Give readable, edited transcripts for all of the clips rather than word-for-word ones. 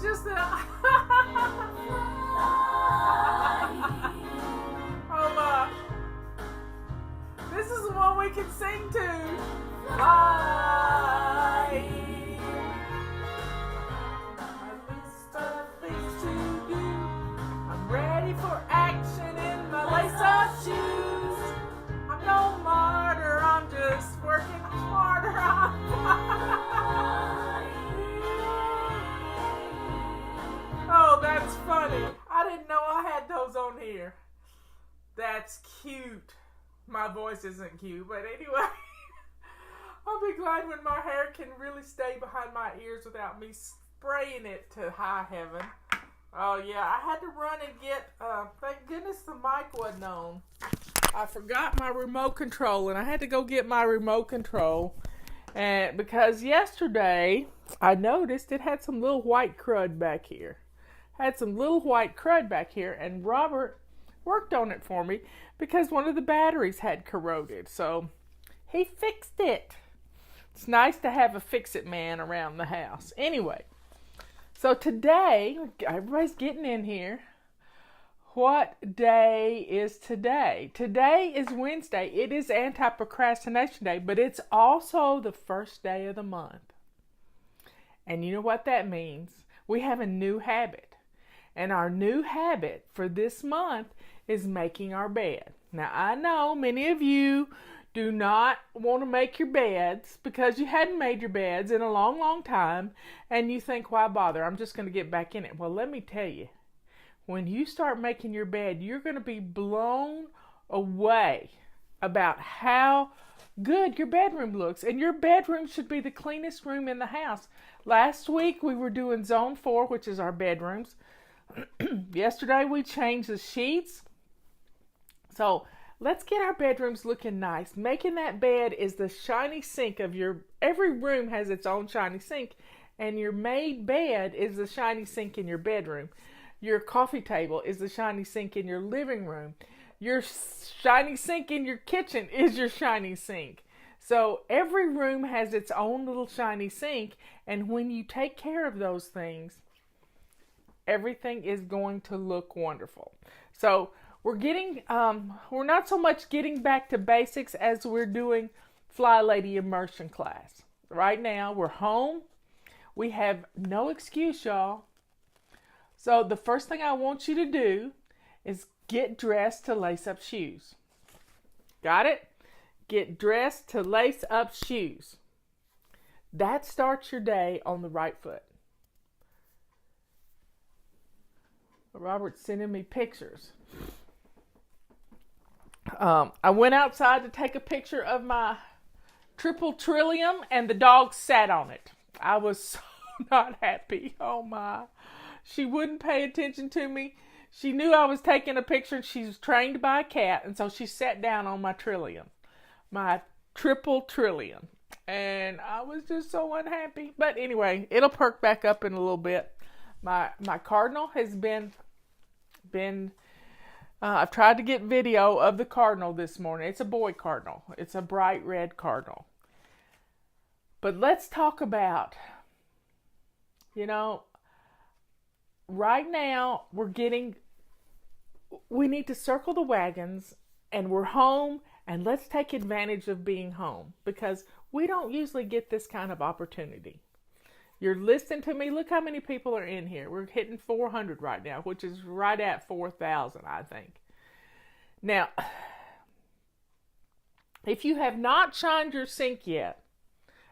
just a... Oh my. This is the one we can sing to. Fly. A list of things to do. I'm ready for action in my lace-up shoes. I'm no martyr, I'm just working harder. Oh, that's funny. I didn't know I had those on here. That's cute. My voice isn't cute, but anyway. I'll be glad when my hair can really stay behind my ears without me spraying it to high heaven. Oh yeah, I had to run and get, thank goodness the mic wasn't on. I forgot my remote control and I had to go get my remote control. And because yesterday I noticed it had some little white crud back here. And Robert worked on it for me because one of the batteries had corroded. So he fixed it. It's nice to have a fix-it man around the house. Anyway, so today, everybody's getting in here. What day is today? Today is Wednesday. It is anti-procrastination day, but it's also the first day of the month. And you know what that means? We have a new habit. And our new habit for this month is making our bed. Now, I know many of you do not want to make your beds because you hadn't made your beds in a long, long time. And you think, why bother? I'm just going to get back in it. Well, let me tell you. When you start making your bed, you're going to be blown away about how good your bedroom looks. And your bedroom should be the cleanest room in the house. Last week, we were doing Zone 4, which is our bedrooms. Yesterday, we changed the sheets. So, let's get our bedrooms looking nice. Making that bed is the shiny sink of your... Every room has its own shiny sink. And your made bed is the shiny sink in your bedroom. Your coffee table is the shiny sink in your living room. Your shiny sink in your kitchen is your shiny sink. So every room has its own little shiny sink. And when you take care of those things, everything is going to look wonderful. So we're not so much getting back to basics as we're doing Fly Lady immersion class. Right now, we're home. We have no excuse, y'all. So the first thing I want you to do is get dressed to lace up shoes. Got it? Get dressed to lace up shoes. That starts your day on the right foot. Robert's sending me pictures. I went outside to take a picture of my triple trillium and the dog sat on it. I was so not happy. Oh my. She wouldn't pay attention to me. She knew I was taking a picture and she was trained by a cat. And so she sat down on my trillium. My triple trillium. And I was just so unhappy. But anyway, it'll perk back up in a little bit. My cardinal has been I've tried to get video of the cardinal this morning. It's a boy cardinal. It's a bright red cardinal. But let's talk about, right now we need to circle the wagons and we're home and let's take advantage of being home because we don't usually get this kind of opportunity. You're listening to me. Look how many people are in here. We're hitting 400 right now, which is right at 4,000, I think. Now, if you have not shined your sink yet,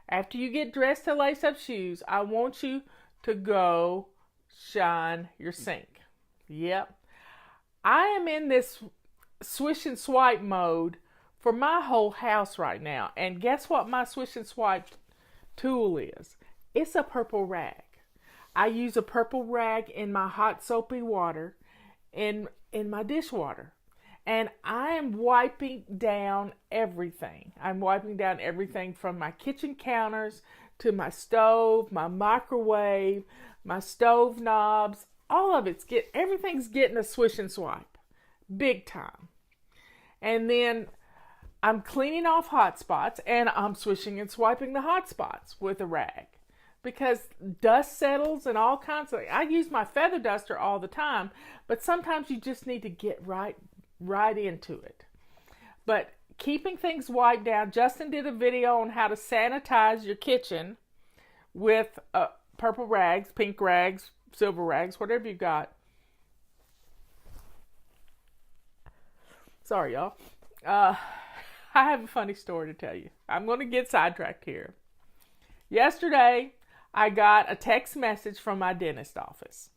after you get dressed to lace up shoes, I want you to go shine your sink. Yep. I am in this swish and swipe mode for my whole house right now. And guess what my swish and swipe tool is? It's a purple rag. I use a purple rag in my hot soapy water in my dishwater. And I am wiping down everything. I'm wiping down everything from my kitchen counters to my stove, my microwave, my stove knobs. All of everything's getting a swish and swipe. Big time. And then I'm cleaning off hot spots and I'm swishing and swiping the hot spots with a rag. because dust settles and all kinds of. I use my feather duster all the time, but sometimes you just need to get right into it. But keeping things wiped down. Justin did a video on how to sanitize your kitchen with purple rags, pink rags, silver rags, whatever you got. Sorry, y'all. I have a funny story to tell you. I'm going to get sidetracked here. Yesterday, I got a text message from my dentist office.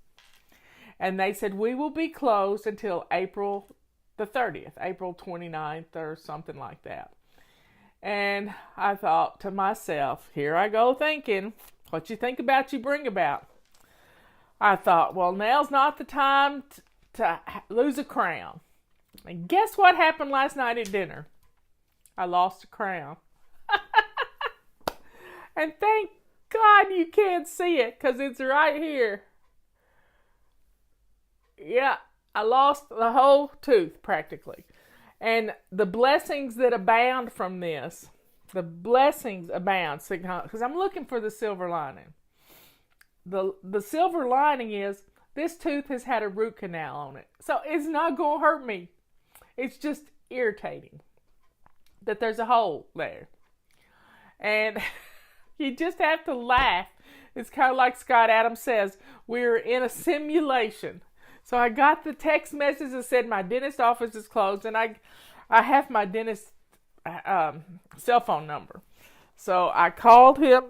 And they said, we will be closed until April the 30th, April 29th or something like that. And I thought to myself, here I go thinking, what you think about, you bring about. I thought, well, now's not the time to lose a crown. And guess what happened last night at dinner? I lost a crown. And thank God you can't see it because it's right here. Yeah, I lost the whole tooth practically. And the blessings that abound from this, the blessings abound, because I'm looking for the silver lining. The silver lining is this tooth has had a root canal on it. So it's not going to hurt me. It's just irritating that there's a hole there. And you just have to laugh. It's kind of like Scott Adams says, we're in a simulation. So I got the text message that said my dentist office is closed, and I have my dentist cell phone number. So I called him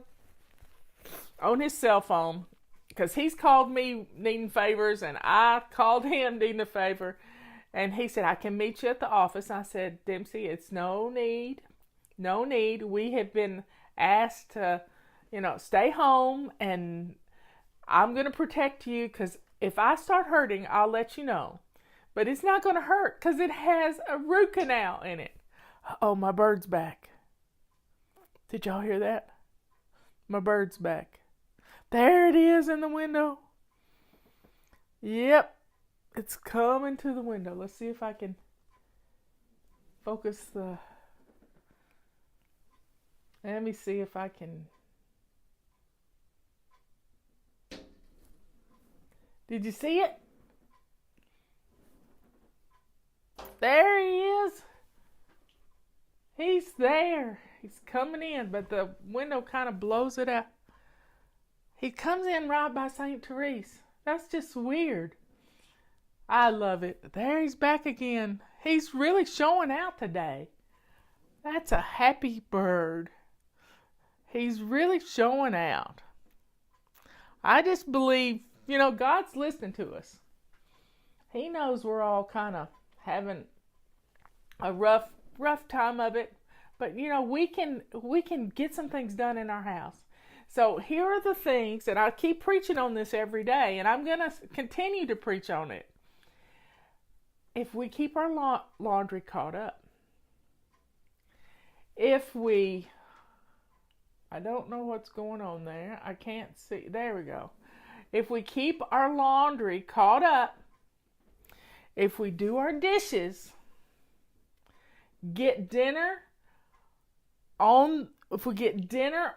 on his cell phone because he's called me needing favors, and I called him needing a favor. And he said, I can meet you at the office. I said, Dempsey, it's no need. No need. We have been asked to, stay home, and I'm going to protect you because if I start hurting, I'll let you know. But it's not going to hurt because it has a root canal in it. Oh, my bird's back. Did y'all hear that? My bird's back. There it is in the window. Yep. It's coming to the window. Let's see if I can focus the... Let me see if I can... Did you see it? There he is. He's there. He's coming in, but the window kind of blows it out. He comes in right by St. Therese. That's just weird. I love it. There he's back again. He's really showing out today. That's a happy bird. He's really showing out. I just believe, God's listening to us. He knows we're all kind of having a rough time of it. But, we can get some things done in our house. So here are the things, and I keep preaching on this every day, and I'm going to continue to preach on it. If we keep our laundry caught up, I don't know what's going on there. I can't see. There we go. If we keep our laundry caught up, if we do our dishes, if we get dinner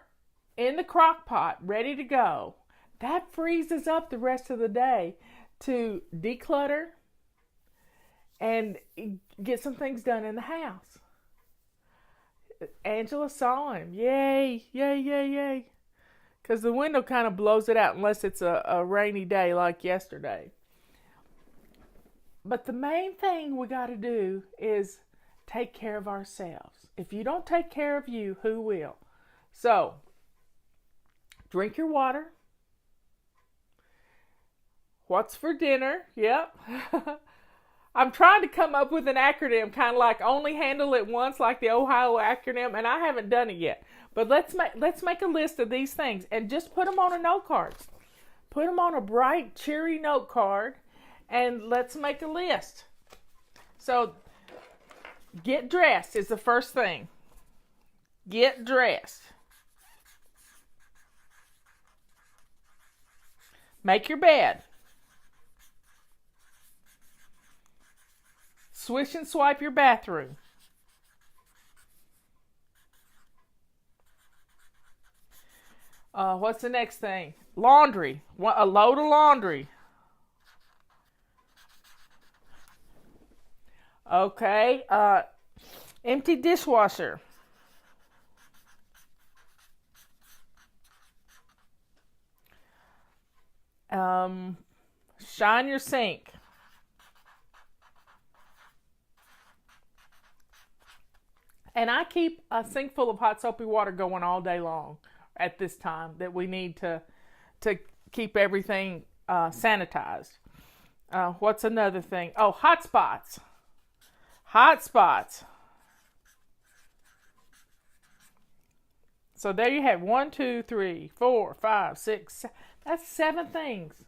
in the crock pot ready to go, that frees us up the rest of the day to declutter and get some things done in the house. Angela saw him. Yay, yay, yay, yay. Because the window kind of blows it out unless it's a rainy day like yesterday. But the main thing we got to do is take care of ourselves. If you don't take care of you, who will? So, drink your water. What's for dinner? Yep. I'm trying to come up with an acronym, kind of like only handle it once, like the Ohio acronym, and I haven't done it yet. But let's make a list of these things and just put them on a note card. Put them on a bright, cheery note card, and let's make a list. So, get dressed is the first thing. Get dressed. Make your bed. Swish and swipe your bathroom. What's the next thing? Laundry. A load of laundry. Okay. Empty dishwasher. Um, Shine your sink. And I keep a sink full of hot soapy water going all day long at this time that we need to keep everything sanitized. What's another thing? Oh, hot spots. Hot spots. So there you have 1, 2, 3, 4, 5, 6. That's 7 things.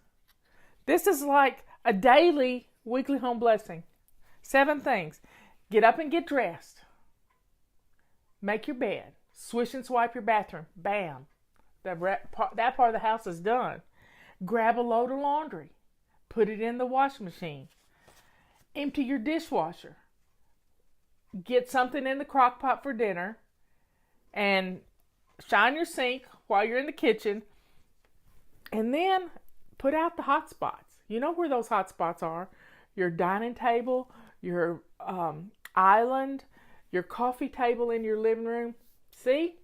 This is like a daily weekly home blessing. 7 things. Get up and get dressed. Make your bed. Swish and swipe your bathroom. Bam. That part of the house is done. Grab a load of laundry. Put it in the washing machine. Empty your dishwasher. Get something in the crock pot for dinner. And shine your sink while you're in the kitchen. And then put out the hot spots. You know where those hot spots are. Your dining table, your island, your coffee table in your living room. See?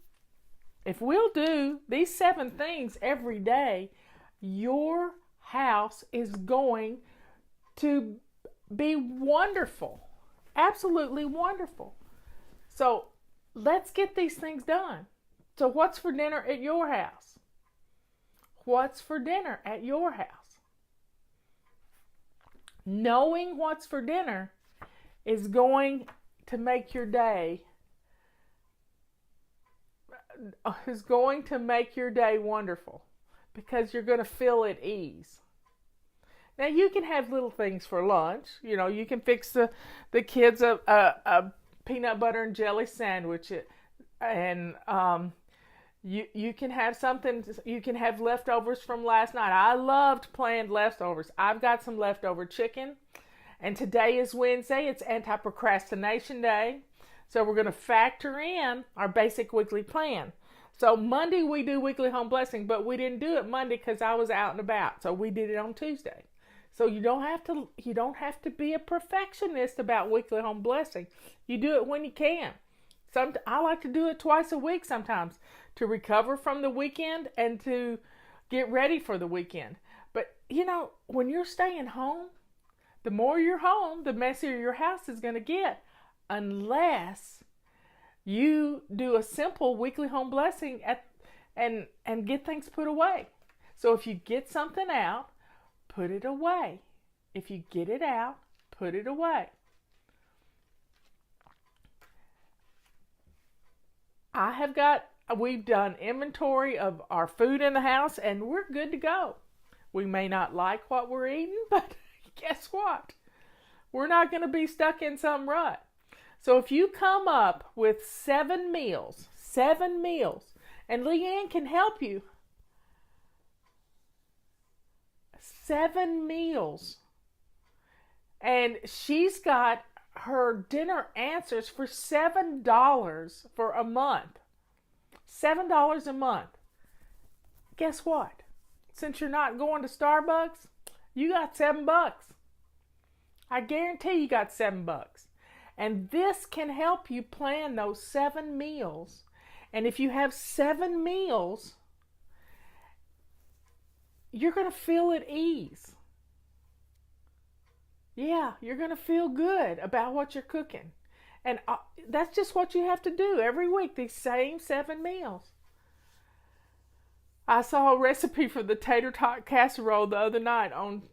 If we'll do these 7 things every day, your house is going to be wonderful. Absolutely wonderful. So let's get these things done. So what's for dinner at your house? What's for dinner at your house? Knowing what's for dinner is going to make your day wonderful because you're going to feel at ease. Now you can have little things for lunch. You know, you can fix the kids a peanut butter and jelly sandwich, and you can have something. You can have leftovers from last night. I loved planned leftovers. I've got some leftover chicken, and today is Wednesday. It's anti-procrastination day, so we're going to factor in our basic weekly plan. So Monday we do weekly home blessing, but we didn't do it Monday because I was out and about. So we did it on Tuesday. So you don't have to be a perfectionist about weekly home blessing. You do it when you can. I like to do it twice a week sometimes to recover from the weekend and to get ready for the weekend. But you know, when you're staying home, the more you're home, the messier your house is going to get, unless you do a simple weekly home blessing and get things put away. So if you get something out, put it away. If you get it out, put it away. We've done inventory of our food in the house and we're good to go. We may not like what we're eating, but guess what? We're not going to be stuck in some rut. So if you come up with 7 meals, and Leanne can help you. 7 meals. And she's got her dinner answers for $7 for a month. $7 a month. Guess what? Since you're not going to Starbucks, you got $7. I guarantee you got $7. And this can help you plan those 7 meals. And if you have 7 meals, you're going to feel at ease. Yeah, you're going to feel good about what you're cooking. And that's just what you have to do every week, these same 7 meals. I saw a recipe for the tater tot casserole the other night on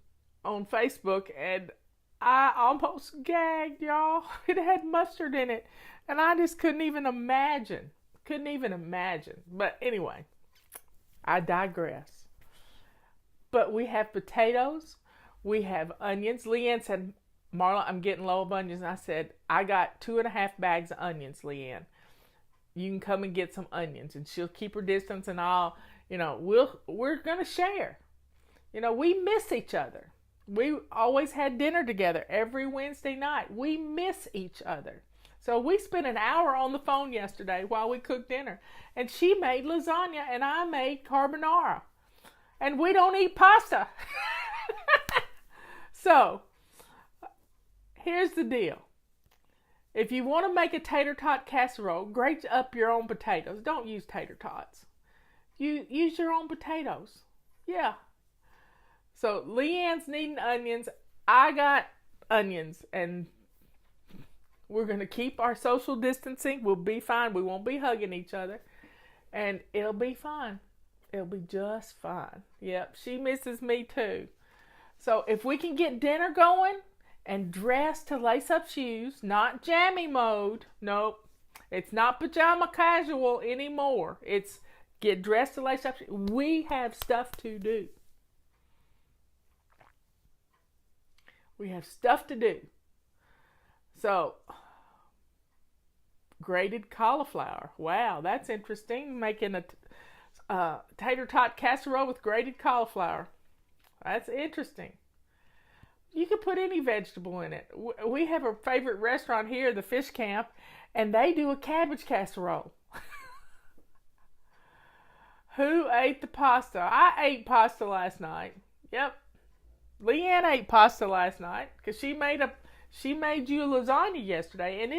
Facebook, and I almost gagged, y'all. It had mustard in it, and I just couldn't even imagine. But anyway, I digress. But we have potatoes. We have onions. Leanne said, Marla, I'm getting low of onions. And I said, I got 2.5 bags of onions, Leanne. You can come and get some onions. And she'll keep her distance, and we're going to share. We miss each other. We always had dinner together every Wednesday night. We miss each other. So we spent an hour on the phone yesterday while we cooked dinner. And she made lasagna and I made carbonara. And we don't eat pasta. So, here's the deal. If you want to make a tater tot casserole, grate up your own potatoes. Don't use tater tots. Use your own potatoes. Yeah. So, Leanne's needing onions. I got onions. And we're going to keep our social distancing. We'll be fine. We won't be hugging each other. And it'll be fine. It'll be just fine. Yep, she misses me too. So if we can get dinner going and dress to lace up shoes, not jammy mode. Nope. It's not pajama casual anymore. It's get dressed to lace up shoes. We have stuff to do. We have stuff to do. So, grated cauliflower. Wow, that's interesting. Making a tater tot casserole with grated cauliflower. That's interesting. You can put any vegetable in it. We have a favorite restaurant here, the Fish Camp, and they do a cabbage casserole. Who ate the pasta? I ate pasta last night. Yep. Leanne ate pasta last night because she made you a lasagna yesterday, and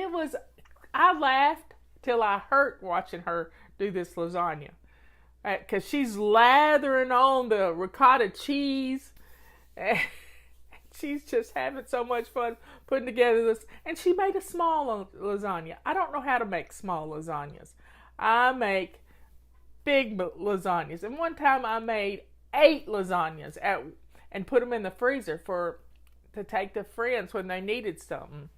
I laughed till I hurt watching her do this lasagna. Because she's lathering on the ricotta cheese. And she's just having so much fun putting together this. And she made a small lasagna. I don't know how to make small lasagnas. I make big lasagnas. And one time I made 8 lasagnas and put them in the freezer to take to friends when they needed something.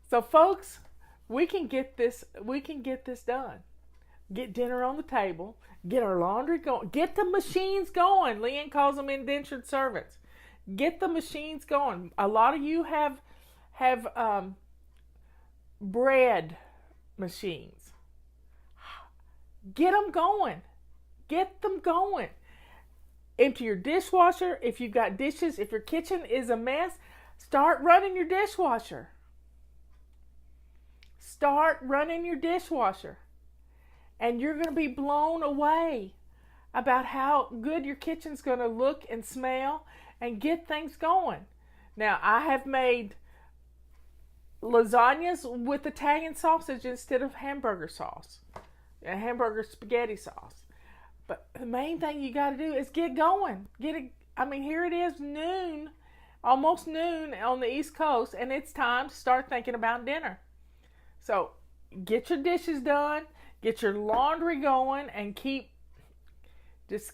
So folks, we can get this done. Get dinner on the table, get our laundry going, get the machines going. Leanne calls them indentured servants. Get the machines going. A lot of you have bread machines. Get them going. Get them going. Empty your dishwasher. If you've got dishes, if your kitchen is a mess, start running your dishwasher. Start running your dishwasher. And you're going to be blown away about how good your kitchen's going to look and smell and get things going. Now, I have made lasagnas with Italian sausage instead of hamburger sauce. Hamburger spaghetti sauce. But the main thing you got to do is get going. Here it is noon, almost noon on the East Coast, and it's time to start thinking about dinner. So get your dishes done, get your laundry going, and keep this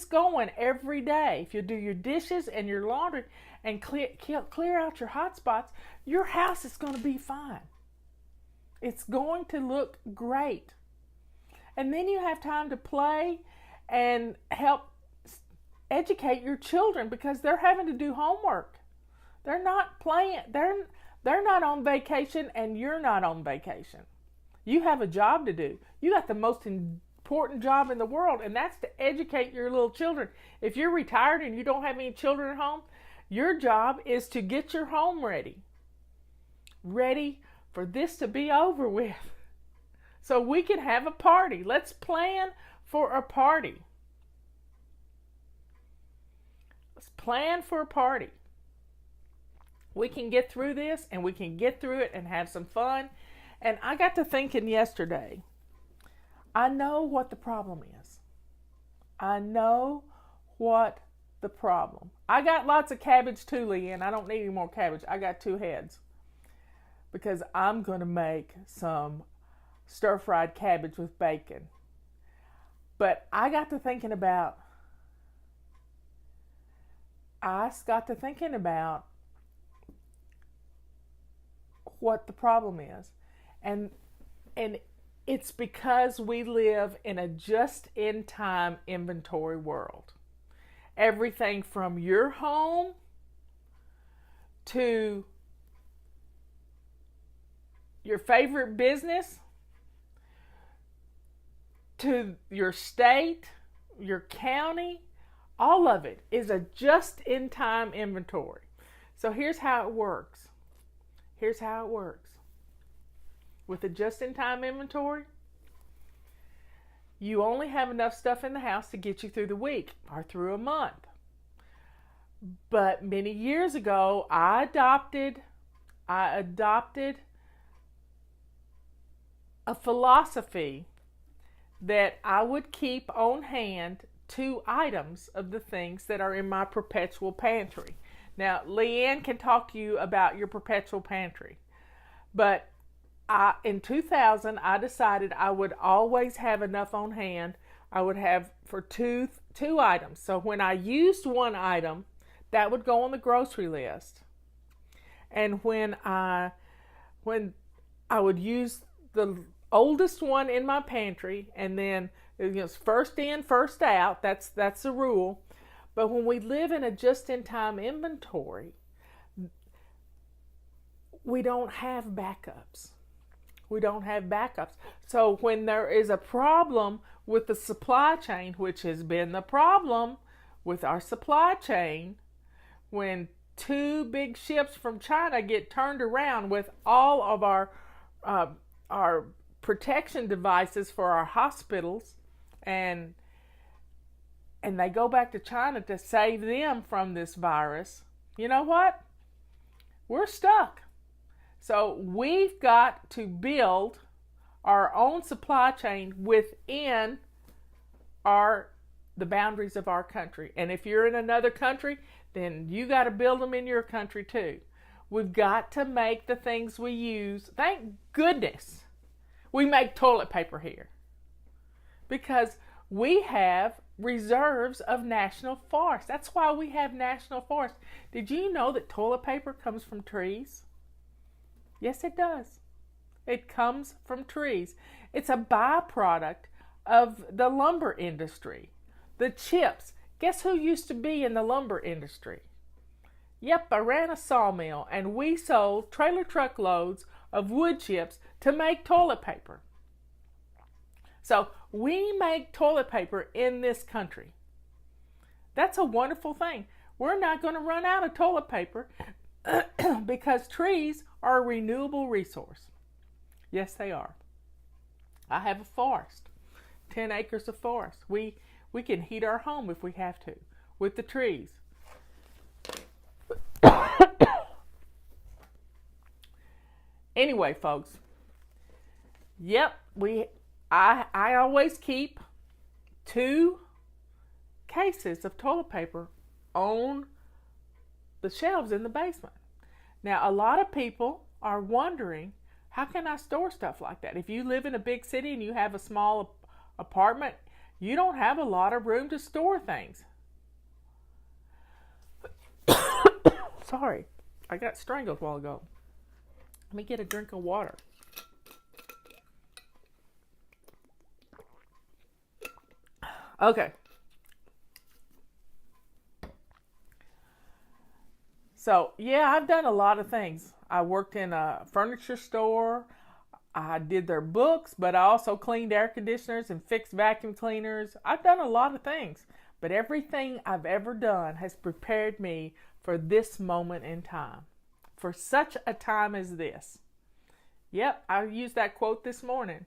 going every day. If you do your dishes and your laundry and clear out your hot spots, your house is going to be fine. It's going to look great. And then you have time to play and help educate your children because they're having to do homework. They're not playing. They're not on vacation and you're not on vacation. You have a job to do. You got the most important job in the world, and that's to educate your little children. If you're retired and you don't have any children at home, your job is to get your home ready for this to be over with. So we can have a party. Let's plan for a party. Let's plan for a party. We can get through this, and we can get through it and have some fun. And I got to thinking yesterday, I know what the problem is. I know what the problem. I got lots of cabbage too, Leanne. I don't need any more cabbage. I got 2 heads. Because I'm going to make some stir-fried cabbage with bacon. But I got to thinking about what the problem is. And it's because we live in a just-in-time inventory world. Everything from your home to your favorite business to your state, your county, All of it is a just-in-time inventory. So here's how it works. Here's how it works. With a just-in-time inventory, you only have enough stuff in the house to get you through the week or through a month. But many years ago, I adopted a philosophy that I would keep on hand 2 items of the things that are in my perpetual pantry. Now, Leanne can talk to you about your perpetual pantry. But in 2000, I decided I would always have enough on hand. I would have for two items. So when I used one item, that would go on the grocery list. And when I would use the oldest one in my pantry, and then first in, first out, that's the rule. But when we live in a just-in-time inventory, we don't have backups. We don't have backups. So when there is a problem with the supply chain, which has been the problem with our supply chain, when 2 big ships from China get turned around with all of our protection devices for our hospitals, and they go back to China to save them from this virus, you know what? We're stuck. So we've got to build our own supply chain within the boundaries of our country. And if you're in another country, then you got to build them in your country too. We've got to make the things we use. Thank goodness we make toilet paper here, because we have reserves of national forests. That's why we have national forests. Did you know that toilet paper comes from trees? Yes, it does. It comes from trees. It's a byproduct of the lumber industry. The chips. Guess who used to be in the lumber industry? Yep, I ran a sawmill, and we sold trailer truckloads of wood chips to make toilet paper. So we make toilet paper in this country. That's a wonderful thing. We're not going to run out of toilet paper because trees are a renewable resource. Yes, they are. I have a forest, 10 acres of forest. We can heat our home if we have to with the trees. Anyway, folks. Yep, I always keep 2 cases of toilet paper on the shelves in the basement. Now, a lot of people are wondering, how can I store stuff like that? If you live in a big city and you have a small apartment, you don't have a lot of room to store things. Sorry, I got strangled a while ago. Let me get a drink of water. Okay. So, yeah, I've done a lot of things. I worked in a furniture store. I did their books, but I also cleaned air conditioners and fixed vacuum cleaners. I've done a lot of things, but everything I've ever done has prepared me for this moment in time, for such a time as this. Yep, I used that quote this morning.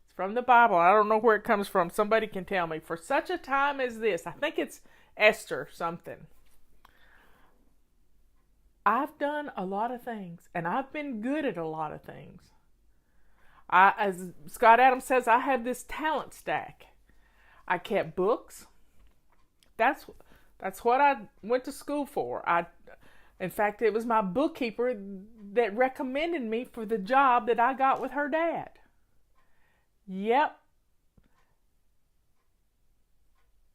It's from the Bible. I don't know where it comes from. Somebody can tell me. For such a time as this. I think it's Esther something. I've done a lot of things, and I've been good at a lot of things. As Scott Adams says, I have this talent stack. I kept books. That's what I went to school for. In fact, it was my bookkeeper that recommended me for the job that I got with her dad. Yep.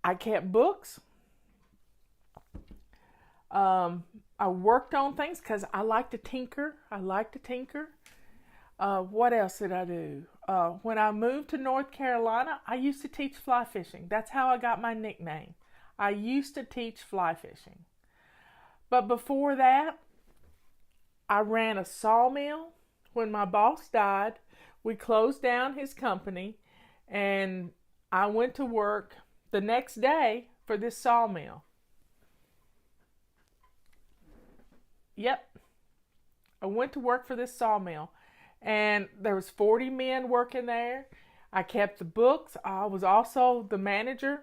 I kept books. I worked on things because I like to tinker. What else did I do? When I moved to North Carolina, I used to teach fly fishing. That's how I got my nickname. I used to teach fly fishing. But before that, I ran a sawmill. When my boss died, we closed down his company, and I went to work the next day for this sawmill. Yep. I went to work for this sawmill, and there was 40 men working there. I kept the books. I was also the manager.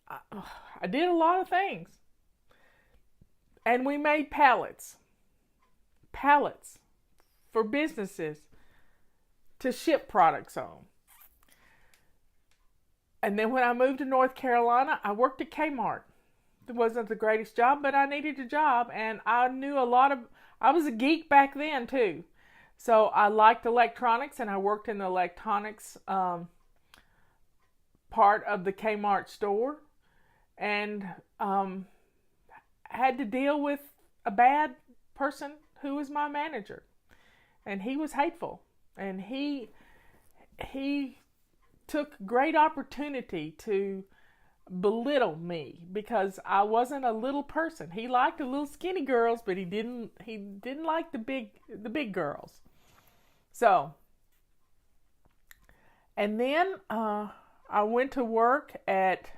I did a lot of things. And we made pallets for businesses to ship products on. And then when I moved to North Carolina, I worked at Kmart. It wasn't the greatest job, but I needed a job, and I was a geek back then too. So I liked electronics, and I worked in the electronics part of the Kmart store, and had to deal with a bad person who was my manager, and he was hateful, and he took great opportunity to belittle me because I wasn't a little person. He liked the little skinny girls, but he didn't like the big girls. So, and then I went to work at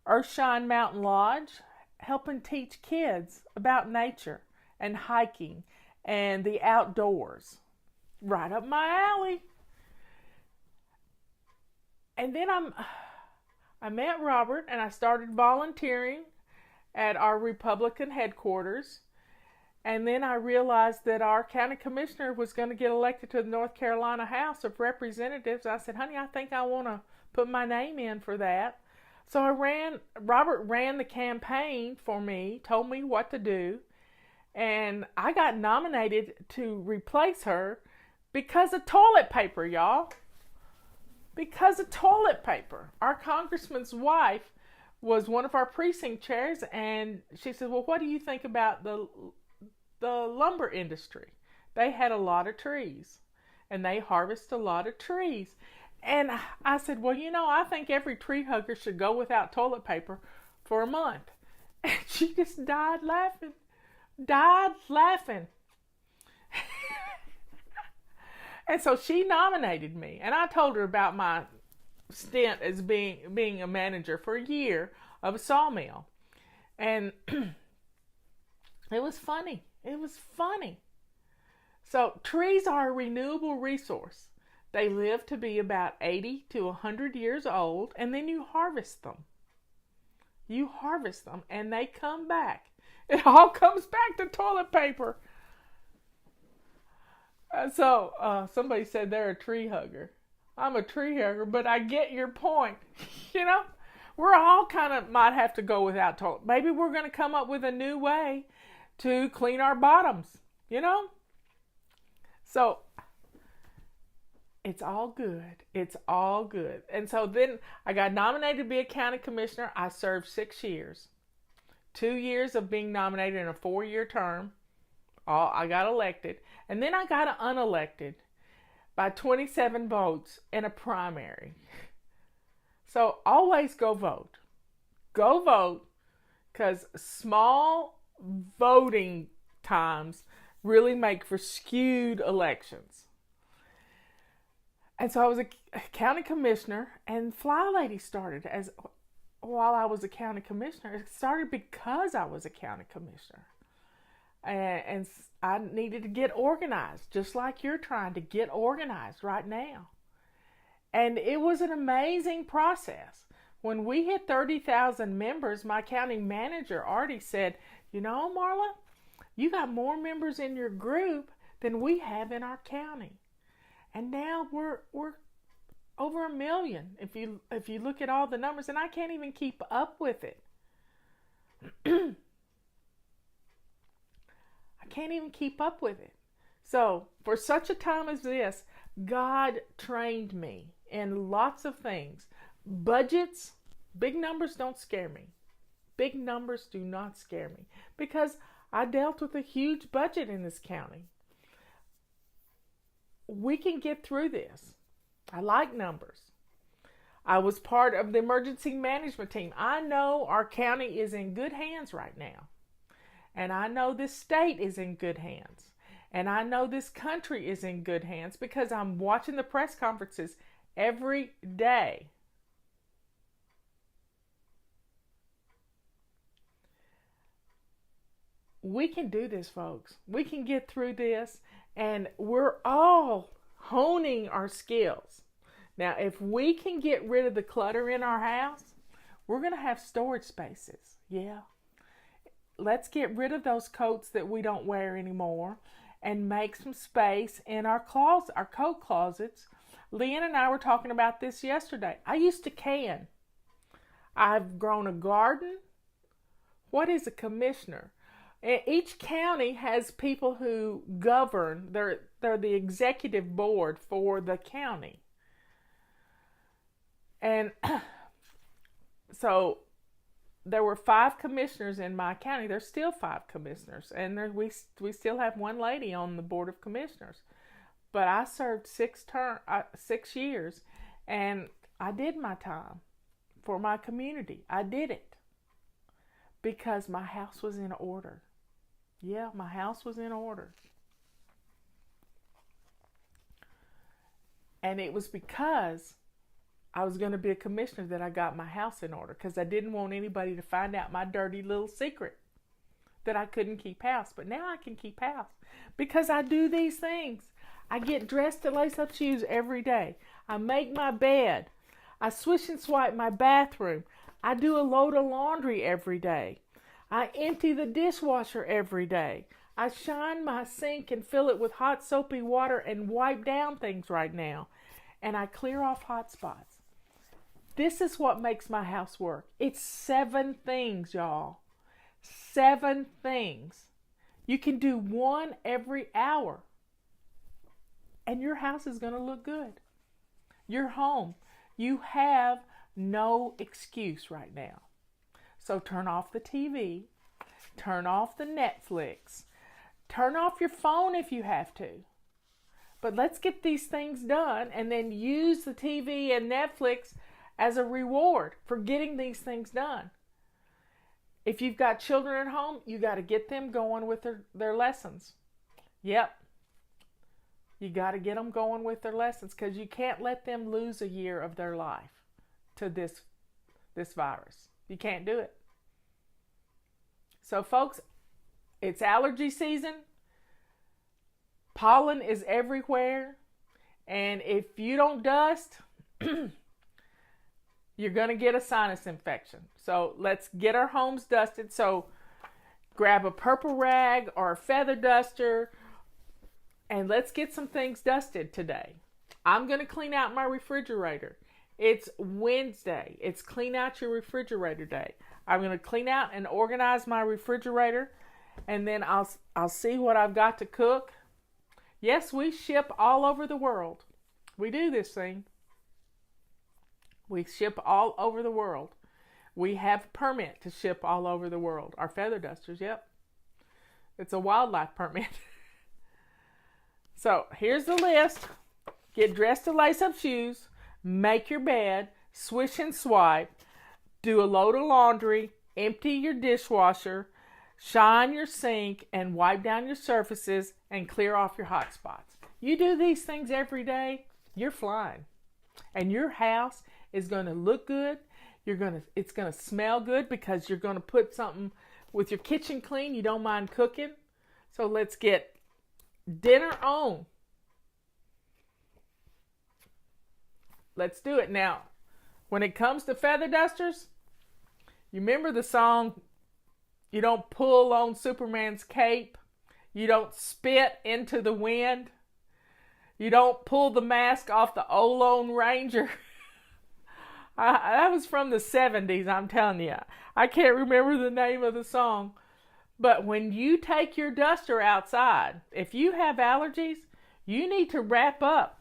Earthshine Mountain Lodge, helping teach kids about nature and hiking and the outdoors. Right up my alley. And then I met Robert, and I started volunteering at our Republican headquarters. And then I realized that our county commissioner was going to get elected to the North Carolina House of Representatives. I said, honey, I think I want to put my name in for that. So Robert ran the campaign for me, told me what to do, and I got nominated to replace her because of toilet paper, y'all. Because of toilet paper. Our congressman's wife was one of our precinct chairs, and she said, well, what do you think about the lumber industry? They had a lot of trees, and they harvest a lot of trees. And I said, well, I think every tree hugger should go without toilet paper for a month. And she just died laughing. And so she nominated me. And I told her about my stint as being a manager for a year of a sawmill. And it was funny. So trees are a renewable resource. They live to be about 80 to 100 years old, and then you harvest them. And they come back. It all comes back to toilet paper. So somebody said they're a tree hugger. I'm a tree hugger, but I get your point. We're all kind of might have to go without toilet. Maybe we're going to come up with a new way to clean our bottoms, So it's all good. And so then I got nominated to be a county commissioner. I served 6 years. 2 years of being nominated in a 4-year term. I got elected. And then I got unelected by 27 votes in a primary. So always go vote. Go vote, because small voting times really make for skewed elections. And so I was a county commissioner, and Fly Lady started while I was a county commissioner. It started because I was a county commissioner. And I needed to get organized, just like you're trying to get organized right now. And it was an amazing process. When we hit 30,000 members, my county manager already said, Marla, you got more members in your group than we have in our county. And now we're over 1 million if you look at all the numbers, and I can't even keep up with it. I can't even keep up with it. So for such a time as this, God trained me in lots of things. Budgets, big numbers don't scare me. Big numbers do not scare me, because I dealt with a huge budget in this county. We can get through this. I like numbers. I was part of the emergency management team. I know our county is in good hands right now. And I know this state is in good hands. And I know this country is in good hands because I'm watching the press conferences every day. we can do this, folks. We can get through this, and we're all honing our skills. Now, if we can get rid of the clutter in our house, we're going to have storage spaces. Yeah. Let's get rid of those coats that we don't wear anymore and make some space in our closet, our coat closets. Leanne and I were talking about this yesterday. I used to can. I've grown a garden. What is a commissioner? Each county has people who govern. They're the executive board for the county. And so there were 5 commissioners in my county. There's still 5 commissioners. And we still have one lady on the board of commissioners. But I served 6 years, and I did my time for my community. I did it because my house was in order. Yeah, my house was in order. And it was because I was going to be a commissioner that I got my house in order, because I didn't want anybody to find out my dirty little secret that I couldn't keep house. But now I can keep house because I do these things. I get dressed to lace up shoes every day. I make my bed. I swish and swipe my bathroom. I do a load of laundry every day. I empty the dishwasher every day. I shine my sink and fill it with hot soapy water and wipe down things right now. And I clear off hot spots. This is what makes my house work. It's 7 things, y'all. 7 things. You can do one every hour. And your house is going to look good. Your home. You have no excuse right now. So turn off the TV. Turn off the Netflix. Turn off your phone if you have to. But let's get these things done and then use the TV and Netflix as a reward for getting these things done. If you've got children at home, you got to get them going with their lessons. Yep. You got to get them going with their lessons, because you can't let them lose a year of their life to this virus. You can't do it. So, folks, it's allergy season. Pollen is everywhere. And if you don't dust, you're going to get a sinus infection. So let's get our homes dusted. So grab a purple rag or a feather duster, and let's get some things dusted today. I'm going to clean out my refrigerator. It's Wednesday. It's clean out your refrigerator day. I'm going to clean out and organize my refrigerator, and then I'll see what I've got to cook. Yes, we ship all over the world. We do this thing. We ship all over the world. We have a permit to ship all over the world. Our feather dusters, yep. It's a wildlife permit. So here's the list. Get dressed to lace up shoes. Make your bed. Swish and swipe. Do a load of laundry. Empty your dishwasher. Shine your sink and wipe down your surfaces and clear off your hot spots. You do these things every day, you're flying. And your house is going to look good. It's going to smell good because you're going to put something with your kitchen clean. You don't mind cooking. So let's get dinner on. Let's do it. Now, when it comes to feather dusters, you remember the song, you don't pull on Superman's cape. You don't spit into the wind. You don't pull the mask off the old Lone Ranger. That was from the 70s, I'm telling you. I can't remember the name of the song. But when you take your duster outside, if you have allergies, you need to wrap up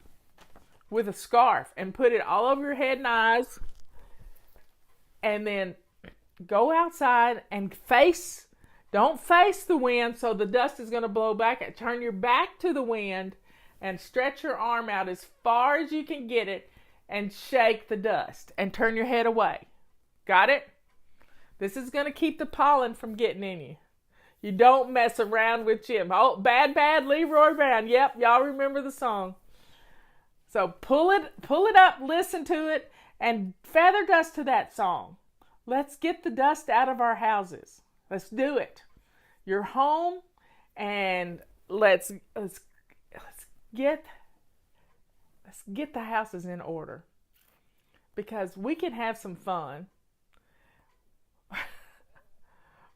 with a scarf and put it all over your head and eyes. And then go outside and don't face the wind so the dust is going to blow back. Turn your back to the wind and stretch your arm out as far as you can get it and shake the dust and turn your head away. Got it? This is going to keep the pollen from getting in you. You don't mess around with Jim. Oh, bad, Leroy Brown. Yep, y'all remember the song. So pull it up, listen to it, and feather dust to that song. Let's get the dust out of our houses. Let's do it. your home, and let's get let's get the houses in order, because we can have some fun.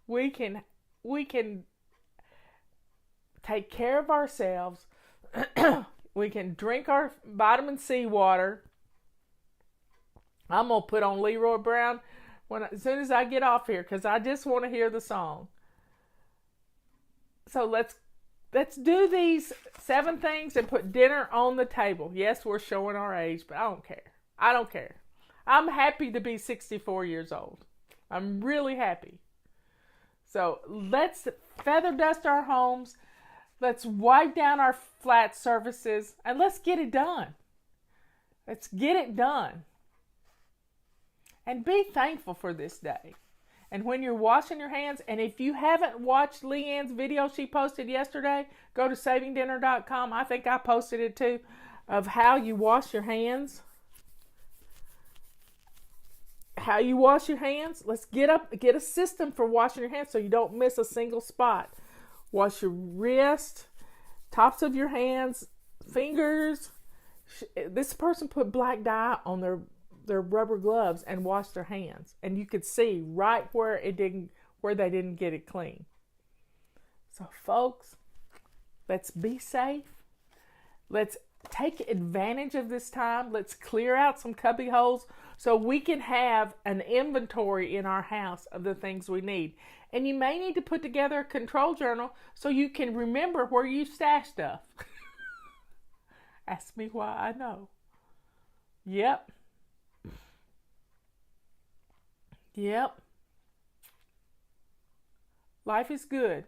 We can take care of ourselves. We can drink our vitamin C water. I'm gonna put on Leroy Brown as soon as I get off here, because I just want to hear the song. So let's do these 7 things and put dinner on the table. Yes, we're showing our age, but I don't care. I don't care. I'm happy to be 64 years old. I'm really happy. So let's feather dust our homes. Let's wipe down our flat surfaces, and let's get it done. Let's get it done. And be thankful for this day. And when you're washing your hands, and if you haven't watched Leanne's video she posted yesterday, go to savingdinner.com. I think I posted it too, of how you wash your hands. How you wash your hands. Let's get a system for washing your hands so you don't miss a single spot. Wash your wrist, tops of your hands, fingers. This person put black dye on their rubber gloves and washed their hands, and you could see right where they didn't get it clean. So folks, let's be safe. Let's take advantage of this time. Let's clear out some cubby holes so we can have an inventory in our house of the things we need. And you may need to put together a control journal so you can remember where you stash stuff. Ask me why I know. Yep. Life is good.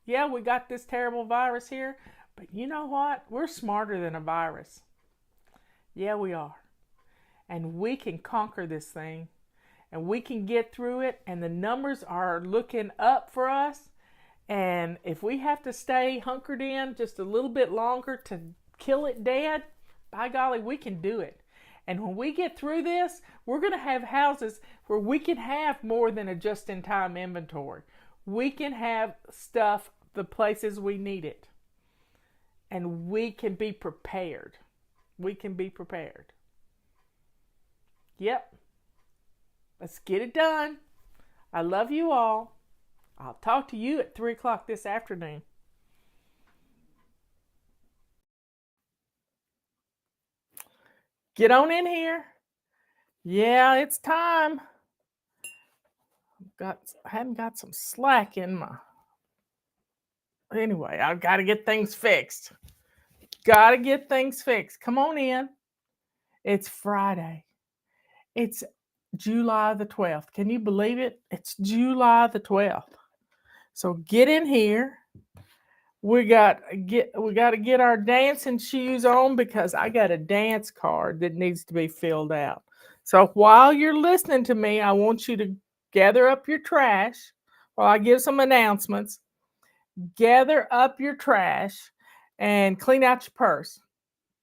Yeah, we got this terrible virus here, but you know what? We're smarter than a virus. Yeah, we are. And we can conquer this thing, and we can get through it, and the numbers are looking up for us. And if we have to stay hunkered in just a little bit longer to kill it dead, by golly, we can do it. And when we get through this, we're going to have houses where we can have more than a just-in-time inventory. We can have stuff the places we need it. And we can be prepared. We can be prepared. Yep. Let's get it done. I love you all. I'll talk to you at 3 o'clock this afternoon. Get on in here. Yeah, it's time. I haven't got some slack in my... Anyway, I've got to get things fixed. Got to get things fixed. Come on in. It's Friday. It's July the 12th. Can you believe it? It's July the 12th. So get in here. We got to get our dancing shoes on, because I got a dance card that needs to be filled out. So while you're listening to me, I want you to gather up your trash while I give some announcements. Gather up your trash and clean out your purse.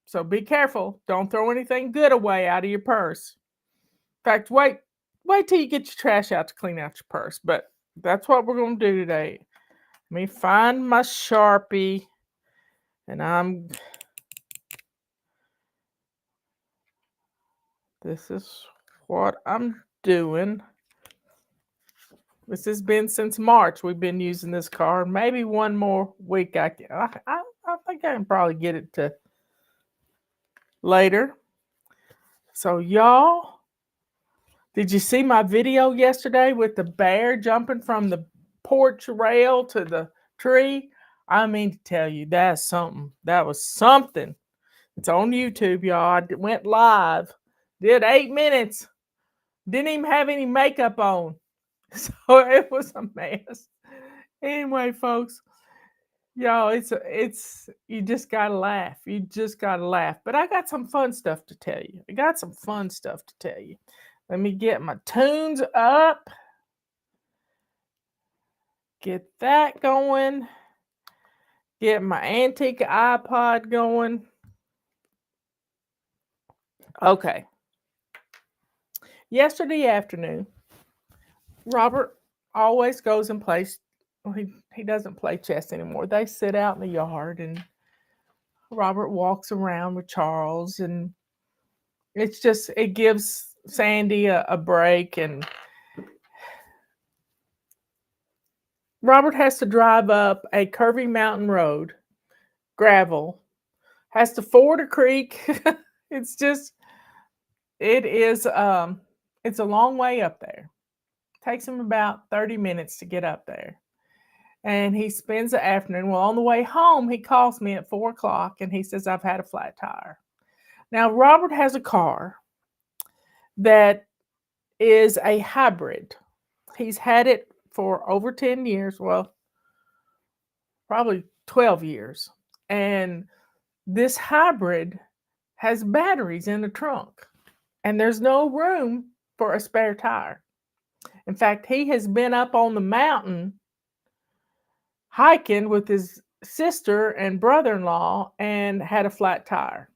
So be careful. Don't throw anything good away out of your purse. In fact, wait till you get your trash out to clean out your purse. But that's what we're going to do today. Let me find my Sharpie, and this is what I'm doing. This has been since March. We've been using this card. Maybe one more week. I think I can probably get it to later. So y'all, did you see my video yesterday with the bear jumping from the porch rail to the tree? I mean to tell you, that's something. That was something. It's on YouTube, y'all. I went live. Did 8 minutes. Didn't even have any makeup on. So it was a mess. Anyway, folks, y'all, it's you just gotta laugh. You just gotta laugh. But I got some fun stuff to tell you. Let me get my tunes up. Get that going. Get my antique iPod going. Okay. Yesterday afternoon, Robert always goes and plays well, he doesn't play chess anymore. They sit out in the yard, and Robert walks around with Charles, and it gives Sandy a break. And Robert has to drive up a curvy mountain road, gravel, has to ford a creek. it's just it is it's a long way up there. Takes him about 30 minutes to get up there. And he spends the afternoon. Well, on the way home, he calls me at 4 o'clock and he says, I've had a flat tire. Now, Robert has a car that is a hybrid. He's had it for over 10 years. Well, probably 12 years. And this hybrid has batteries in the trunk, and there's no room for a spare tire. In fact, he has been up on the mountain hiking with his sister and brother-in-law and had a flat tire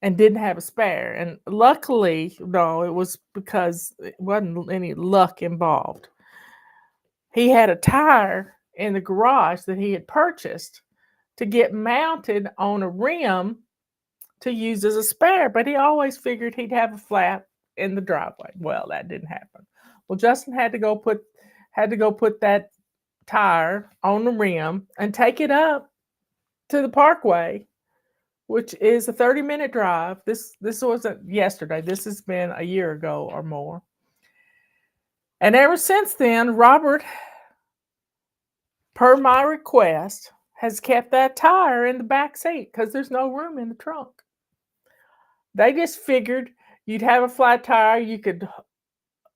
and didn't have a spare. And luckily, no, it was because it wasn't any luck involved. He had a tire in the garage that he had purchased to get mounted on a rim to use as a spare, but he always figured he'd have a flat in the driveway. Well, that didn't happen. Well, Justin had to go put that tire on the rim and take it up to the parkway, which is a 30-minute drive. This wasn't yesterday. This has been a year ago or more. And ever since then, Robert, per my request, has kept that tire in the back seat because there's no room in the trunk. They just figured you'd have a flat tire, you could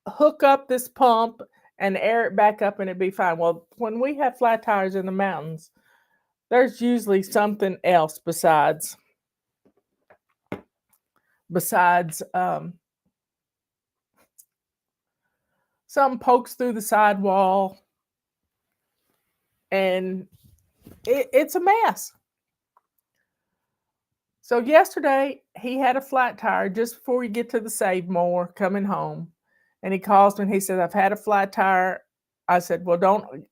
hook up this pump and air it back up and it'd be fine. Well, when we have flat tires in the mountains, there's usually something else besides something pokes through the sidewall, and it's a mess. So yesterday he had a flat tire just before we get to the Save More coming home, and he calls me and he said, I've had a flat tire. I said, well,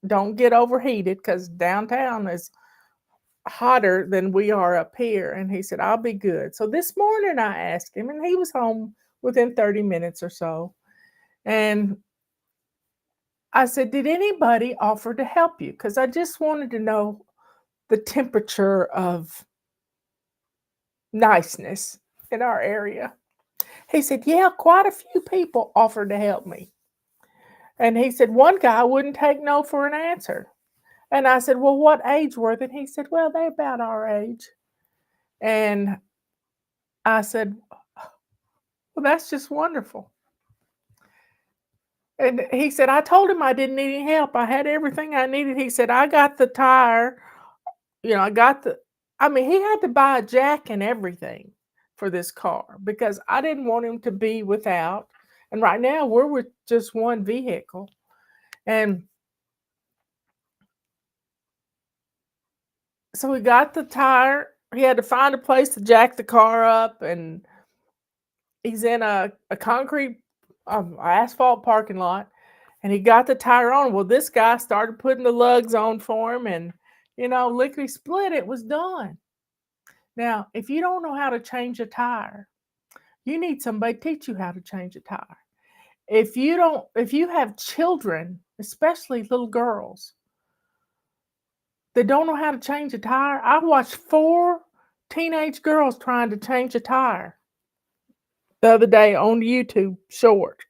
don't get overheated because downtown is hotter than we are up here. And he said, I'll be good. So this morning I asked him, and he was home within 30 minutes or so. And I said, did anybody offer to help you? Because I just wanted to know the temperature of niceness in our area. He said, yeah, quite a few people offered to help me. And he said, one guy wouldn't take no for an answer. And I said, well, what age were they? And he said, well, they're about our age. And I said, well, that's just wonderful. And he said, I told him I didn't need any help. I had everything I needed. He said, I got the tire. He had to buy a jack and everything for this car because I didn't want him to be without. And right now we're with just one vehicle. And so we got the tire. He had to find a place to jack the car up, and he's in a concrete asphalt parking lot, and he got the tire on. Well, this guy started putting the lugs on for him, and lickety split, it was done. Now, if you don't know how to change a tire, you need somebody to teach you how to change a tire. If you have children, especially little girls, that don't know how to change a tire, I watched 4 teenage girls trying to change a tire the other day on YouTube short.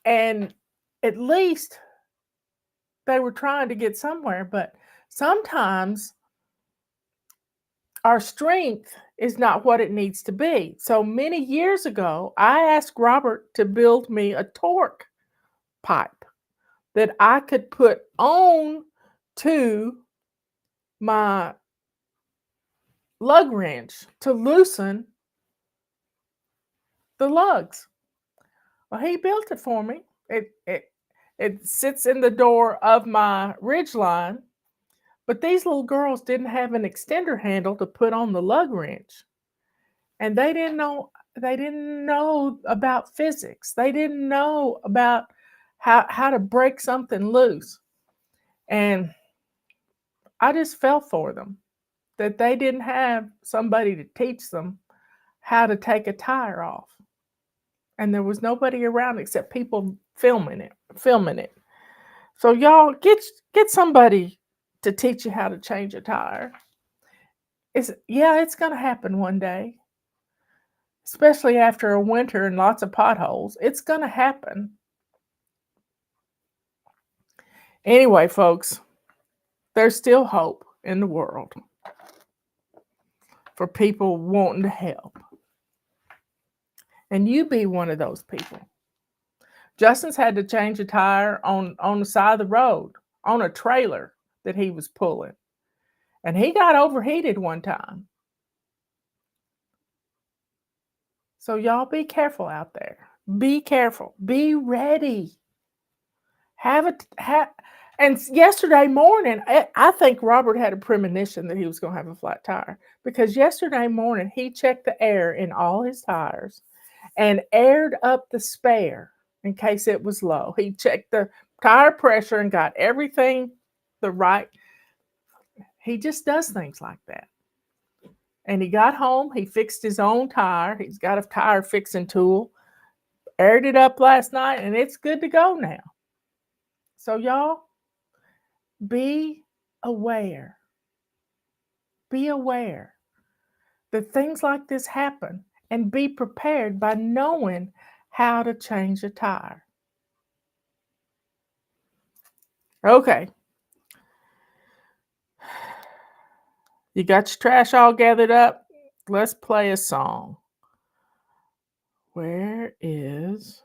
And at least they were trying to get somewhere, but sometimes our strength is not what it needs to be. So many years ago, I asked Robert to build me a torque pipe that I could put on to my lug wrench to loosen the lugs. Well, he built it for me. It sits in the door of my ridgeline, but these little girls didn't have an extender handle to put on the lug wrench, and they didn't know about physics. They didn't know about how to break something loose. And I just felt for them that they didn't have somebody to teach them how to take a tire off. And there was nobody around except people filming it. So y'all get somebody to teach you how to change a tire. It's going to happen one day. Especially after a winter and lots of potholes. It's going to happen. Anyway, folks, there's still hope in the world for people wanting to help. And you be one of those people. Justin's had to change a tire on the side of the road on a trailer that he was pulling. And he got overheated one time. So y'all be careful out there. Be careful. Be ready. And yesterday morning, I think Robert had a premonition that he was going to have a flat tire, because yesterday morning he checked the air in all his tires and aired up the spare in case it was low. He checked the tire pressure and got everything the right. He just does things like that. And he got home, he fixed his own tire. He's got a tire fixing tool, aired it up last night, and it's good to go now. So y'all, be aware. Be aware that things like this happen, and be prepared by knowing how to change a tire. Okay. You got your trash all gathered up? Let's play a song. Where is...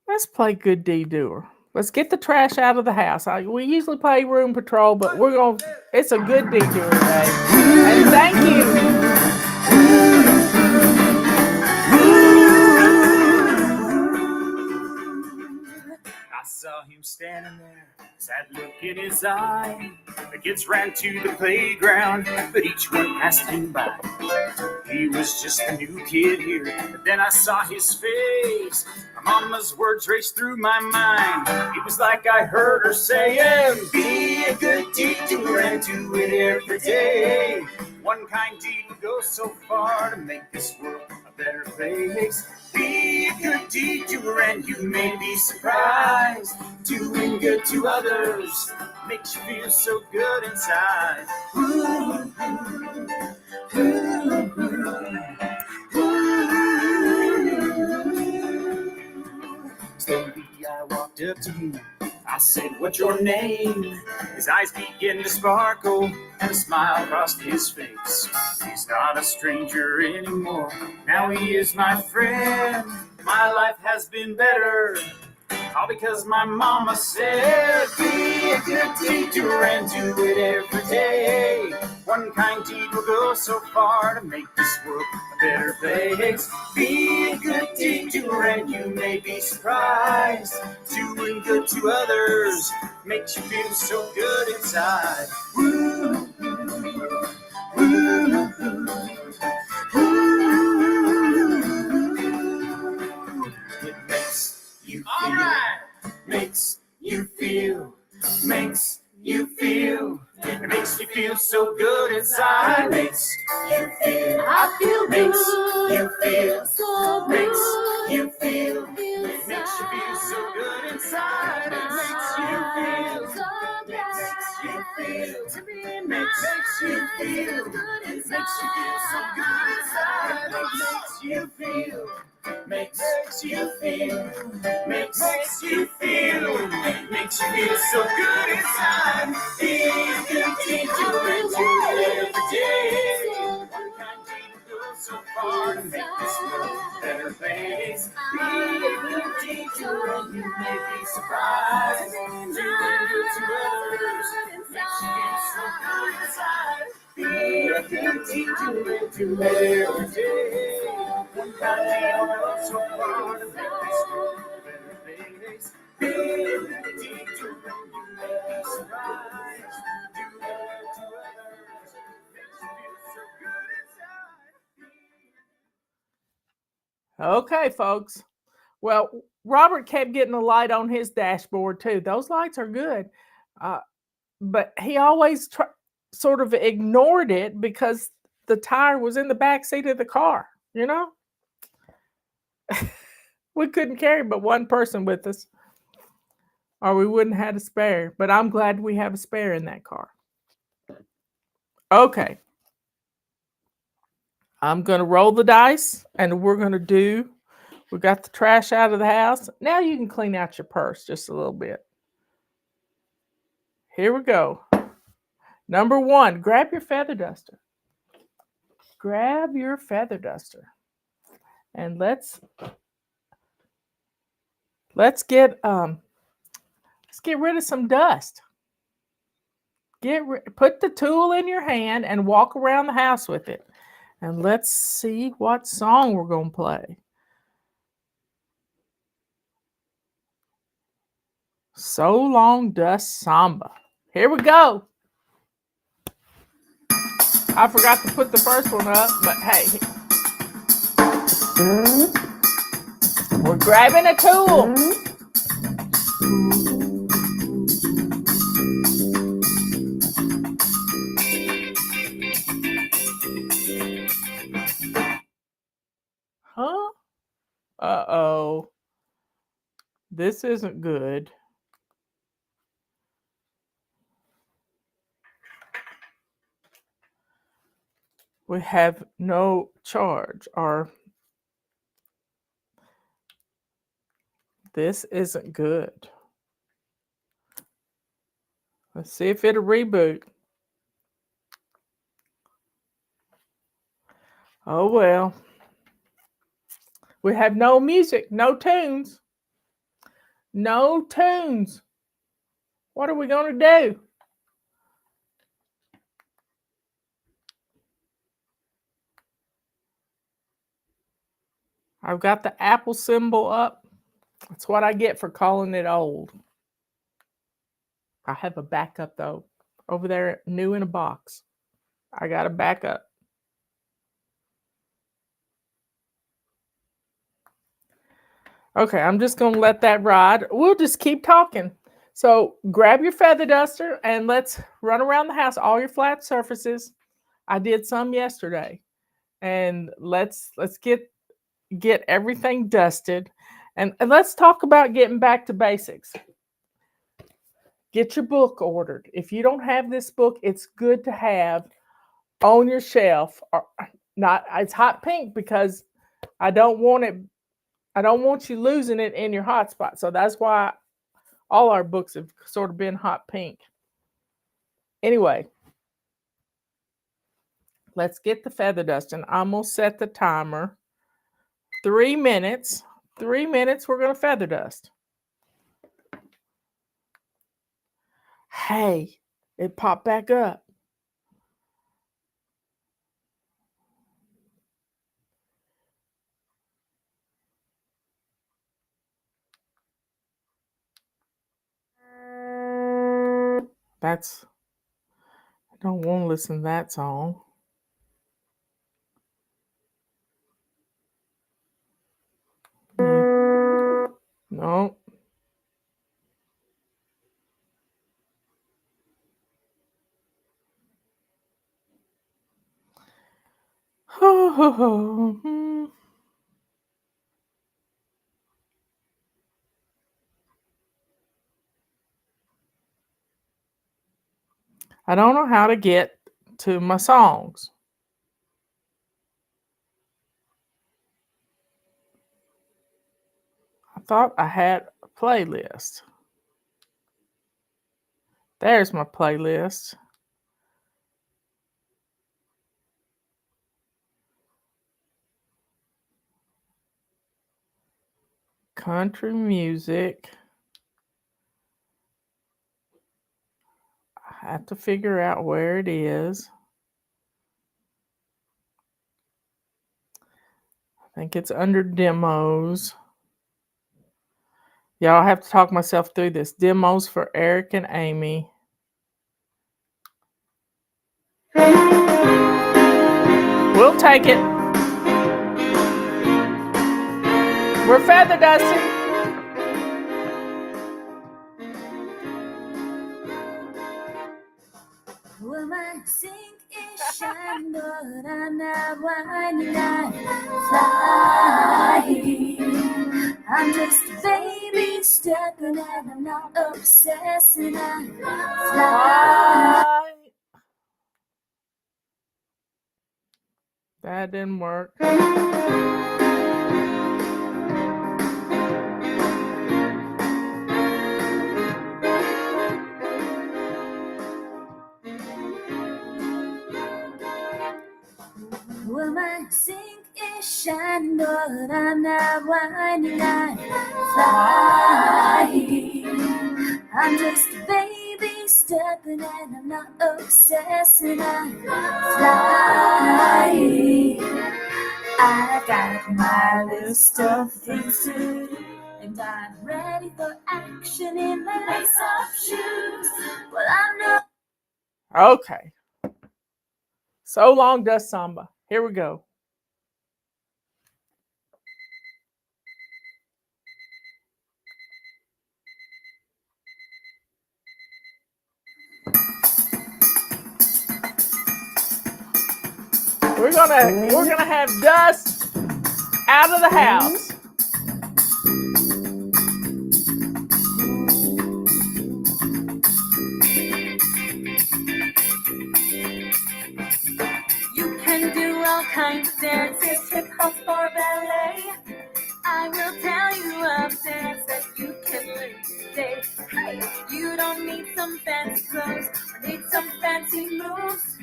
Let's play Good Deed Doer. Let's get the trash out of the house. We usually play Room Patrol, but it's a Good Deed Doer day. And thank you. I saw him standing there, sad look in his eye. The kids ran to the playground, but each one passed him by. He was just a new kid here, but then I saw his face. My mama's words raced through my mind. It was like I heard her saying, be a good deed doer and do it every day. One kind deed will go so far to make this world a better place. Be a good deed doer and you may be surprised. Doing good to others makes you feel so good inside. Ooh, ooh, ooh, ooh. Slowly I walked up to him. I said, what's your name? His eyes began to sparkle and a smile crossed his face. He's not a stranger anymore. Now he is my friend. My life has been better, all because my mama said, be a good deed doer and do it every day. One kind deed will go so far to make this world a better place. Be a good deed doer and you may be surprised. Doing good to others makes you feel so good inside. Woo, woo, woo, it makes you feel, makes you feel, makes you feel. It makes you feel so good inside. Makes you feel, I feel makes good. you feel, So makes good. you feel. It makes you feel so good inside. It makes you feel, makes you feel, makes you feel, it makes you feel so good inside. It makes you feel, makes you feel, makes you feel, makes you feel so good inside. Be a good deed doer and do it every day. One kind deed will go so far to make this world a better place. Be a good deed doer and you may be surprised. Doing good to others makes you feel so good inside. Be a good deed doer and do it every day. One kind deed will go so far to make this world a better place. Be a good deed doer and you may be surprised. Doing good to others makes you feel so good inside. Okay, folks. Well, Robert kept getting a light on his dashboard too. Those lights are good. But he always sort of ignored it because the tire was in the back seat of the car, you know? We couldn't carry but one person with us, or we wouldn't have had a spare. But I'm glad we have a spare in that car. Okay. I'm going to roll the dice, and we got the trash out of the house. Now you can clean out your purse just a little bit. Here we go. Number 1, grab your feather duster. Grab your feather duster. And let's get rid of some dust. Put the tool in your hand and walk around the house with it. And let's see what song we're going to play. So Long Dust Samba. Here we go. I forgot to put the first one up, but hey. We're grabbing a tool. Huh? Uh-oh. This isn't good. We have no charge, or this isn't good. Let's see if it'll reboot. Oh well. We have no music, no tunes. No tunes. What are we going to do? I've got the Apple symbol up. That's what I get for calling it old. I have a backup though. Over there, new in a box. I got a backup. Okay, I'm just going to let that ride. We'll just keep talking. So grab your feather duster and let's run around the house, all your flat surfaces. I did some yesterday. And let's get everything dusted. And let's talk about getting back to basics. Get your book ordered. If you don't have this book, it's good to have on your shelf. Or not, it's hot pink because I don't want you losing it in your hotspot. So that's why all our books have sort of been hot pink. Anyway, let's get the feather dusting. I'm going to set the timer. 3 minutes. 3 minutes, we're going to feather dust. Hey, it popped back up. I don't want to listen to that song. No. I don't know how to get to my songs. I thought I had a playlist. There's my playlist. Country music. I have to figure out where it is. I think it's under demos. Yeah, I'll have to talk myself through this. Demos for Eric and Amy. We'll take it. We're feather dusting. Well, my sink is shining, but I'm not whining, I'm flying. I'm just a baby stepping, and I'm not obsessing, I'm flying. That didn't work. Well, my sink is shining, but I'm not whining, I'm flying. I'm just a baby stepping, and I'm not obsessing, I'm flying. I got my list of things to do, and I'm ready for action in my lace-up shoes. Well, I'm not. Okay. So long, does samba. Here we go. We're gonna have dust out of the house. You can do all kinds of dances, hip hop or ballet. I will tell you of dance that you can learn today. Hey, you don't need some fancy clothes or need some fancy moves.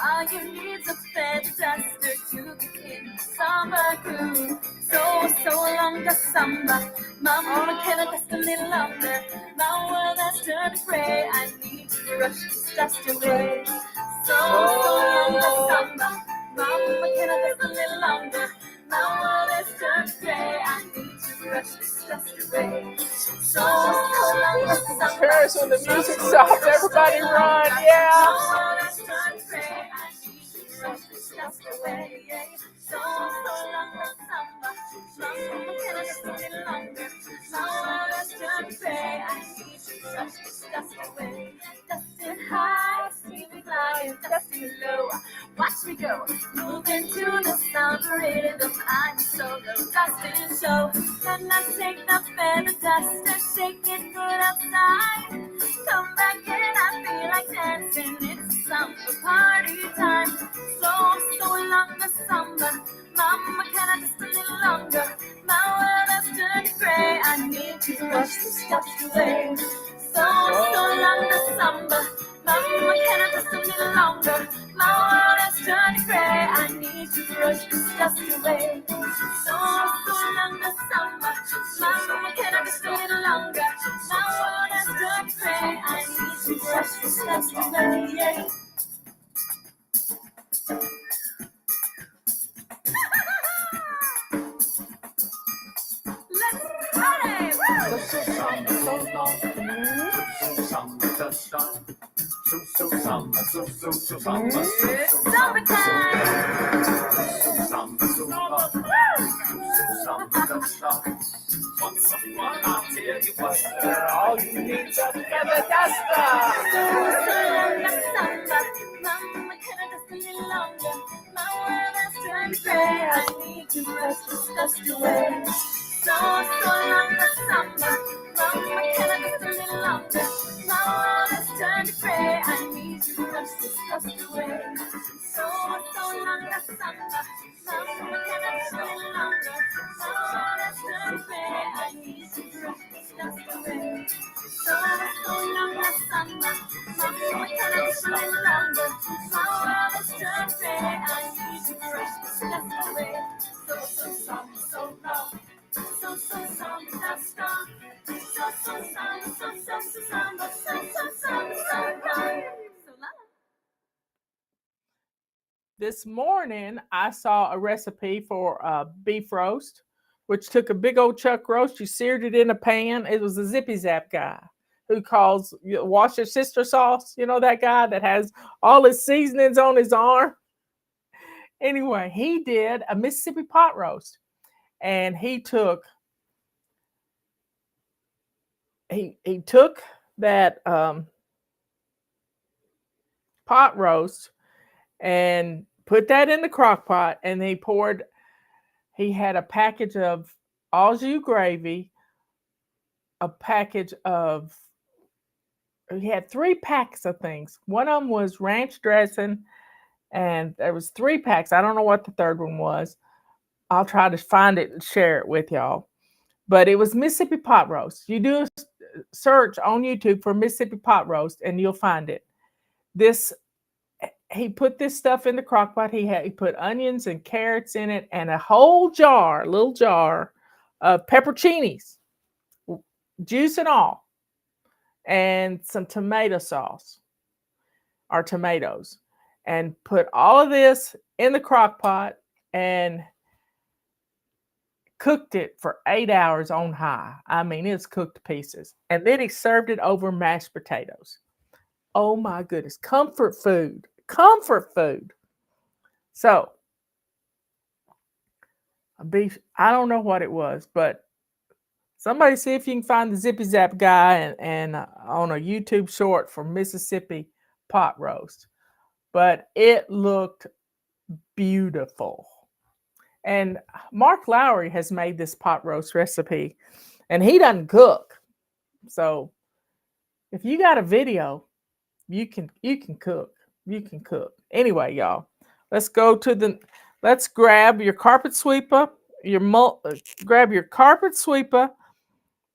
All you need is a bed duster to get in the samba groove. So long the samba, mama, can I just a little longer? My world has turned gray, I need to brush this dust away. So long the samba, mama, can I just a little longer? My world has turned gray, I need to brush this dust away. So long the samba. Paris, when the music stops, everybody run, yeah. My world has turned gray, I need to brush this dust away. So long the samba, mama, can I just a little longer? My world has turned gray, I need to brush this dust away. Dusting high, streaming high, dusting low. Watch me go, moving to the sound rhythm. I'm solo, dusting show. Then I take the feather dust and shake it good outside. Come back and I feel like dancing. It's samba party time. So long the samba. Mama, can I just a little longer? My world has turned gray. I need to brush this dust away. So long the samba. Mama, can I just a little longer? My world has turned gray. I need to brush this dust away. So long the samba. Mama, can I just a little longer? My world has turned gray. I need to brush this dust away. Let's party! All you need is a feather duster. Mama, can I just a little longer? My world has turned gray. I need to brush this dust away. So long the samba. Mama, can I just a little longer? My world has turned gray. I need to brush this dust away. So long the samba. Mama, can I just a little longer? My world has turned gray. I need to brush this dust away. So long the samba. Mama, can I just a little longer? My world has turned gray. I need to brush this dust away. So long. So This morning, I saw a recipe for beef roast, which took a big old chuck roast. You seared it in a pan. It was a Zippy Zap guy who calls wash your sister sauce. You know that guy that has all his seasonings on his arm? Anyway, he did a Mississippi pot roast. And he took that pot roast and put that in the crock pot. And he had a package of au jus gravy, a package of, he had 3 packs of things. One of them was ranch dressing, and there was 3 packs. I don't know what the third one was. I'll try to find it and share it with y'all. But it was Mississippi pot roast. You do a search on YouTube for Mississippi pot roast, and you'll find it. He put this stuff in the crock pot. He put onions and carrots in it, and a whole little jar of pepperoncinis, juice and all, and some tomato sauce or tomatoes, and put all of this in the crock pot and cooked it for 8 hours on high. I mean, it's cooked to pieces. And then he served it over mashed potatoes. Oh my goodness. Comfort food. Comfort food. So, I don't know what it was, but somebody see if you can find the Zippy Zap guy and on a YouTube short for Mississippi pot roast. But it looked beautiful. And Mark Lowry has made this pot roast recipe, and he doesn't cook. So if you got a video, you can cook. You can cook. Anyway, y'all, let's grab your carpet sweeper, grab your carpet sweeper,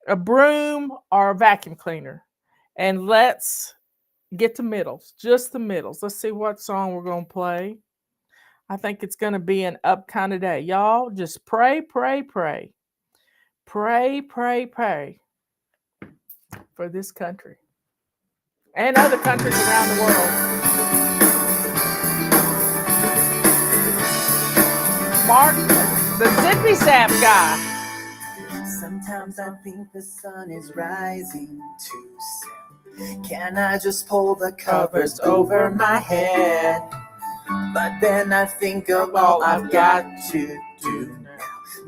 a broom, or a vacuum cleaner, and let's get the middles, just the middles. Let's see what song we're going to play. I think it's going to be an up kind of day. Y'all just pray, pray, pray. Pray, pray, pray for this country and other countries around the world. Mark, the Zippy Zap guy. Sometimes I think the sun is rising too soon. Can I just pull the covers over my head? But then I think of all I've got to do now.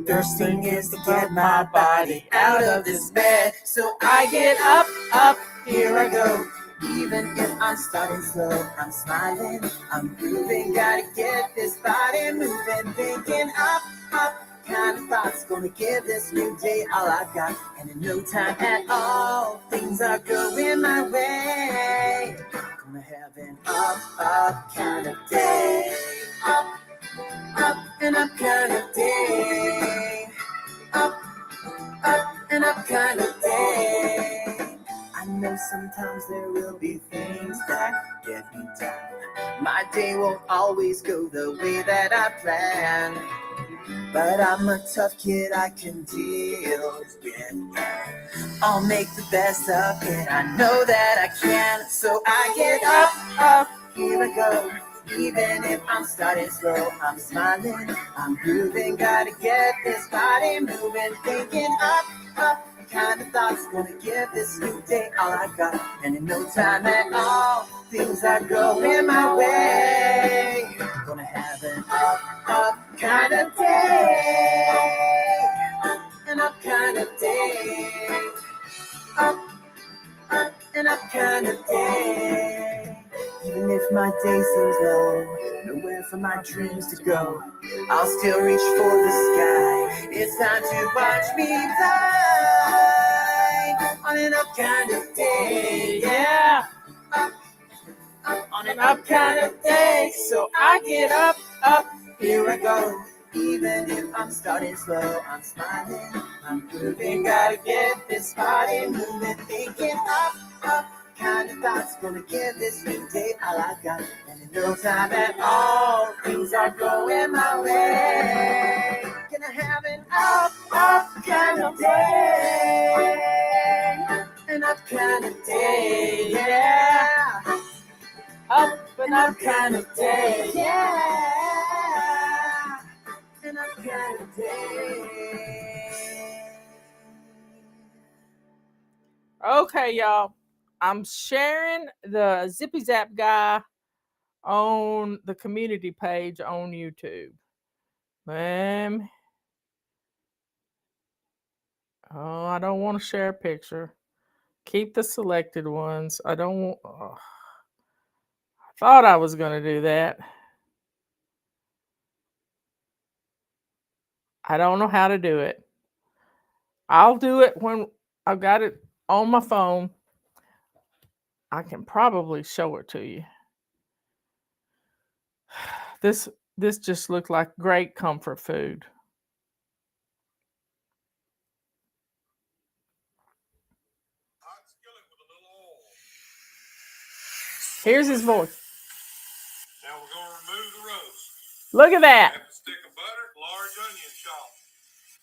First thing is to get my body out of this bed. So I get up, here I go. Even if I'm starting slow, I'm smiling, I'm moving. Gotta get this body moving. Thinking up, kind of thoughts. Gonna give this new day all I've got. And in no time at all, things are going my way. Gonna have an up kind of day. Up and up kind of day. Up and up kind of day. I know sometimes there will be things that get me down. My day won't always go the way that I planned. But I'm a tough kid, I can deal with it. I'll make the best of it, I know that I can. So I get up, here I go. Even if I'm starting slow, I'm smiling, I'm grooving. Gotta get this body moving. Thinking up, kind of thoughts. Gonna give this new day all I got. And in no time at all, things are going my way. Gonna have an up kind of day. An up kind of day. Up and up kind of day. Even if my day seems low, nowhere for my dreams to go, I'll still reach for the sky. It's time to watch me fly on an up kind of day. Yeah, up on an up kind of day. So I get up, here I go. Even if I'm starting slow, I'm smiling, I'm moving. Gotta get this body moving. Thinking up, kind of thoughts. Gonna give this new day all I got. And in no time at all, things are going my way. Gonna have an up kind of day. An up kind of day, yeah. Up and up kind of day, yeah. And up kind of day. Okay, y'all. I'm sharing the Zippy Zap guy on the community page on YouTube. I don't want to share a picture. Keep the selected ones. I Thought I was going to do that. I don't know how to do it. I'll do it when I've got it on my phone. I can probably show it to you. This just looked like great comfort food. Here's his voice. Now we're going to remove the roast. Look at that. Half a stick of butter, large onion chopped,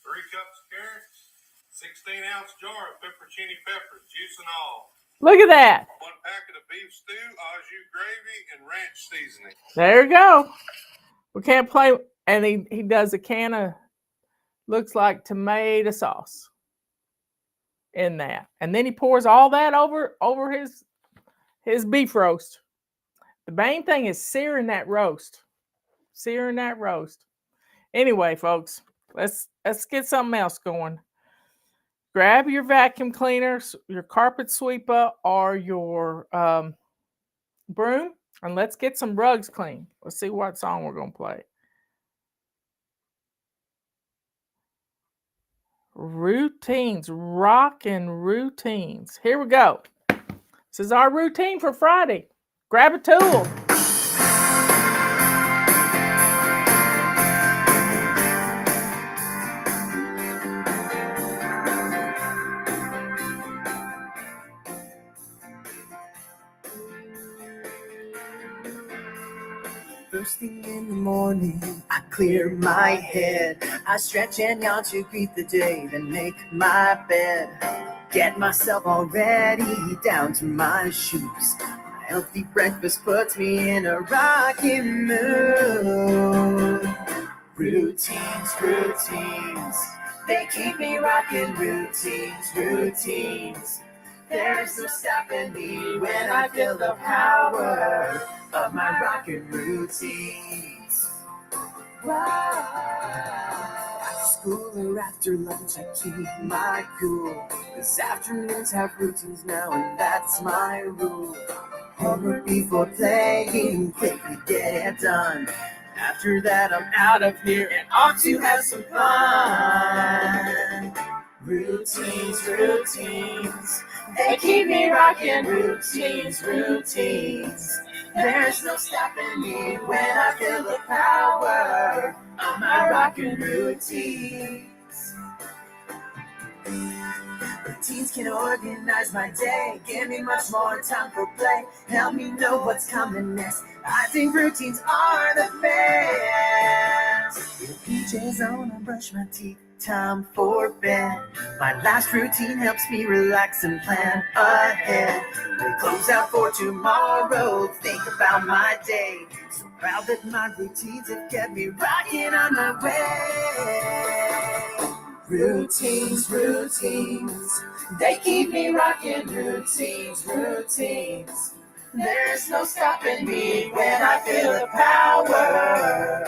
3 cups of carrots, 16-ounce jar of pepperoncini peppers, juice and all. Look at that. 1 packet of beef stew, au jus gravy, and ranch seasoning. There you go. We can't play. And he does a can of, looks like tomato sauce in that. And then he pours all that over his beef roast. The main thing is searing that roast. Searing that roast. Anyway, folks, let's get something else going. Grab your vacuum cleaner, your carpet sweeper, or your broom, and let's get some rugs clean. Let's see what song we're going to play. Routines, rockin' routines. Here we go. This is our routine for Friday. Grab a tool. First thing in the morning, I clear my head. I stretch and yawn to greet the day, then make my bed. Get myself all ready, down to my shoes. A healthy breakfast puts me in a rocking mood. Routines, routines, they keep me rocking. Routines, routines, there's no stopping me when I feel the power of my rockin' routines. After school or after lunch, I keep my cool. 'Cause afternoons have routines now, and that's my rule. Homework before playing, quickly get it done. After that, I'm out of here and off to have some fun. Routines, routines, they keep me rocking. Routines, routines, there's no stopping me when I feel the power of my rockin' routines. Routines can organize my day, give me much more time for play, help me know what's coming next. I think routines are the best. With PJs on, I brush my teeth, time for bed. My last routine helps me relax and plan ahead. We close out for tomorrow, think about my day. So proud that my routines have kept me rocking on my way. Routines, routines, they keep me rocking. Routines, routines, there's no stopping me when I feel the power.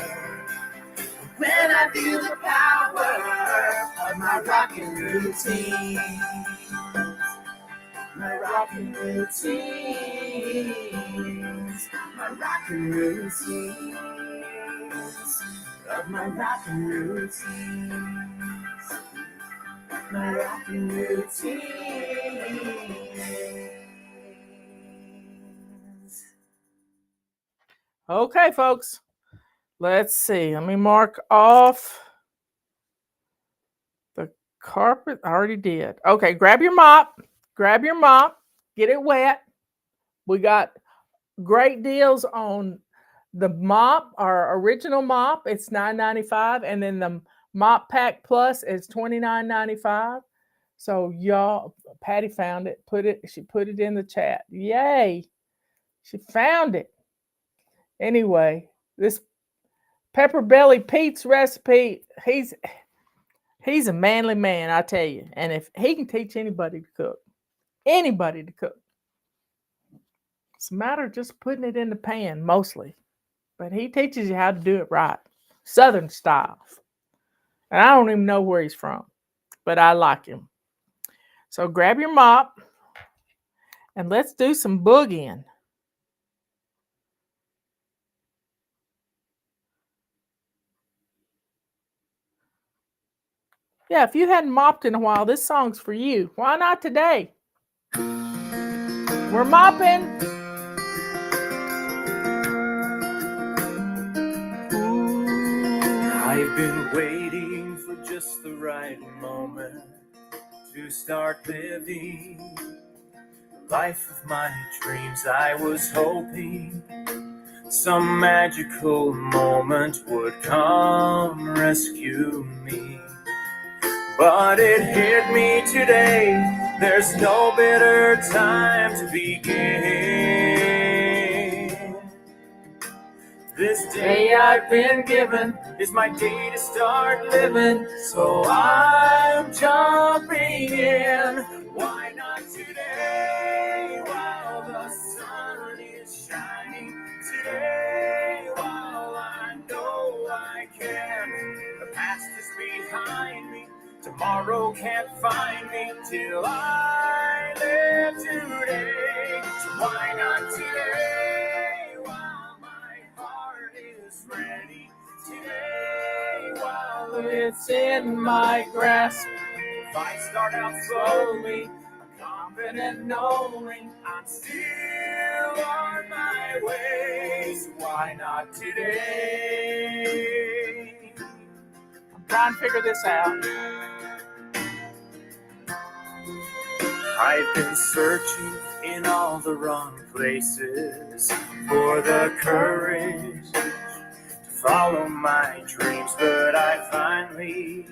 When I feel the power of my rockin' routines. My rockin' routines. My rockin' routines. Of my rockin' routines. My rockin' routines. Okay, folks. Let's see. Let me mark off the carpet. I already did. Okay, grab your mop. Grab your mop. Get it wet. We got great deals on the mop, our original mop. It's $9.95, and then the Mop Pack Plus is $29.95. So y'all, Patty found it. She put it in the chat. Yay! She found it. Anyway, this Pepper Belly Pete's recipe, he's a manly man, I tell you. And if he can teach anybody to cook, it's a matter of just putting it in the pan mostly. But he teaches you how to do it right, Southern style. And I don't even know where he's from, but I like him. So grab your mop and let's do some boogieing. Yeah, if you hadn't mopped in a while, this song's for you. Why not today? We're mopping. I've been waiting for just the right moment to start living the life of my dreams. I was hoping some magical moment would come rescue me. But it hit me today, there's no better time to begin. This day I've been given is my day to start living, so I'm jumping in. Why not today while the sun is shining? Today while I know I can. The past is behind me, tomorrow can't find me till I live today. So why not today while my heart is ready? Today while it's in my grasp. If I start out slowly, I'm confident knowing I'm still on my way. So why not today? I'm trying to figure this out. I've been searching in all the wrong places for the courage to follow my dreams, but I finally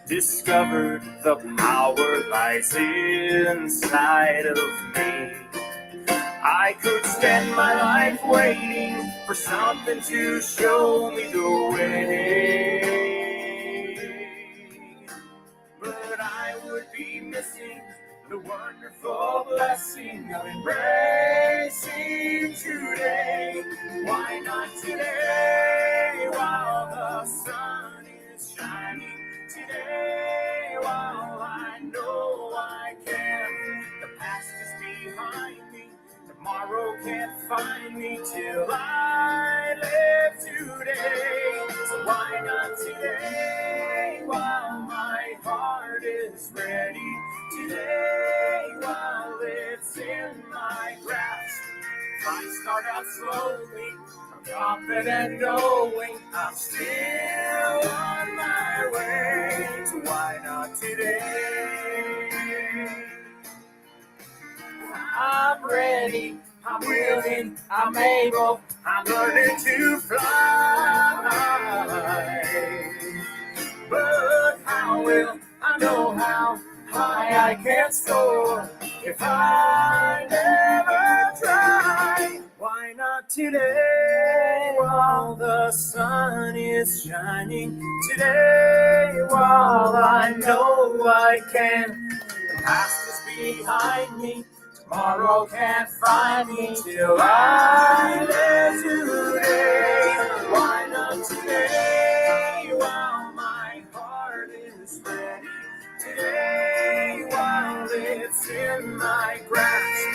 discovered the power lies inside of me. I could spend my life waiting for something to show me the way, but I would be missing the wonderful blessing of embracing today. Why not today while the sun is shining? Today while I know I can. The past is behind me, tomorrow can't find me till I live today. So why not today while my heart is ready? Today while it's in my grasp. If I start out slowly, I'm confident knowing I'm still on my way. So why not today? I'm ready, I'm willing, I'm able, I'm learning to fly. But how will I know how high I can soar if I never try? Why not today while the sun is shining? Today while I know I can. The past is behind me, tomorrow can't find me till I live today. Why not today while my heart is ready? Today while it's in my grasp.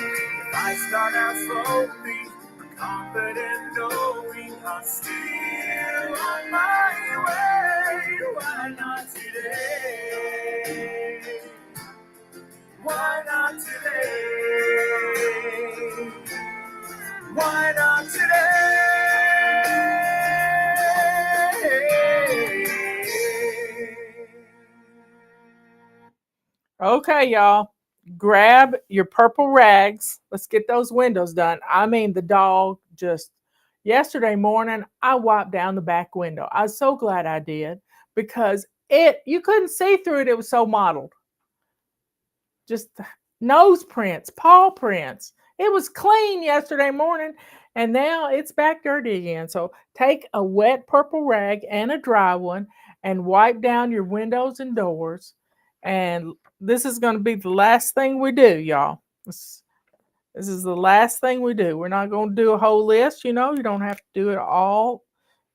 If I start out slowly, I'm confident knowing I'm still on my way. Why not today? Why not today? Why not today? Okay, y'all. Grab your purple rags. Let's get those windows done. I mean, the dog just yesterday morning, I wiped down the back window. I was so glad I did because you couldn't see through it. It was so mottled. Just nose prints, paw prints. It was clean yesterday morning and now it's back dirty again. So take a wet purple rag and a dry one and wipe down your windows and doors. And this is going to be the last thing we do, y'all. This is the last thing we do. We're not going to do a whole list, you don't have to do it all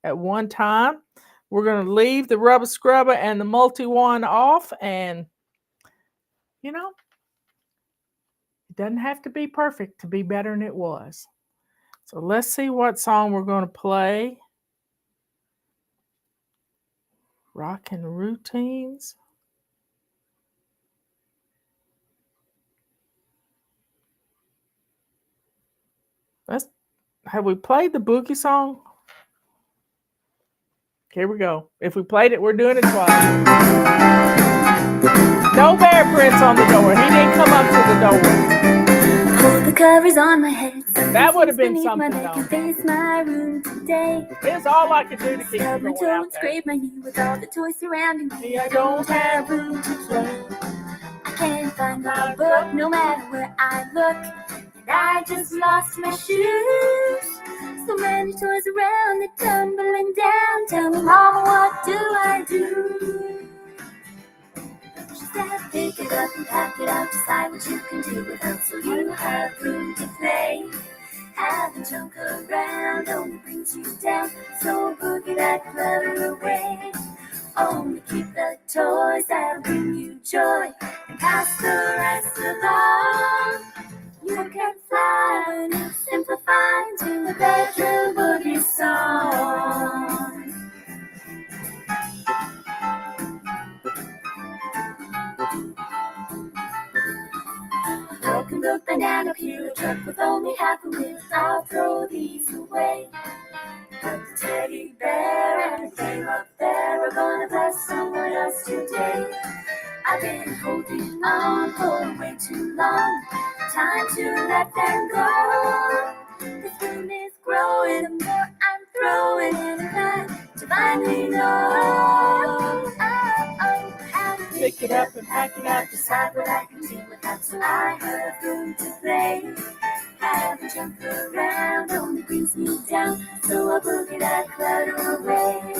at one time. We're going to leave the rubber scrubber and the multi-wand off, and it doesn't have to be perfect to be better than it was. So let's see what song we're going to play. Rockin' Routines. Have we played the Boogie song? Here we go. If we played it, we're doing it twice. No bear prints on the door. He didn't come up to the door. Pull the covers on my head. That would have been Beneath my something, neck though. and face my room today. It's all I could do to keep Stub my you toe going out and there. scrape my knee with all the toys surrounding me. I don't have room to play. I can't find my book no matter where I look. And I just lost my shoes. So many toys around, they're tumbling down. Tell me, Mama, what do I do? She said, pick it up and pack it up. Decide what you can do with it so you have room to play. Having junk around only brings you down. So boogie that clutter away. Only keep the toys that bring you joy and pass the rest along. You can fly when you simplify into the bedroom boogie song. Broken book, banana peel, a truck with only half a wheel. I'll throw these away. Put the teddy bear and a game up there. We're gonna bless someone else today. I've been holding on for way too long. Time to let them go. This room is growing. The more I'm throwing in a night to finally know. How to pick it up and pack it up. Decide what I can do without, so I have room to play. Having junk around only brings me down, so I boogie that clutter away.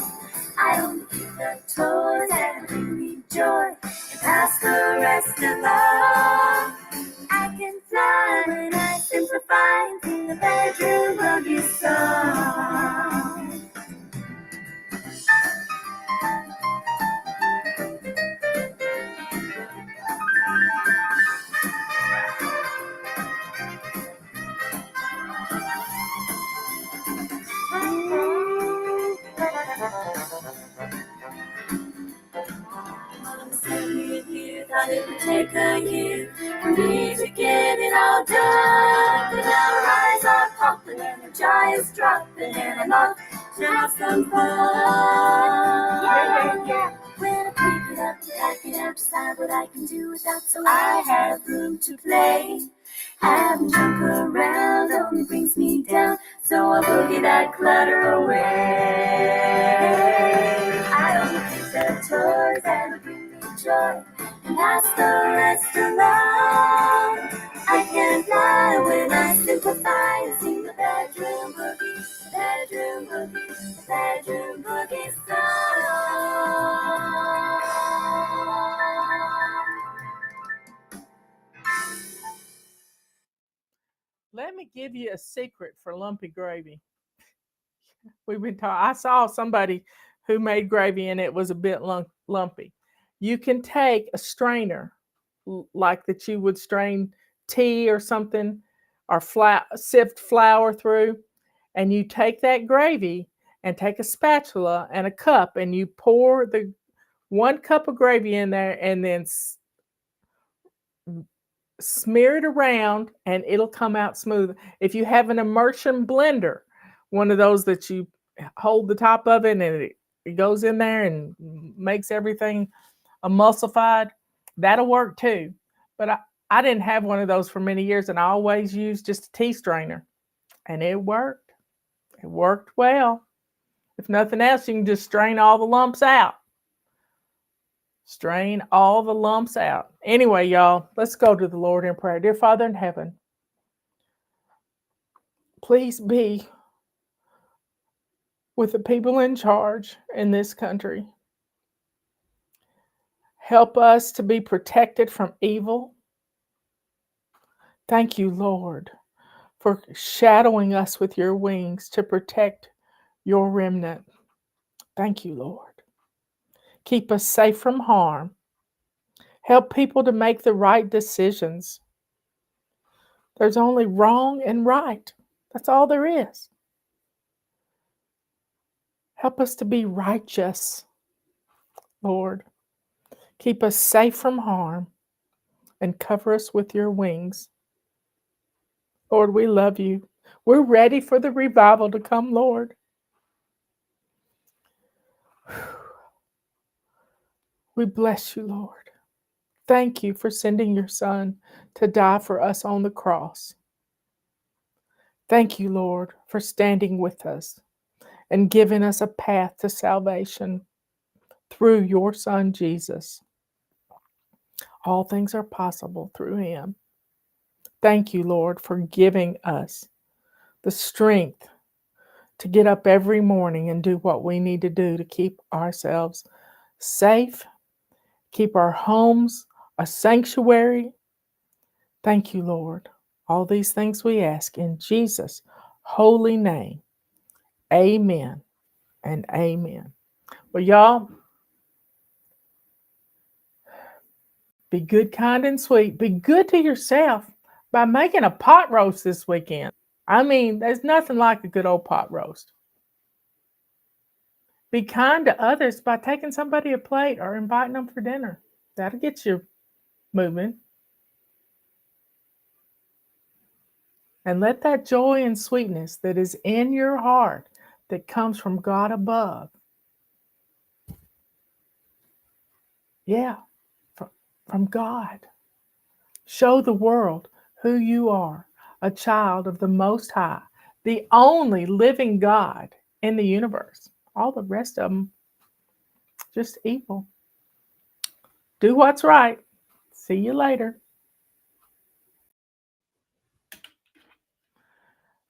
I only keep the toys that bring me joy and pass the rest along. I can fly when I simplify into the bedroom boogie song. Thought it would take a year for me to get it all done. But now our eyes are popping and the jaw is dropping, and I'm off to have some fun. Yeah. When I pick it up, pack it up, decide what I can do without, so I have room to play. Having junk around only brings me down, so I boogie that clutter away. I only keep the toys that bring me joy and pass the rest along. I can fly when I simplify and sing the bedroom boogie, bedroom boogie, bedroom boogie song. Let me give you a secret for lumpy gravy. We've been talking. I saw somebody who made gravy and it was a bit lumpy. You can take a strainer, like that you would strain tea or something, or sift flour through, and you take that gravy and take a spatula and a cup and you pour the 1 cup of gravy in there and then smear it around and it'll come out smooth. If you have an immersion blender, one of those that you hold the top of it and it goes in there and makes everything emulsified, that'll work too. But I didn't have one of those for many years, and I always used just a tea strainer, and it worked. It worked well. If nothing else, you can just strain all the lumps out. Strain all the lumps out. Anyway, y'all, let's go to the Lord in prayer. Dear Father in heaven, please be with the people in charge in this country. Help us to be protected from evil. Thank you, Lord, for shadowing us with your wings to protect your remnant. Thank you, Lord. Keep us safe from harm. Help people to make the right decisions. There's only wrong and right. That's all there is. Help us to be righteous, Lord. Keep us safe from harm and cover us with your wings. Lord, we love you. We're ready for the revival to come, Lord. We bless you, Lord. Thank you for sending your Son to die for us on the cross. Thank you, Lord, for standing with us and giving us a path to salvation through your Son, Jesus. All things are possible through him. Thank you, Lord, for giving us the strength to get up every morning and do what we need to do to keep ourselves safe, keep our homes a sanctuary. Thank you, Lord. All these things we ask in Jesus' holy name. Amen and amen. Well, y'all, be good, kind, and sweet. Be good to yourself by making a pot roast this weekend. I mean, there's nothing like a good old pot roast. Be kind to others by taking somebody a plate or inviting them for dinner. That'll get you moving. And let that joy and sweetness that is in your heart that comes from God above, from God, show the world who you are, a child of the Most High, the only living God in the universe. All the rest of them, just evil. Do what's right. See you later.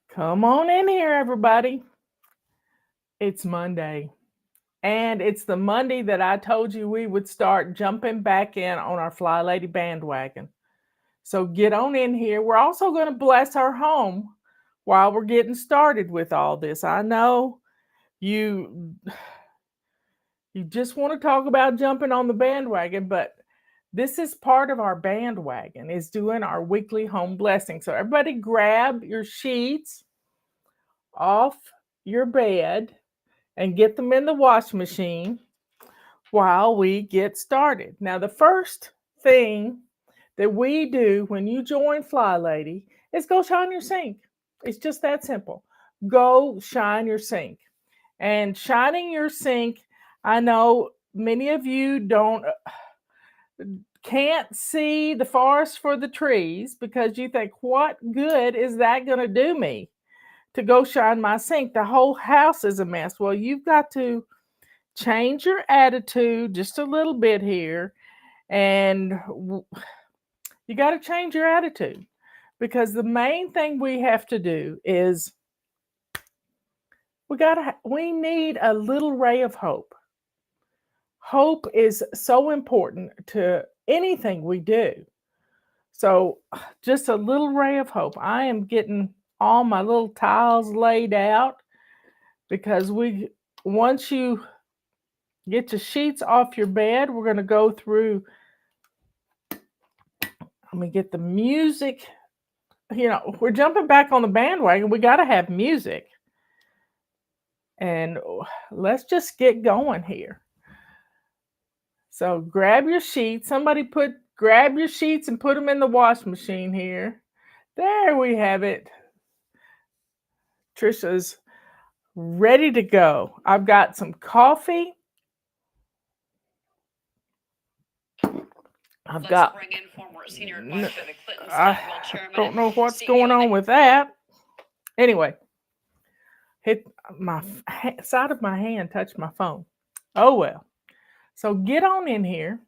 Come on in here, everybody. It's Monday. And it's the Monday that I told you we would start jumping back in on our Fly Lady bandwagon. So get on in here. We're also going to bless our home while we're getting started with all this. I know you just want to talk about jumping on the bandwagon, but this is part of our bandwagon, is doing our weekly home blessing. So everybody grab your sheets off your bed and get them in the wash machine while we get started. Now, the first thing that we do when you join Fly Lady is go shine your sink. It's just that simple. Go shine your sink. And shining your sink, I know many of you can't see the forest for the trees because you think, what good is that going to do me to go shine my sink? The whole house is a mess. Well, you've got to change your attitude just a little bit here, and you got to change your attitude, because the main thing we have to do is we need a little ray of hope. Hope is so important to anything we do. So just a little ray of hope. I am getting all my little tiles laid out, because once you get your sheets off your bed, we're going to go through. Let me get the music. We're jumping back on the bandwagon. We got to have music. And let's just get going here. So grab your sheets. Grab your sheets and put them in the wash machine here. There we have it. Trisha's ready to go. I've got some coffee. Bring in former senior advisor to the Clinton I don't know what's going on with that. Anyway, hit my side of my hand, touched my phone. Oh well. So get on in here.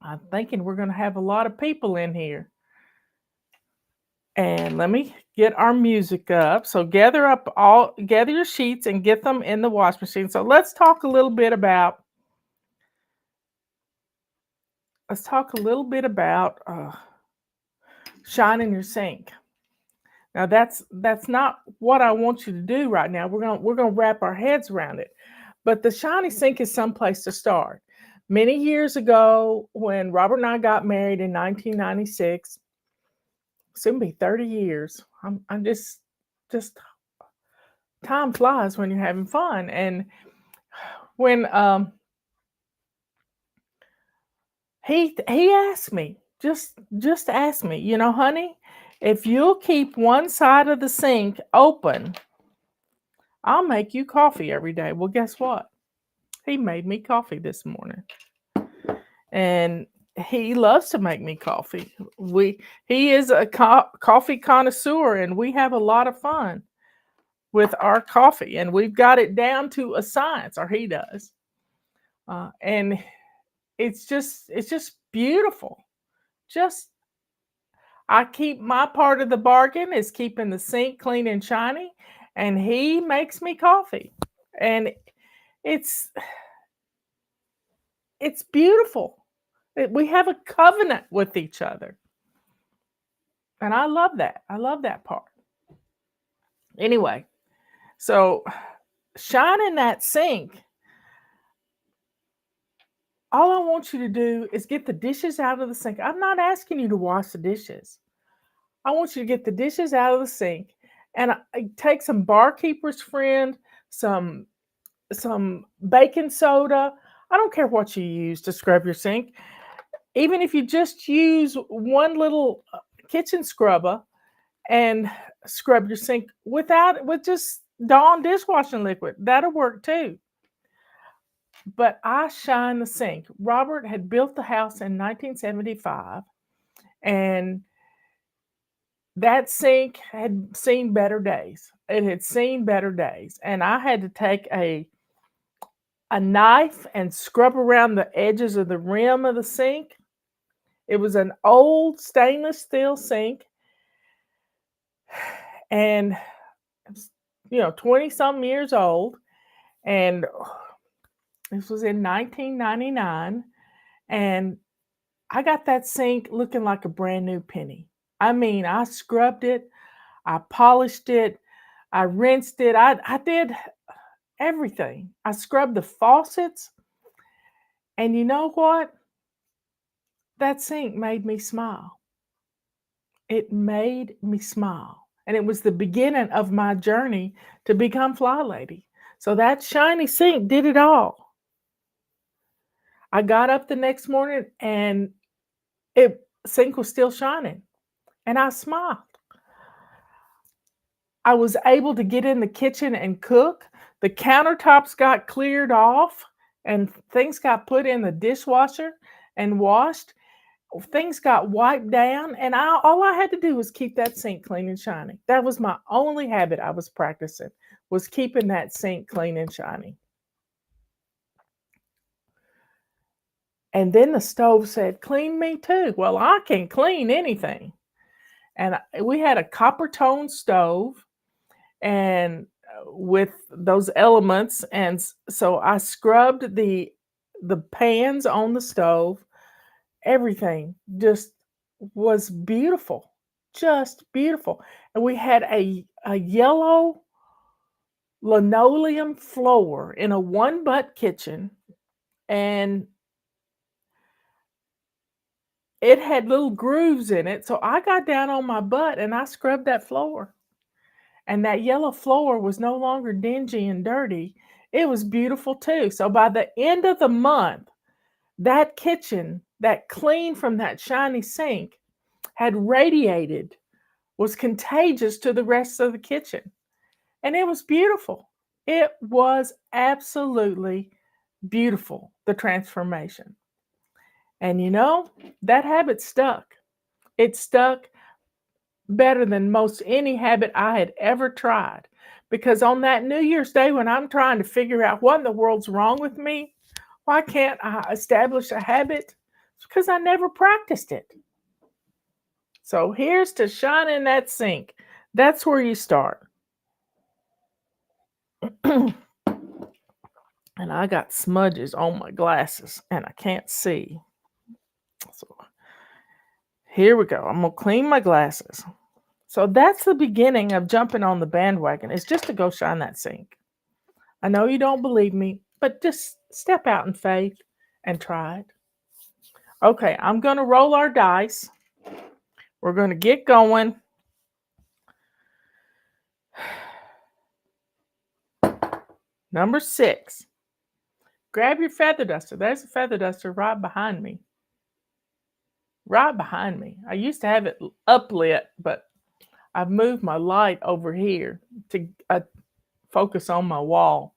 I'm thinking we're going to have a lot of people in here. And let me get our music up. So gather your sheets and get them in the wash machine. So let's talk a little bit about shining your sink. Now that's not what I want you to do right now. We're gonna wrap our heads around it. But the shiny sink is someplace to start. Many years ago, when Robert and I got married in 1996, soon be 30 years. I'm just time flies when you're having fun. And when he asked me, just asked me, honey, If you'll keep one side of the sink open, I'll make you coffee every day. Well, guess what? He made me coffee this morning. And he loves to make me coffee. He is a coffee connoisseur, and we have a lot of fun with our coffee, and we've got it down to a science, or he does. And it's just beautiful. Just I keep my part of the bargain is keeping the sink clean and shiny, and he makes me coffee, and it's beautiful. We have a covenant with each other, and I love that. I love that part. Anyway, so shining that sink. All I want you to do is get the dishes out of the sink. I'm not asking you to wash the dishes. I want you to get the dishes out of the sink and take some barkeeper's friend, some baking soda. I don't care what you use to scrub your sink. Even if you just use one little kitchen scrubber and scrub your sink with just Dawn dishwashing liquid, that'll work too. But I shine the sink. Robert had built the house in 1975, and that sink had seen better days. It had seen better days, and I had to take a knife and scrub around the edges of the rim of the sink. It was an old stainless steel sink, and 20-something years old, and this was in 1999, and I got that sink looking like a brand new penny. I mean, I scrubbed it, I polished it, I rinsed it, I did everything. I scrubbed the faucets, and you know what? That sink made me smile. It made me smile. And it was the beginning of my journey to become Fly Lady. So that shiny sink did it all. I got up the next morning and sink was still shining. And I smiled. I was able to get in the kitchen and cook. The countertops got cleared off and things got put in the dishwasher and washed. Things got wiped down, and all I had to do was keep that sink clean and shiny. That was my only habit I was practicing, was keeping that sink clean and shiny. And then the stove said, clean me too. Well, I can clean anything. And we had a copper tone stove, and with those elements, and so I scrubbed the pans on the stove. Everything just was beautiful, just beautiful. And we had a yellow linoleum floor in a one-butt kitchen, and it had little grooves in it. So I got down on my butt and I scrubbed that floor. And that yellow floor was no longer dingy and dirty. It was beautiful too. So by the end of the month, that kitchen, that clean from that shiny sink, had radiated, was contagious to the rest of the kitchen. And it was beautiful. It was absolutely beautiful, the transformation. And that habit stuck. It stuck better than most any habit I had ever tried. Because on that New Year's Day, when I'm trying to figure out what in the world's wrong with me, why can't I establish a habit? It's because I never practiced it. So here's to shining that sink. That's where you start. And I got smudges on my glasses and I can't see. So here we go. I'm going to clean my glasses. So that's the beginning of jumping on the bandwagon. It's just to go shine that sink. I know you don't believe me, but just step out in faith and try it. Okay, I'm going to roll our dice. We're going to get going. Number 6. Grab your feather duster. There's a feather duster right behind me. Right behind me. I used to have it uplit, but I've moved my light over here to focus on my wall.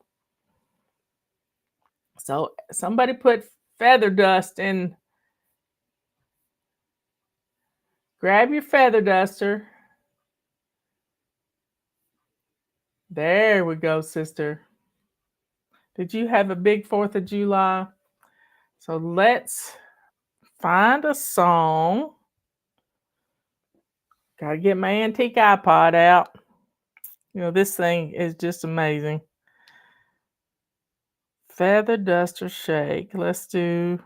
So somebody put feather dust in. Grab your feather duster. There we go, sister. Did you have a big 4th of July? So let's find a song. Gotta get my antique iPod out. This thing is just amazing. Feather duster shake. Let's do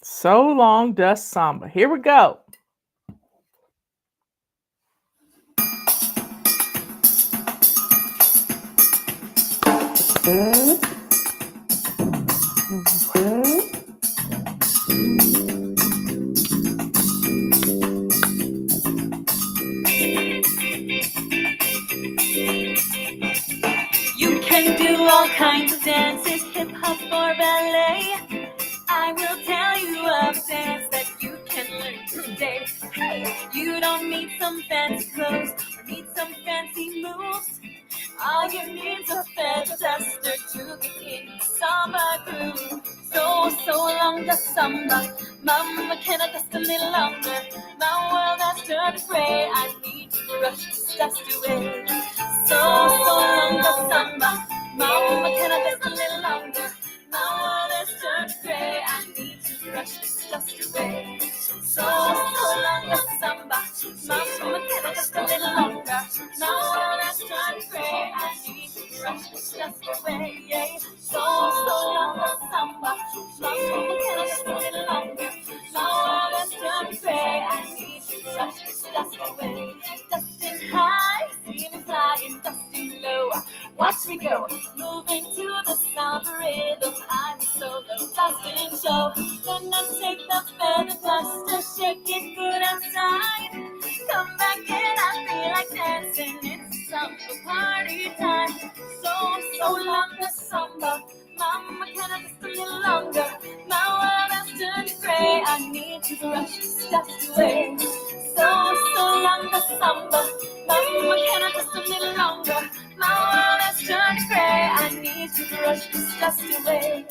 So Long Dust Samba. Here we go. You can do all kinds of dances, hip hop or ballet. I will tell you a dance that you can learn today. Hey, you don't need some fancy clothes or need some fancy moves. All you need's a feather duster to get in the samba groove. So long the samba, mama, can I just a little longer? My world has turned gray, I need to brush this dust away. So long the samba, mama, can I just a little longer? My world has turned gray, I need to brush this dust away. So long the samba, mama, can I just a little longer? My world has turned gray, I need to brush this dust away. So long the samba, mama, can I just a little longer? My world has turned gray, I need to brush this dust away. Dusting high, see me flying, dusting low. Watch me go, moving to the sound of rhythm. I'm solo, dusting show. Then I take the feather duster, shake it good outside. Come back and I feel like dancing. It's samba party time. So long the samba, mama, can I just a little longer? My world has turned gray, I need to brush this dust away. So long the samba, mama, can I just a little longer? My world has turned gray, I need to brush this dust away.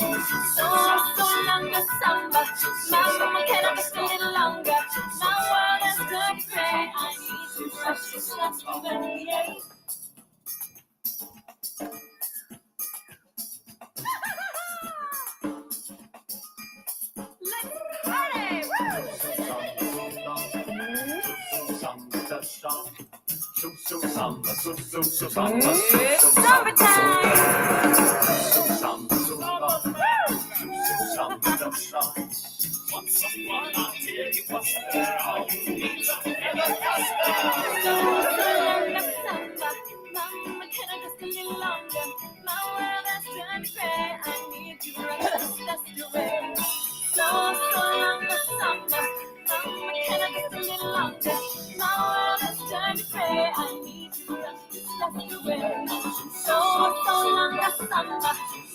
So long the samba, mama, can I just a little longer? My world has turned gray, I need to brush this dust away. Let's party! It's summertime! Once upon a year, you was there, all you need to ever mama, can I just a little longer? My world has turned gray, I need to brush this dust away. So long the summer, mama, can I just a little longer? My world has turned gray, I need to brush this dust away. So long the summer,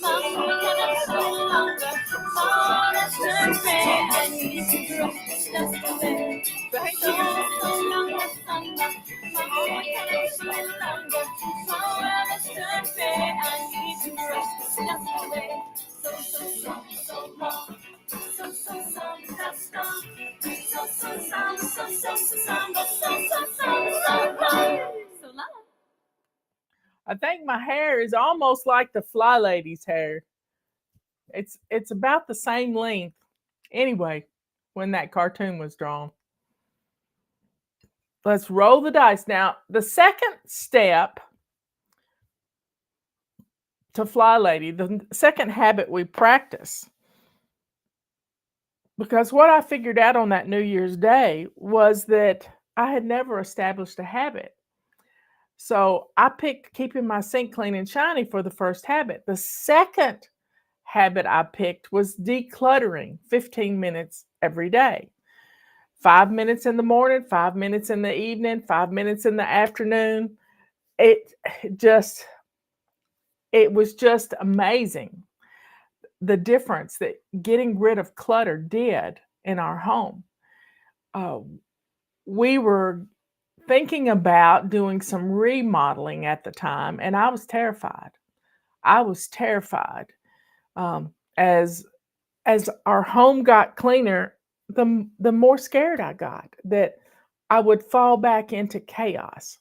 mama, can I just a little longer? My world has turned gray, I need to brush this dust away. So long the summer, mama, can I just a little longer? My world has turned gray, I need to brush this dust away. So long. I think my hair is almost like the Fly Lady's hair. It's about the same length. Anyway, when that cartoon was drawn. Let's roll the dice. Now, the second step to Fly Lady, the second habit we practice. Because what I figured out on that New Year's Day was that I had never established a habit. So I picked keeping my sink clean and shiny for the first habit. The second habit I picked was decluttering 15 minutes every day. 5 minutes in the morning, 5 minutes in the evening, 5 minutes in the afternoon. It was just amazing the difference that getting rid of clutter did in our home. Uh, we were thinking about doing some remodeling at the time, and I was terrified. I was terrified. As our home got cleaner, the more scared I got that I would fall back into chaos.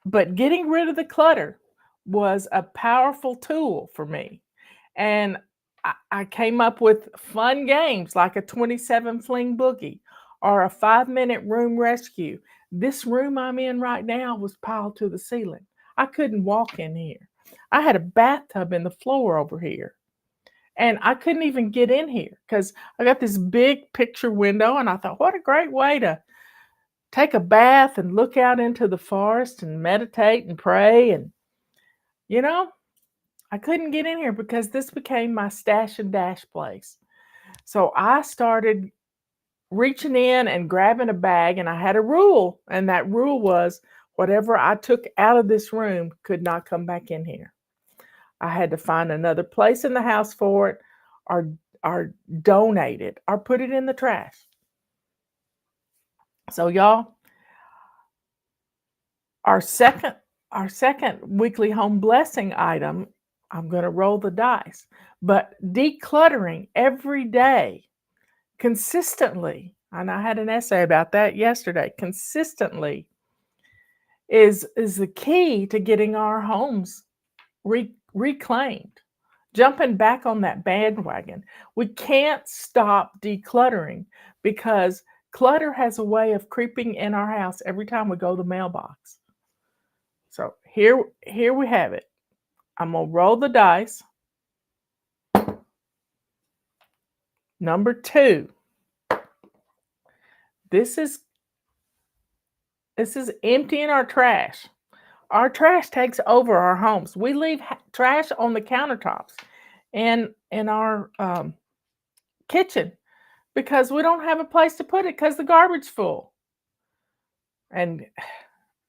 But getting rid of the clutter was a powerful tool for me. And I came up with fun games like a 27 fling boogie or a 5-minute room rescue. This room I'm in right now was piled to the ceiling. I couldn't walk in here. I had a bathtub in the floor over here. And I couldn't even get in here because I got this big picture window, and I thought, what a great way to take a bath and look out into the forest and meditate and pray. And, I couldn't get in here because this became my stash and dash place. So I started reaching in and grabbing a bag, and I had a rule. And that rule was whatever I took out of this room could not come back in here. I had to find another place in the house for it, or donate it, or put it in the trash. So y'all, our second weekly home blessing item, I'm going to roll the dice, but decluttering every day, consistently, and I had an essay about that yesterday, consistently is the key to getting our homes reclaimed. Jumping back on that bandwagon. We can't stop decluttering because clutter has a way of creeping in our house every time we go to the mailbox. So here we have it. I'm going to roll the dice. Number 2. This is emptying our trash. Our trash takes over our homes. We leave trash on the countertops and in our kitchen because we don't have a place to put it because the garbage is full. And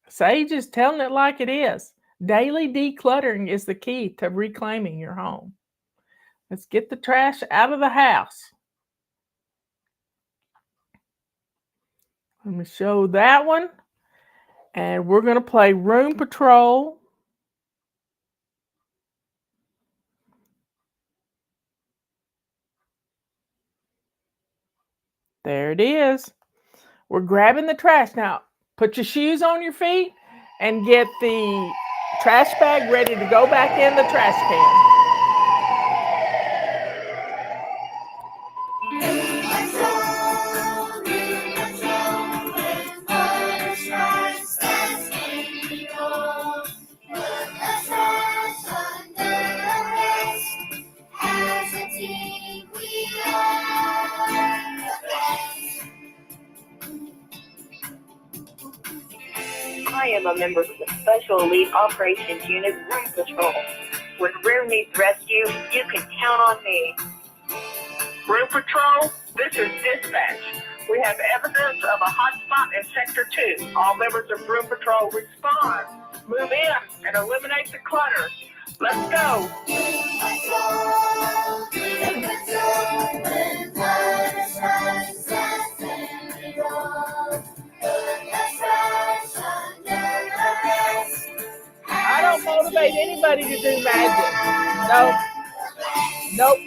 Sage is telling it like it is. Daily decluttering is the key to reclaiming your home. Let's get the trash out of the house. Let me show that one. And we're going to play Room Patrol. There it is. We're grabbing the trash. Now, put your shoes on your feet and get the trash bag ready to go back in the trash can. I am a member of the Special Elite Operations Unit Room Patrol. When room needs rescue, you can count on me. Room Patrol, this is dispatch. We have evidence of a hotspot in Sector 2. All members of Room Patrol respond. Move in and eliminate the clutter. Let's go. I don't motivate anybody to do magic. Nope.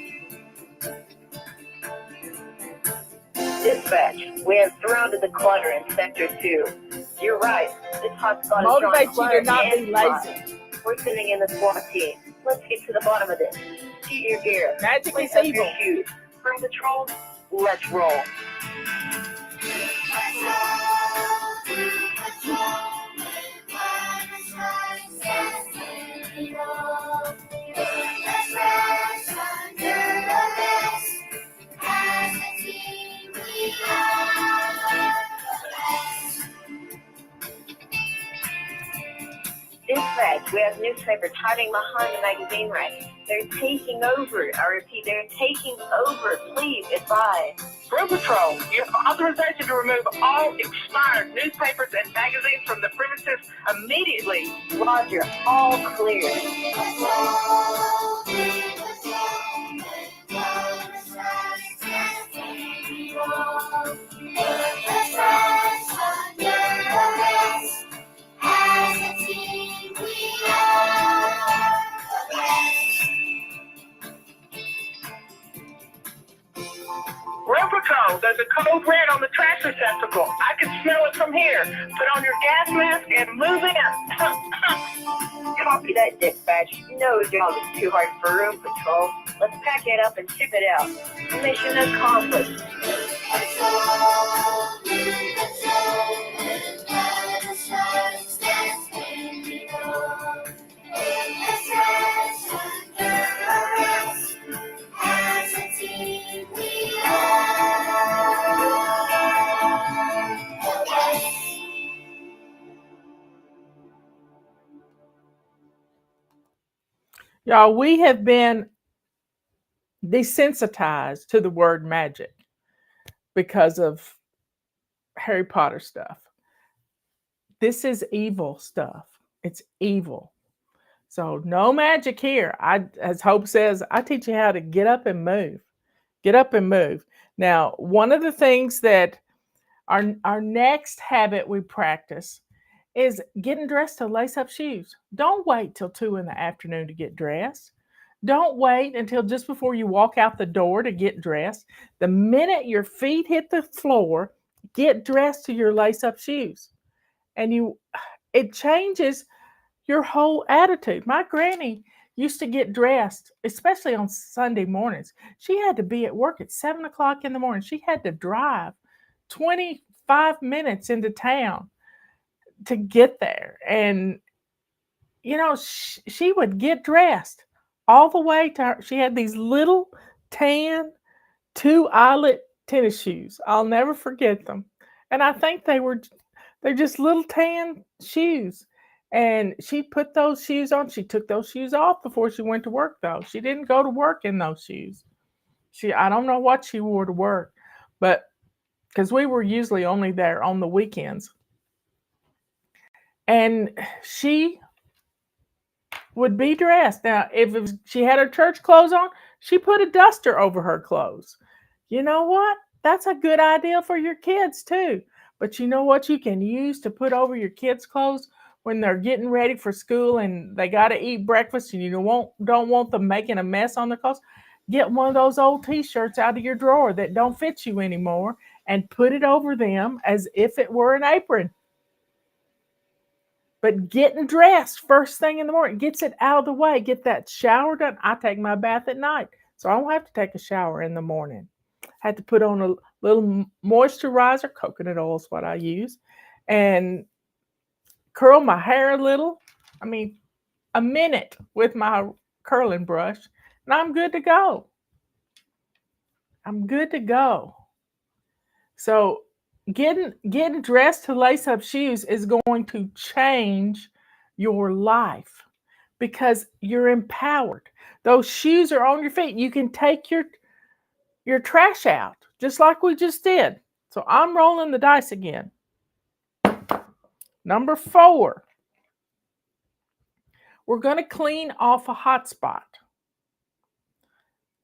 Dispatch, we have surrounded the clutter in Sector 2. You're right, this hotspot is Motivate drawing you to clutter not and be crime. lazy. We're sending in the SWAT team. Let's get to the bottom of this. Get your gear. Magic Lace is up evil. your shoes. Room Patrol, let's roll. Dispatch, we have newspapers hiding behind the magazine rack. They're taking over. I repeat, they're taking over. Please advise. Room Patrol, you have authorization to remove all expired newspapers and magazines from the premises immediately. Roger, all clear. the trash under a rest. As a team, we are the best. Room Patrol, there's a code red on the trash receptacle. I can smell it from here. Put on your gas mask and move in. Copy that, dispatch. No job is too hard for Room Patrol. Let's pack it up and ship it out. Mission accomplished. As a team, we are the best. Y'all, we have been desensitized to the word magic because of Harry Potter stuff. This is evil stuff. It's evil. So no magic here. As Hope says, I teach you how to get up and move. Get up and move. Now, one of the things that our next habit we practice is getting dressed to lace up shoes. Don't wait till 2 in the afternoon to get dressed. Don't wait until just before you walk out the door to get dressed. The minute your feet hit the floor, get dressed to your lace up shoes. And it changes your whole attitude. My granny used to get dressed, especially on Sunday mornings. She had to be at work at 7 o'clock in the morning. She had to drive 25 minutes into town to get there. And, she would get dressed all the way to her. She had these little tan 2-eyelet tennis shoes. I'll never forget them. And I think they're just little tan shoes. And she put those shoes on. She took those shoes off before she went to work, though. She didn't go to work in those shoes. I don't know what she wore to work, but because we were usually only there on the weekends. And she would be dressed. Now, if she had her church clothes on, she put a duster over her clothes. You know what? That's a good idea for your kids, too. But you know what you can use to put over your kids' clothes when they're getting ready for school and they got to eat breakfast and you don't want them making a mess on their clothes? Get one of those old T-shirts out of your drawer that don't fit you anymore and put it over them as if it were an apron. But getting dressed first thing in the morning gets it out of the way. Get that shower done. I take my bath at night, so I don't have to take a shower in the morning. I had to put on a little moisturizer. Coconut oil is what I use. And curl my hair a little. A minute with my curling brush. And I'm good to go. I'm good to go. So getting dressed to lace up shoes is going to change your life because you're empowered. Those shoes are on your feet. You can take your trash out just like we just did. So I'm rolling the dice again. Number 4. We're going to clean off a hot spot.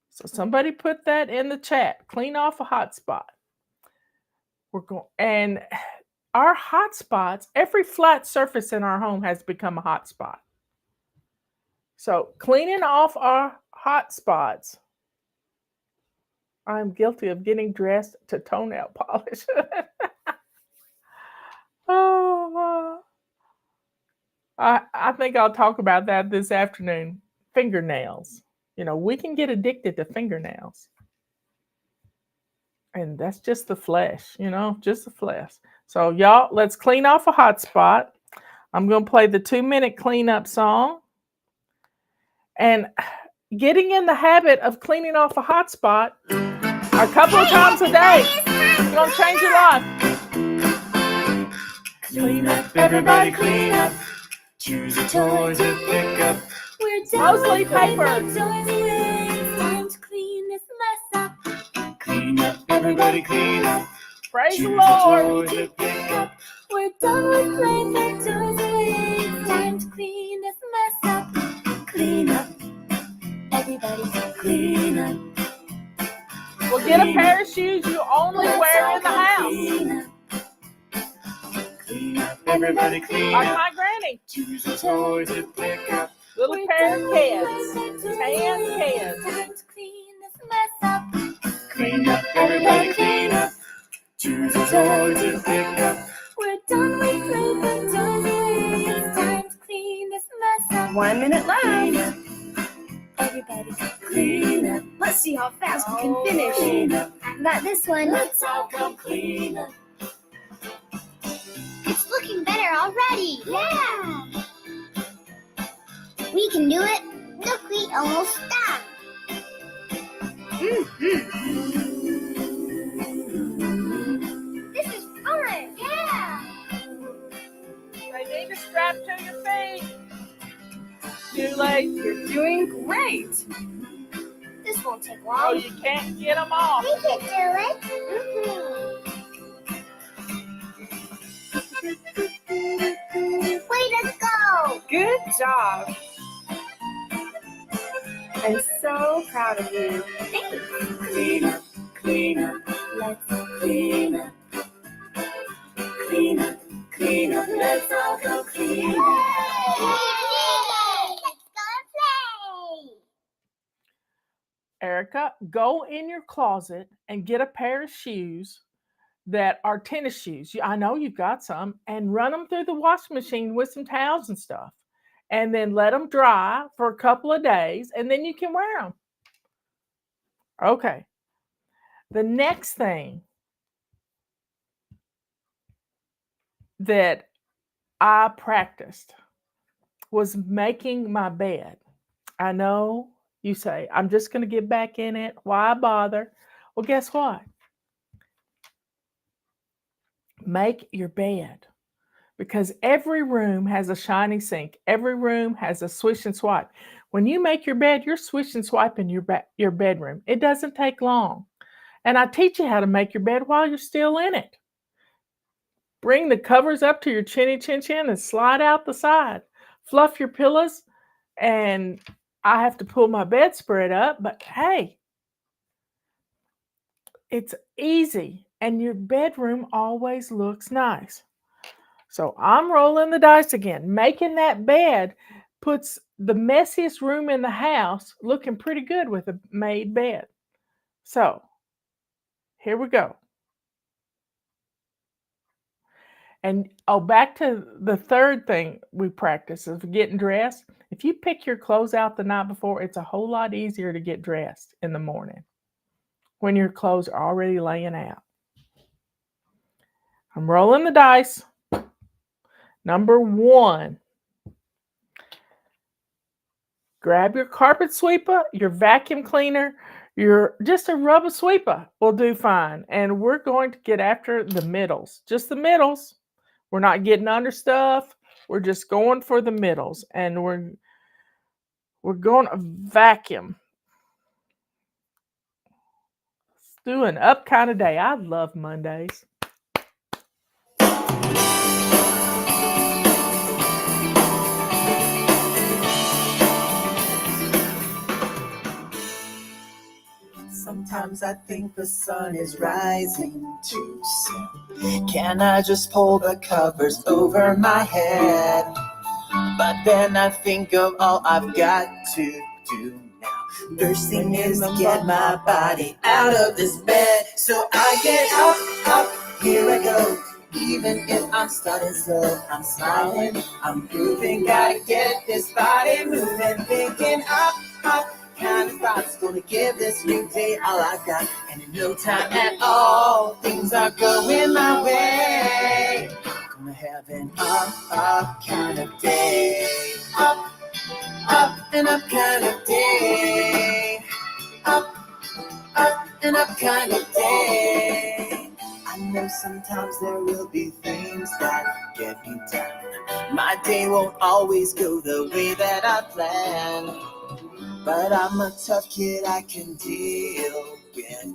So somebody put that in the chat. Clean off a hot spot. And our hot spots, every flat surface in our home has become a hot spot. So cleaning off our hot spots. I'm guilty of getting dressed to toenail polish. Oh, I think I'll talk about that this afternoon. Fingernails. We can get addicted to fingernails. And that's just the flesh, just the flesh. So y'all, let's clean off a hot spot. I'm going to play the 2-minute cleanup song. And getting in the habit of cleaning off a hot spot a couple of times a day is going to change your life. Clean up, everybody clean up. Choose a toy to pick up. We're done Mostly with putting paper. our toys away. It's time to clean this mess up. Clean up, everybody clean up. Praise the Choose Lord. a toy to pick up. We're done with playing our toys away. It's time to clean this mess up. Clean up, everybody clean up. Well, get a pair of shoes you only wear in the house. Everybody clean Like up. my granny. Choose the toys to pick up. Little pair of kids. Tan kids. Time to clean this mess up. Clean up. Everybody clean up. Choose the toys to pick up. We're done with playing. It's time to clean this mess up. 1 minute left. Everybody clean up. Let's see how fast we can Finish. finish. Got this one. Let's all come clean up. It's looking better already. Yeah. We can do it. Look, we almost stopped. This is fun. Yeah. They need a strap to your feet. Too late. You're doing great. This won't take Oh, long. you can't get them off. We can do it. Way to go. Good job. I'm so proud of you. Thanks. Clean up. Clean up. Let's clean up. Clean up. Clean up. Let's all go clean up. Let's go play. Erica, go in your closet and get a pair of shoes that are tennis shoes. I know you've got some, and run them through the washing machine with some towels and stuff. And then let them dry for a couple of days, and then you can wear them. Okay. The next thing that I practiced was making my bed. I know you say, I'm just going to get back in it. Why bother? Well, guess what? Make your bed. Because every room has a shiny sink. Every room has a swish and swipe. When you make your bed, you're swish and swiping your bedroom. It doesn't take long. And I teach you how to make your bed while you're still in it. Bring the covers up to your chinny chin chin and slide out the side. Fluff your pillows, and I have to pull my bedspread up, but hey, it's easy, and your bedroom always looks nice. So I'm rolling the dice again. Making that bed puts the messiest room in the house looking pretty good with a made bed. So here we go. And back to the third thing we practice is getting dressed. If you pick your clothes out the night before, it's a whole lot easier to get dressed in the morning when your clothes are already laying out. I'm rolling the dice. Number 1, grab your carpet sweeper, your vacuum cleaner, just a rubber sweeper will do fine. And we're going to get after the middles, just the middles. We're not getting under stuff. We're just going for the middles, and we're going to vacuum. Let's do an up kind of day. I love Mondays. Sometimes I think the sun is rising too soon. Can I just pull the covers over my head? But then I think of all I've got to do now. First thing is to get my body out of this bed. So I get up, here I go. Even if I'm starting slow, I'm smiling, I'm grooving. Gotta get this body moving, thinking up. Kind of thoughts, gonna give this new day all I got. And in no time at all, things are going my way. Gonna have an up kind of day. Up and up kind of day. Up and up kind of day. I know sometimes there will be things that get me down. My day won't always go the way that I planned. But I'm a tough kid, I can deal with it.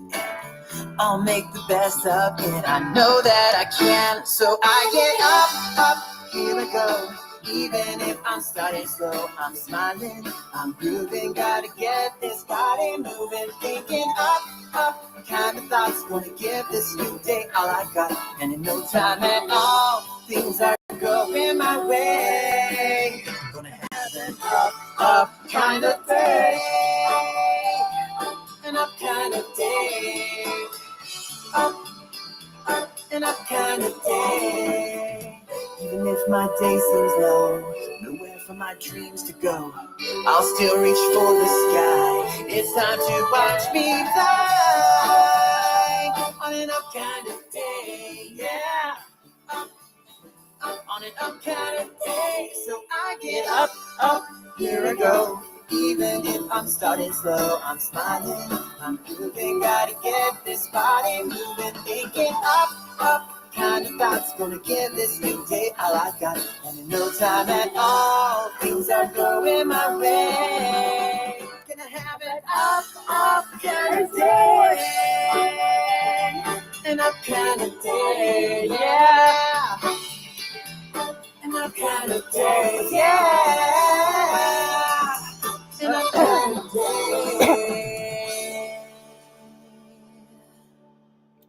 I'll make the best of it, I know that I can. So I get up, here I go. Even if I'm starting slow, I'm smiling, I'm grooving, gotta get this body moving, thinking up, kind of thoughts, wanna give this new day all I got, and in no time at all, things are going my way, gonna have an up kind of day, an up kind of day, up and up kind of day. Even if my day seems low, nowhere for my dreams to go, I'll still reach for the sky. It's time to watch me fly on an up kind of day, yeah. Up on an up kind of day, so I get up, here I go. Even if I'm starting slow, I'm smiling, I'm moving, gotta get this body moving, thinking up, kind of thoughts, gonna give this new day all I got, and in no time at all, things are going my way, gonna have an up kind of day, an up kind of day, yeah, an up kind of day, yeah.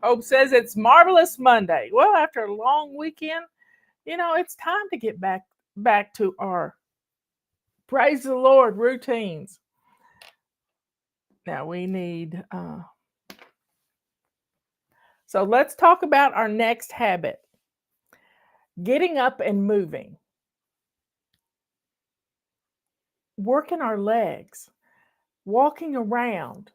Hope says it's marvelous Monday. Well, after a long weekend, it's time to get back to our praise the Lord routines. Now we need so let's talk about our next habit. Getting up and moving. Working our legs. Walking around.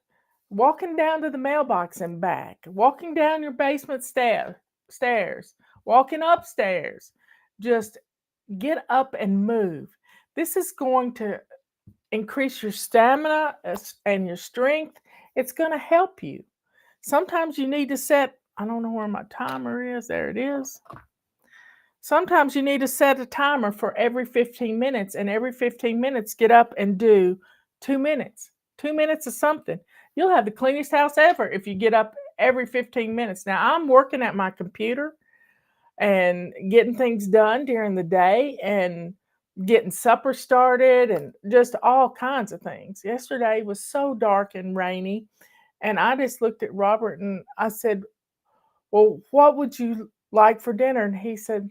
Walking down to the mailbox and back. Walking down your basement stairs. Walking upstairs. Just get up and move. This is going to increase your stamina and your strength. It's going to help you. Sometimes you need to set, I don't know where my timer is. There it is. Sometimes you need to set a timer for every 15 minutes, and every 15 minutes get up and do 2 minutes. 2 minutes of something. You'll have the cleanest house ever if you get up every 15 minutes. Now, I'm working at my computer and getting things done during the day and getting supper started and just all kinds of things. Yesterday was so dark and rainy, and I just looked at Robert and I said, well, what would you like for dinner? And he said,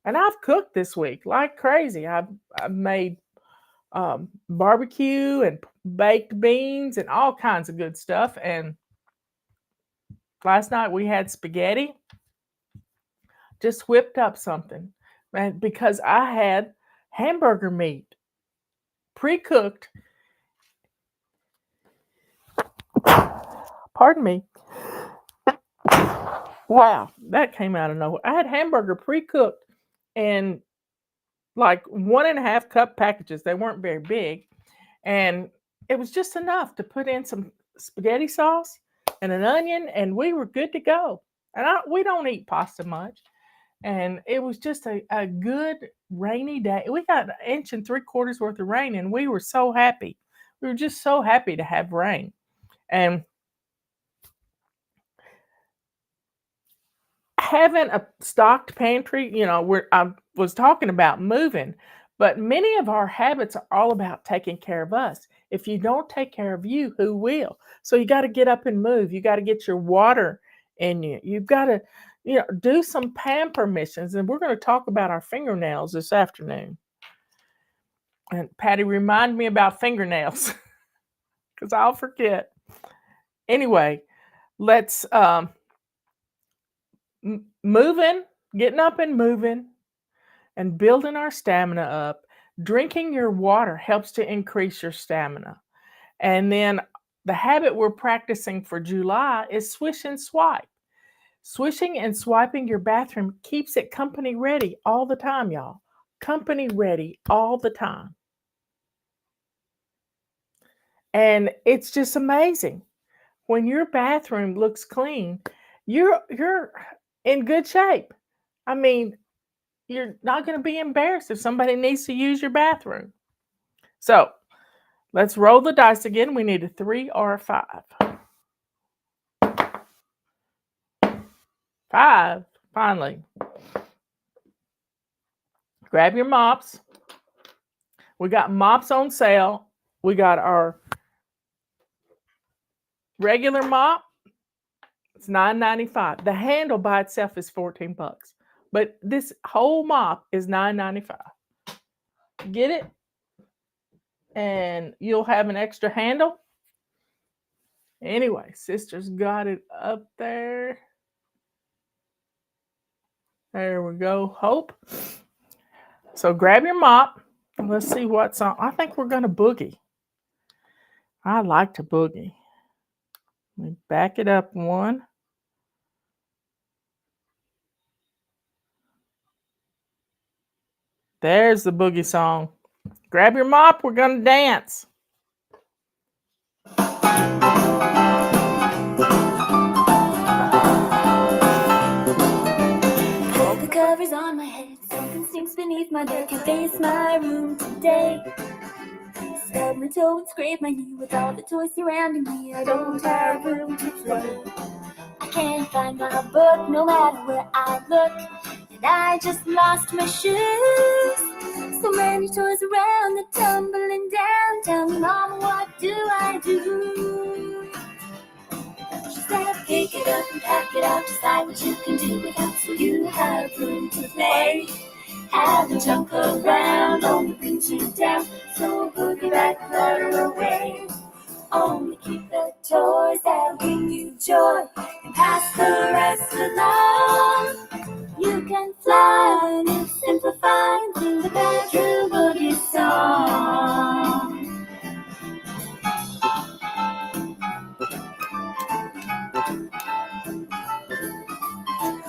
and I've cooked this week like crazy. I've made barbecue and baked beans and all kinds of good stuff. And last night we had spaghetti. Just whipped up something. And because I had hamburger meat pre-cooked. Pardon me. Wow, that came out of nowhere. I had hamburger pre-cooked in like 1.5 cup packages. They weren't very big. And it was just enough to put in some spaghetti sauce and an onion, and we were good to go. And we don't eat pasta much. And it was just a good rainy day. We got 1 3/4 inches worth of rain, and we were so happy. We were just so happy to have rain. And having a stocked pantry, I was talking about moving, but many of our habits are all about taking care of us. If you don't take care of you, who will? So you got to get up and move. You got to get your water in you. You've got to, do some pamper missions. And we're going to talk about our fingernails this afternoon. And Patty, remind me about fingernails because I'll forget. Anyway, let's moving, getting up and moving, and building our stamina up. Drinking your water helps to increase your stamina. And then the habit we're practicing for July is swish and swipe. Swishing and swiping your bathroom keeps it company ready all the time, y'all. Company ready all the time. And it's just amazing. When your bathroom looks clean, you're in good shape. I mean, you're not going to be embarrassed if somebody needs to use your bathroom. So let's roll the dice again. We need a 3 or a 5. 5, finally. Grab your mops. We got mops on sale. We got our regular mop. It's $9.95. The handle by itself is $14. But this whole mop is $9.95. Get it? And you'll have an extra handle. Anyway, sister's got it up there. There we go, Hope. So grab your mop. Let's see what's on. I think we're going to boogie. I like to boogie. Let me back it up one. There's the boogie song. Grab your mop. We're going to dance. Pull the covers on my head. Something stinks beneath my bed. Can't face my room today. Stub my toe and scrape my knee. With all the toys surrounding me, I don't have room to play. I can't find my book no matter where I look. And I just lost my shoes. So many toys around, they're tumbling down. Tell me, Mama, what do I do? She said, pick it up and pack it out. Decide what you can do without, so you have room to play. Having junk around only brings you down. So boogie that clutter away. Only keep the toys that bring you joy and pass the rest along. You can fly and it's simplifying to the bedroom boogie song.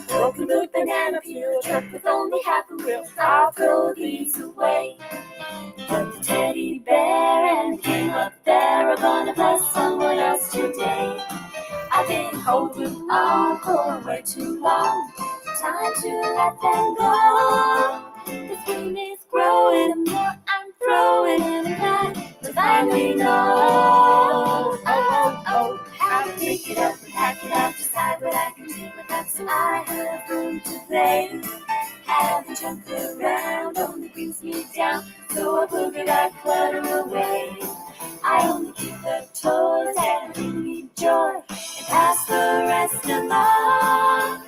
Broken boot, banana peel, truck with only half a wheel. I'll throw these away. But the teddy bear and him up there are gonna bless someone else today. I've been holding on for way too long. Time to let them go. The dream is growing, the more I'm throwing in a plan to finally know. Oh, how to pick it up and pack it out. Decide what I can do with that, so I have room to play. Having junk around only brings me down, so I boogie that clutter away. I only keep the toys that bring me joy and pass the rest along.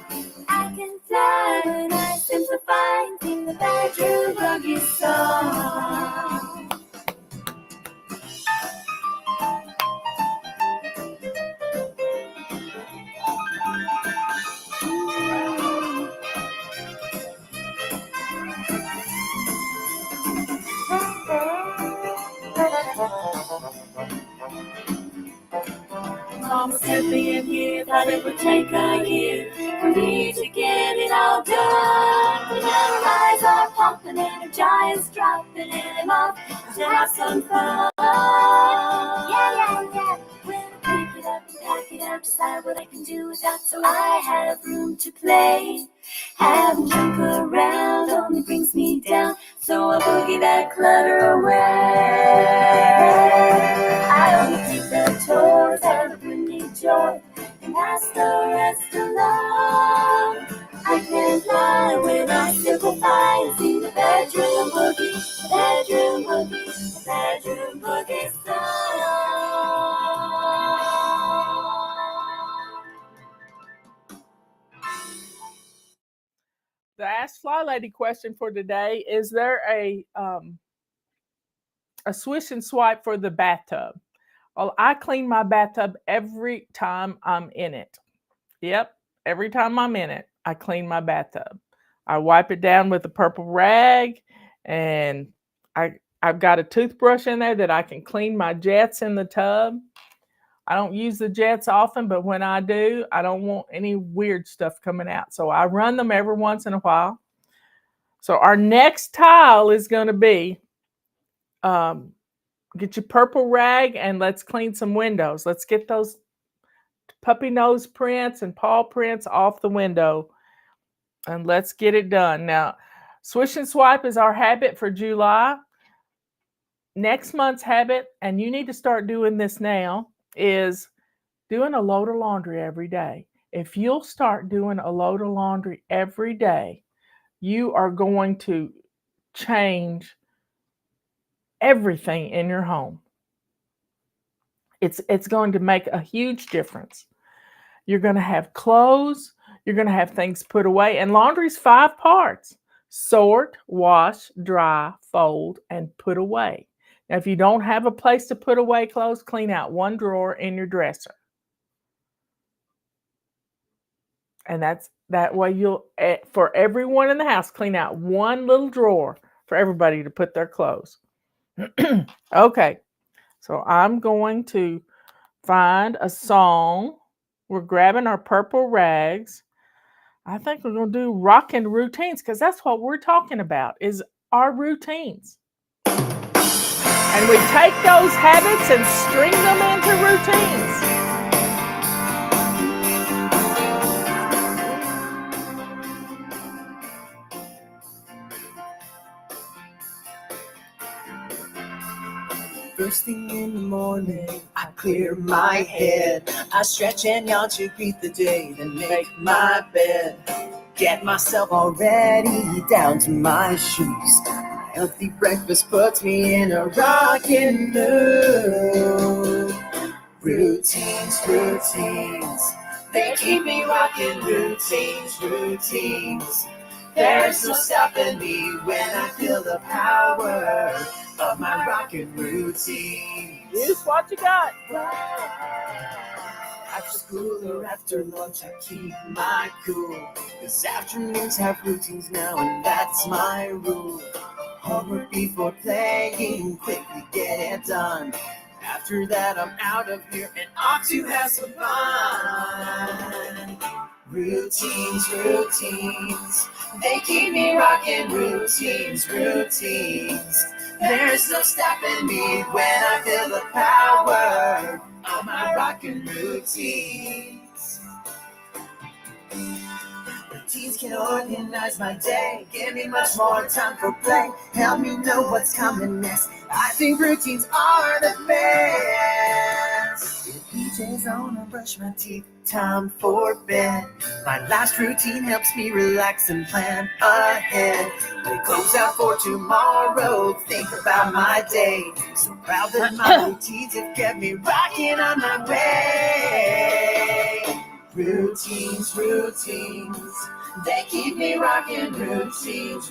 I can fly when I simplify and sing the bedroom boogie song. Mama sent me in here, thought it would take a year for me to get it all done. But now her eyes are pumping and her jaw is dropping and I'm off to have some fun. Yeah. When I pick it up and pack it out, decide what I can do with that, so I have room to play. Having junk around only brings me down, so I boogie that clutter away. I only keep the toys that bring me joy and pass the rest along. I can fly when I simplify and sing the bedroom boogie, bedroom boogie, bedroom boogie song. The Ask Fly Lady question for today: is there a swish and swipe for the bathtub? Well, I clean my bathtub every time I'm in it. Yep, every time I'm in it, I clean my bathtub. I wipe it down with a purple rag, and I've got a toothbrush in there that I can clean my jets in the tub. I don't use the jets often, but when I do, I don't want any weird stuff coming out. So I run them every once in a while. So our next tile is going to be get your purple rag and let's clean some windows. Let's get those puppy nose prints and paw prints off the window, and let's get it done. Now, swish and swipe is our habit for July. Next month's habit, and you need to start doing this now, is doing a load of laundry every day. If you'll start doing a load of laundry every day, you are going to change everything in your home. It's going to make a huge difference. You're going to have clothes, you're going to have things put away, and laundry's 5 parts: sort, wash, dry, fold, and put away. Now, if you don't have a place to put away clothes, clean out one drawer in your dresser. And that way you'll, for everyone in the house, clean out one little drawer for everybody to put their clothes. Okay, so I'm going to find a song. We're grabbing our purple rags. I think we're going to do rockin' routines, because that's what we're talking about, is our routines. And we take those habits and string them into routines. First thing in the morning, I clear my head. I stretch and yawn to greet the day, then make my bed. Get myself all ready, down to my shoes. A healthy breakfast puts me in a rockin' mood. Routines, they keep me rockin'. Routines. There's no stopping me when I feel the power of my rockin' routine. Use what you got. After school or after lunch, I keep my cool. 'Cause afternoons have routines now, and that's my rule. Homework before playing, quickly get it done. After that, I'm out of here and off to have some fun. Routines, they keep me rocking. Routines, there's no stopping me when I feel the power of my rockin' routines. Routines can organize my day, give me much more time for play, help me know what's coming next. I think routines are the best. If PJ's on, I brush my teeth, time for bed. My last routine helps me relax and plan ahead. We close out for tomorrow, think about my day. So proud that my routines have kept me rocking on my way. Routines, they keep me rocking. Routines.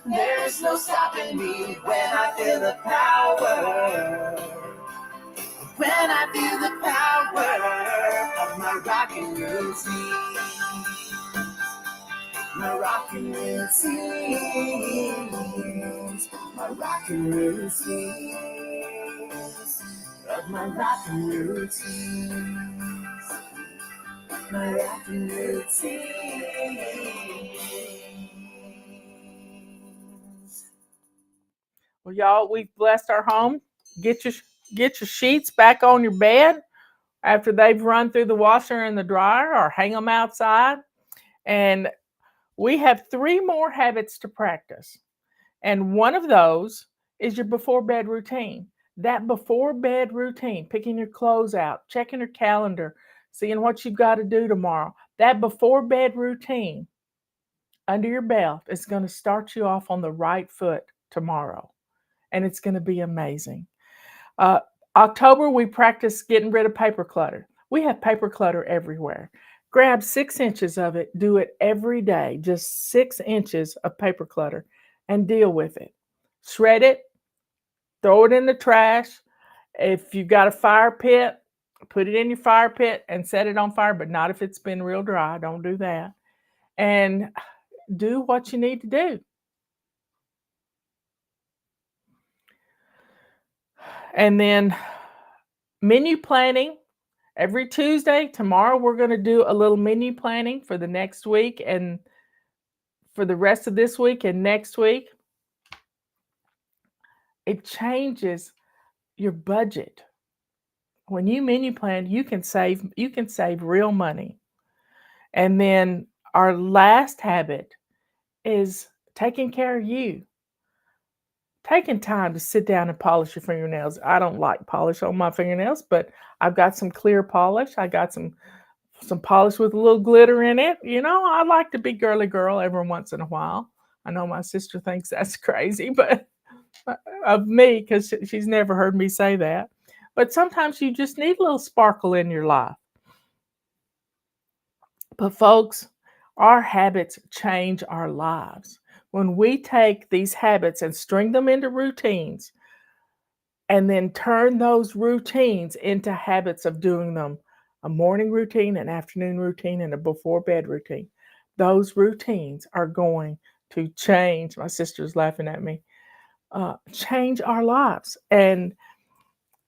There's no stopping me when I feel the power. When I feel the power of my rockin' routine. My rockin' routines. My rockin' routines. Of my rockin' routines. My rockin' routines. Well, y'all, we've blessed our home. Get your sheets back on your bed after they've run through the washer and the dryer, or hang them outside. And we have 3 more habits to practice. And one of those is your before bed routine. That before bed routine, picking your clothes out, checking your calendar, seeing what you've got to do tomorrow. That before bed routine under your belt is going to start you off on the right foot tomorrow. And it's going to be amazing. October, we practice getting rid of paper clutter. We have paper clutter everywhere. Grab 6 inches of it. Do it every day. Just 6 inches of paper clutter and deal with it. Shred it. Throw it in the trash. If you've got a fire pit, put it in your fire pit and set it on fire, but not if it's been real dry. Don't do that. And do what you need to do. And then menu planning. Every Tuesday, tomorrow, we're going to do a little menu planning for the next week and for the rest of this week and next week. It changes your budget. When you menu plan, you can save real money. And then our last habit is taking care of you. Taking time to sit down and polish your fingernails. I don't like polish on my fingernails, but I've got some clear polish. I got some polish with a little glitter in it. You know, I like to be girly girl every once in a while. I know my sister thinks that's crazy, but of me, because she's never heard me say that. But sometimes you just need a little sparkle in your life. But folks, our habits change our lives. When we take these habits and string them into routines, and then turn those routines into habits of doing them a morning routine, an afternoon routine, and a before bed routine. Those routines are going to change. My sister's laughing at me. Change our lives. And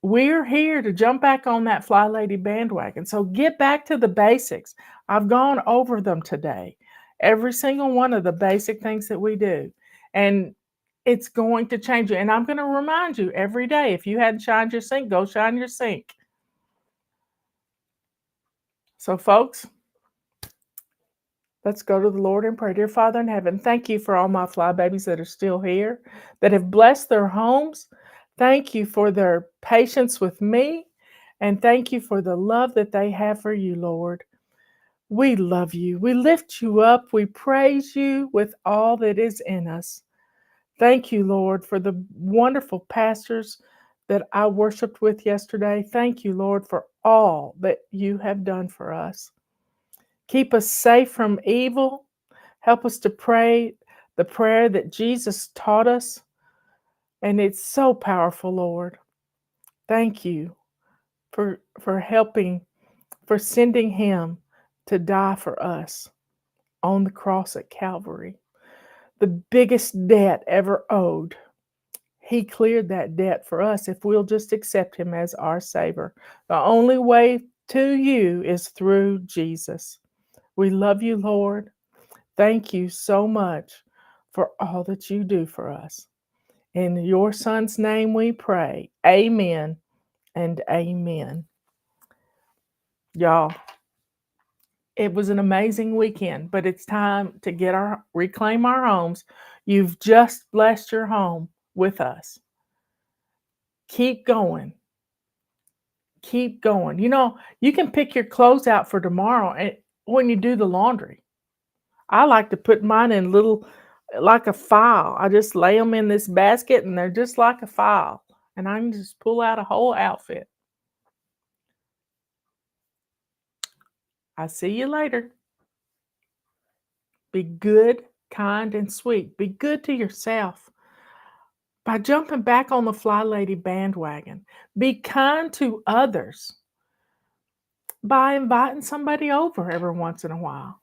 we're here to jump back on that Fly Lady bandwagon. So get back to the basics. I've gone over them today. Every single one of the basic things that we do. And it's going to change you. And I'm going to remind you every day, if you hadn't shined your sink, go shine your sink. So folks, let's go to the Lord in prayer. Dear Father in heaven, thank you for all my fly babies that are still here, that have blessed their homes. Thank you for their patience with me. And thank you for the love that they have for you, Lord. We love you. We lift you up. We praise you with all that is in us. Thank you, Lord, for the wonderful pastors that I worshiped with yesterday. Thank you, Lord, for all that you have done for us. Keep us safe from evil. Help us to pray the prayer that Jesus taught us. And it's so powerful, Lord. Thank you for helping, for sending him to die for us on the cross at Calvary. The biggest debt ever owed. He cleared that debt for us if we'll just accept him as our Savior. The only way to you is through Jesus. We love you, Lord. Thank you so much for all that you do for us. In your Son's name we pray. Amen and amen. Y'all, it was an amazing weekend, but it's time to reclaim our homes. You've just blessed your home with us. Keep going. Keep going. You know, you can pick your clothes out for tomorrow when you do the laundry. I like to put mine in like a file. I just lay them in this basket and they're just like a file. And I can just pull out a whole outfit. I'll see you later. Be good, kind, and sweet. Be good to yourself by jumping back on the Fly Lady bandwagon. Be kind to others by inviting somebody over every once in a while.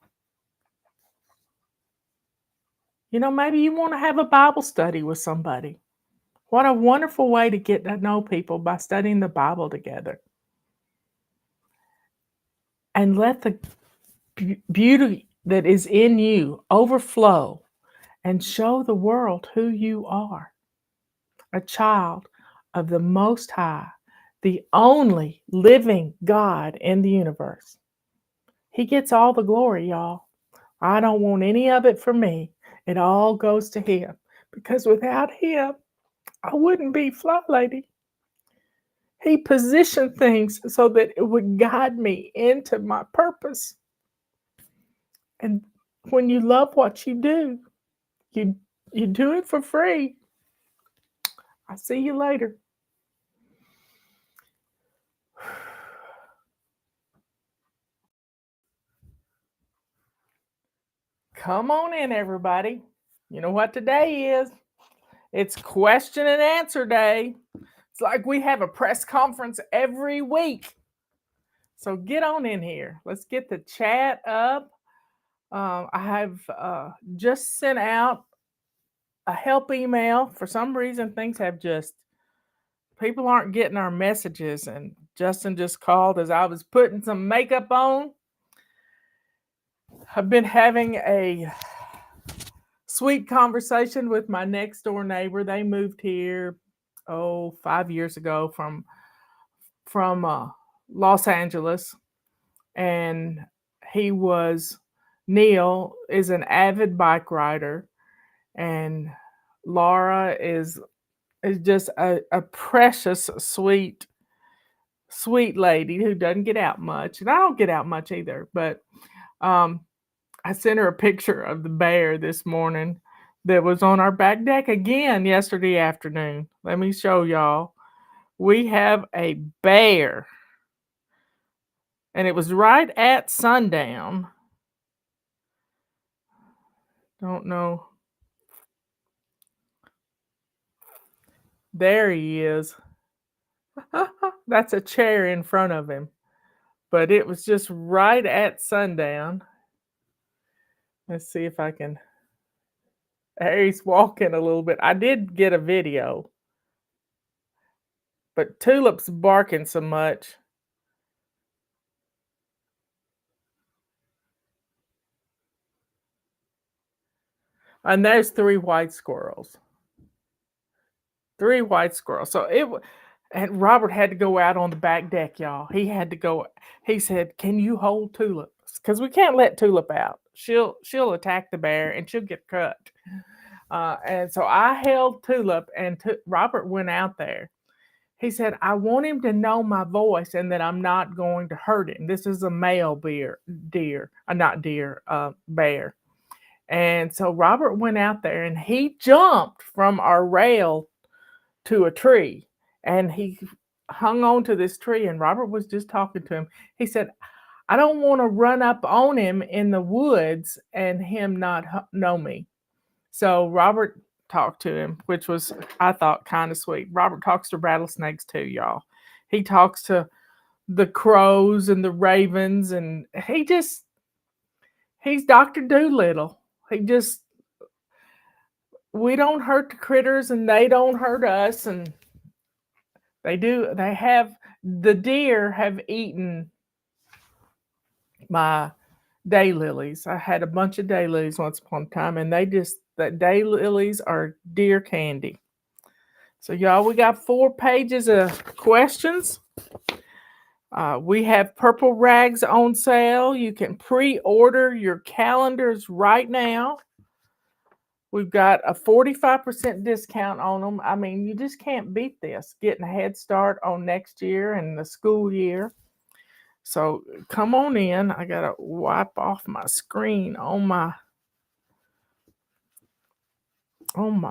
You know, maybe you want to have a Bible study with somebody. What a wonderful way to get to know people, by studying the Bible together. And let the beauty that is in you overflow and show the world who you are. A child of the Most High, the only living God in the universe. He gets all the glory, y'all. I don't want any of it for me. It all goes to him. Because without him, I wouldn't be Fly Lady. He positioned things so that it would guide me into my purpose. And when you love what you do, you do it for free. I'll see you later. Come on in, everybody. You know what today is? It's question and answer day. It's like we have a press conference every week. So get on in here. Let's get the chat up. I have just sent out a help email. For some reason, people aren't getting our messages. And Justin just called as I was putting some makeup on. I've been having a sweet conversation with my next door neighbor. They moved here 5 years ago from Los Angeles, and Neil is an avid bike rider, and Laura is just a precious sweet lady who doesn't get out much, and I don't get out much either. But I sent her a picture of the bear this morning that was on our back deck again yesterday afternoon. Let me show y'all. We have a bear. And it was right at sundown. Don't know. There he is. That's a chair in front of him. But it was just right at sundown. Let's see if I can. There he's walking a little bit. I did get a video. But Tulip's barking so much. And there's 3 white squirrels. 3 white squirrels. So and Robert had to go out on the back deck, y'all. He had to go. He said, "Can you hold Tulip? Because we can't let Tulip out. She'll attack the bear and she'll get cut." And so I held Tulip, and Robert went out there. He said, "I want him to know my voice and that I'm not going to hurt him. This is a male bear. And so Robert went out there and he jumped from our rail to a tree, and he hung on to this tree, and Robert was just talking to him. He said, "I don't want to run up on him in the woods and him not know me." So Robert talked to him, which was, I thought, kind of sweet. Robert talks to rattlesnakes too, y'all. He talks to the crows and the ravens, and he's Dr. Doolittle. We don't hurt the critters and they don't hurt us, and the deer have eaten my daylilies. I had a bunch of daylilies once upon a time, and the daylilies are deer candy. So y'all, we got 4 pages of questions. We have purple rags on sale. You can pre-order your calendars right now. We've got a 45% discount on them. I mean, you just can't beat this. Getting a head start on next year and the school year. So come on in. I got to wipe off my screen on my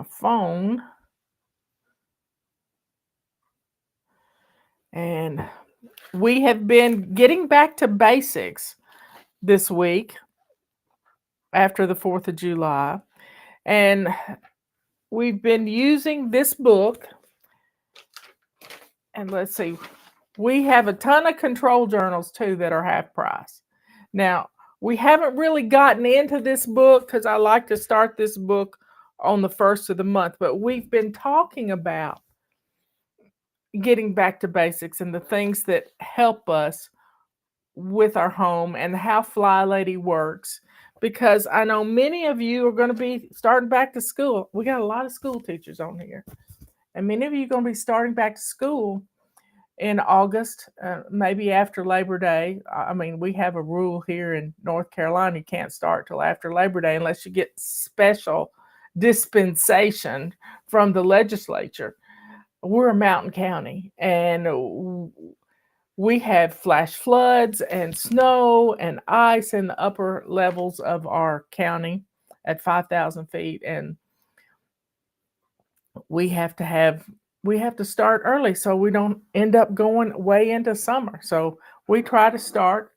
phone. And we have been getting back to basics this week after the 4th of July. And we've been using this book. And let's see, we have a ton of control journals too that are half price. Now, we haven't really gotten into this book because I like to start this book on the 1st of the month, but we've been talking about getting back to basics and the things that help us with our home and how Fly Lady works, because I know many of you are going to be starting back to school. We got a lot of school teachers on here, and many of you are going to be starting back to school in August, maybe after Labor Day. I mean, we have a rule here in North Carolina, you can't start till after Labor Day unless you get special dispensation from the legislature. We're a mountain county, and we have flash floods and snow and ice in the upper levels of our county at 5,000 feet, and we have to start early so we don't end up going way into summer. So we try to start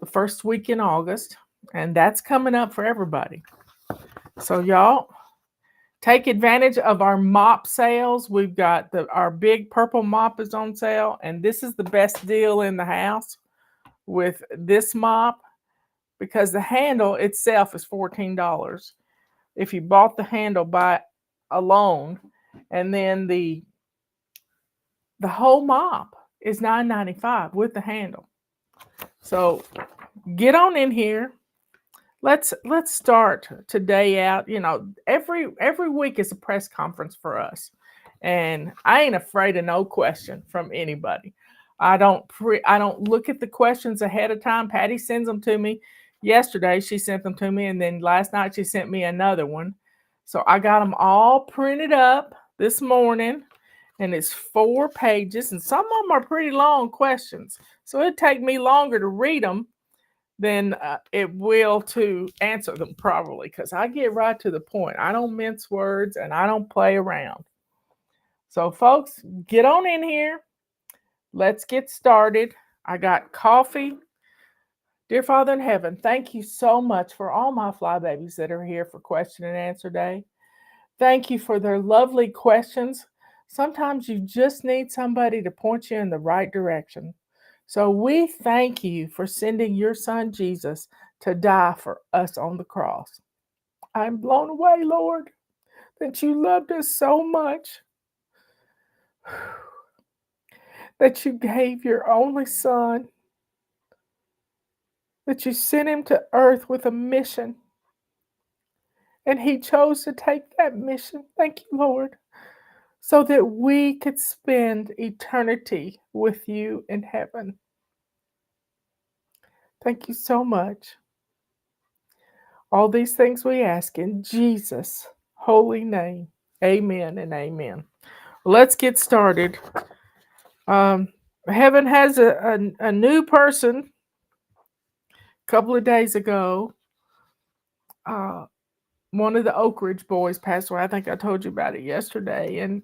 the first week in August, and that's coming up for everybody. So y'all, take advantage of our mop sales. We've got our big purple mop is on sale, and this is the best deal in the house with this mop, because the handle itself is $14 if you bought the handle by alone, and then the whole mop is $9.95 with the handle. So get on in here. Let's start today out. You know, every week is a press conference for us, and I ain't afraid of no question from anybody. I don't look at the questions ahead of time. Patty sends them to me. Yesterday she sent them to me, and then last night she sent me another one. So I got them all printed up this morning, and it's 4 pages, and some of them are pretty long questions. So it'd take me longer to read them then it will to answer them properly, because I get right to the point. I don't mince words and I don't play around. So, folks, get on in here. Let's get started. I got coffee. Dear Father in heaven, thank you so much for all my fly babies that are here for question and answer day. Thank you for their lovely questions. Sometimes you just need somebody to point you in the right direction. So we thank you for sending your son Jesus to die for us on the cross. I'm blown away, Lord, that you loved us so much that you gave your only son, that you sent him to earth with a mission, and he chose to take that mission. Thank you, Lord, so that we could spend eternity with you in heaven. Thank you so much. All these things we ask in Jesus' holy name. Amen and amen. Let's get started. Heaven has a new person. A couple of days ago, one of the Oak Ridge boys passed away. I think I told you about it yesterday. And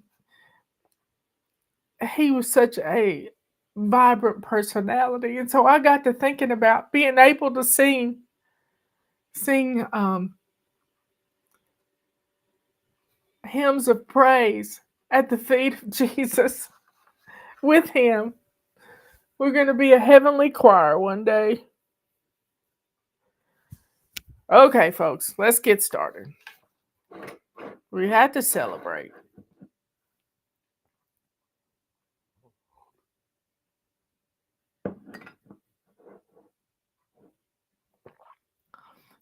he was such a vibrant personality. And so I got to thinking about being able to sing hymns of praise at the feet of Jesus with him. We're going to be a heavenly choir one day. Okay, folks, let's get started. We had to celebrate.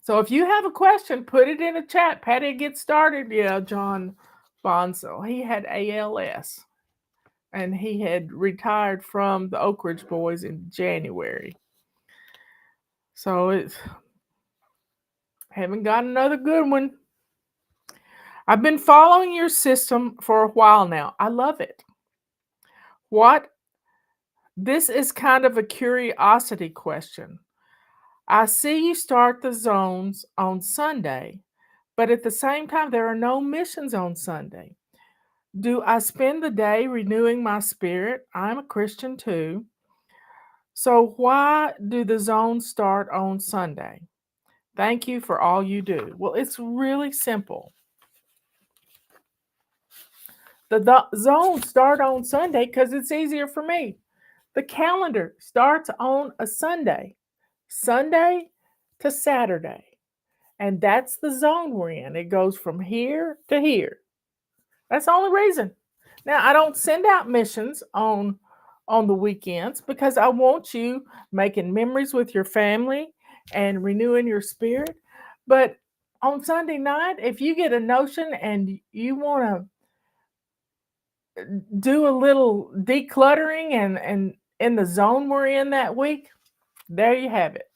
So if you have a question, put it in the chat. Patty, get started. Yeah, John Bonzo. He had ALS, and he had retired from the Oak Ridge Boys in January. So haven't got another good one. I've been following your system for a while now. I love it. This is kind of a curiosity question. I see you start the zones on Sunday, but at the same time, there are no missions on Sunday. Do I spend the day renewing my spirit? I'm a Christian too. So why do the zones start on Sunday? Thank you for all you do. Well, it's really simple. The zones start on Sunday because it's easier for me. The calendar starts on a Sunday to Saturday. And that's the zone we're in. It goes from here to here. That's the only reason. Now, I don't send out missions on the weekends because I want you making memories with your family and renewing your spirit. But on Sunday night, if you get a notion and you want to do a little decluttering and in the zone we're in that week, there you have it.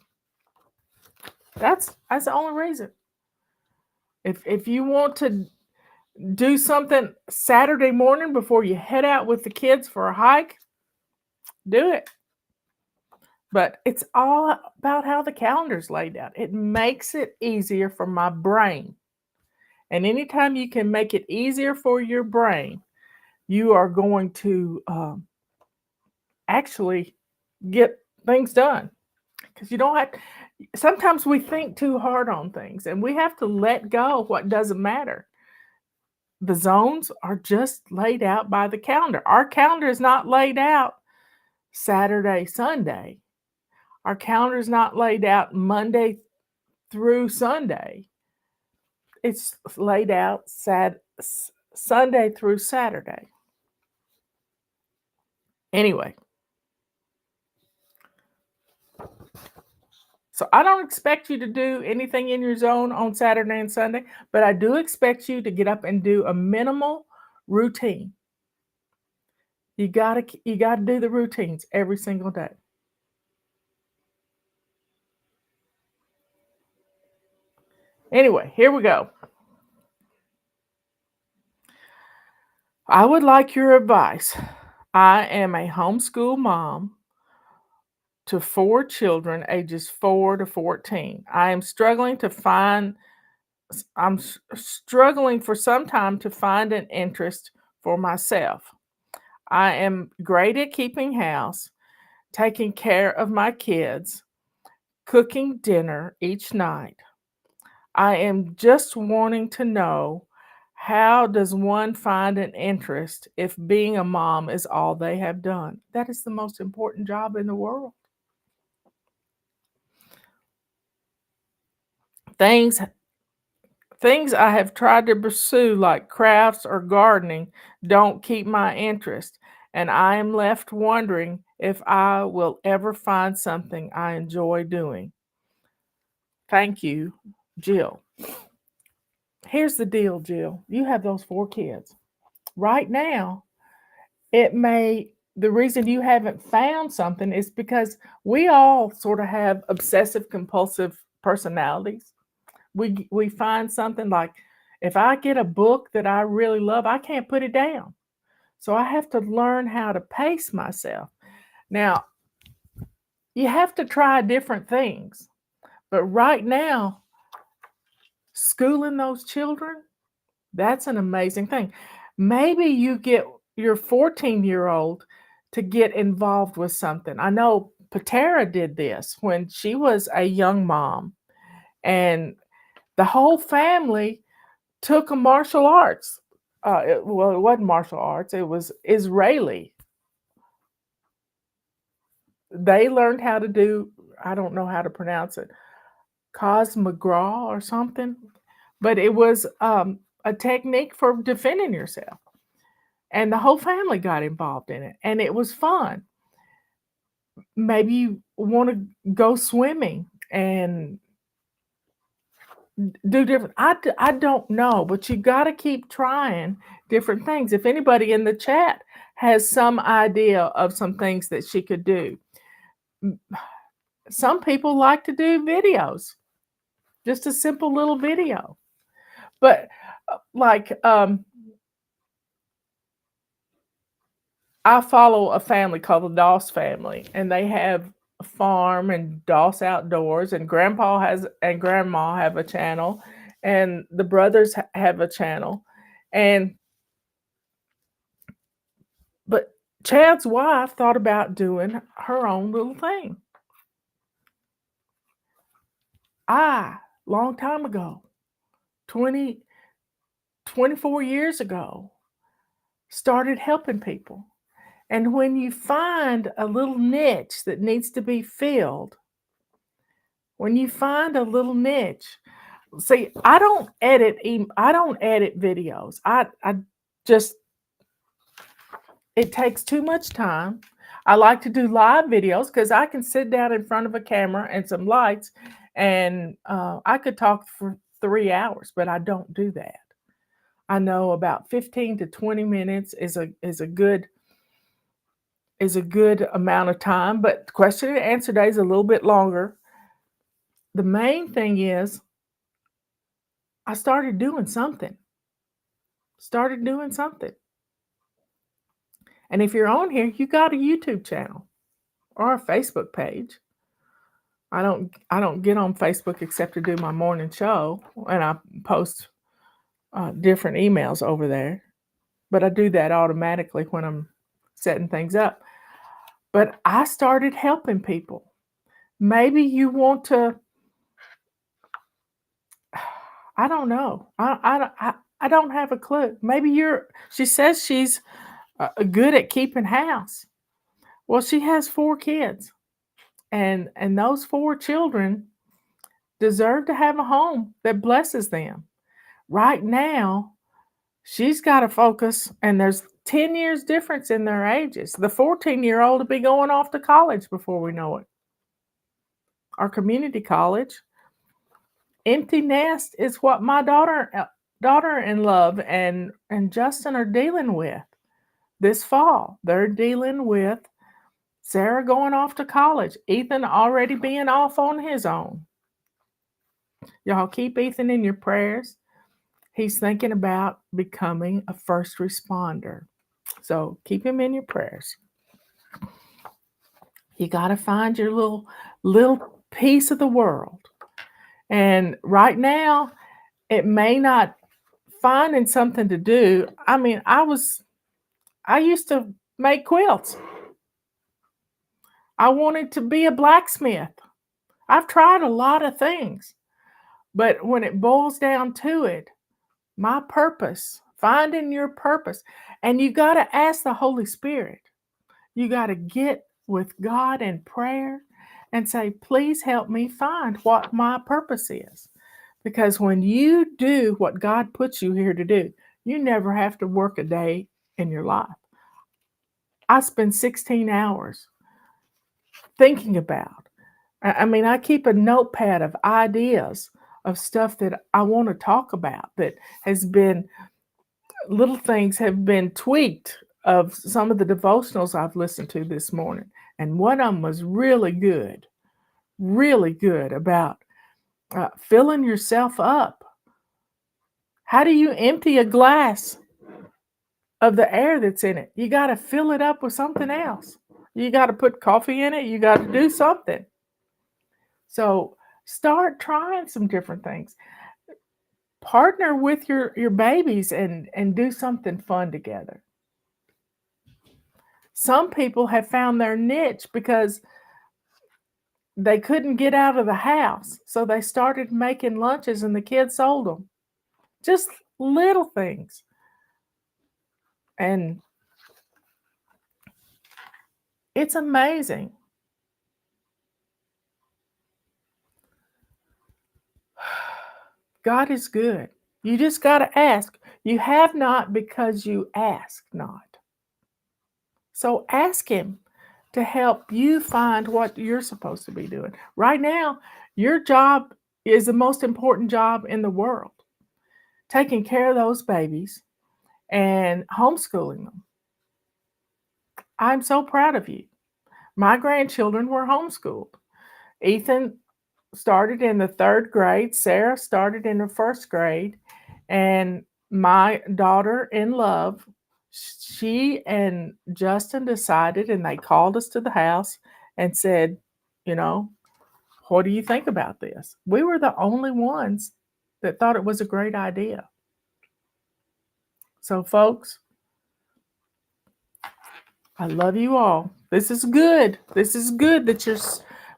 That's the only reason. If you want to do something Saturday morning before you head out with the kids for a hike, do it. But it's all about how the calendar's laid out. It makes it easier for my brain. And anytime you can make it easier for your brain, you are going to actually get things done. Because you don't have to, sometimes we think too hard on things and we have to let go of what doesn't matter. The zones are just laid out by the calendar. Our calendar is not laid out Saturday, Sunday. Our calendar is not laid out Monday through Sunday. It's laid out Sunday through Saturday. Anyway. So I don't expect you to do anything in your zone on Saturday and Sunday, but I do expect you to get up and do a minimal routine. You gotta do the routines every single day. Anyway, here we go. I would like your advice. I am a homeschool mom to 4 children ages 4 to 14. I'm struggling for some time to find an interest for myself. I am great at keeping house, taking care of my kids, cooking dinner each night. I am just wanting to know, how does one find an interest if being a mom is all they have done? That is the most important job in the world. Things I have tried to pursue, like crafts or gardening, don't keep my interest, and I am left wondering if I will ever find something I enjoy doing. Thank you, Jill. Here's the deal, Jill. You have those 4 kids. Right now, the reason you haven't found something is because we all sort of have obsessive compulsive personalities. We find something, like, if I get a book that I really love, I can't put it down. So I have to learn how to pace myself. Now, you have to try different things. But right now, schooling those children, that's an amazing thing. Maybe you get your 14-year-old to get involved with something. I know Patera did this when she was a young mom, and the whole family took a martial arts. It wasn't martial arts, it was Israeli. They learned how to do, I don't know how to pronounce it, Cos McGraw or something, but it was a technique for defending yourself. And the whole family got involved in it, and it was fun. Maybe you want to go swimming and do different. I don't know, but you got to keep trying different things. If anybody in the chat has some idea of some things that she could do. Some people like to do videos, just a simple little video. But I follow a family called the Doss family, and they have a farm and Doss Outdoors, and Grandpa and Grandma have a channel, and the brothers have a channel, but Chad's wife thought about doing her own little thing. Long time ago, 24 years ago, started helping people. And when you find a little niche that needs to be filled, when you find a little niche, see, I don't edit videos. I just, it takes too much time. I like to do live videos because I can sit down in front of a camera and some lights, and I could talk for 3 hours, but I don't do that. I know about 15 to 20 minutes is a good amount of time, but question and answer day is a little bit longer. The main thing is I started doing something. And if you're on here, you got a YouTube channel or a Facebook page. I don't get on Facebook except to do my morning show, and I post different emails over there. But I do that automatically when I'm setting things up. But I started helping people. Maybe you want to, I don't know. I don't have a clue. Maybe she says she's good at keeping house. Well, she has 4 kids, and those 4 children deserve to have a home that blesses them. Right now, she's got to focus, and there's 10 years difference in their ages. The 14-year-old will be going off to college before we know it. Our community college. Empty nest is what my daughter-in-law and Justin are dealing with this fall. They're dealing with Sarah going off to college, Ethan already being off on his own. Y'all keep Ethan in your prayers. He's thinking about becoming a first responder. So keep him in your prayers. You got to find your little piece of the world. And right now, it may not finding something to do. I mean, I used to make quilts. I wanted to be a blacksmith. I've tried a lot of things, but when it boils down to it, my purpose, finding your purpose, and you got to ask the Holy Spirit. You got to get with God in prayer and say, please help me find what my purpose is. Because when you do what God puts you here to do, you never have to work a day in your life. I spend 16 hours thinking about. I mean, I keep a notepad of ideas of stuff that I want to talk about that has been, little things have been tweaked of some of the devotionals I've listened to this morning. And one of them was really good about filling yourself up. How do you empty a glass of the air that's in it? You got to fill it up with something else. You got to put coffee in it. You got to do something. So start trying some different things. Partner with your babies and do something fun together. Some people have found their niche because they couldn't get out of the house. So they started making lunches and the kids sold them. Just little things. And it's amazing. God is good. You just got to ask. You have not because you ask not. So ask Him to help you find what you're supposed to be doing. Right now, your job is the most important job in the world. Taking care of those babies and homeschooling them. I'm so proud of you. My grandchildren were homeschooled. Ethan started in the 3rd grade. Sarah started in the 1st grade. And my daughter in love, she and Justin decided, and they called us to the house and said, what do you think about this? We were the only ones that thought it was a great idea. So, folks, I love you all. This is good. This is good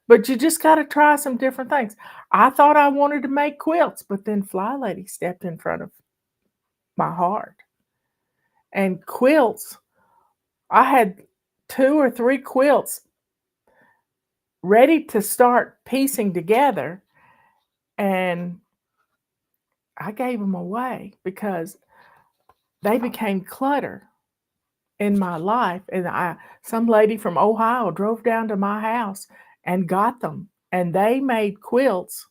but you just got to try some different things. I thought I wanted to make quilts, but then Fly Lady stepped in front of my heart. And quilts, I had 2 or 3 quilts ready to start piecing together, and I gave them away because they became clutter in my life. And some lady from Ohio drove down to my house and got them, and they made quilts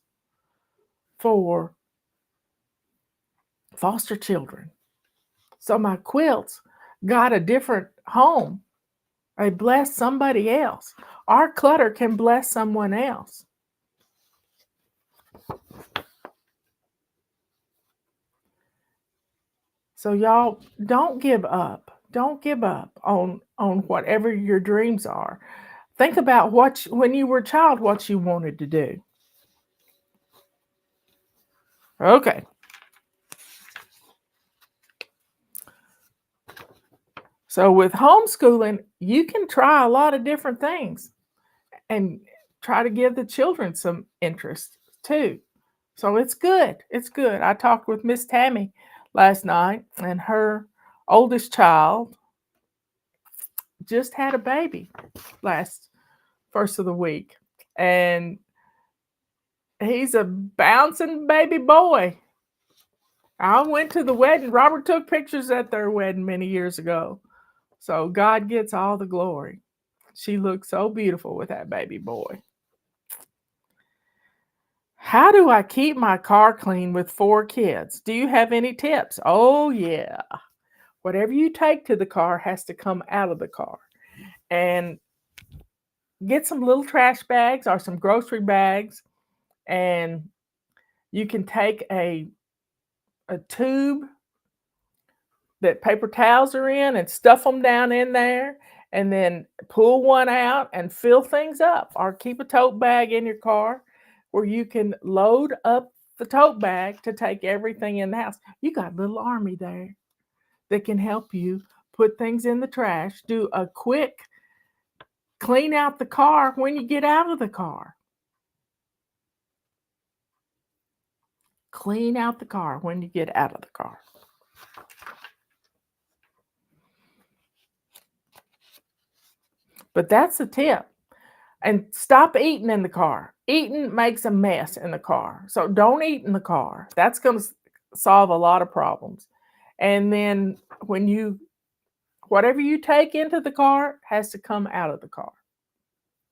for foster children. So my quilts got a different home. They blessed somebody else. Our clutter can bless someone else. So y'all, don't give up. Don't give up on whatever your dreams are. Think about when you were a child, what you wanted to do. Okay. So with homeschooling, you can try a lot of different things and try to give the children some interest too. So it's good. It's good. I talked with Miss Tammy last night, and her oldest child just had a baby first of the week. And he's a bouncing baby boy. I went to the wedding. Robert took pictures at their wedding many years ago. So God gets all the glory. She looked so beautiful with that baby boy. How do I keep my car clean with 4 kids? Do you have any tips? Oh, yeah. Whatever you take to the car has to come out of the car. And get some little trash bags or some grocery bags, and you can take a tube that paper towels are in and stuff them down in there, and then pull one out and fill things up, or keep a tote bag in your car where you can load up the tote bag to take everything in the house. You got a little army there that can help you put things in the trash, do a quick clean out the car when you get out of the car. Clean out the car when you get out of the car. But that's the tip. And stop eating in the car. Eating makes a mess in the car. So don't eat in the car. That's going to solve a lot of problems. And then whatever you take into the car has to come out of the car.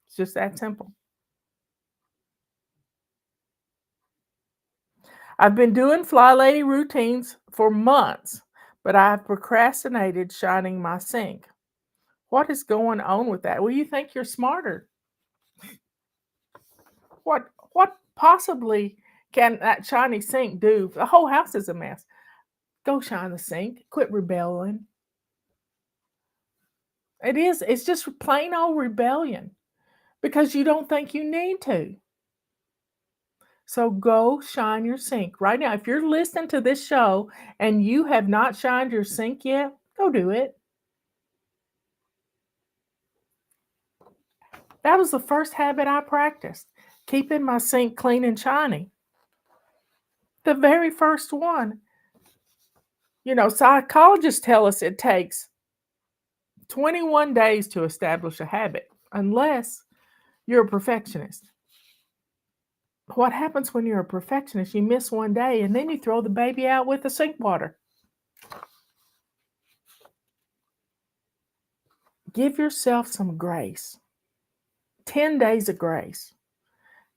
It's just that simple. I've been doing Fly Lady routines for months, but I've procrastinated shining my sink. What is going on with that? Well, you think you're smarter. What possibly can that shiny sink do? The whole house is a mess. Go shine the sink. Quit rebelling. It's just plain old rebellion because you don't think you need to. So go shine your sink right now. If you're listening to this show and you have not shined your sink yet, go do it. That was the first habit I practiced, keeping my sink clean and shiny. The very first one. You know, psychologists tell us it takes 21 days to establish a habit, unless you're a perfectionist. What happens when you're a perfectionist? You miss one day and then you throw the baby out with the sink water. Give yourself some grace. 10 days of grace.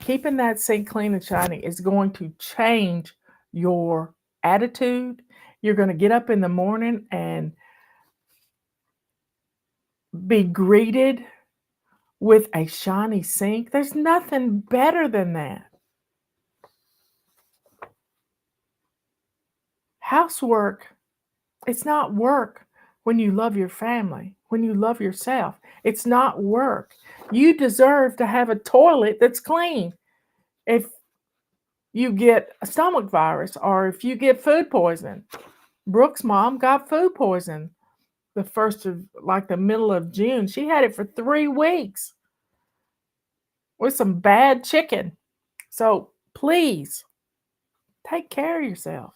Keeping that sink clean and shiny is going to change your attitude. You're going to get up in the morning and be greeted with a shiny sink. There's nothing better than that. Housework, it's not work when you love your family, when you love yourself. It's not work. You deserve to have a toilet that's clean. If you get a stomach virus or if you get food poisoning. Brooke's mom got food poison the middle of June. She had it for 3 weeks with some bad chicken. So please take care of yourself.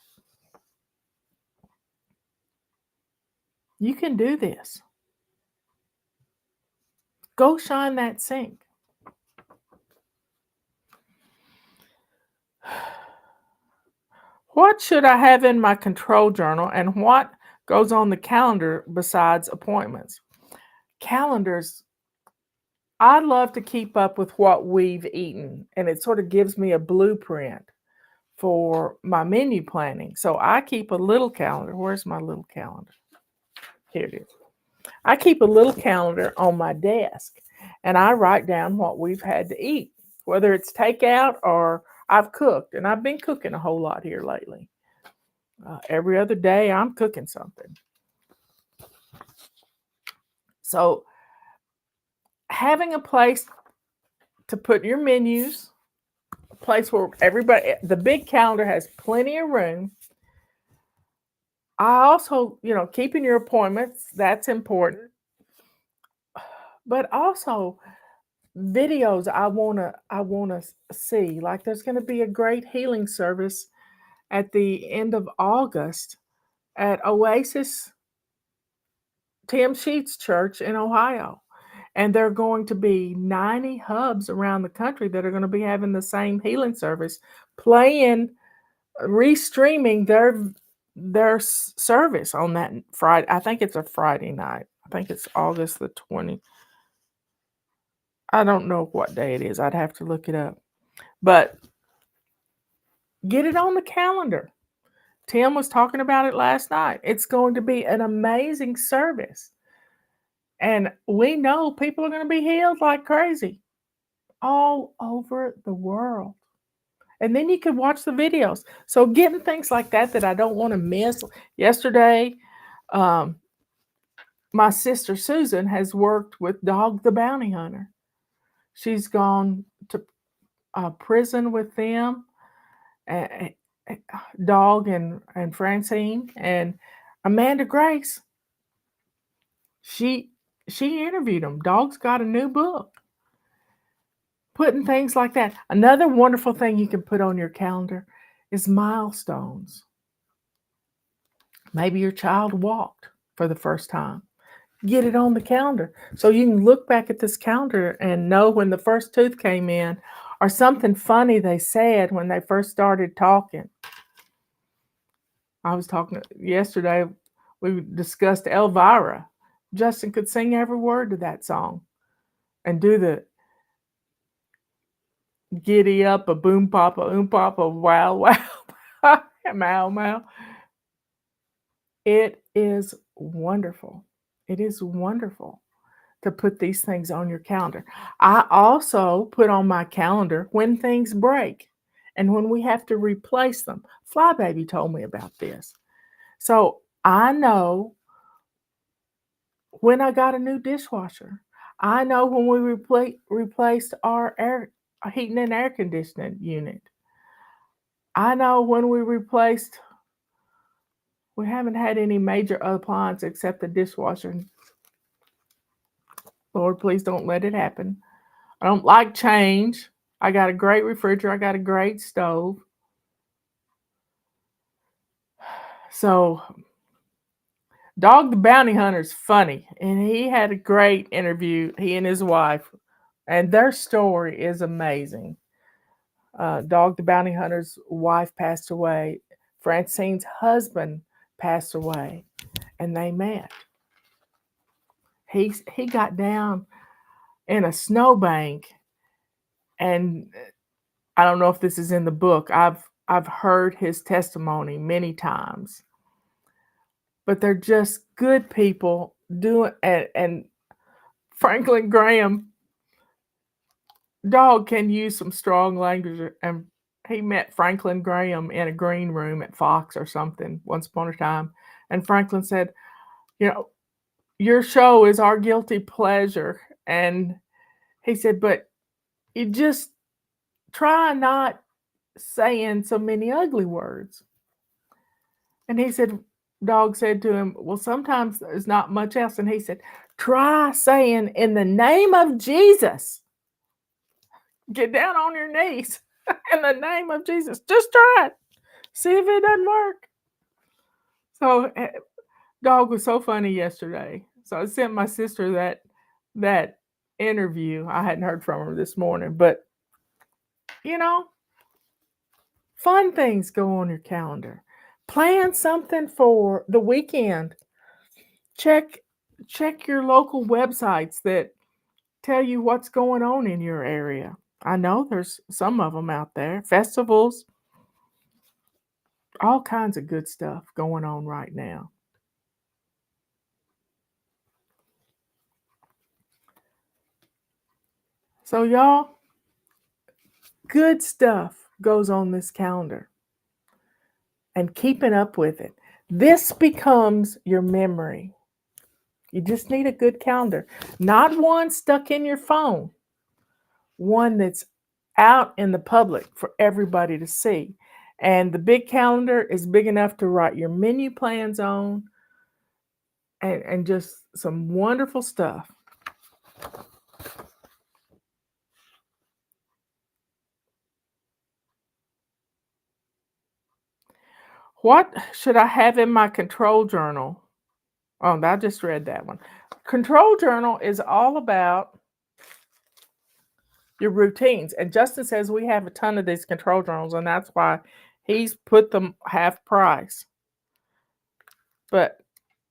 You can do this. Go shine that sink. What should I have in my control journal and what goes on the calendar besides appointments? Calendars, I love to keep up with what we've eaten, and it sort of gives me a blueprint for my menu planning. So I keep a little calendar. Where's my little calendar? Here it is. I keep a little calendar on my desk, and I write down what we've had to eat, whether it's takeout or I've cooked, and I've been cooking a whole lot here lately. Every other day, I'm cooking something. So having a place to put your menus, a place where the big calendar has plenty of room. I also, keeping your appointments, that's important. But also videos I wanna see. Like there's gonna be a great healing service at the end of August at Oasis Tim Sheets Church in Ohio. And there are going to be 90 hubs around the country that are going to be having the same healing service, restreaming their service on that Friday. I think it's a Friday night. I think it's August the 20th. I don't know what day it is. I'd have to look it up. But get it on the calendar. Tim was talking about it last night. It's going to be an amazing service. And we know people are going to be healed like crazy all over the world. And then you can watch the videos. So getting things like that I don't want to miss. Yesterday, my sister Susan has worked with Dog the Bounty Hunter. She's gone to prison with them, uh, Dog and Francine and Amanda Grace. She interviewed them. Dog's got a new book. Putting things like that. Another wonderful thing you can put on your calendar is milestones. Maybe your child walked for the first time. Get it on the calendar so you can look back at this calendar and know when the first tooth came in or something funny they said when they first started talking. I was talking yesterday, we discussed Elvira. Justin could sing every word to that song and do the giddy up, a boom papa, papa, wow, wow, mow, mow. It is wonderful. It is wonderful to put these things on your calendar. I also put on my calendar when things break and when we have to replace them. Flybaby told me about this. So I know when I got a new dishwasher. I know when we replaced our heating and air conditioning unit. I know when we haven't had any major appliance except the dishwasher. Lord, please don't let it happen. I don't like change. I got a great refrigerator. I got a great stove. So, Dog the Bounty Hunter's funny, and he had a great interview, he and his wife, and their story is amazing. Dog the Bounty Hunter's wife passed away. Francine's husband passed away, and they met. He got down in a snowbank, and I don't know if this is in the book. I've heard his testimony many times, but they're just good people doing. And Franklin Graham, Dog can use some strong language, and he met Franklin Graham in a green room at Fox or something once upon a time, and Franklin said, your show is our guilty pleasure, and he said, but you just try not saying so many ugly words. And he said, Dog said to him, well, sometimes there's not much else. And he said, try saying, in the name of Jesus. Get down on your knees. In the name of Jesus. Just try it. See if it doesn't work. So Dog was so funny yesterday. So I sent my sister that interview. I hadn't heard from her this morning. But, fun things go on your calendar. Plan something for the weekend. Check your local websites that tell you what's going on in your area. I know there's some of them out there. Festivals, all kinds of good stuff going on right now. So y'all, good stuff goes on this calendar. And keeping up with it. This becomes your memory. You just need a good calendar. Not one stuck in your phone. One that's out in the public for everybody to see. And the big calendar is big enough to write your menu plans on and just some wonderful stuff. What should I have in my control journal? Oh, I just read that one. Control journal is all about your routines. And Justin says we have a ton of these control journals, and that's why he's put them half price. But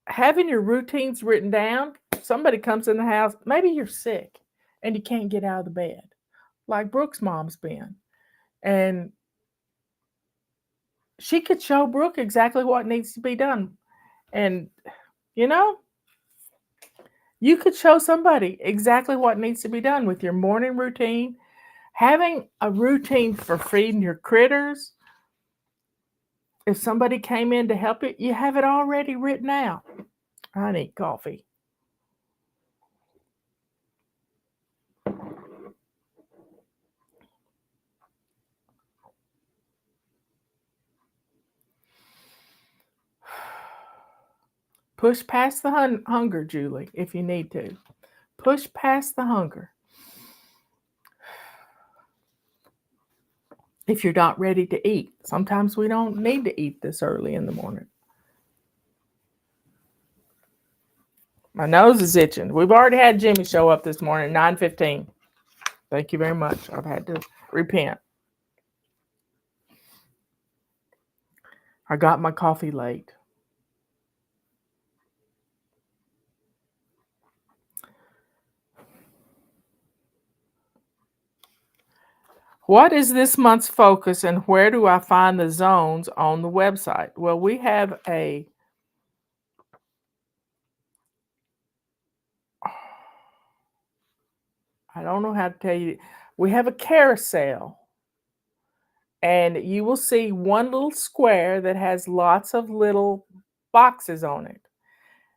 having your routines written down, somebody comes in the house, maybe you're sick and you can't get out of the bed, like Brooke's mom's been. And she could show Brooke exactly what needs to be done. And, you could show somebody exactly what needs to be done with your morning routine. Having a routine for feeding your critters. If somebody came in to help you, you have it already written out. I need coffee. Push past the hunger, Julie, if you need to. Push past the hunger. If you're not ready to eat. Sometimes we don't need to eat this early in the morning. My nose is itching. We've already had Jimmy show up this morning, 9:15. Thank you very much. I've had to repent. I got my coffee late. What is this month's focus and where do I find the zones on the website? Well, we have I don't know how to tell you. We have a carousel. And you will see one little square that has lots of little boxes on it.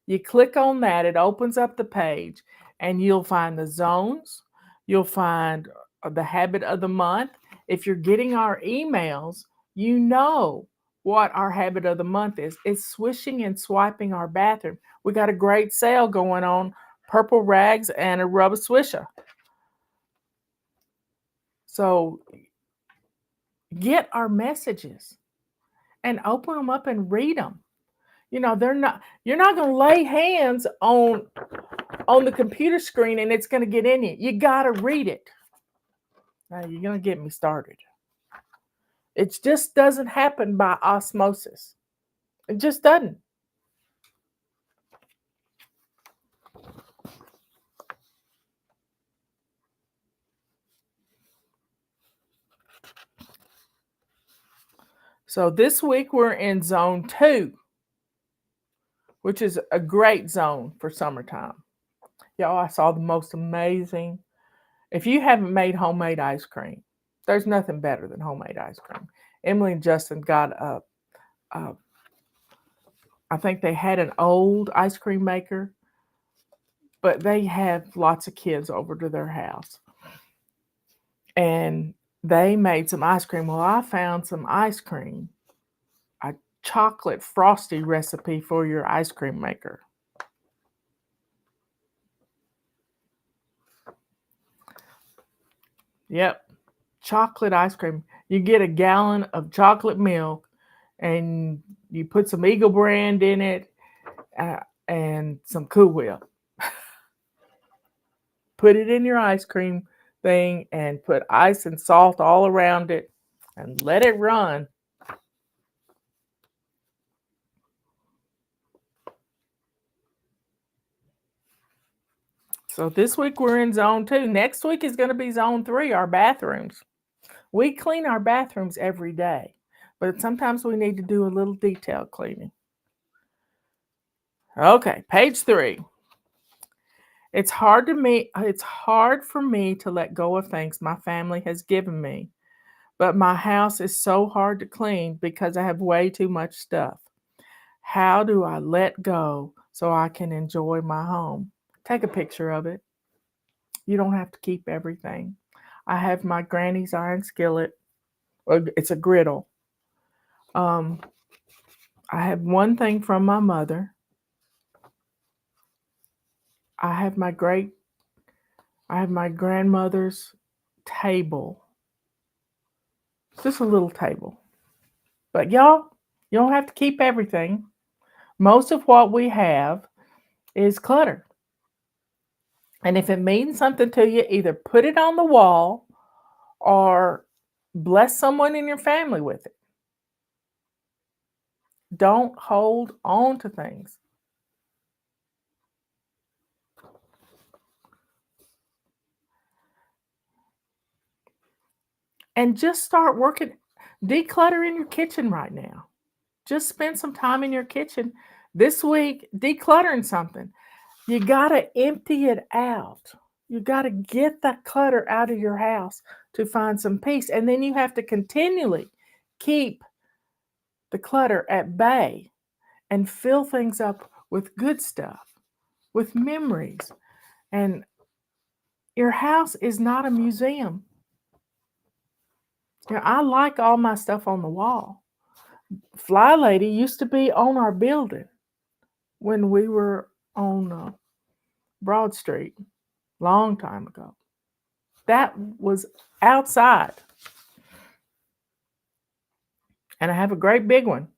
You click on that, it opens up the page, and you'll find the zones. You'll find the habit of the month. If you're getting our emails, you know what our habit of the month is. It's swishing and swiping our bathroom. We got a great sale going on, purple rags and a rubber swisher. So get our messages and open them up and read them. You know, you're not going to lay hands on the computer screen and it's going to get in you. You got to read it. Now, you're going to get me started. It just doesn't happen by osmosis. It just doesn't. So this week we're in zone 2, which is a great zone for summertime. Y'all, I saw the most amazing. If you haven't made homemade ice cream, there's nothing better than homemade ice cream. Emily and Justin got I think they had an old ice cream maker, but they have lots of kids over to their house. And they made some ice cream. Well, I found some ice cream, a chocolate frosty recipe for your ice cream maker. Yep, chocolate ice cream. You get a gallon of chocolate milk and you put some Eagle brand in it and some Cool Whip. Put it in your ice cream thing and put ice and salt all around it and let it run. So this week we're in zone 2. Next week is going to be zone 3, our bathrooms. We clean our bathrooms every day, but sometimes we need to do a little detail cleaning. Okay, page 3. It's hard for me to let go of things my family has given me, but my house is so hard to clean because I have way too much stuff. How do I let go so I can enjoy my home? Take a picture of it. You don't have to keep everything. I have my granny's iron skillet, or it's a griddle. I have one thing from my mother. I have my grandmother's table. It's just a little table. But y'all, you don't have to keep everything. Most of what we have is clutter. And if it means something to you, either put it on the wall or bless someone in your family with it. Don't hold on to things. And just start working, declutter in your kitchen right now. Just spend some time in your kitchen this week decluttering something. You got to empty it out. You got to get that clutter out of your house to find some peace. And then you have to continually keep the clutter at bay and fill things up with good stuff, with memories. And your house is not a museum. You know, I like all my stuff on the wall. Fly Lady used to be on our building. when we were on Broad Street, long time ago. That was outside. And I have a great big one.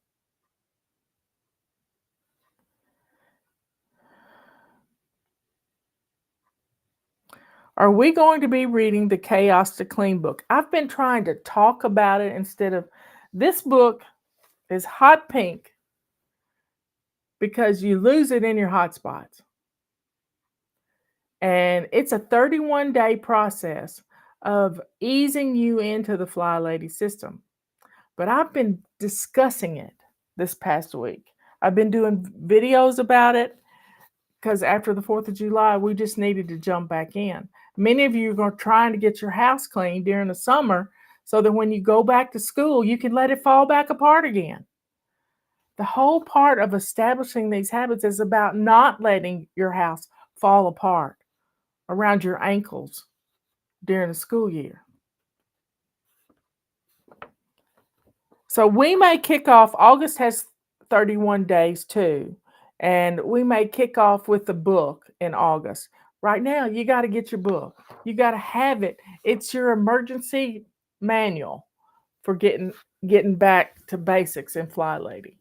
Are we going to be reading the Chaos to Clean book? I've been trying to talk about it instead of... This book is hot pink because you lose it in your hot spots. And it's a 31-day process of easing you into the Fly Lady system. But I've been discussing it this past week. I've been doing videos about it because after the 4th of July, we just needed to jump back in. Many of you are trying to get your house clean during the summer so that when you go back to school, you can let it fall back apart again. The whole part of establishing these habits is about not letting your house fall apart around your ankles during the school year. So we may kick off, August has 31 days too, and we may kick off with the book in August. Right now, you got to get your book. You got to have it. It's your emergency manual for getting back to basics in Fly Lady.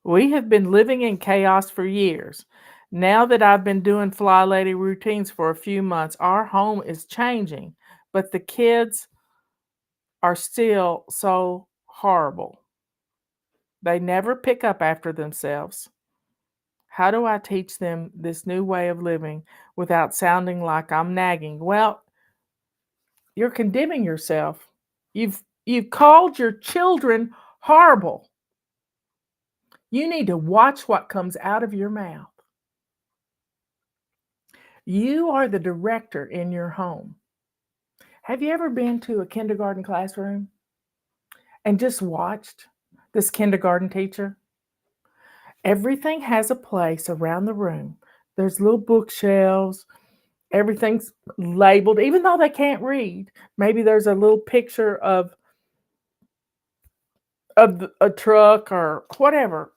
We have been living in chaos for years. Now that I've been doing Fly Lady routines for a few months, our home is changing, but the kids are still so horrible. They never pick up after themselves. How do I teach them this new way of living without sounding like I'm nagging? Well, you're condemning yourself. You've called your children horrible. You need to watch what comes out of your mouth. You are the director in your home. Have you ever been to a kindergarten classroom and just watched this kindergarten teacher? Everything has a place around the room. There's little bookshelves. Everything's labeled, even though they can't read. Maybe there's a little picture of a truck or whatever.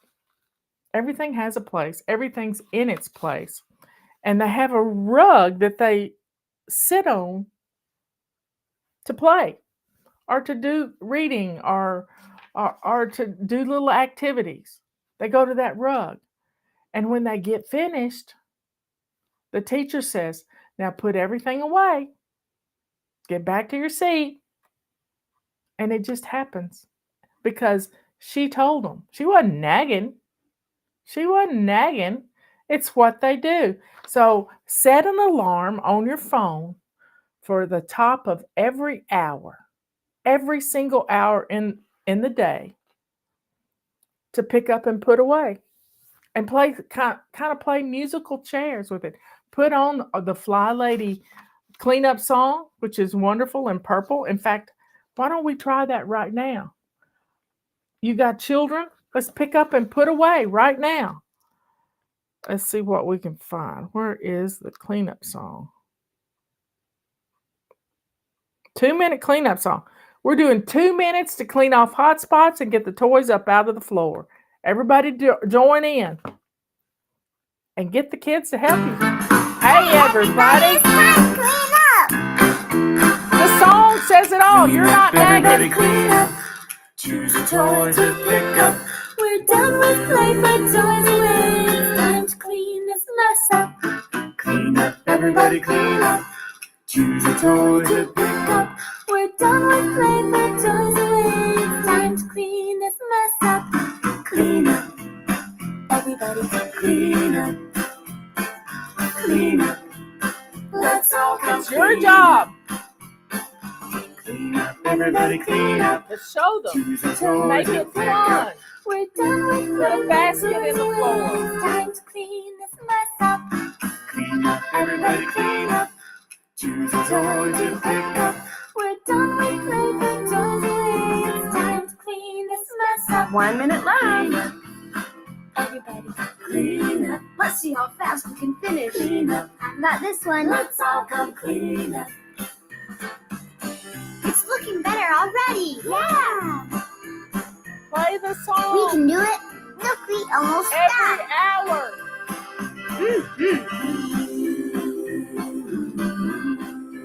Everything has a place. Everything's in its place. And they have a rug that they sit on to play or to do reading or to do little activities. They go to that rug. And when they get finished, the teacher says, now put everything away. Get back to your seat. And it just happens because she told them. She wasn't nagging. It's what they do. So set an alarm on your phone for the top of every hour, every single hour in the day to pick up and put away. And play kind of play musical chairs with it. Put on the Fly Lady cleanup song, which is wonderful in purple. In fact, why don't we try that right now? You got children? Let's pick up and put away right now. Let's see what we can find. Where is the cleanup song? 2-minute cleanup song. We're doing 2 minutes to clean off hot spots and get the toys up out of the floor. Everybody join in and get the kids to help you. Hey, everybody. Clean up. The song says it all. You're not nagging. Clean up. Choose a toy to pick up. We're done with play, put toys away. It's time to clean this mess up. Clean up, everybody clean up. Choose a toy to pick up. We're done with play, put toys away. It's time to clean this mess up. Clean up, Everybody, clean up. Clean up. let's all come It's your job Clean up, everybody clean up. to show them. Choose a toy Make to it pick up. fun. We're done with Put play, a basket put in the toys floor. away. It's time to clean this mess up. Clean up, everybody clean up. Choose a toy to pick up. We're done with play, put toys away. It's time to clean this mess up. 1 minute left. Everybody, clean up. Let's see how fast we can finish. Clean up. Not this one. Let's all come clean up. It's looking better already. Yeah. Play the song. We can do it. Milkweed almost every stopped. hour.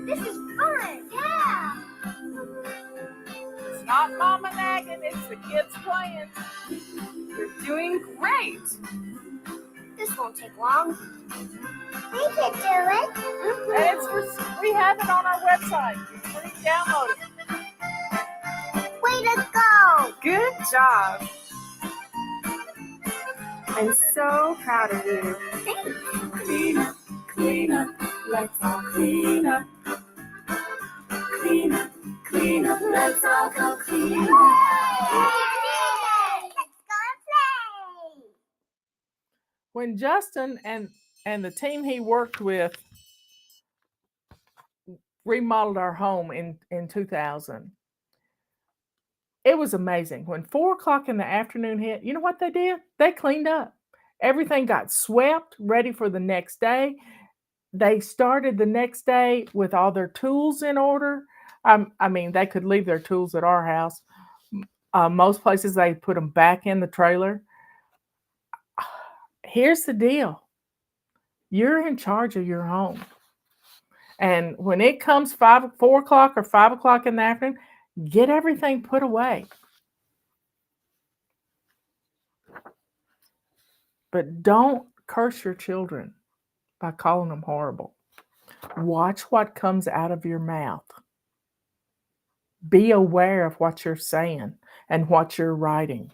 This is fun. Yeah. It's not mama nagging, it's the kids playing. You're doing great. This won't take long. We can do it. And it's we have it on our website. Free download it. Way to go. Good job. I'm so proud of you. Clean up, clean up, let's all clean up. Clean up, clean up, let's all go clean up. Let's go and play. When Justin and the team he worked with remodeled our home in 2000, it was amazing. When 4 o'clock in the afternoon hit, you know what they did? They cleaned up. Everything got swept, ready for the next day. They started the next day with all their tools in order. I mean, they could leave their tools at our house. Most places, they put them back in the trailer. Here's the deal. You're in charge of your home. And when it comes 4 o'clock or 5 o'clock in the afternoon, get everything put away. But don't curse your children by calling them horrible. Watch what comes out of your mouth. Be aware of what you're saying and what you're writing.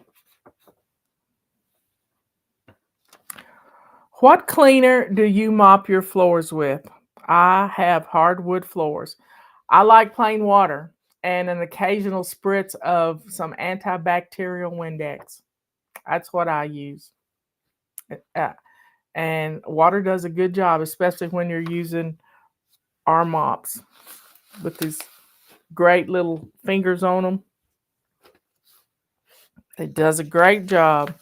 What cleaner do you mop your floors with? I have hardwood floors. I like plain water and an occasional spritz of some antibacterial Windex. That's what I use. And water does a good job, especially when you're using our mops with these great little fingers on them. It does a great job.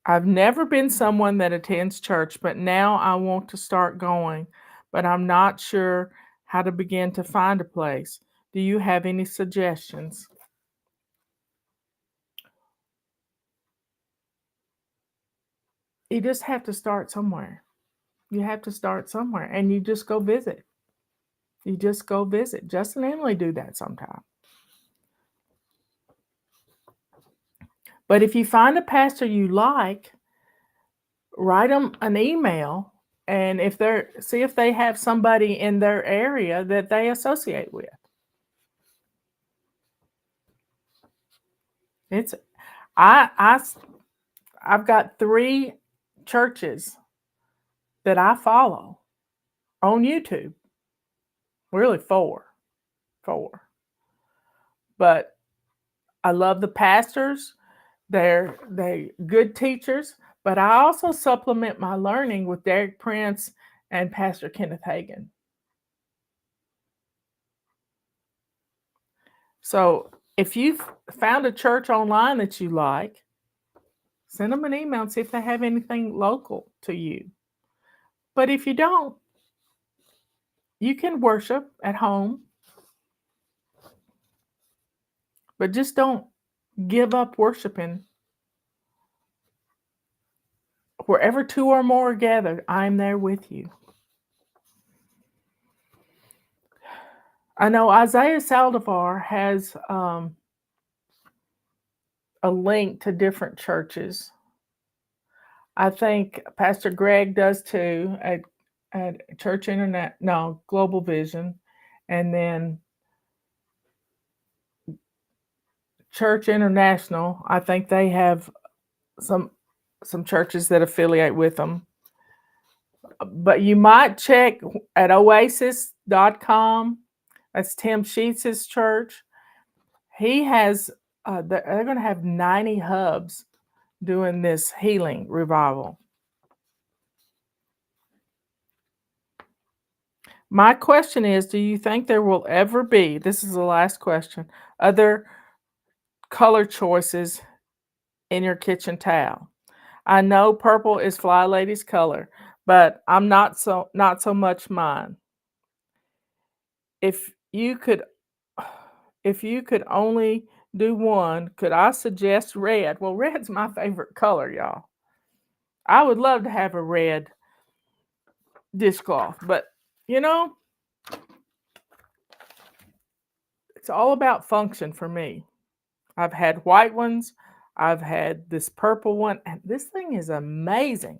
I've never been someone that attends church, but now I want to start going, but I'm not sure how to begin to find a place. Do you have any suggestions? You just have to start somewhere. You have to start somewhere, and you just go visit. You just go visit. Justin and Emily do that sometimes. But if you find a pastor you like, write them an email, and see if they have somebody in their area that they associate with. I've got 3 churches that I follow on YouTube. Really 4. But I love the pastors. They're good teachers, but I also supplement my learning with Derek Prince and Pastor Kenneth Hagin. So if you've found a church online that you like, send them an email and see if they have anything local to you. But if you don't, you can worship at home. But just don't give up worshiping. Wherever 2 or more are gathered, I'm there with you. I know Isaiah Saldivar has a link to different churches. I think Pastor Greg does too at Church Global Vision, and then Church International. I think they have some churches that affiliate with them. But you might check at oasis.com. That's Tim Sheets' church. He has, they're going to have 90 hubs doing this healing revival. My question is, do you think there will ever be, this is the last question, other color choices in your kitchen towel? I know purple is Fly Lady's color, but I'm not so much mine. If you could if you could only do one, could I suggest red? Well, red's my favorite color, y'all. I would love to have a red dishcloth, but you know, it's all about function for me. I've had white ones, I've had this purple one, and this thing is amazing.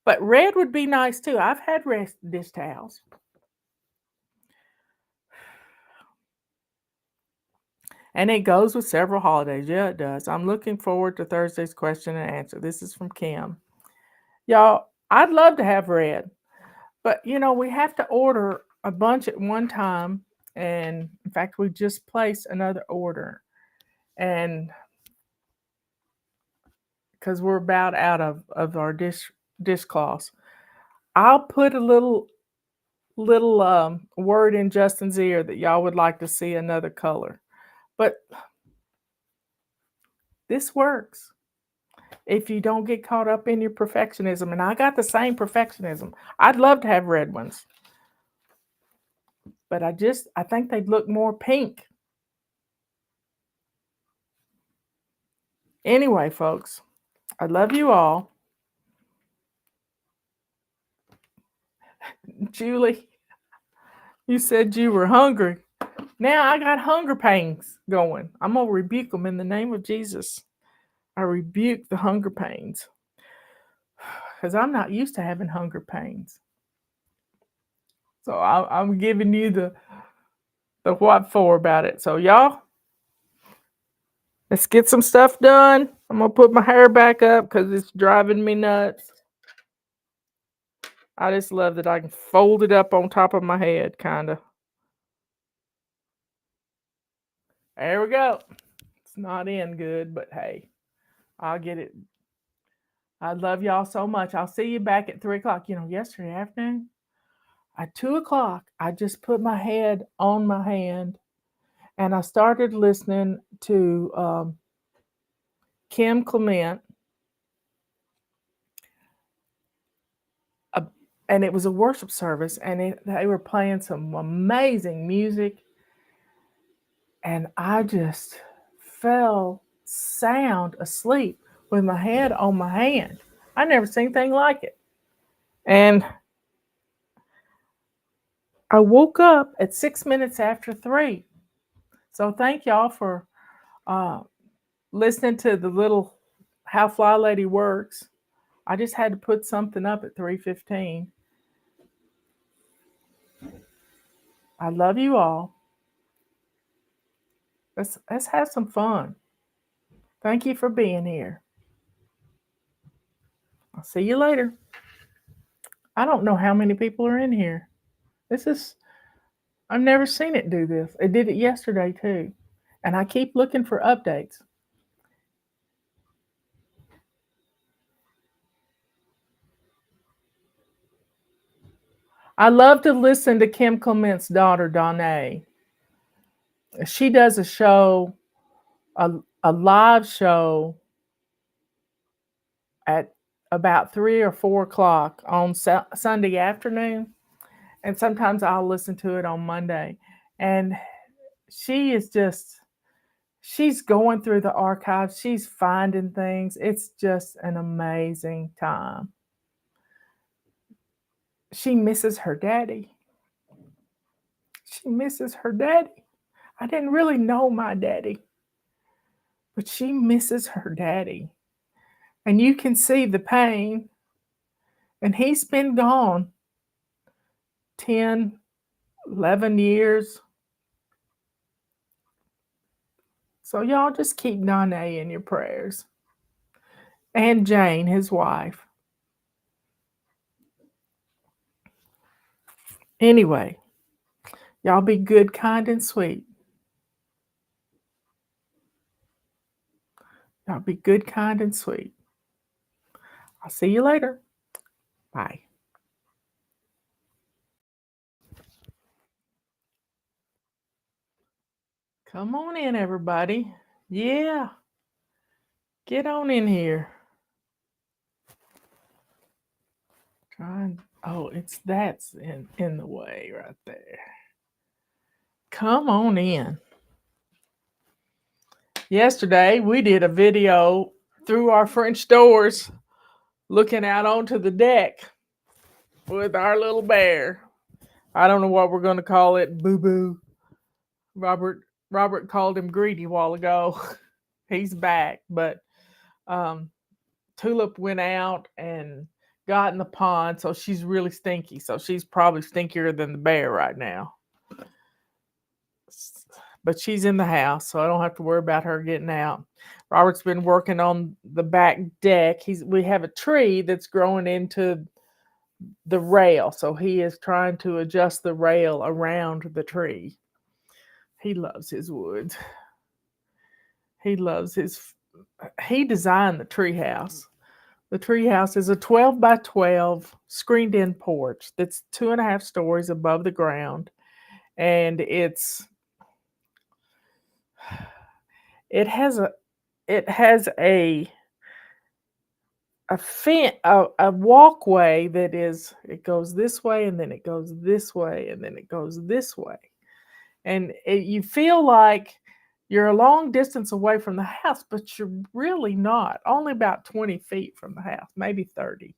But red would be nice too. I've had red dish towels. And it goes with several holidays. Yeah, it does. I'm looking forward to Thursday's question and answer. This is from Kim. Y'all, I'd love to have red, but you know, we have to order a bunch at one time. And in fact, we just placed another order. And because we're about out of our dishcloths, I'll put a little word in Justin's ear that y'all would like to see another color. But this works if you don't get caught up in your perfectionism. And I got the same perfectionism. I'd love to have red ones, but I think they'd look more pink. Anyway, folks, I love you all. Julie, you said you were hungry. Now I got hunger pains going. I'm going to rebuke them in the name of Jesus. I rebuke the hunger pains because I'm not used to having hunger pains. So I'm giving you the what for about it. So y'all, let's get some stuff done. I'm going to put my hair back up because it's driving me nuts. I just love that I can fold it up on top of my head, kind of. There we go. It's not in good, but hey, I'll get it. I love y'all so much. I'll see you back at 3 o'clock. You know, yesterday afternoon, at 2 o'clock, I just put my head on my hand and I started listening to Kim Clement. And it was a worship service, and they were playing some amazing music. And I just fell sound asleep with my head on my hand. I never seen anything like it. And I woke up at 6 minutes after 3. So thank y'all for listening to the little How Fly Lady Works. I just had to put something up at 3:15. I love you all. Let's have some fun. Thank you for being here. I'll see you later. I don't know how many people are in here. I've never seen it do this. It did it yesterday too. And I keep looking for updates. I love to listen to Kim Clement's daughter, Donna. She does a show, a live show at about 3 or 4 o'clock on Sunday afternoon. And sometimes I'll listen to it on Monday. And she's going through the archives. She's finding things. It's just an amazing time. She misses her daddy. She misses her daddy. I didn't really know my daddy, but she misses her daddy. And you can see the pain. And he's been gone 10, 11 years. So y'all just keep Nane in your prayers. And Jane, his wife. Anyway, y'all be good, kind, and sweet. Y'all be good, kind, and sweet. I'll see you later. Bye. Come on in, everybody. Yeah. Get on in here. That's in the way right there. Come on in. Yesterday we did a video through our French doors looking out onto the deck with our little bear. I don't know what we're going to call it. Boo Boo. Robert called him Greedy a while ago. He's back, but Tulip went out and got in the pond, so she's really stinky. So she's probably stinkier than the bear right now. But she's in the house, so I don't have to worry about her getting out. Robert's been working on the back deck. We have a tree that's growing into the rail, so he is trying to adjust the rail around the tree. He loves his woods. He designed the tree house. The tree house is a 12 by 12 screened in porch that's 2.5 stories above the ground, and it has a walkway that it goes this way, and then it goes this way, and then it goes this way, and you feel like you're a long distance away from the house, but you're really not. Only about 20 feet from the house, maybe 30.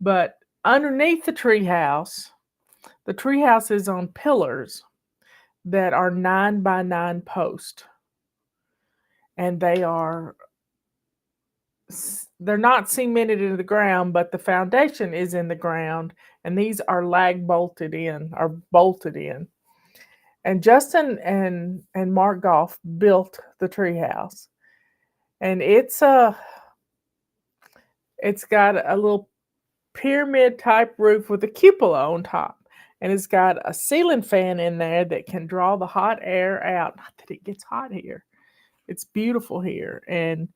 But underneath the treehouse is on pillars that are 9 by 9 posts. And they're not cemented into the ground, but the foundation is in the ground. And these are bolted in. And Justin and Mark Goff built the treehouse, and it's got a little pyramid type roof with a cupola on top, and it's got a ceiling fan in there that can draw the hot air out. Not that it gets hot here; it's beautiful here, and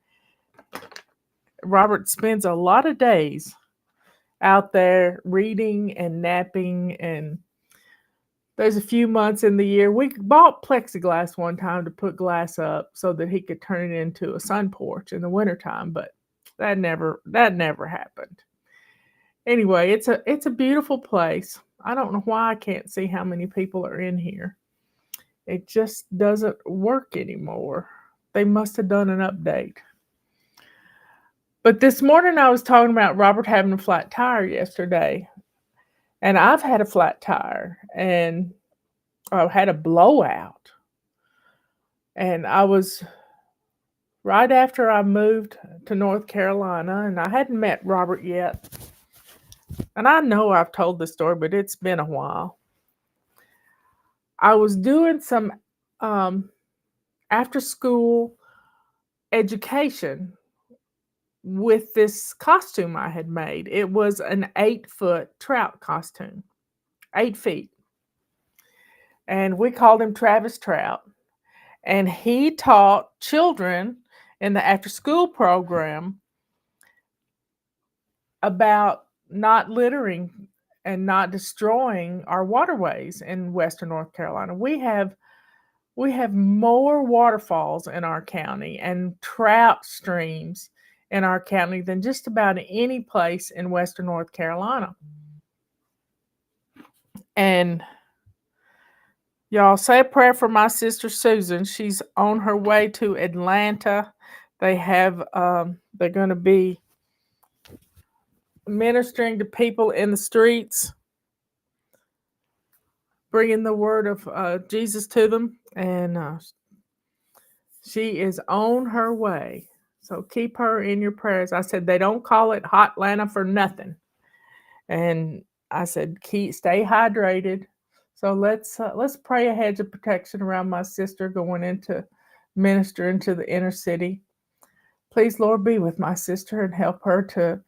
Robert spends a lot of days out there reading and napping, and there's a few months in the year. We bought plexiglass one time to put glass up so that he could turn it into a sun porch in the wintertime, but that never happened. Anyway, it's a beautiful place. I don't know why I can't see how many people are in here. It just doesn't work anymore. They must have done an update. But this morning I was talking about Robert having a flat tire yesterday. And I've had a flat tire, and I had a blowout. And I was right after I moved to North Carolina, and I hadn't met Robert yet. And I know I've told this story, but it's been a while. I was doing some after school education with this costume I had made. It was an 8-foot trout costume, 8 feet. And we called him Travis Trout. And he taught children in the after school program about not littering and not destroying our waterways in Western North Carolina. We have more waterfalls in our county and trout streams in our county than just about any place in Western North Carolina. And y'all say a prayer for my sister Susan. She's on her way to Atlanta. They're going to be ministering to people in the streets, bringing the word of Jesus to them. And she is on her way. So keep her in your prayers. I said they don't call it Hot Atlanta for nothing. And I said stay hydrated. So let's pray a hedge of protection around my sister going into minister into the inner city. Please, Lord, be with my sister and help her to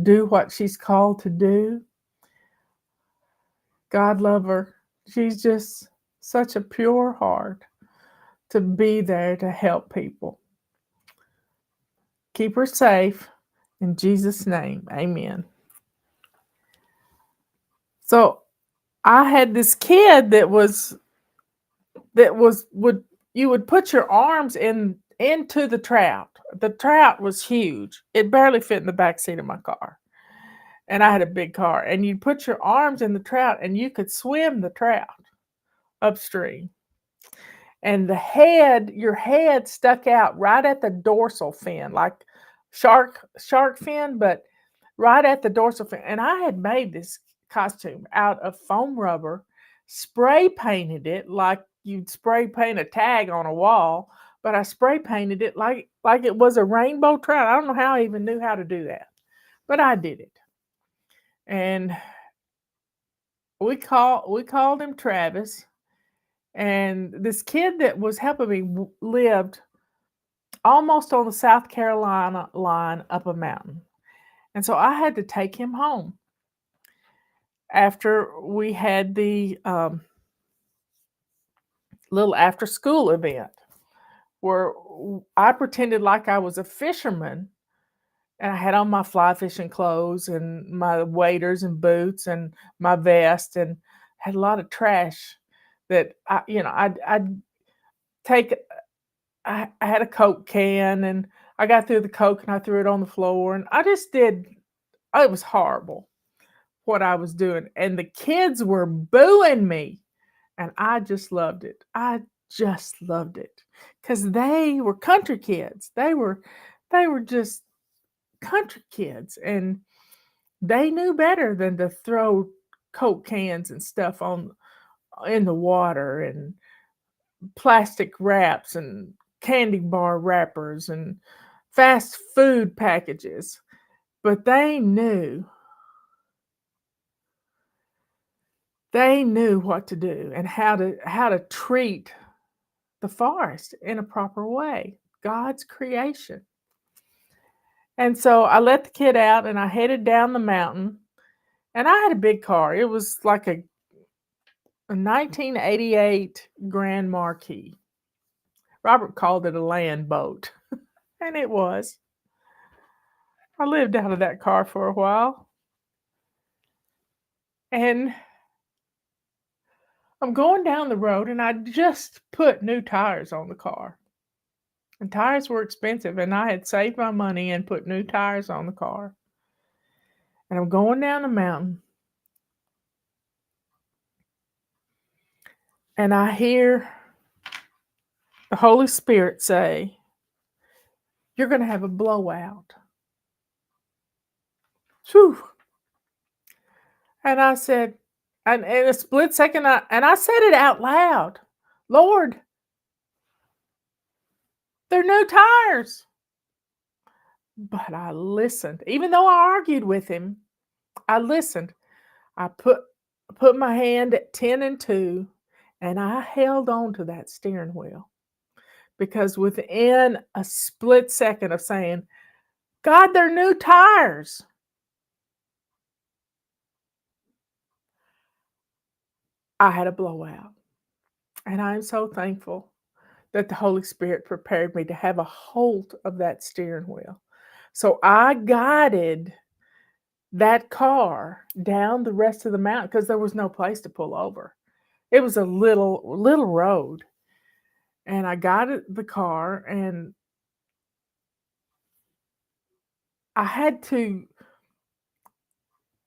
do what she's called to do. God love her. She's just such a pure heart to be there to help people. Keep her safe. In Jesus' name, amen. So I had this kid that would you would put your arms into the trout. The trout was huge. It barely fit in the back seat of my car. And I had a big car. And you'd put your arms in the trout and you could swim the trout upstream. And your head stuck out right at the dorsal fin, like shark fin, but right at the dorsal fin. And I had made this costume out of foam rubber, spray painted it like you'd spray paint a tag on a wall, but I spray painted it like it was a rainbow trout. I don't know how I even knew how to do that, but I did it. And we called him Travis. And this kid that was helping me lived almost on the South Carolina line up a mountain. And so I had to take him home after we had the little after school event where I pretended like I was a fisherman, and I had on my fly fishing clothes and my waders and boots and my vest, and had a lot of trash that I'd take. I had a Coke can, and I got through the Coke and I threw it on the floor, and I just did. It was horrible what I was doing, and the kids were booing me, and I just loved it. I just loved it because they were country kids. They were just country kids, and they knew better than to throw Coke cans and stuff in the water, and plastic wraps and candy bar wrappers and fast food packages. But they knew what to do and how to treat the forest in a proper way, God's creation. And so I let the kid out and I headed down the mountain, and I had a big car. It was like a 1988 Grand Marquis. Robert called it a land boat, and it was. I lived out of that car for a while. And I'm going down the road, and I just put new tires on the car. And tires were expensive, and I had saved my money and put new tires on the car. And I'm going down the mountain, and I hear the Holy Spirit say, "You're going to have a blowout." Whew. And I said, and in a split second, I said it out loud, "Lord, they're new tires." But I listened. Even though I argued with him, I listened. I put my hand at 10 and 2, and I held on to that steering wheel. Because within a split second of saying, "God, they're new tires," I had a blowout. And I'm so thankful that the Holy Spirit prepared me to have a hold of that steering wheel. So I guided that car down the rest of the mountain because there was no place to pull over. It was a little road. And I guided the car, and I had to.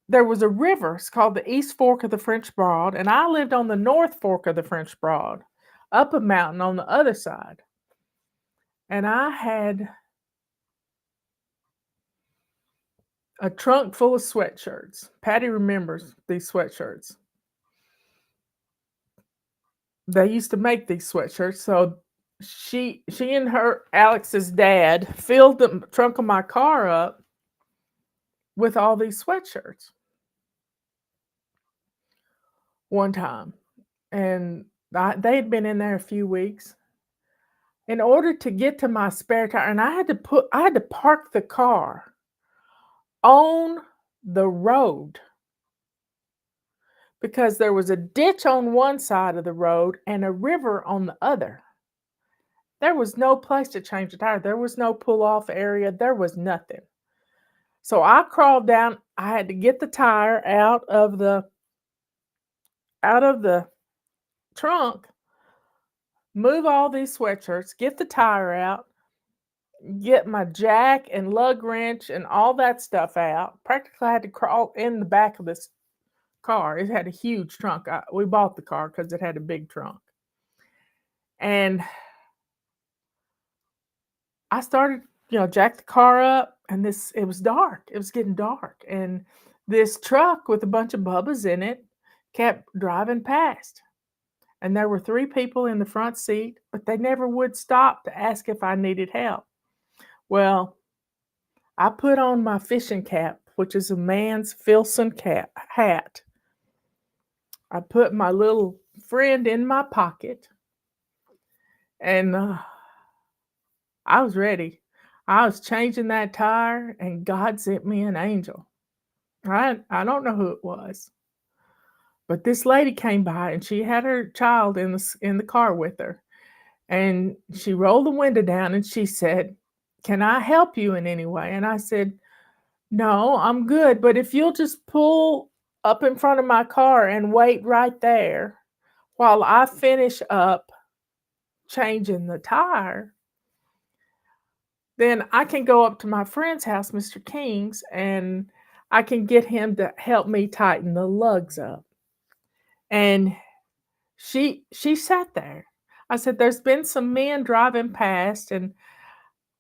There was a river. It's called the East Fork of the French Broad, and I lived on the North Fork of the French Broad, up a mountain on the other side. And I had a trunk full of sweatshirts. Patty remembers these sweatshirts. They used to make these sweatshirts, so she and Alex's dad filled the trunk of my car up with all these sweatshirts one time. And they had been in there a few weeks. In order to get to my spare tire, and I had to park the car on the road because there was a ditch on one side of the road and a river on the other. There was no place to change the tire. There was no pull-off area. There was nothing. So I crawled down. I had to get the tire out of the trunk, move all these sweatshirts, get the tire out, get my jack and lug wrench and all that stuff out. Practically, I had to crawl in the back of this car. It had a huge trunk. We bought the car because it had a big trunk. And I started, jack the car up, and it was dark. It was getting dark. And this truck with a bunch of bubbas in it kept driving past. And there were 3 people in the front seat, but they never would stop to ask if I needed help. Well, I put on my fishing cap, which is a man's Filson hat. I put my little friend in my pocket, and I was ready. I was changing that tire, and God sent me an angel. I don't know who it was, but this lady came by, and she had her child in the car with her, and she rolled the window down, and she said, "Can I help you in any way?" And I said, "No, I'm good, but if you'll just pull up in front of my car and wait right there while I finish up changing the tire, then I can go up to my friend's house, Mr. King's, and I can get him to help me tighten the lugs up." And she sat there. I said, "There's been some men driving past, and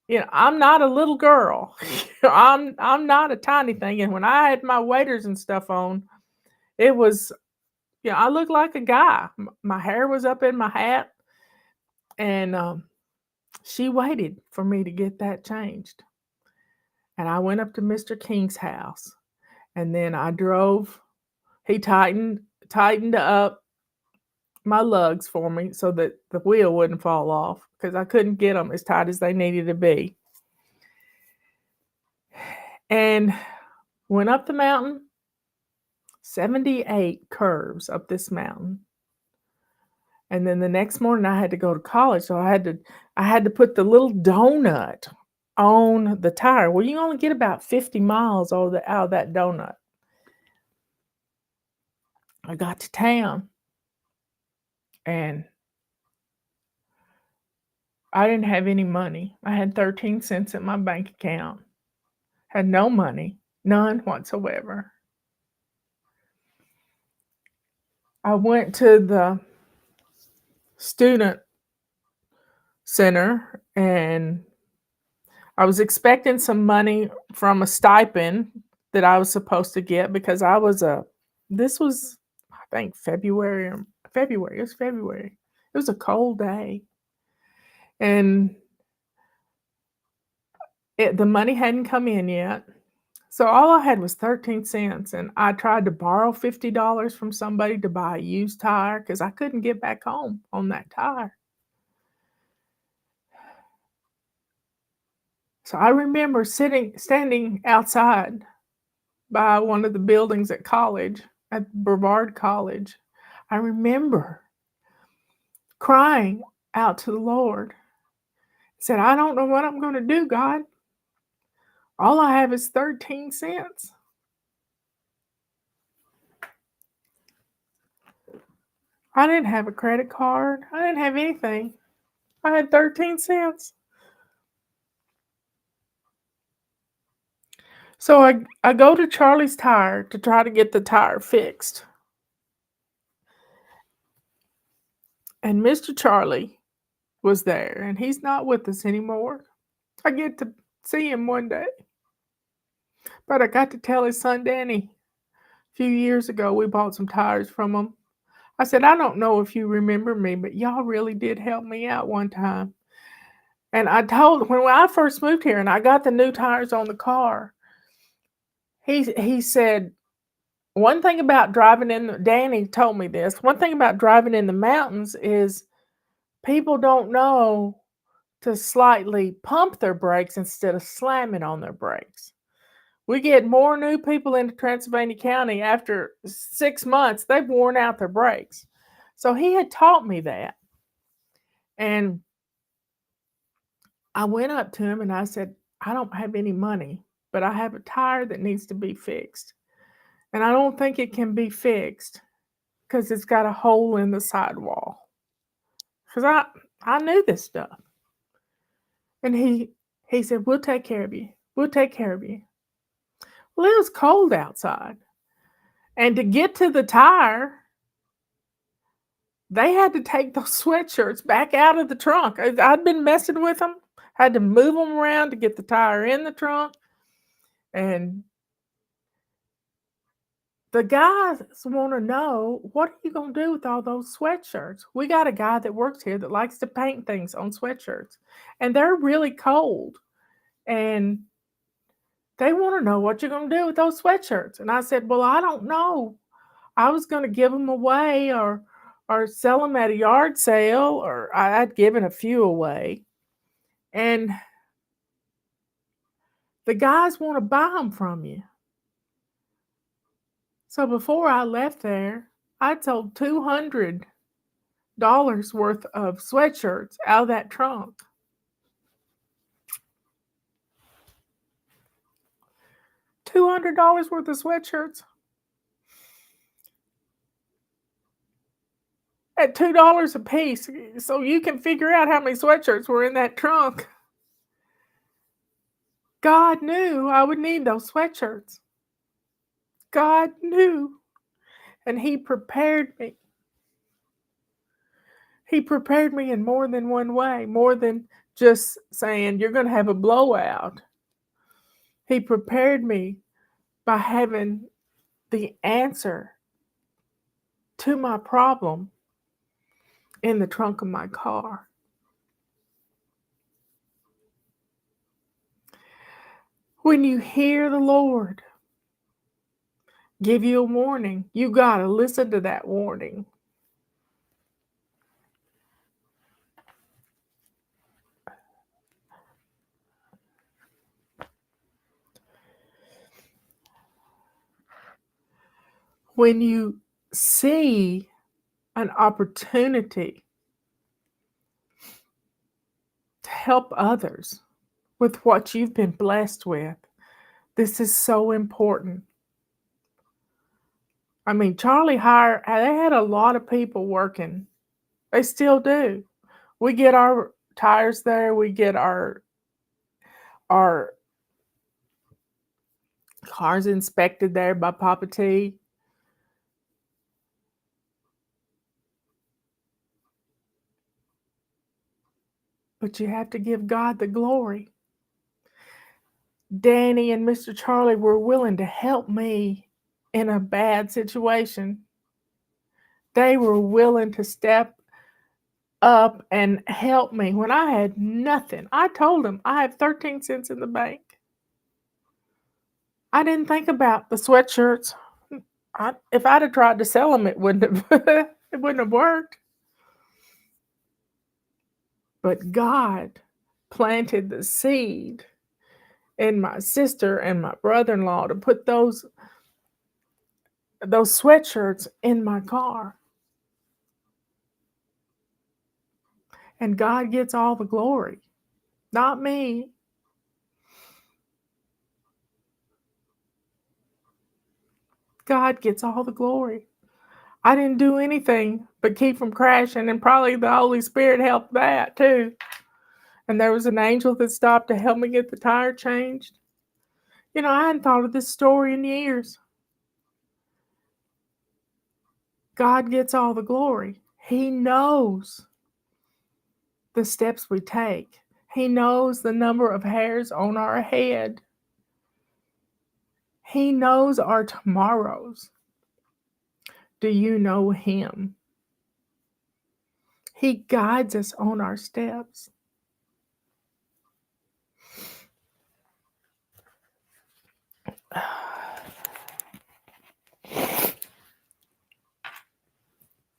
I'm not a little girl. I'm not a tiny thing. And when I had my waders and stuff on, it was, I looked like a guy. My hair was up in my hat, and she waited for me to get that changed. And I went up to Mr. King's house, and then I drove. He tightened up my lugs for me so that the wheel wouldn't fall off, because I couldn't get them as tight as they needed to be. And went up the mountain, 78 curves up this mountain. And then the next morning I had to go to college, so I had to put the little donut on the tire. Well, you only get about 50 miles out of that donut. I got to town, and I didn't have any money. I had 13 cents in my bank account. Had no money, none whatsoever. I went to the student center, and I was expecting some money from a stipend that I was supposed to get, because this was, I think, February. It was February. It was a cold day. And the money hadn't come in yet. So all I had was 13 cents, and I tried to borrow $50 from somebody to buy a used tire, because I couldn't get back home on that tire. So I remember standing outside by one of the buildings at college, at Brevard College. I remember crying out to the Lord. Said, "I don't know what I'm going to do, God. All I have is 13 cents. I didn't have a credit card. I didn't have anything. I had 13 cents. So I go to Charlie's Tire to try to get the tire fixed. And Mr. Charlie was there, and he's not with us anymore. I get to see him one day. But I got to tell his son Danny, a few years ago, we bought some tires from him. I said, "I don't know if you remember me, but y'all really did help me out one time." And I told, when I first moved here and I got the new tires on the car, he said, one thing about driving Danny told me this, one thing about driving in the mountains is people don't know to slightly pump their brakes instead of slamming on their brakes. We get more new people into Transylvania County after 6 months, they've worn out their brakes. So he had taught me that. And I went up to him and I said, "I don't have any money, but I have a tire that needs to be fixed. And I don't think it can be fixed because it's got a hole in the sidewall." Because I knew this stuff. And he said, we'll take care of you. We'll take care of you. Well, it was cold outside. And to get to the tire, they had to take those sweatshirts back out of the trunk. I'd been messing with them. Had to move them around to get the tire in the trunk. And the guys want to know, what are you going to do with all those sweatshirts? We got a guy that works here that likes to paint things on sweatshirts. And they're really cold. And they want to know what you're going to do with those sweatshirts. And I said, well, I don't know. I was going to give them away or sell them at a yard sale, or I'd given a few away. And the guys want to buy them from you. So before I left there, I sold $200 worth of sweatshirts out of that trunk. $200 worth of sweatshirts at $2 a piece. So you can figure out how many sweatshirts were in that trunk. God knew I would need those sweatshirts. God knew. And He prepared me. He prepared me in more than one way, more than just saying, you're going to have a blowout. He prepared me by having the answer to my problem in the trunk of my car. When you hear the Lord give you a warning, you got to listen to that warning. When you see an opportunity to help others with what you've been blessed with, this is so important. I mean, Charlie hired, they had a lot of people working. They still do. We get our tires there. We get our cars inspected there by Papa T. But you have to give God the glory. Danny and Mr. Charlie were willing to help me in a bad situation. They were willing to step up and help me when I had nothing. I told them I have 13 cents in the bank. I didn't think about the sweatshirts. If I'd have tried to sell them, it wouldn't have worked. But God planted the seed in my sister and my brother-in-law to put those sweatshirts in my car. And God gets all the glory, not me. God gets all the glory. I didn't do anything but keep from crashing, and probably the Holy Spirit helped that too. And there was an angel that stopped to help me get the tire changed. You know, I hadn't thought of this story in years. God gets all the glory. He knows the steps we take. He knows the number of hairs on our head. He knows our tomorrows. Do you know Him? He guides us on our steps.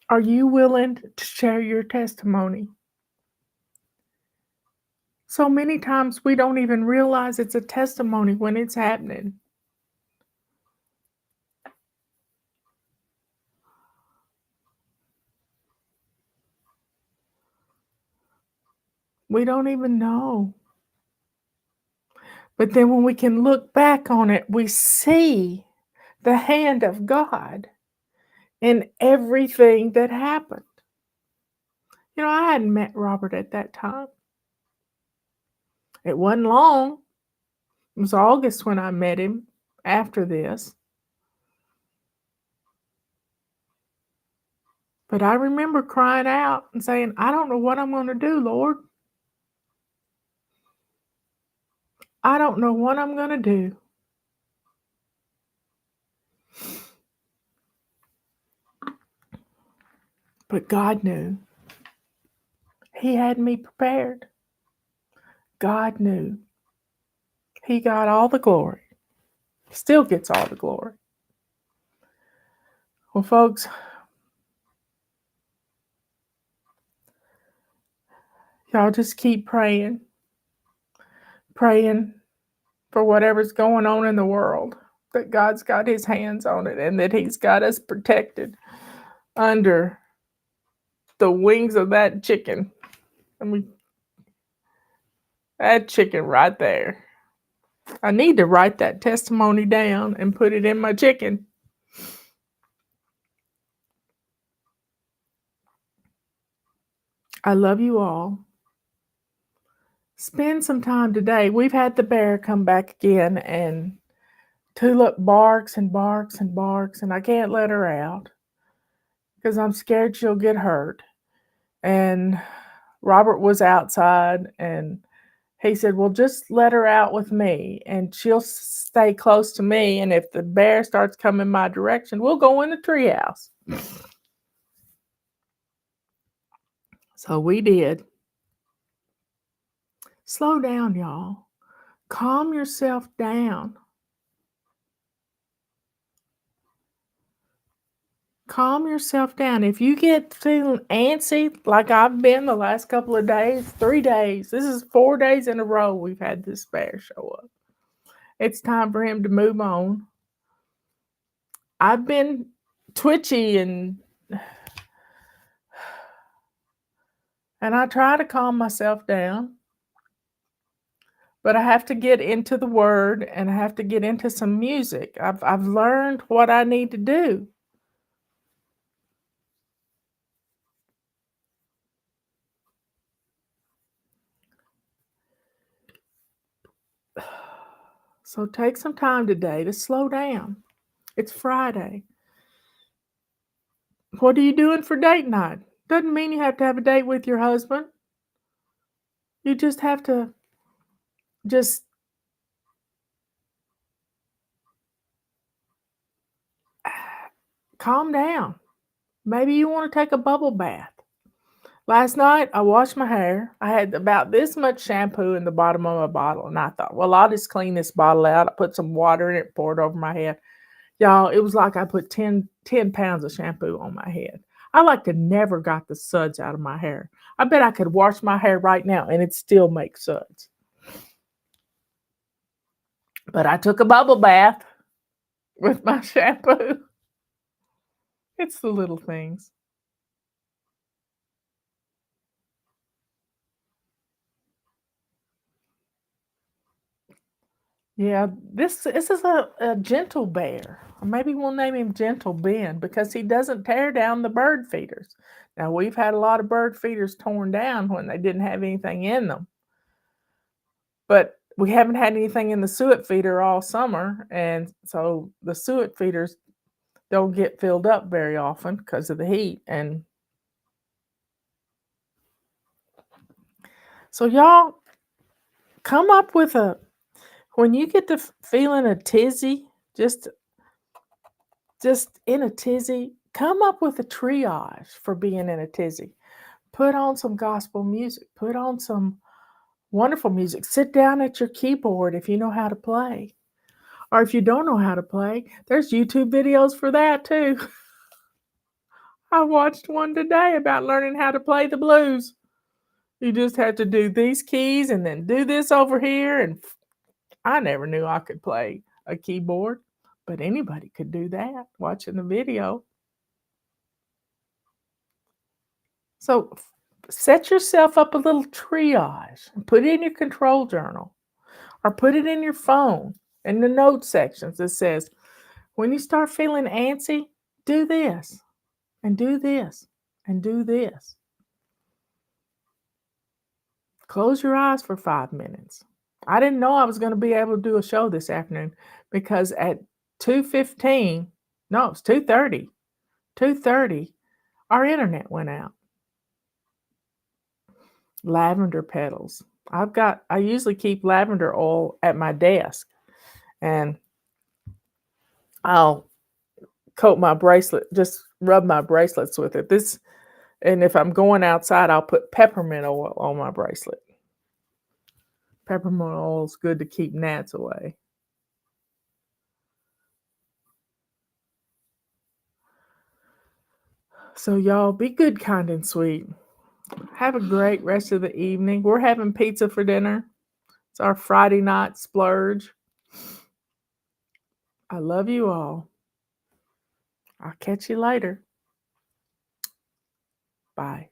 Are you willing to share your testimony? So many times we don't even realize it's a testimony when it's happening. We don't even know. But then when we can look back on it, we see the hand of God in everything that happened. I hadn't met Robert at that time. It wasn't long. It was August when I met him after this. But I remember crying out and saying, I don't know what I'm going to do, Lord. I don't know what I'm going to do. But God knew. He had me prepared. God knew. He got all the glory. Still gets all the glory. Well, folks, y'all just keep praying. Praying for whatever's going on in the world, that God's got his hands on it and that he's got us protected under the wings of that chicken. That chicken right there. I need to write that testimony down and put it in my chicken. I love you all. Spend some time today. We've had the bear come back again, and Tulip barks and barks and barks, and I can't let her out because I'm scared she'll get hurt. And Robert was outside, and he said, well, just let her out with me, and she'll stay close to me, and if the bear starts coming my direction, we'll go in the treehouse. So we did. Slow down, y'all. Calm yourself down. Calm yourself down. If you get feeling antsy, like I've been the last couple of days, 3 days, this is 4 days in a row we've had this bear show up. It's time for him to move on. I've been twitchy and I try to calm myself down. But I have to get into the word and I have to get into some music. I've learned what I need to do. So take some time today to slow down. It's Friday. What are you doing for date night? Doesn't mean you have to have a date with your husband. You just have to calm down. Maybe you want to take a bubble bath. Last night, I washed my hair. I had about this much shampoo in the bottom of my bottle, and I thought, well, I'll just clean this bottle out. I put some water in it, poured it over my head. Y'all, it was like I put 10 pounds of shampoo on my head. I like to never got the suds out of my hair. I bet I could wash my hair right now, and it still makes suds. But I took a bubble bath with my shampoo. It's the little things. Yeah, this is a gentle bear. Or maybe we'll name him Gentle Ben because he doesn't tear down the bird feeders. Now, we've had a lot of bird feeders torn down when they didn't have anything in them. But we haven't had anything in the suet feeder all summer, and so the suet feeders don't get filled up very often because of the heat. And so y'all come up with when you get to feeling a tizzy, just in a tizzy, come up with a triage for being in a tizzy. Put on some gospel music. Put on some wonderful music. Sit down at your keyboard if you know how to play. Or if you don't know how to play, there's YouTube videos for that too. I watched one today about learning how to play the blues. You just have to do these keys and then do this over here. And I never knew I could play a keyboard, but anybody could do that watching the video. So set yourself up a little triage and put it in your control journal or put it in your phone in the note sections that says, when you start feeling antsy, do this and do this and do this. Close your eyes for 5 minutes. I didn't know I was going to be able to do a show this afternoon because at 2:15, no, it's 2:30, our internet went out. Lavender petals. I usually keep lavender oil at my desk, and I'll coat my bracelet, just rub my bracelets with it. And if I'm going outside, I'll put peppermint oil on my bracelet. Peppermint oil is good to keep gnats away. So y'all, be good, kind, and sweet. Have a great rest of the evening. We're having pizza for dinner. It's our Friday night splurge. I love you all. I'll catch you later. Bye.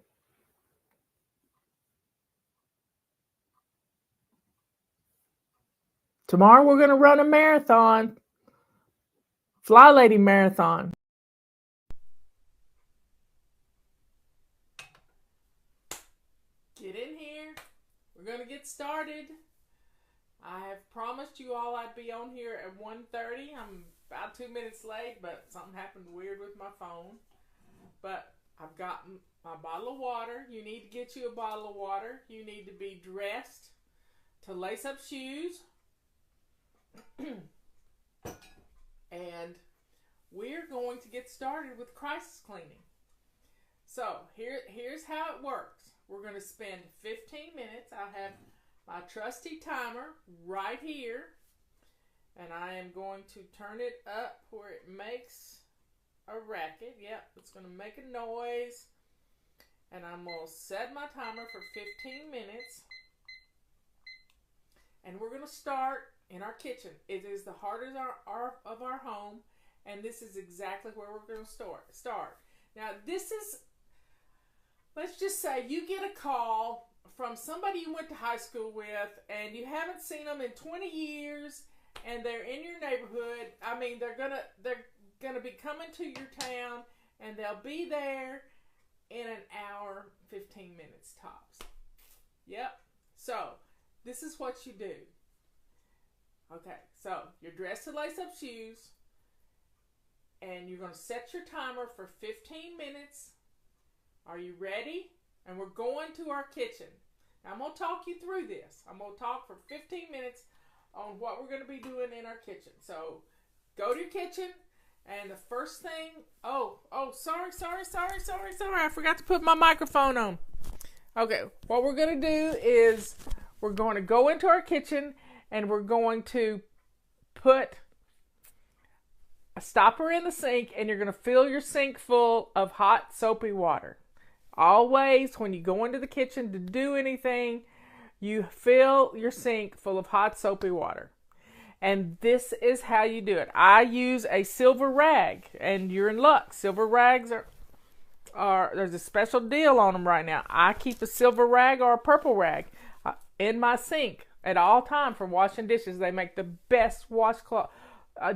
Tomorrow we're going to run a marathon. Fly Lady Marathon. Get in here. We're going to get started. I have promised you all I'd be on here at 1:30. I'm about 2 minutes late, but something happened weird with my phone. But I've got my bottle of water. You need to get you a bottle of water. You need to be dressed to lace up shoes. And we're going to get started with crisis cleaning. So here's how it works. We're going to spend 15 minutes. I have my trusty timer right here, and I am going to turn it up where it makes a racket. Yep, it's going to make a noise, and I'm going to set my timer for 15 minutes, and we're going to start in our kitchen. It is the heart of our home, and this is exactly where we're going to start. Now, this is, let's just say you get a call from somebody you went to high school with, and you haven't seen them in 20 years, and they're in your neighborhood. I mean, they're gonna be coming to your town, and they'll be there in an hour, 15 minutes tops. Yep. So this is what you do. Okay, so you're dressed to lace up shoes, and you're going to set your timer for 15 minutes. Are you ready? And we're going to our kitchen. Now, I'm going to talk you through this. I'm going to talk for 15 minutes on what we're going to be doing in our kitchen. So go to your kitchen, and the first thing, sorry. I forgot to put my microphone on. Okay, what we're going to do is we're going to go into our kitchen, and we're going to put a stopper in the sink, and you're going to fill your sink full of hot, soapy water. Always, when you go into the kitchen to do anything, you fill your sink full of hot, soapy water. And this is how you do it. I use a silver rag, and you're in luck. Silver rags are there's a special deal on them right now. I keep a silver rag or a purple rag in my sink at all time for washing dishes. They make the best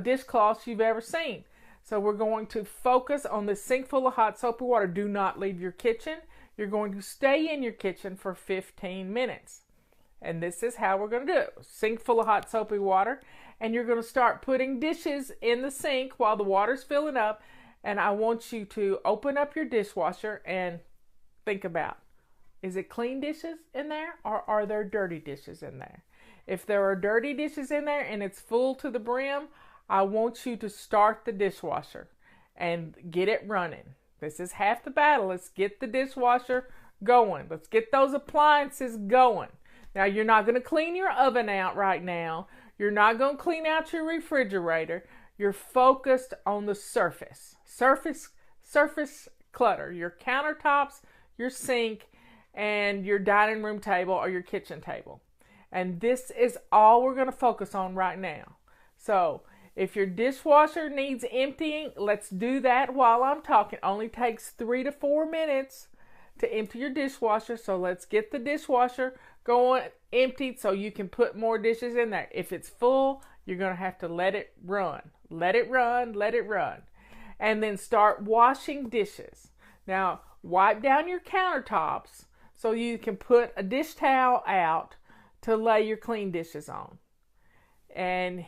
dishcloths you've ever seen. So we're going to focus on the sink full of hot soapy water. Do not leave your kitchen. You're going to stay in your kitchen for 15 minutes. And this is how we're going to do it. Sink full of hot soapy water. And you're going to start putting dishes in the sink while the water's filling up. And I want you to open up your dishwasher and think about, is it clean dishes in there, or are there dirty dishes in there? If there are dirty dishes in there and it's full to the brim, I want you to start the dishwasher and get it running. This is half the battle. Let's get the dishwasher going. Let's get those appliances going. Now, you're not going to clean your oven out right now. You're not going to clean out your refrigerator. You're focused on the surface clutter, your countertops, your sink, and your dining room table or your kitchen table. And this is all we're going to focus on right now. So if your dishwasher needs emptying, let's do that while I'm talking. It only takes 3 to 4 minutes to empty your dishwasher. So let's get the dishwasher going emptied so you can put more dishes in there. If it's full, you're going to have to let it run. Let it run. And then start washing dishes. Now, wipe down your countertops so you can put a dish towel out to lay your clean dishes on. And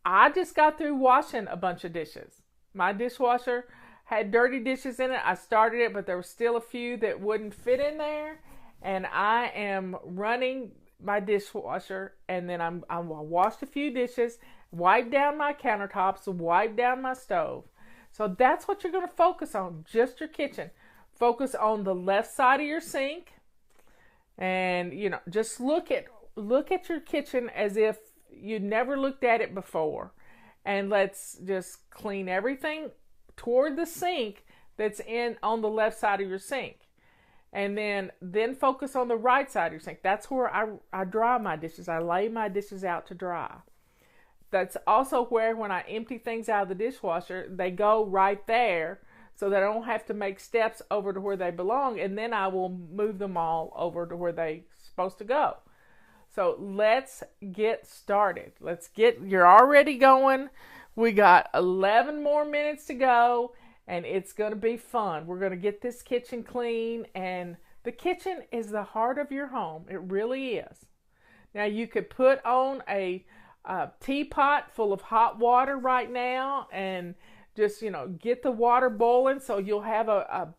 I just got through washing a bunch of dishes. My dishwasher had dirty dishes in it. I started it, but there were still a few that wouldn't fit in there. And I am running my dishwasher, and then I washed a few dishes, wiped down my countertops, wiped down my stove. So that's what you're going to focus on, just your kitchen. Focus on the left side of your sink, and just look at your kitchen as if you never looked at it before. And let's just clean everything toward the sink that's on the left side of your sink. And then focus on the right side of your sink. That's where I dry my dishes. I lay my dishes out to dry. That's also where, when I empty things out of the dishwasher, they go right there, so that I don't have to make steps over to where they belong, and then I will move them all over to where they're supposed to go. So let's get started. You're already going. We got 11 more minutes to go, and it's going to be fun. We're going to get this kitchen clean, and the kitchen is the heart of your home. It really is. Now, you could put on a teapot full of hot water right now, and just, get the water boiling, so you'll have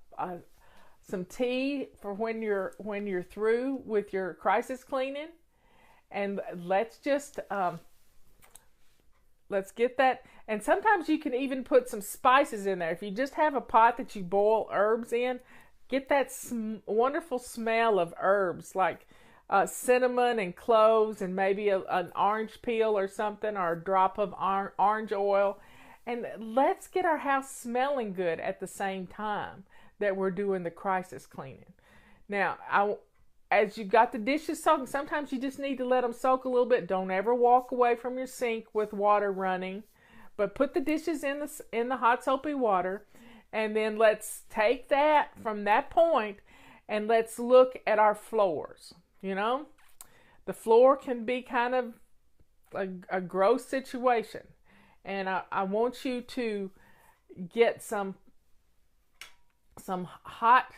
some tea for when you're through with your crisis cleaning. And let's get that. And sometimes you can even put some spices in there. If you just have a pot that you boil herbs in, get that wonderful smell of herbs, like cinnamon and cloves, and maybe an orange peel or something, or a drop of orange oil. And let's get our house smelling good at the same time that we're doing the crisis cleaning. Now, as you've got the dishes soaking, sometimes you just need to let them soak a little bit. Don't ever walk away from your sink with water running, but put the dishes in the hot soapy water, and then let's take that from that point and let's look at our floors. The floor can be kind of a gross situation, and I want you to get some hot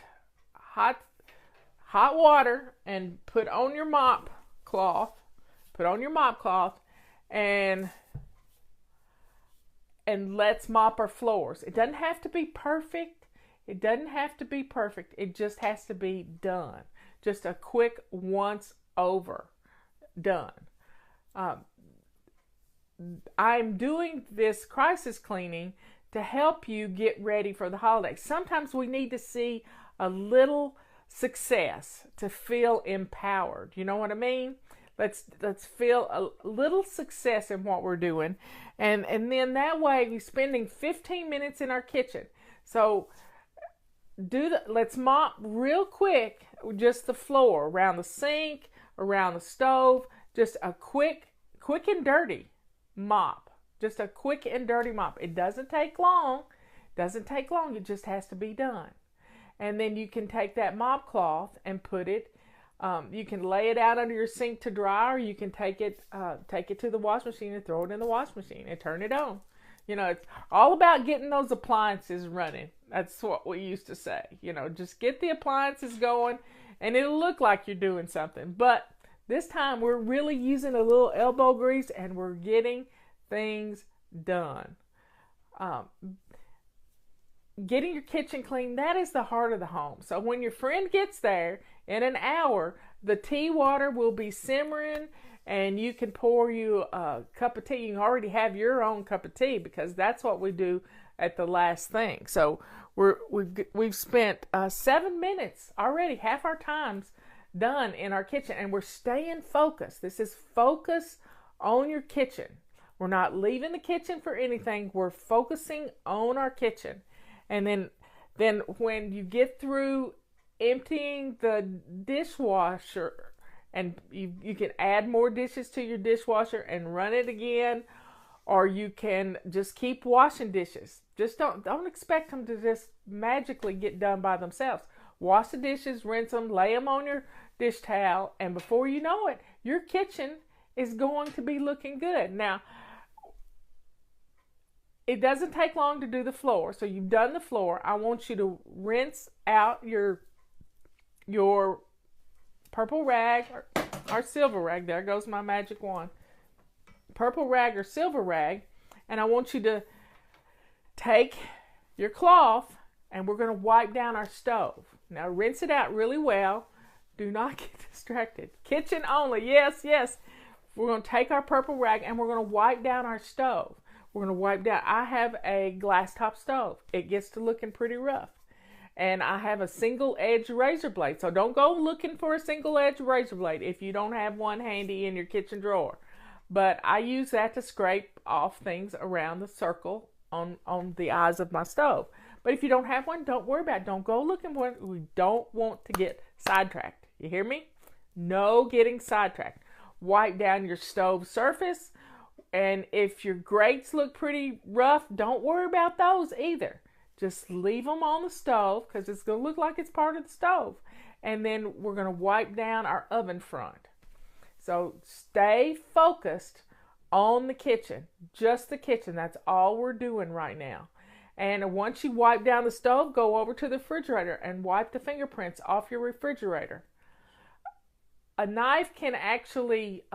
water and put on your mop cloth, and let's mop our floors. It doesn't have to be perfect. It just has to be done. Just a quick once over, done. I'm doing this crisis cleaning to help you get ready for the holidays. Sometimes we need to see a little success to feel empowered. You know what I mean? Let's feel a little success in what we're doing, and then that way we're spending 15 minutes in our kitchen. So let's mop real quick, just the floor, around the sink, around the stove, just a quick and dirty mop. Just a quick and dirty mop. It doesn't take long. It just has to be done. And then you can take that mop cloth and put it, you can lay it out under your sink to dry, or you can take it to the wash machine and throw it in the wash machine and turn it on. It's all about getting those appliances running. That's what we used to say. Just get the appliances going, and it'll look like you're doing something. But this time we're really using a little elbow grease, and we're getting things done. Getting your kitchen clean, that is the heart of the home. So when your friend gets there in an hour, the tea water will be simmering, and you can pour you a cup of tea. You can already have your own cup of tea, because that's what we do at the last thing. So we've spent 7 minutes already, half our time's done in our kitchen, and we're staying focused. This is focus on your kitchen. We're not leaving the kitchen for anything. We're focusing on our kitchen. And then when you get through emptying the dishwasher, and you can add more dishes to your dishwasher and run it again, or you can just keep washing dishes. Just don't expect them to just magically get done by themselves. Wash the dishes, rinse them, lay them on your dish towel, and before you know it, your kitchen is going to be looking good. Now, it doesn't take long to do the floor. So you've done the floor. I want you to rinse out your your purple rag or silver rag. There goes my magic wand. Purple rag or silver rag. And I want you to take your cloth and we're going to wipe down our stove. Now rinse it out really well. Do not get distracted. Kitchen only. Yes, yes. We're going to take our purple rag and we're going to wipe down our stove. We're going to wipe down. I have a glass top stove. It gets to looking pretty rough. And I have a single edge razor blade. So don't go looking for a single edge razor blade if you don't have one handy in your kitchen drawer. But I use that to scrape off things around the circle on the eyes of my stove. But if you don't have one, don't worry about it. Don't go looking for it. We don't want to get sidetracked. You hear me? No getting sidetracked. Wipe down your stove surface. And if your grates look pretty rough, don't worry about those either. Just leave them on the stove because it's going to look like it's part of the stove. And then we're going to wipe down our oven front. So stay focused on the kitchen, just the kitchen. That's all we're doing right now. And once you wipe down the stove, go over to the refrigerator and wipe the fingerprints off your refrigerator. A knife can actually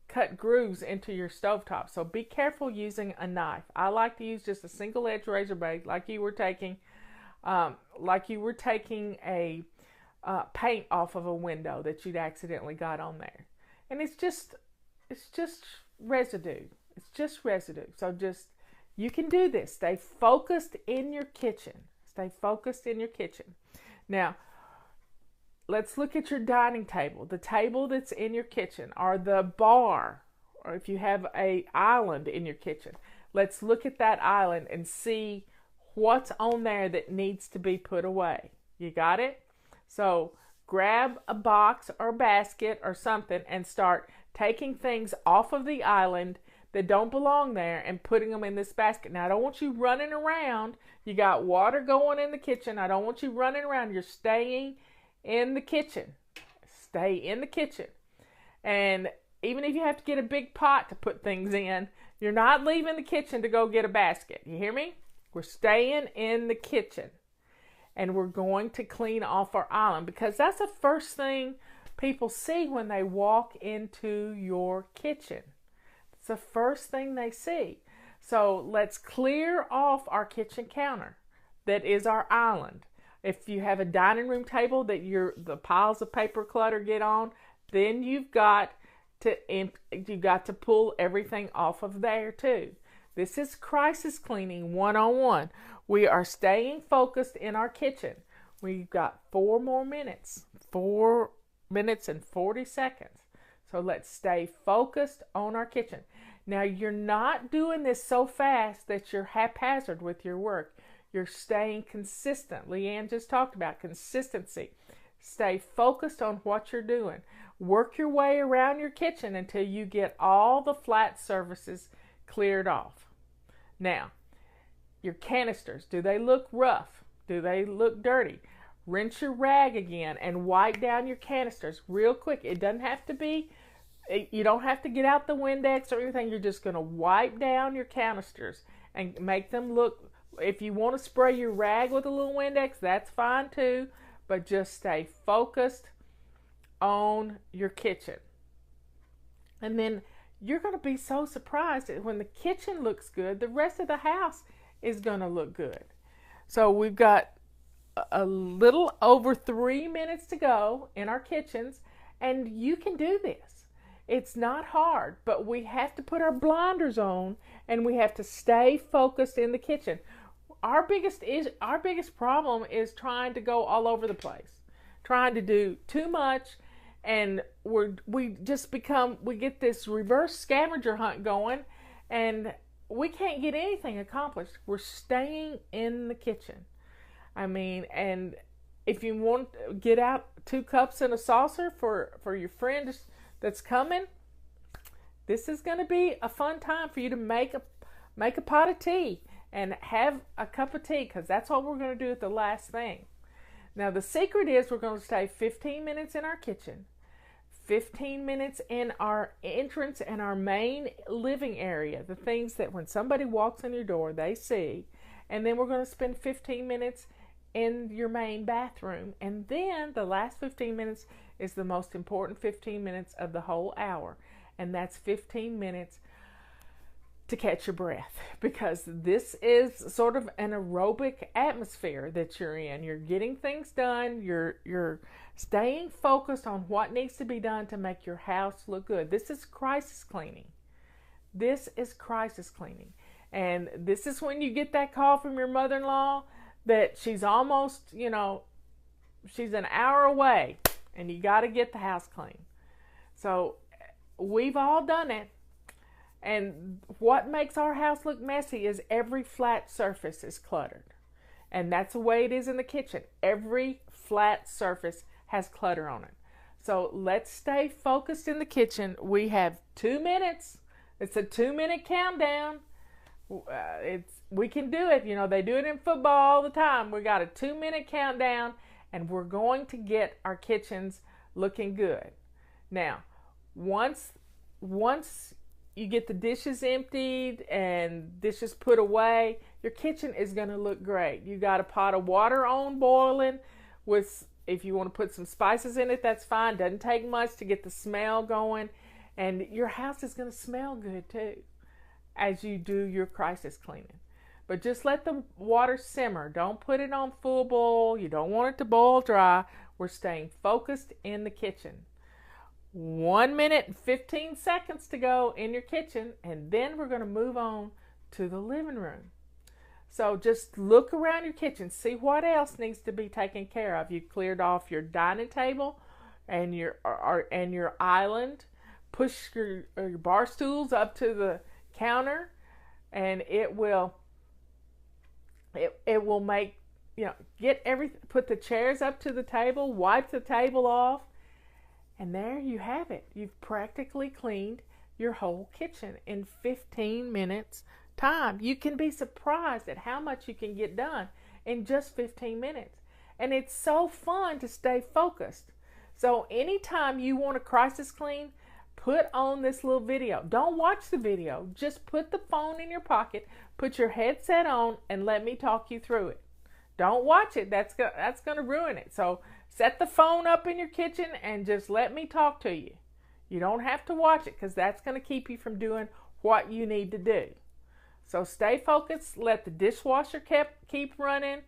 cut grooves into your stovetop, so be careful using a knife. I like to use just a single edge razor blade, like you were taking a paint off of a window that you'd accidentally got on there. And it's just residue. It's just residue. So you can do this. Stay focused in your kitchen. Stay focused in your kitchen. Now, let's look at your dining table, the table that's in your kitchen, or the bar, or if you have an island in your kitchen. Let's look at that island and see what's on there that needs to be put away. You got it? So grab a box or basket or something and start taking things off of the island that don't belong there and putting them in this basket. Now, I don't want you running around. You got water going in the kitchen. I don't want you running around. You're staying in the kitchen. Stay in the kitchen. And even if you have to get a big pot to put things in, you're not leaving the kitchen to go get a basket. You hear me? We're staying in the kitchen. And we're going to clean off our island because that's the first thing people see when they walk into your kitchen. It's the first thing they see. So let's clear off our kitchen counter that is our island. If you have a dining room table that the piles of paper clutter get on, then you've got to pull everything off of there too. This is crisis cleaning 101. We are staying focused in our kitchen. We've got 4 more minutes. 4 minutes and 40 seconds. So let's stay focused on our kitchen. Now, you're not doing this so fast that you're haphazard with your work. You're staying consistent. Leanne just talked about consistency. Stay focused on what you're doing. Work your way around your kitchen until you get all the flat surfaces cleared off. Now, your canisters, do they look rough? Do they look dirty? Rinse your rag again and wipe down your canisters real quick. It doesn't have to be, you don't have to get out the Windex or anything. You're just going to wipe down your canisters and make them look. If you want to spray your rag with a little Windex, that's fine too. But just stay focused on your kitchen. And then you're going to be so surprised that when the kitchen looks good, the rest of the house is going to look good. So we've got a little over 3 minutes to go in our kitchens, and you can do this. It's not hard, but we have to put our blinders on and we have to stay focused in the kitchen. Our biggest problem is trying to go all over the place, trying to do too much, and we get this reverse scavenger hunt going, and we can't get anything accomplished. We're staying in the kitchen. I mean, and if you want to get out 2 cups and a saucer for your friend that's coming, this is going to be a fun time for you to make a pot of tea and have a cup of tea, because that's what we're going to do at the last thing. Now, the secret is we're going to stay 15 minutes in our kitchen, 15 minutes in our entrance and our main living area, the things that when somebody walks in your door, they see. And then we're going to spend 15 minutes in your main bathroom. And then the last 15 minutes is the most important 15 minutes of the whole hour. And that's 15 minutes to catch your breath, because this is sort of an aerobic atmosphere that you're in. You're getting things done. You're staying focused on what needs to be done to make your house look good. This is crisis cleaning. This is crisis cleaning. And this is when you get that call from your mother-in-law that she's almost, she's an hour away and you got to get the house clean. So we've all done it. And what makes our house look messy is every flat surface is cluttered. And that's the way it is in the kitchen. Every flat surface has clutter on it. So let's stay focused in the kitchen. We have 2 minutes. It's a 2-minute countdown. We can do it. They do it in football all the time. We got a 2-minute countdown, and we're going to get our kitchens looking good. Now, once you get the dishes emptied and dishes put away, your kitchen is going to look great. You got a pot of water on boiling if you want to put some spices in it, that's fine. Doesn't take much to get the smell going. And your house is going to smell good too as you do your crisis cleaning. But just let the water simmer. Don't put it on full boil. You don't want it to boil dry. We're staying focused in the kitchen. 1 minute and 15 seconds to go in your kitchen, and then we're going to move on to the living room. So just look around your kitchen, see what else needs to be taken care of. You cleared off your dining table and your island. Push your bar stools up to the counter, and it will make, get everything. Put the chairs up to the table, wipe the table off. And there you have it. You've practically cleaned your whole kitchen in 15 minutes time. You can be surprised at how much you can get done in just 15 minutes. And it's so fun to stay focused. So anytime you want a crisis clean, put on this little video. Don't watch the video. Just put the phone in your pocket, put your headset on, and let me talk you through it. Don't watch it. That's going to ruin it. So set the phone up in your kitchen and just let me talk to you. You don't have to watch it, because that's going to keep you from doing what you need to do. So stay focused. Let the dishwasher keep running,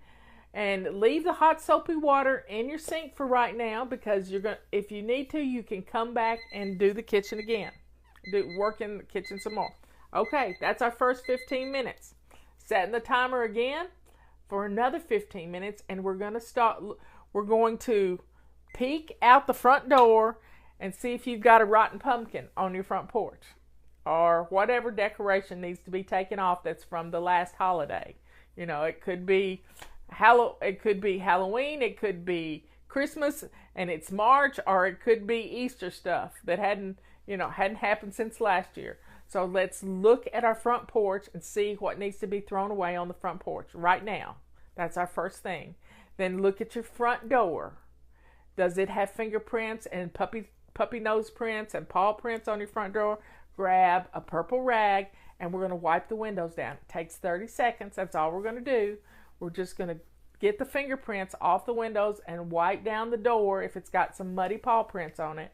and leave the hot soapy water in your sink for right now, because if you need to, you can come back and do the kitchen again. Work in the kitchen some more. Okay, that's our first 15 minutes. Setting the timer again for another 15 minutes, and we're going to peek out the front door and see if you've got a rotten pumpkin on your front porch, or whatever decoration needs to be taken off that's from the last holiday. It could be Halloween, it could be Christmas and it's March, or it could be Easter stuff that hadn't happened since last year. So let's look at our front porch and see what needs to be thrown away on the front porch right now. That's our first thing. Then look at your front door. Does it have fingerprints and puppy nose prints and paw prints on your front door? Grab a purple rag and we're going to wipe the windows down. It takes 30 seconds. That's all we're going to do. We're just going to get the fingerprints off the windows and wipe down the door if it's got some muddy paw prints on it.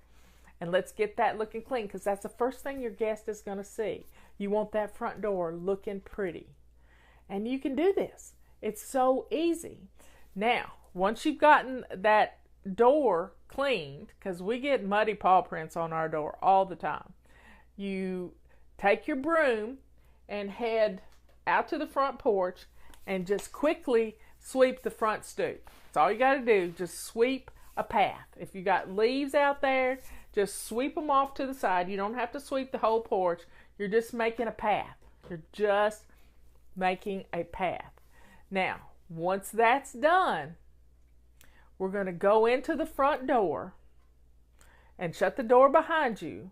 And let's get that looking clean, because that's the first thing your guest is going to see. You want that front door looking pretty. And you can do this. It's so easy. Now, once you've gotten that door cleaned, because we get muddy paw prints on our door all the time, you take your broom and head out to the front porch and just quickly sweep the front stoop. That's all you got to do. Just sweep a path. If you got leaves out there, just sweep them off to the side. You don't have to sweep the whole porch. You're just making a path. You're just making a path. Now, once that's done, we're going to go into the front door and shut the door behind you,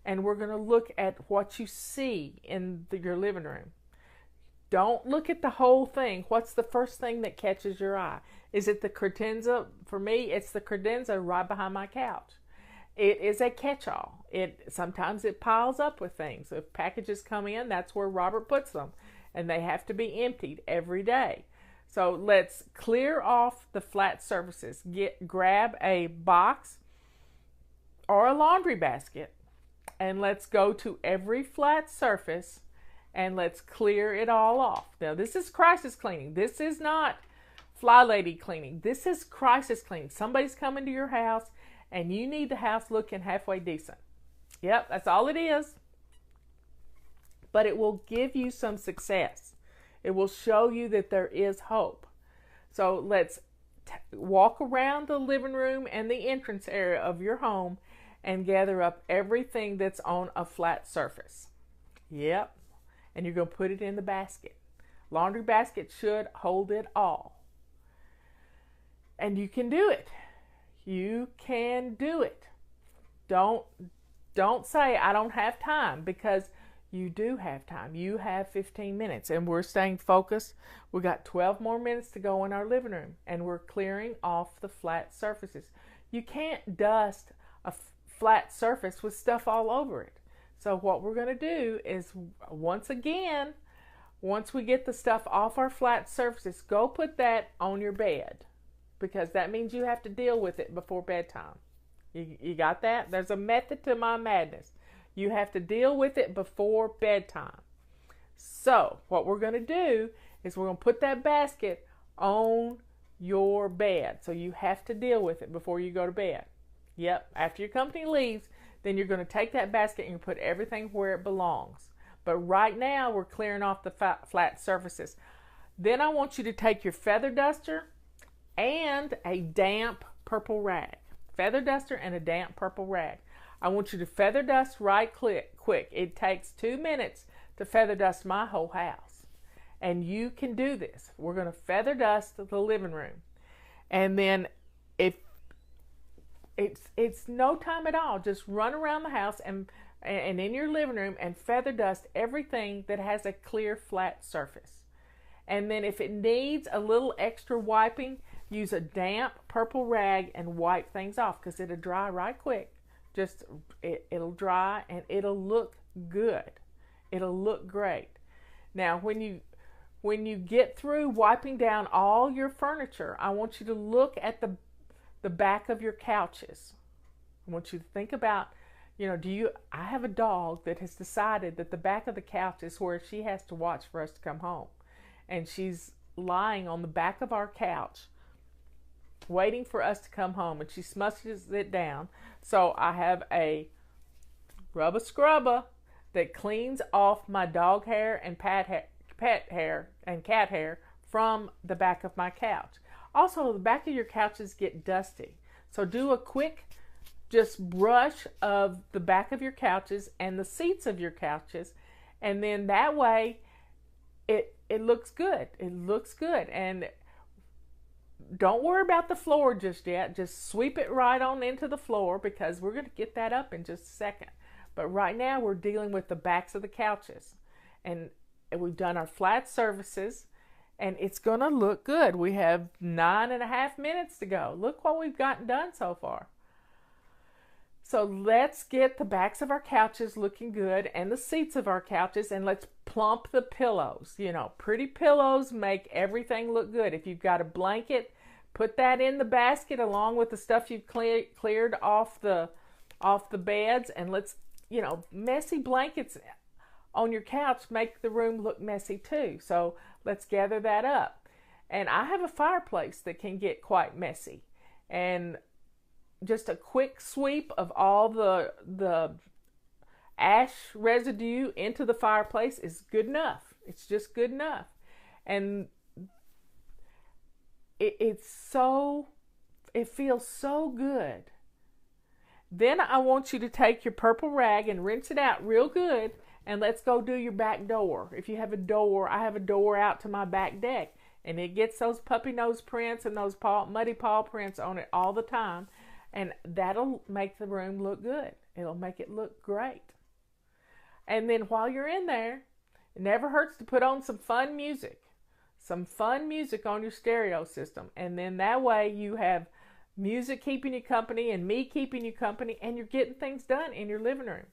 and we're going to look at what you see in your living room. Don't look at the whole thing. What's the first thing that catches your eye? Is it the credenza? For me, it's the credenza right behind my couch. It is a catch-all. Sometimes it piles up with things. If packages come in, that's where Robert puts them, and they have to be emptied every day. So let's clear off the flat surfaces. Grab a box or a laundry basket, and let's go to every flat surface and let's clear it all off. Now, this is crisis cleaning. This is not fly lady cleaning. This is crisis cleaning. Somebody's coming to your house and you need the house looking halfway decent. Yep, that's all it is. But it will give you some success. It will show you that there is hope. So let's walk around the living room and the entrance area of your home and gather up everything that's on a flat surface. Yep. And you're going to put it in the basket. Laundry basket should hold it all. And you can do it. You can do it. Don't say I don't have time, because you do have time. You have 15 minutes and we're staying focused. We got 12 more minutes to go in our living room and we're clearing off the flat surfaces. You can't dust a flat surface with stuff all over it. So what we're going to do is, once again, once we get the stuff off our flat surfaces, go put that on your bed, because that means you have to deal with it before bedtime. You got that? There's a method to my madness. You have to deal with it before bedtime. So what we're going to do is we're going to put that basket on your bed. So you have to deal with it before you go to bed. Yep, after your company leaves, then you're going to take that basket and you put everything where it belongs. But right now we're clearing off the flat surfaces. Then I want you to take your feather duster and a damp purple rag. Feather duster and a damp purple rag. I want you to feather dust right quick. It takes 2 minutes to feather dust my whole house. And you can do this. We're going to feather dust the living room. And then if it's no time at all, just run around the house and in your living room and feather dust everything that has a clear flat surface. And then if it needs a little extra wiping, use a damp purple rag and wipe things off, because it'll dry right quick. Just it'll dry and it'll look good. It'll look great. Now when you get through wiping down all your furniture, I want you to look at the back of your couches. I want you to think about, I have a dog that has decided that the back of the couch is where she has to watch for us to come home. And she's lying on the back of our couch waiting for us to come home, and she smushes it down. So I have a rubber scrubber that cleans off my dog hair and pet hair and cat hair from the back of my couch. Also, the back of your couches get dusty. So do a quick just brush of the back of your couches and the seats of your couches, and then that way it looks good. It looks good. And don't worry about the floor just yet. Just sweep it right on into the floor, because we're going to get that up in just a second. But right now we're dealing with the backs of the couches. And we've done our flat surfaces, and it's going to look good. We have 9.5 minutes to go. Look what we've gotten done so far. So let's get the backs of our couches looking good and the seats of our couches, and let's plump the pillows. Pretty pillows make everything look good. If you've got a blanket, put that in the basket along with the stuff you've cleared off the beds, and let's, messy blankets on your couch make the room look messy too. So let's gather that up. And I have a fireplace that can get quite messy, and just a quick sweep of all the ash residue into the fireplace is good enough. It's just good enough. And it feels so good. Then I want you to take your purple rag and rinse it out real good, and let's go do your back door. If you have a door, I have a door out to my back deck, and it gets those puppy nose prints and those muddy paw prints on it all the time. And that'll make the room look good. It'll make it look great. And then while you're in there, it never hurts to put on some fun music. Some fun music on your stereo system. And then that way you have music keeping you company and me keeping you company, and you're getting things done in your living room.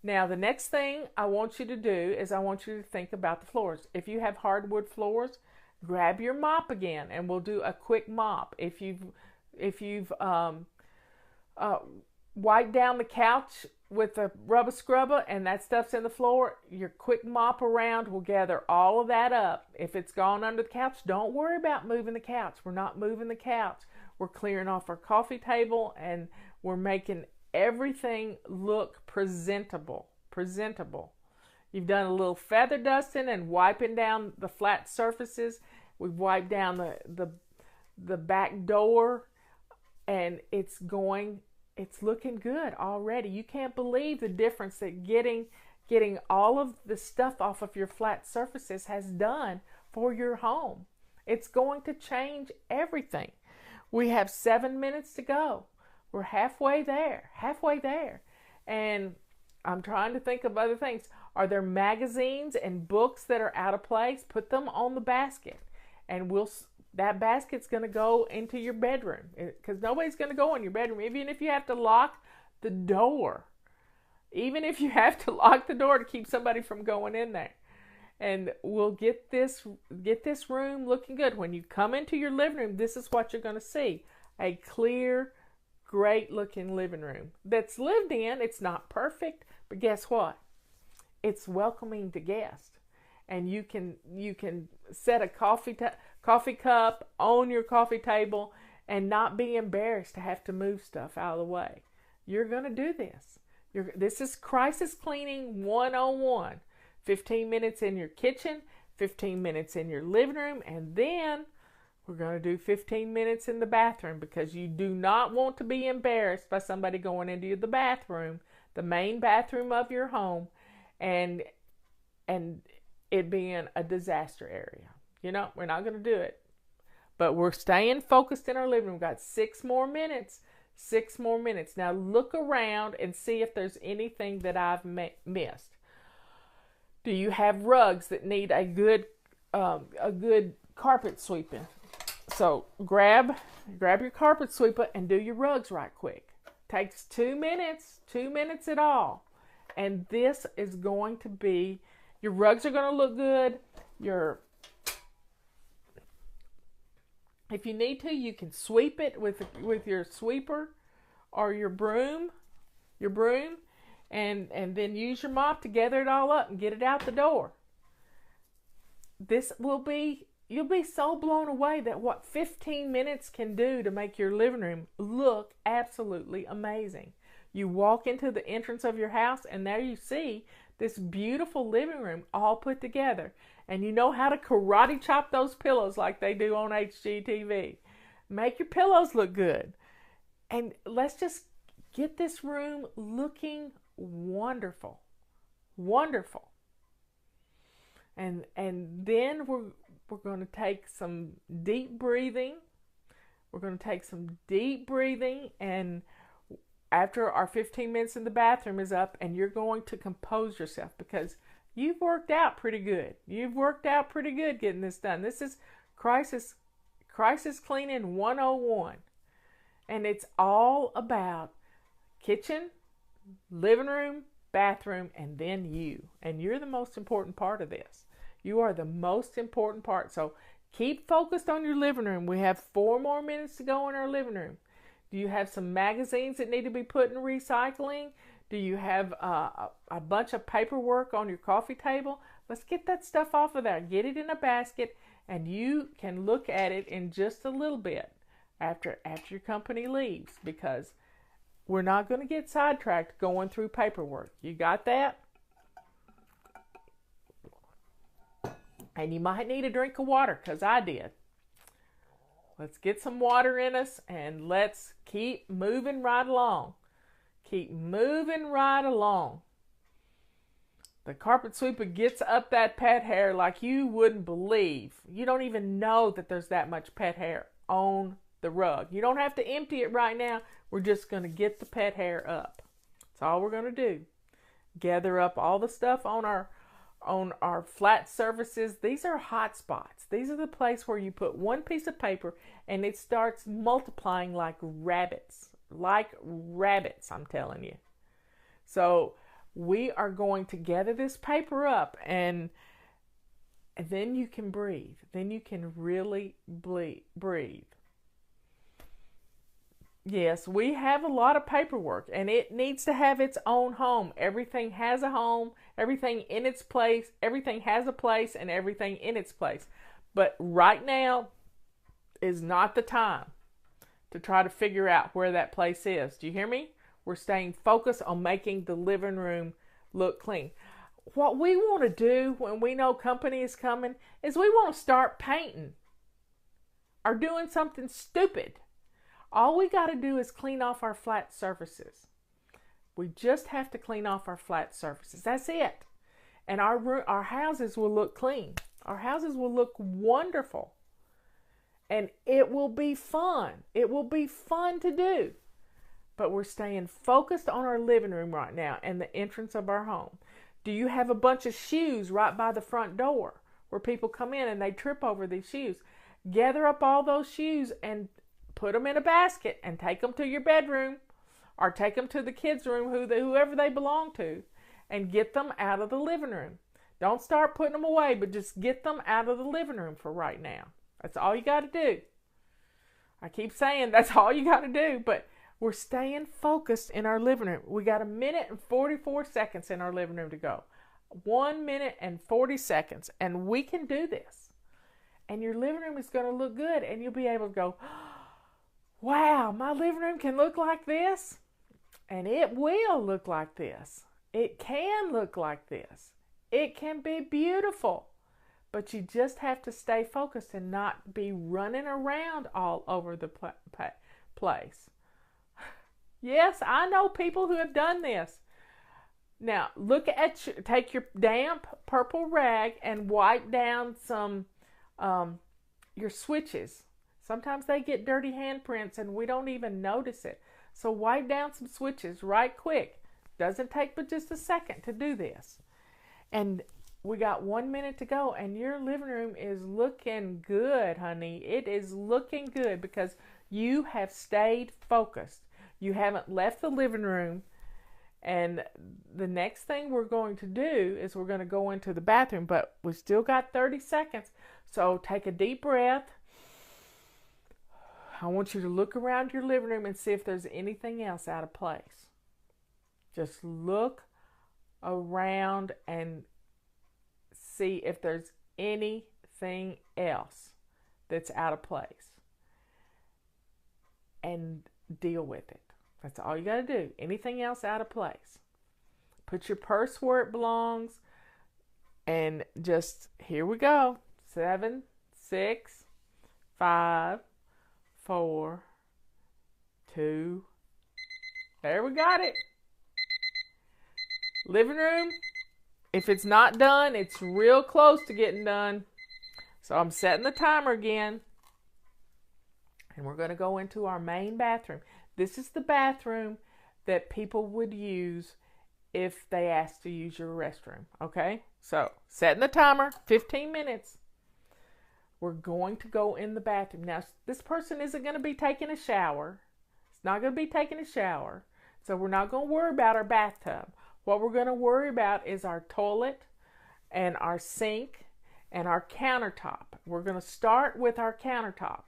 Now, the next thing I want you to do is I want you to think about the floors. If you have hardwood floors, grab your mop again, and we'll do a quick mop. If you've wiped down the couch with a rubber scrubber and that stuff's in the floor, your quick mop around will gather all of that up. If it's gone under the couch, don't worry about moving the couch. We're not moving the couch. We're clearing off our coffee table, and we're making everything look presentable. You've done a little feather dusting and wiping down the flat surfaces. We've wiped down the back door, and it's looking good already. You can't believe the difference that getting all of the stuff off of your flat surfaces has done for your home. It's going to change everything. We have 7 minutes to go. We're halfway there. And I'm trying to think of other things. Are there magazines and books that are out of place? Put them on the basket, and that basket's going to go into your bedroom, because nobody's going to go in your bedroom, even if you have to lock the door. Even if you have to lock the door to keep somebody from going in there. And we'll get this room looking good. When you come into your living room, this is what you're going to see. A clear, great looking living room that's lived in. It's not perfect, but guess what? It's welcoming to guests. And you can set a coffee cup on your coffee table and not be embarrassed to have to move stuff out of the way. You're going to do this. This is crisis cleaning 101. 15 minutes in your kitchen, 15 minutes in your living room, and then we're going to do 15 minutes in the bathroom, because you do not want to be embarrassed by somebody going into the bathroom, the main bathroom of your home, and it being a disaster area. We're not going to do it. But we're staying focused in our living room. We've got 6 more minutes. 6 more minutes. Now look around and see if there's anything that I've missed. Do you have rugs that need a good carpet sweeping? So grab your carpet sweeper and do your rugs right quick. Takes 2 minutes, 2 minutes at all. And this is going to be, your rugs are going to look good. If you need to, you can sweep it with your sweeper or your broom, and then use your mop to gather it all up and get it out the door. You'll be so blown away that what 15 minutes can do to make your living room look absolutely amazing. You walk into the entrance of your house, and there you see this beautiful living room all put together. And you know how to karate chop those pillows like they do on HGTV. Make your pillows look good. And let's just get this room looking wonderful. Wonderful. And then we're going to take some deep breathing. And after our 15 minutes in the bathroom is up, and you're going to compose yourself, because you've worked out pretty good. Getting this done. This is crisis cleaning 101. And it's all about kitchen, living room, bathroom, and then you. And you're the most important part of this. You are the most important part. So keep focused on your living room. We have 4 more minutes to go in our living room. Do you have some magazines that need to be put in recycling? Do you have a bunch of paperwork on your coffee table? Let's get that stuff off of there. Get it in a basket, and you can look at it in just a little bit after your company leaves, because we're not going to get sidetracked going through paperwork. You got that? And you might need a drink of water, because I did. Let's get some water in us, and let's keep moving right along. The carpet sweeper gets up that pet hair like you wouldn't believe. You don't even know that there's that much pet hair on the rug. You don't have to empty it right now. We're just going to get the pet hair up. That's all we're going to do. Gather up all the stuff on our flat surfaces. These are hot spots. These are the place where you put one piece of paper and it starts multiplying like rabbits. I'm telling you. So we are going to gather this paper up, and And then you can breathe. Then you can really breathe. Yes, we have a lot of paperwork, and it needs to have its own home. Everything has a home, everything in its place, everything has a place, and everything in its place. But right now is not the time to try to figure out where that place is. Do you hear me? We're staying focused on making the living room look clean. What we want to do when we know company is coming is we want to start painting or doing something stupid. All we got to do is clean off our flat surfaces. We just have to clean off our flat surfaces. That's it. And our houses will look clean. Our houses will look wonderful. And it will be fun. It will be fun to do. But we're staying focused on our living room right now and the entrance of our home. Do you have a bunch of shoes right by the front door where people come in and they trip over these shoes? Gather up all those shoes and put them in a basket and take them to your bedroom or take them to the kids' room, whoever they belong to, and get them out of the living room. Don't start putting them away, but just get them out of the living room for right now. That's all you got to do. I keep saying that's all you got to do, but we're staying focused in our living room. We got 1 minute and 44 seconds in our living room to go. 1 minute and 40 seconds. And we can do this. And your living room is going to look good. And you'll be able to go, wow, my living room can look like this. And it will look like this. It can look like this. It can be beautiful. But you just have to stay focused and not be running around all over the place. Yes, I know people who have done this. Now, take your damp purple rag and wipe down some your switches. Sometimes they get dirty handprints and we don't even notice it. So wipe down some switches right quick. Doesn't take but just a second to do this. And we got 1 minute to go, and your living room is looking good, honey. It is looking good because you have stayed focused. You haven't left the living room. And the next thing we're going to do is we're going to go into the bathroom, but we still got 30 seconds. So take a deep breath. I want you to look around your living room and see if there's anything else out of place. Just look around and see if there's anything else that's out of place. And deal with it. That's all you got to do. Anything else out of place. Put your purse where it belongs. And just, here we go. 7, 6, 5, 4, 2. There we got it. Living room. If it's not done, it's real close to getting done. So I'm setting the timer again. And we're going to go into our main bathroom. This is the bathroom that people would use if they asked to use your restroom. Okay? So, setting the timer, 15 minutes. We're going to go in the bathroom. Now, this person isn't going to be taking a shower. It's not going to be taking a shower. So, we're not going to worry about our bathtub. What we're going to worry about is our toilet and our sink and our countertop. We're going to start with our countertop.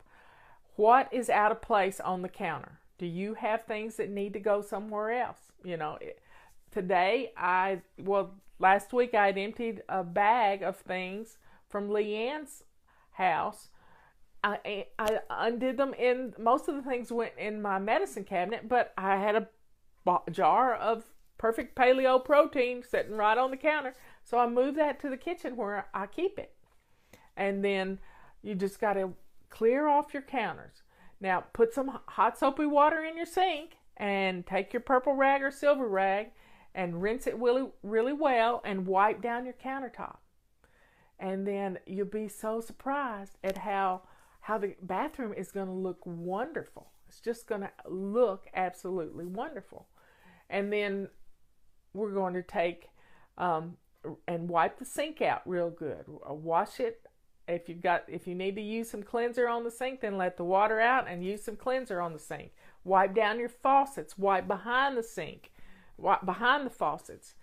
What is out of place on the counter? Do you have things that need to go somewhere else? You know, last week I had emptied a bag of things from Leanne's house. I undid them, in most of the things went in my medicine cabinet, but I had a jar of perfect paleo protein sitting right on the counter. So I moved that to the kitchen where I keep it. And then you just got to clear off your counters. Now, put some hot soapy water in your sink and take your purple rag or silver rag and rinse it really, really well and wipe down your countertop. And then you'll be so surprised at how the bathroom is going to look wonderful. It's just going to look absolutely wonderful. And then we're going to take and wipe the sink out real good. Wash it. If you need to use some cleanser on the sink, then let the water out and use some cleanser on the sink. Wipe down your faucets. Wipe behind the sink. Wipe behind the faucets.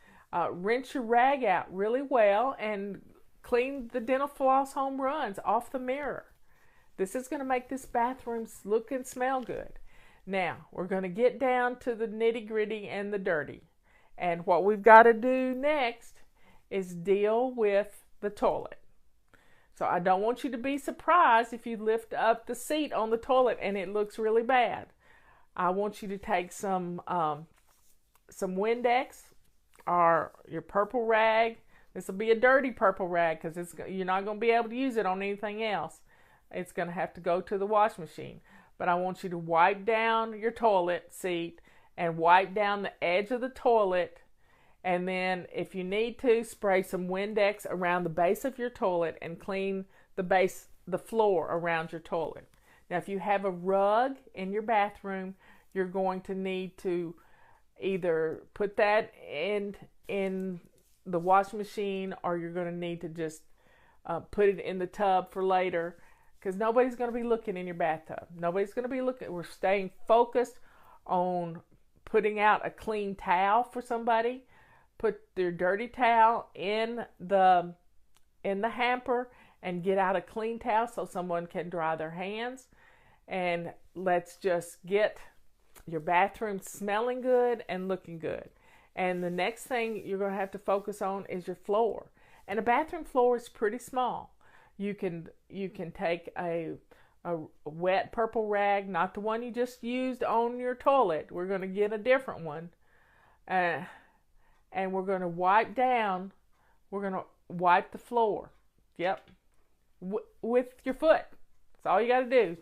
Rinse your rag out really well and clean the dental floss home runs off the mirror. This is going to make this bathroom look and smell good. Now, we're going to get down to the nitty-gritty and the dirty. And what we've got to do next is deal with the toilet. So I don't want you to be surprised if you lift up the seat on the toilet and it looks really bad. I want you to take some Windex or your purple rag. This will be a dirty purple rag because you're not going to be able to use it on anything else. It's going to have to go to the wash machine. But I want you to wipe down your toilet seat and wipe down the edge of the toilet. And then if you need to, spray some Windex around the base of your toilet and clean the floor around your toilet. Now, if you have a rug in your bathroom, you're going to need to either put that in the wash machine, or you're going to need to just put it in the tub for later, because nobody's going to be looking in your bathtub. Nobody's going to be looking. We're staying focused on putting out a clean towel for somebody. Put their dirty towel in the hamper and get out a clean towel so someone can dry their hands. And let's just get your bathroom smelling good and looking good. And the next thing you're going to have to focus on is your floor. And a bathroom floor is pretty small. You can take a wet purple rag, not the one you just used on your toilet. We're going to get a different one. And we're going to wipe down. We're going to wipe the floor. Yep. With your foot. That's all you got to do.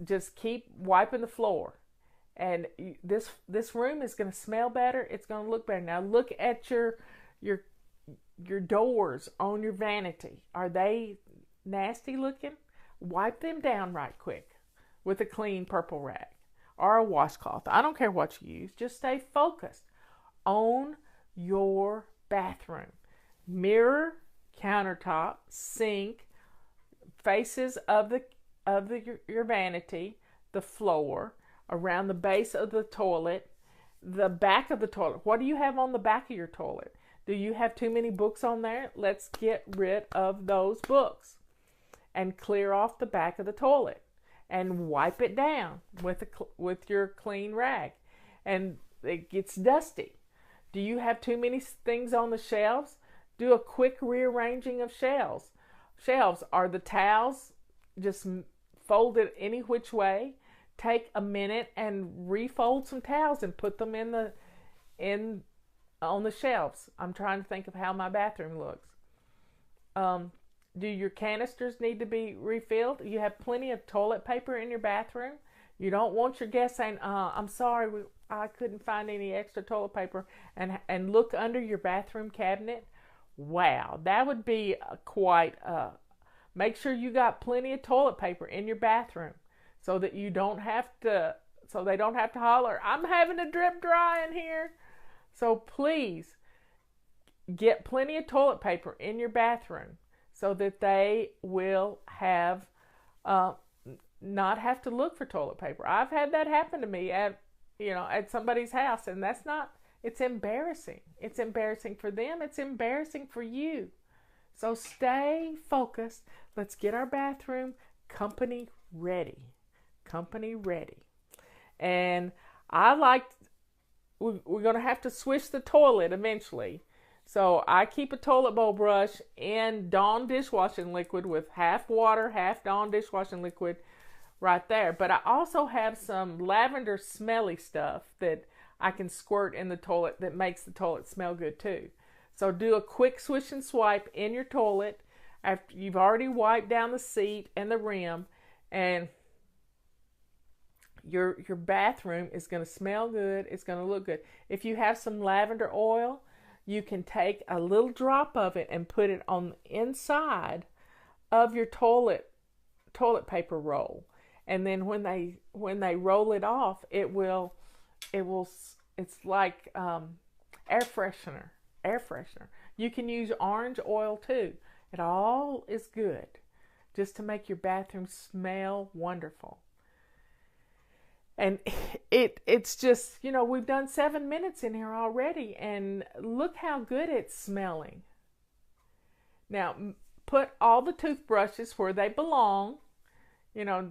Just keep wiping the floor. And this room is going to smell better. It's going to look better. Now look at your doors on your vanity. Are they nasty looking? Wipe them down right quick with a clean purple rag or a washcloth. I don't care what you use. Just stay focused on your bathroom. Mirror, countertop, sink, faces of your vanity, the floor, around the base of the toilet, the back of the toilet. What do you have on the back of your toilet? Do you have too many books on there? Let's get rid of those books and clear off the back of the toilet and wipe it down with your clean rag. And it gets dusty. Do you have too many things on the shelves? Do a quick rearranging of shelves. Shelves are the towels just folded any which way. Take a minute and refold some towels and put them on the shelves. I'm trying to think of how my bathroom looks. Do your canisters need to be refilled? You have plenty of toilet paper in your bathroom. You don't want your guests saying, I'm sorry, I couldn't find any extra toilet paper, and look under your bathroom cabinet. Wow, that would be make sure you got plenty of toilet paper in your bathroom so that they don't have to holler, I'm having a drip dry in here. So please get plenty of toilet paper in your bathroom so that they will not have to look for toilet paper. I've had that happen to me at somebody's house, and it's embarrassing. It's embarrassing for them. It's embarrassing for you. So stay focused. Let's get our bathroom company ready. Company ready. And we're going to have to swish the toilet eventually. So I keep a toilet bowl brush in Dawn dishwashing liquid with half water, half Dawn dishwashing liquid right there. But I also have some lavender smelly stuff that I can squirt in the toilet that makes the toilet smell good too. So do a quick swish and swipe in your toilet after you've already wiped down the seat and the rim, and your bathroom is going to smell good. It's going to look good. If you have some lavender oil, you can take a little drop of it and put it on the inside of your toilet paper roll. And then when they roll it off, it's like air freshener. You can use orange oil too. It all is good just to make your bathroom smell wonderful. And it's just, we've done 7 minutes in here already, and look how good it's smelling. Now, put all the toothbrushes where they belong. You know,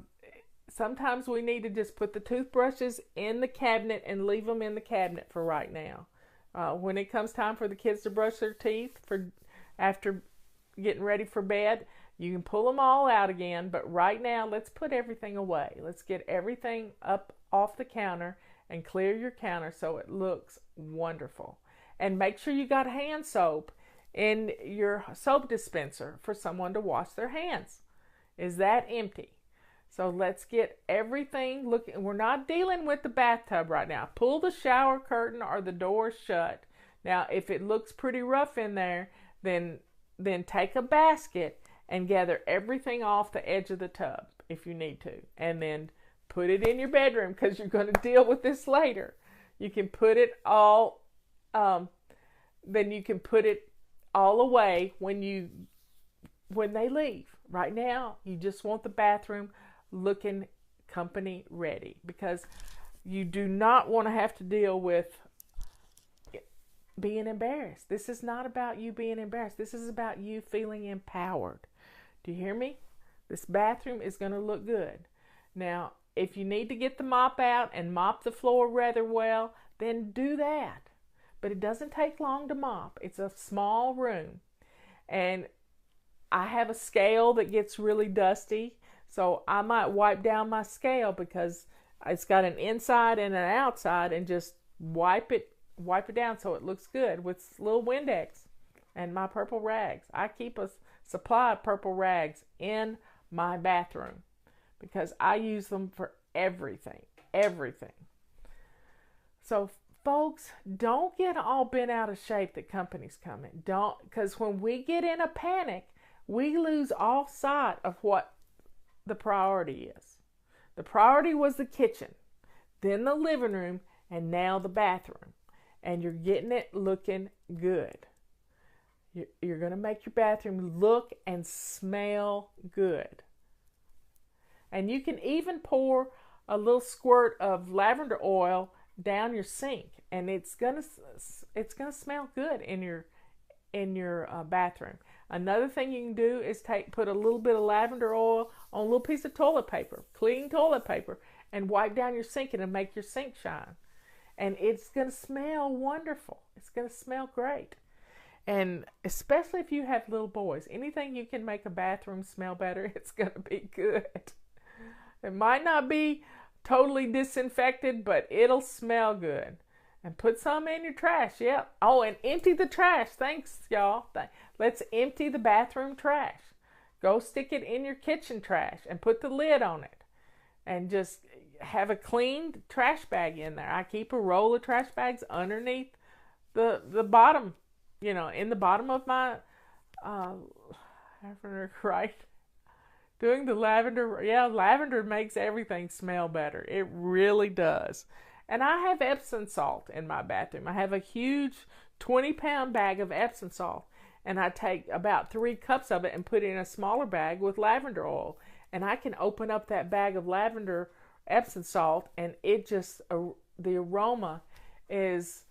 sometimes we need to just put the toothbrushes in the cabinet and leave them in the cabinet for right now. When it comes time for the kids to brush their teeth after getting ready for bed, you can pull them all out again. But right now, let's put everything away. Let's get everything up off the counter and clear your counter so it looks wonderful. And make sure you got hand soap in your soap dispenser for someone to wash their hands. Is that empty? So let's get everything looking. We're not dealing with the bathtub right now. Pull the shower curtain or the door shut. Now, if it looks pretty rough in there, then take a basket and gather everything off the edge of the tub if you need to. And then put it in your bedroom because you're going to deal with this later. You can put it all, then you can put it all away when they leave. Right now, you just want the bathroom looking company ready, because you do not want to have to deal with being embarrassed. This is not about you being embarrassed. This is about you feeling empowered. Do you hear me? This bathroom is going to look good. Now, if you need to get the mop out and mop the floor rather well, then do that. But it doesn't take long to mop. It's a small room. And I have a scale that gets really dusty, so I might wipe down my scale because it's got an inside and an outside, and just wipe it down so it looks good with little Windex and my purple rags. I keep a supply of purple rags in my bathroom because I use them for everything. So folks, don't get all bent out of shape that company's coming. Because when we get in a panic, we lose all sight of what the priority is. The priority was the kitchen, then the living room, and now the bathroom. And you're getting it looking good. You're going to make your bathroom look and smell good. And you can even pour a little squirt of lavender oil down your sink, and it's gonna smell good in your bathroom. Another thing you can do is put a little bit of lavender oil on a little piece of toilet paper, clean toilet paper, and wipe down your sink, and it'll make your sink shine. And it's gonna smell wonderful. It's gonna smell great. And especially if you have little boys, anything you can make a bathroom smell better, it's gonna be good. It might not be totally disinfected, but it'll smell good. And put some in your trash. Yep. Oh, and empty the trash. Thanks, y'all. Let's empty the bathroom trash. Go stick it in your kitchen trash and put the lid on it. And just have a clean trash bag in there. I keep a roll of trash bags underneath the bottom, in the bottom of my lavender, right? Doing the lavender, lavender makes everything smell better. It really does. And I have Epsom salt in my bathroom. I have a huge 20-pound bag of Epsom salt. And I take about 3 cups of it and put it in a smaller bag with lavender oil. And I can open up that bag of lavender Epsom salt, and it just, the aroma is,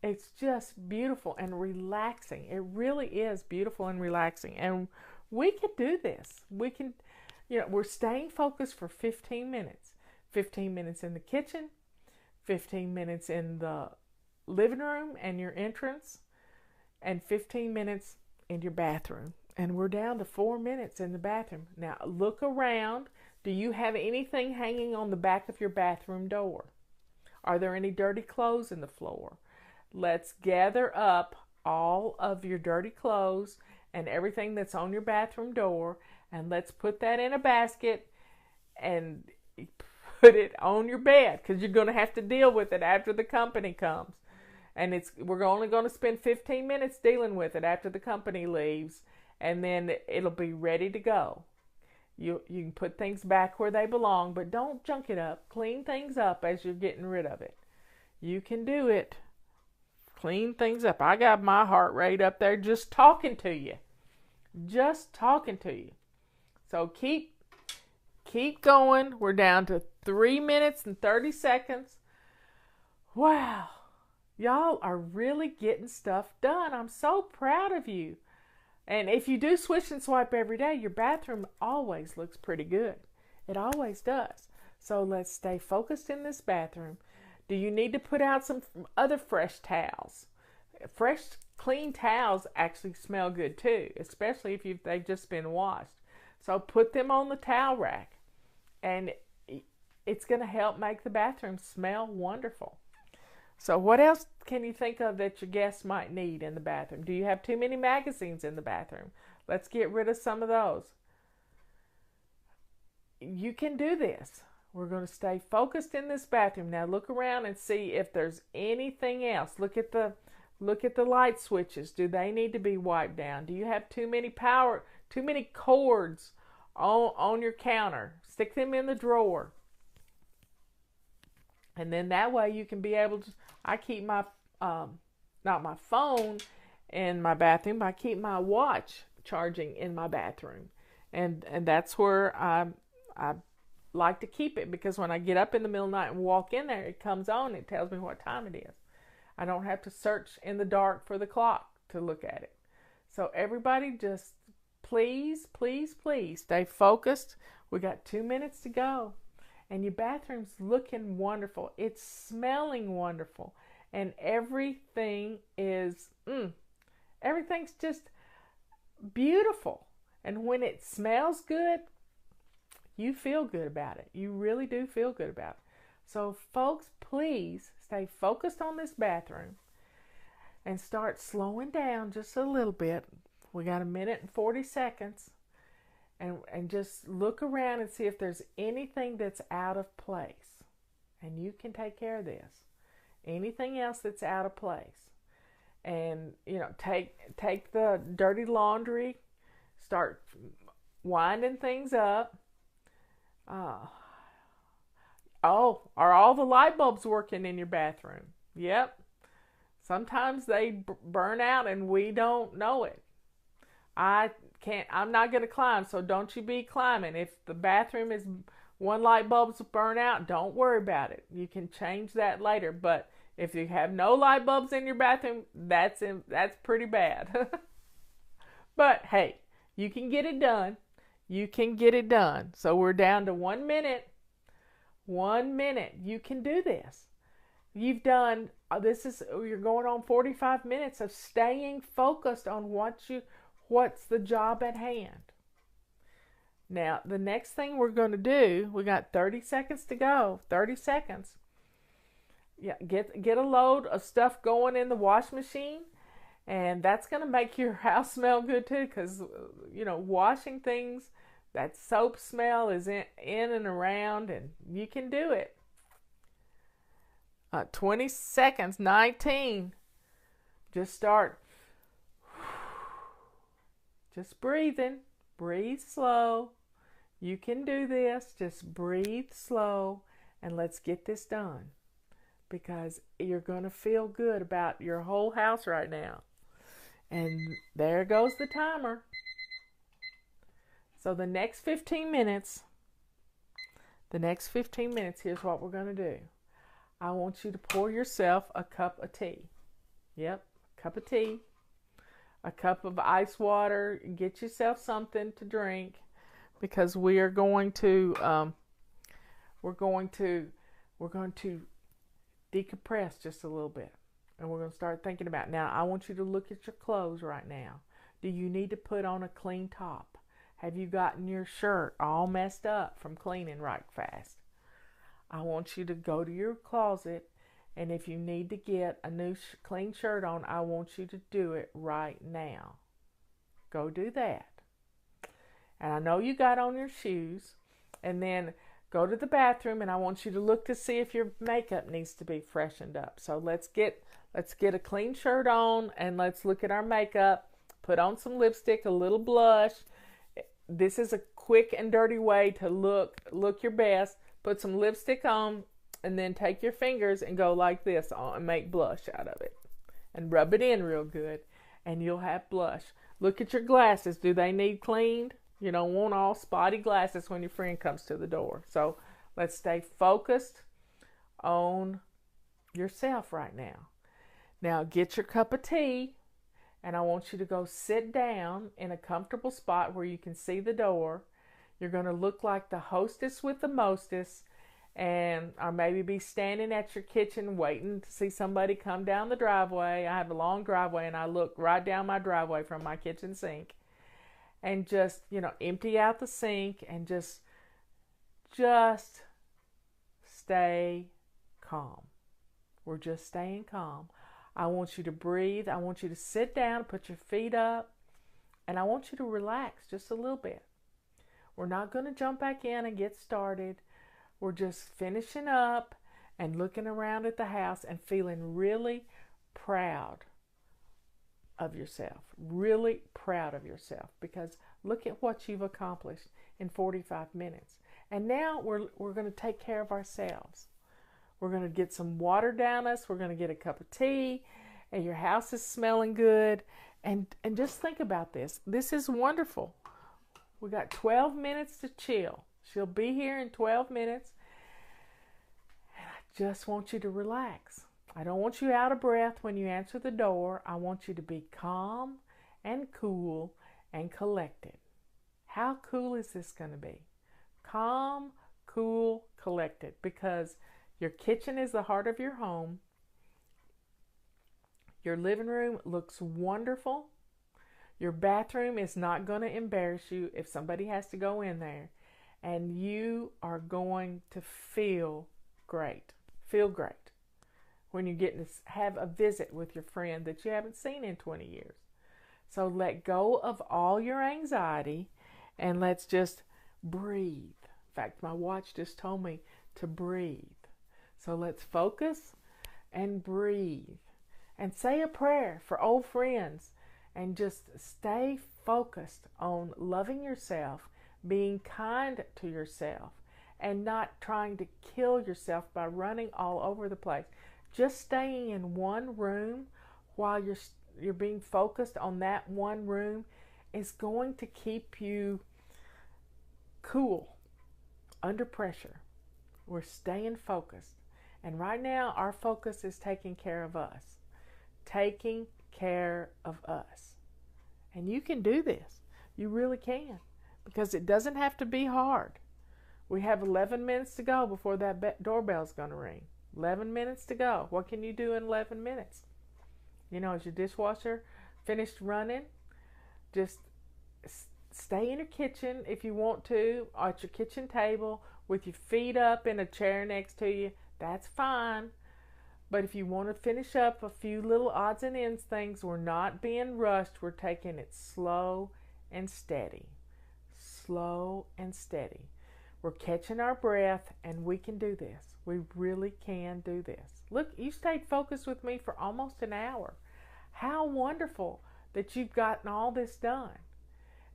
it's just beautiful and relaxing. It really is beautiful and relaxing. And we can do this. We can, we're staying focused for 15 minutes. 15 minutes in the kitchen, 15 minutes in the living room and your entrance, and 15 minutes in your bathroom. And we're down to 4 minutes in the bathroom. Now look around. Do you have anything hanging on the back of your bathroom door? Are there any dirty clothes in the floor? Let's gather up all of your dirty clothes and everything that's on your bathroom door, and let's put that in a basket and put it on your bed, because you're going to have to deal with it after the company comes. And we're only going to spend 15 minutes dealing with it after the company leaves, and then it'll be ready to go. You can put things back where they belong, but don't junk it up. Clean things up as you're getting rid of it. You can do it. Clean things up. I got my heart rate up there just talking to you. Just talking to you. So keep going. We're down to 3 minutes and 30 seconds. Wow. Y'all are really getting stuff done. I'm so proud of you. And if you do swish and swipe every day, your bathroom always looks pretty good. It always does. So let's stay focused in this bathroom. Do you need to put out some other fresh towels? Fresh, clean towels actually smell good too, especially if they've just been washed. So put them on the towel rack, and it's going to help make the bathroom smell wonderful. So what else can you think of that your guests might need in the bathroom? Do you have too many magazines in the bathroom? Let's get rid of some of those. You can do this. We're going to stay focused in this bathroom. Now look around and see if there's anything else. Look at the light switches. Do they need to be wiped down? Do you have too many cords on your counter? Stick them in the drawer. And then that way you can be able to, I keep my, not my phone in my bathroom, I keep my watch charging in my bathroom. And that's where I like to keep it, because when I get up in the middle of the night and walk in there, it comes on, it tells me what time it is. I don't have to search in the dark for the clock to look at it. So everybody just please, please, please stay focused. We got 2 minutes to go. And your bathroom's looking wonderful. It's smelling wonderful. And everything is, everything's just beautiful. And when it smells good, you feel good about it. You really do feel good about it. So folks, please stay focused on this bathroom and start slowing down just a little bit. We got 1 minute and 40 seconds. And just look around and see if there's anything that's out of place. And you can take care of this. Anything else that's out of place. And, take the dirty laundry, start winding things up. Are all the light bulbs working in your bathroom? Yep. Sometimes they burn out and we don't know it. I'm not going to climb, so don't you be climbing. If the bathroom is one light bulb's burn out, don't worry about it. You can change that later. But if you have no light bulbs in your bathroom, that's pretty bad. But hey, you can get it done. You can get it done. So we're down to 1 minute. 1 minute. You can do this. You've done, you're going on 45 minutes of staying focused on what's the job at hand. Now, the next thing we're going to do, we got 30 seconds to go. 30 seconds. Yeah, get a load of stuff going in the wash machine, and that's going to make your house smell good too, because, washing things, that soap smell is in and around, and you can do it. 20 seconds, 19. Just start. Just breathing. Breathe slow. You can do this. Just breathe slow, and let's get this done, because you're going to feel good about your whole house right now. And there goes the timer. So the next 15 minutes, here's what we're going to do. I want you to pour yourself a cup of tea. Yep, a cup of tea. A cup of ice water. Get yourself something to drink, because we are going to decompress just a little bit, and we're going to start thinking about. Now, I want you to look at your clothes right now. Do you need to put on a clean top? Have you gotten your shirt all messed up from cleaning right fast? I want you to go to your closet, and if you need to get a new clean shirt on, I want you to do it right now. Go do that. And I know you got on your shoes, and then go to the bathroom, and I want you to look to see if your makeup needs to be freshened up. So let's get a clean shirt on, and let's look at our makeup. Put on some lipstick, a little blush. This is a quick and dirty way to look your best. Put some lipstick on, and then take your fingers and go like this and make blush out of it. And rub it in real good, and you'll have blush. Look at your glasses. Do they need cleaned? You don't want all spotty glasses when your friend comes to the door. So let's stay focused on yourself right now. Now get your cup of tea, and I want you to go sit down in a comfortable spot where you can see the door. You're going to look like the hostess with the mostest, and or maybe be standing at your kitchen waiting to see somebody come down the driveway. I have a long driveway, and I look right down my driveway from my kitchen sink. And just, empty out the sink and just stay calm. We're just staying calm. I want you to breathe. I want you to sit down, put your feet up, and I want you to relax just a little bit. We're not going to jump back in and get started. We're just finishing up and looking around at the house and feeling really proud of yourself. Really proud of yourself, because look at what you've accomplished in 45 minutes. And now we're going to take care of ourselves. We're going to get some water down us. We're going to get a cup of tea, and your house is smelling good. And just think about this. This is wonderful. We got 12 minutes to chill. She'll be here in 12 minutes. And I just want you to relax. I don't want you out of breath when you answer the door. I want you to be calm and cool and collected. How cool is this going to be? Calm, cool, collected. Because your kitchen is the heart of your home. Your living room looks wonderful. Your bathroom is not going to embarrass you if somebody has to go in there. And you are going to feel great. Feel great when you get to have a visit with your friend that you haven't seen in 20 years. So let go of all your anxiety and let's just breathe. In fact, my watch just told me to breathe. So let's focus and breathe and say a prayer for old friends and just stay focused on loving yourself, being kind to yourself, and not trying to kill yourself by running all over the place. Just staying in one room while you're being focused on that one room is going to keep you cool under pressure. We're staying focused. And right now, our focus is taking care of us. Taking care of us. And you can do this. You really can. Because it doesn't have to be hard. We have 11 minutes to go before that doorbell's going to ring. 11 minutes to go. What can you do in 11 minutes? Is your dishwasher finished running? Just stay in your kitchen if you want to, at your kitchen table, with your feet up in a chair next to you. That's fine. But if you want to finish up a few little odds and ends things, we're not being rushed. We're taking it slow and steady. Slow and steady. We're catching our breath, and we can do this. We really can do this. Look, you stayed focused with me for almost an hour. How wonderful that you've gotten all this done.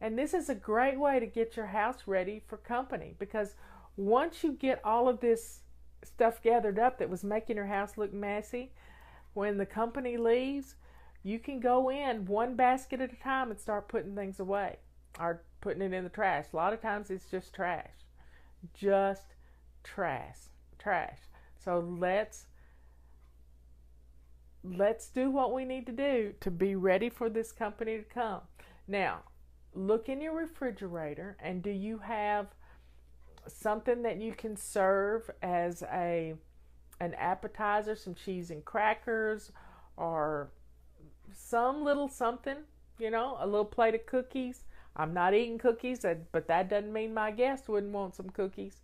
And this is a great way to get your house ready for company, because once you get all of this stuff gathered up that was making your house look messy, when the company leaves, you can go in one basket at a time and start putting things away or putting it in the trash. A lot of times it's just trash. Just trash. So let's do what we need to do to be ready for this company to come. Now, look in your refrigerator, and do you have something that you can serve as an appetizer, some cheese and crackers, or some little something, a little plate of cookies. I'm not eating cookies, but that doesn't mean my guest wouldn't want some cookies.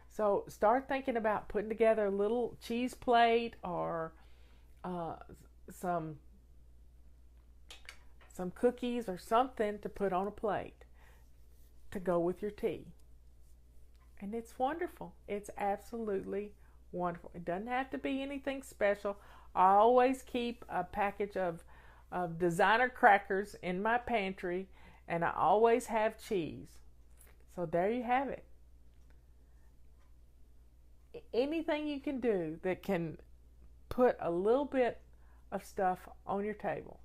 So start thinking about putting together a little cheese plate or some cookies or something to put on a plate to go with your tea. And it's wonderful. It's absolutely wonderful. It doesn't have to be anything special. I always keep a package of designer crackers in my pantry, and I always have cheese. So there you have it. Anything you can do that can put a little bit of stuff on your table.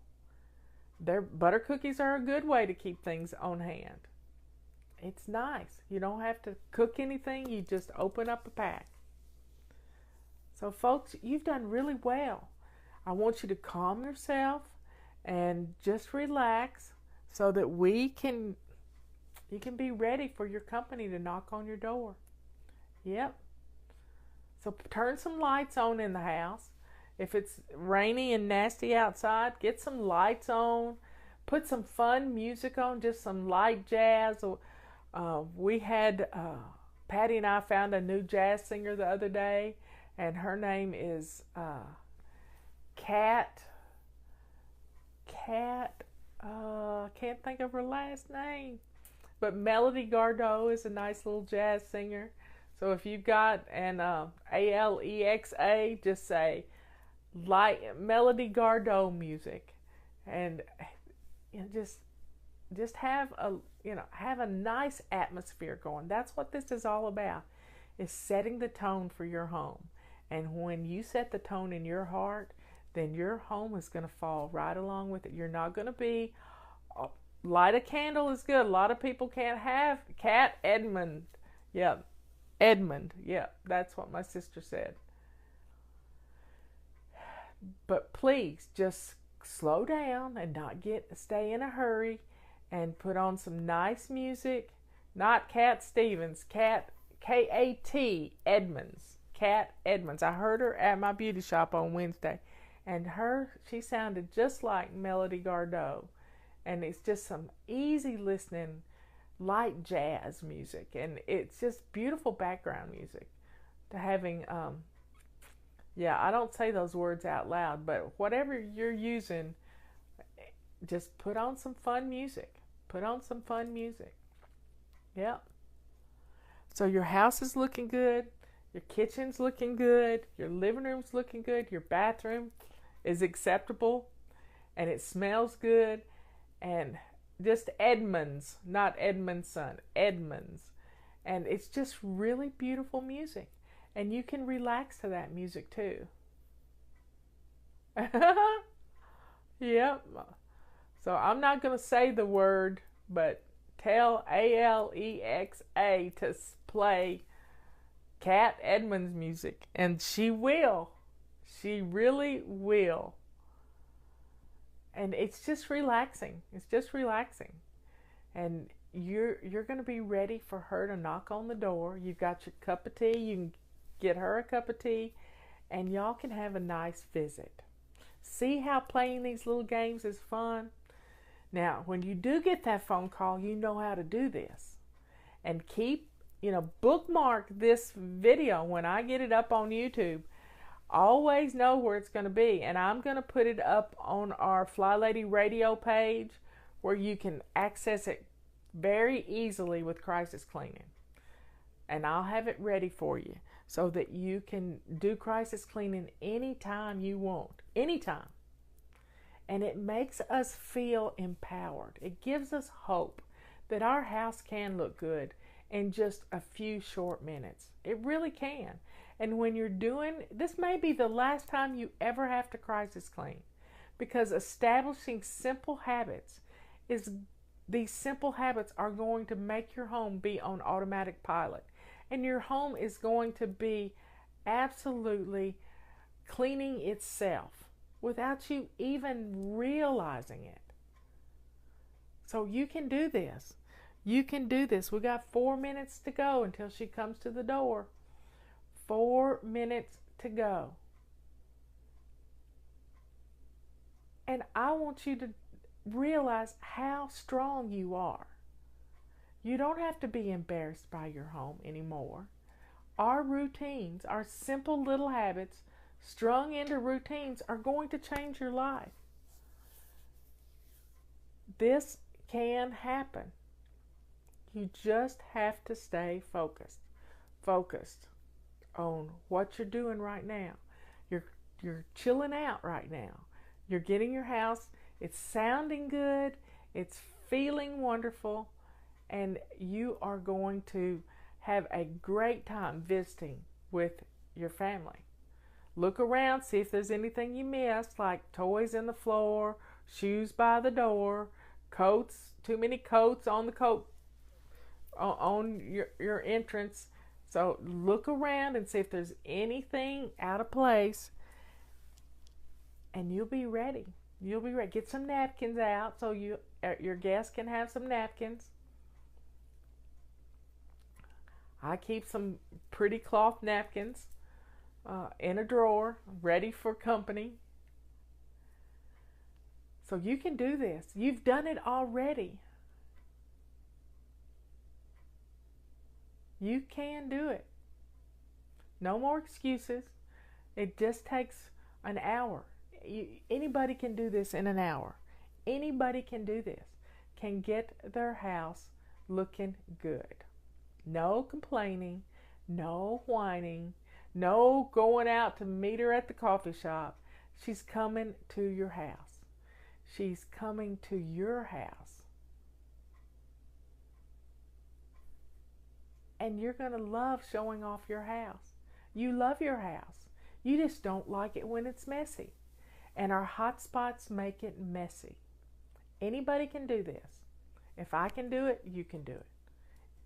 Butter cookies are a good way to keep things on hand. It's nice. You don't have to cook anything. You just open up a pack. So folks, you've done really well. I want you to calm yourself and just relax so that you can be ready for your company to knock on your door. Yep. So turn some lights on in the house. If it's rainy and nasty outside, get some lights on. Put some fun music on, just some light jazz. We had, Patty and I found a new jazz singer the other day, and her name is Can't think of her last name. But Melody Gardot is a nice little jazz singer. So if you've got an Alexa, just say Melody Gardot music, and just have a nice atmosphere going. That's what this is all about, is setting the tone for your home. And when you set the tone in your heart, then your home is going to fall right along with it. You're not going to be, light a candle is good. A lot of people can't have Edmund. Yeah, that's what my sister said. But please just slow down and not stay in a hurry, and put on some nice music. Not Cat Stevens, K-A-T Edmonds. Cat Edmonds. I heard her at my beauty shop on Wednesday, and she sounded just like Melody Gardot. And it's just some easy listening, light jazz music, and it's just beautiful background music. To having, I don't say those words out loud, but whatever you're using, just put on some fun music. Yep. So your house is looking good, your kitchen's looking good, your living room's looking good, your bathroom is acceptable, and it smells good, and just Edmonds, not Edmondson, Edmonds. And it's just really beautiful music, and you can relax to that music too. Yep. So I'm not going to say the word, but tell Alexa to play Cat Edmonds music, and she will. She really will. And it's just relaxing. And you're going to be ready for her to knock on the door. You've got your cup of tea. You can get her a cup of tea, and y'all can have a nice visit. See how playing these little games is fun? Now, when you do get that phone call, you know how to do this. And bookmark this video when I get it up on YouTube. Always know where it's going to be. And I'm going to put it up on our Fly Lady Radio page, where you can access it very easily with crisis cleaning. And I'll have it ready for you so that you can do crisis cleaning anytime you want. Anytime. And it makes us feel empowered. It gives us hope that our house can look good in just a few short minutes. It really can. And when you're doing, this may be the last time you ever have to crisis clean, because establishing simple habits these simple habits are going to make your home be on automatic pilot. And your home is going to be absolutely cleaning itself without you even realizing it. So you can do this. We got 4 minutes to go until she comes to the door. 4 minutes to go. And I want you to realize how strong you are. You don't have to be embarrassed by your home anymore. Our routines, our simple little habits, strung into routines, are going to change your life. This can happen. You just have to stay focused on what you're doing right now. You're chilling out right now. You're getting your house, it's sounding good, it's feeling wonderful, and you are going to have a great time visiting with your family. Look around, see if there's anything you missed, like toys in the floor, shoes by the door, coats, too many coats on your entrance. So look around and see if there's anything out of place, and you'll be ready. You'll be ready. Get some napkins out so your guests can have some napkins. I keep some pretty cloth napkins in a drawer, ready for company. So you can do this. You've done it already. You can do it. No more excuses. It just takes an hour. Anybody can do this in an hour. Anybody can do this. Can get their house looking good. No complaining, no whining, no going out to meet her at the coffee shop. She's coming to your house. She's coming to your house. And you're going to love showing off your house. You love your house. You just don't like it when it's messy. And our hot spots make it messy. Anybody can do this. If I can do it, you can do it.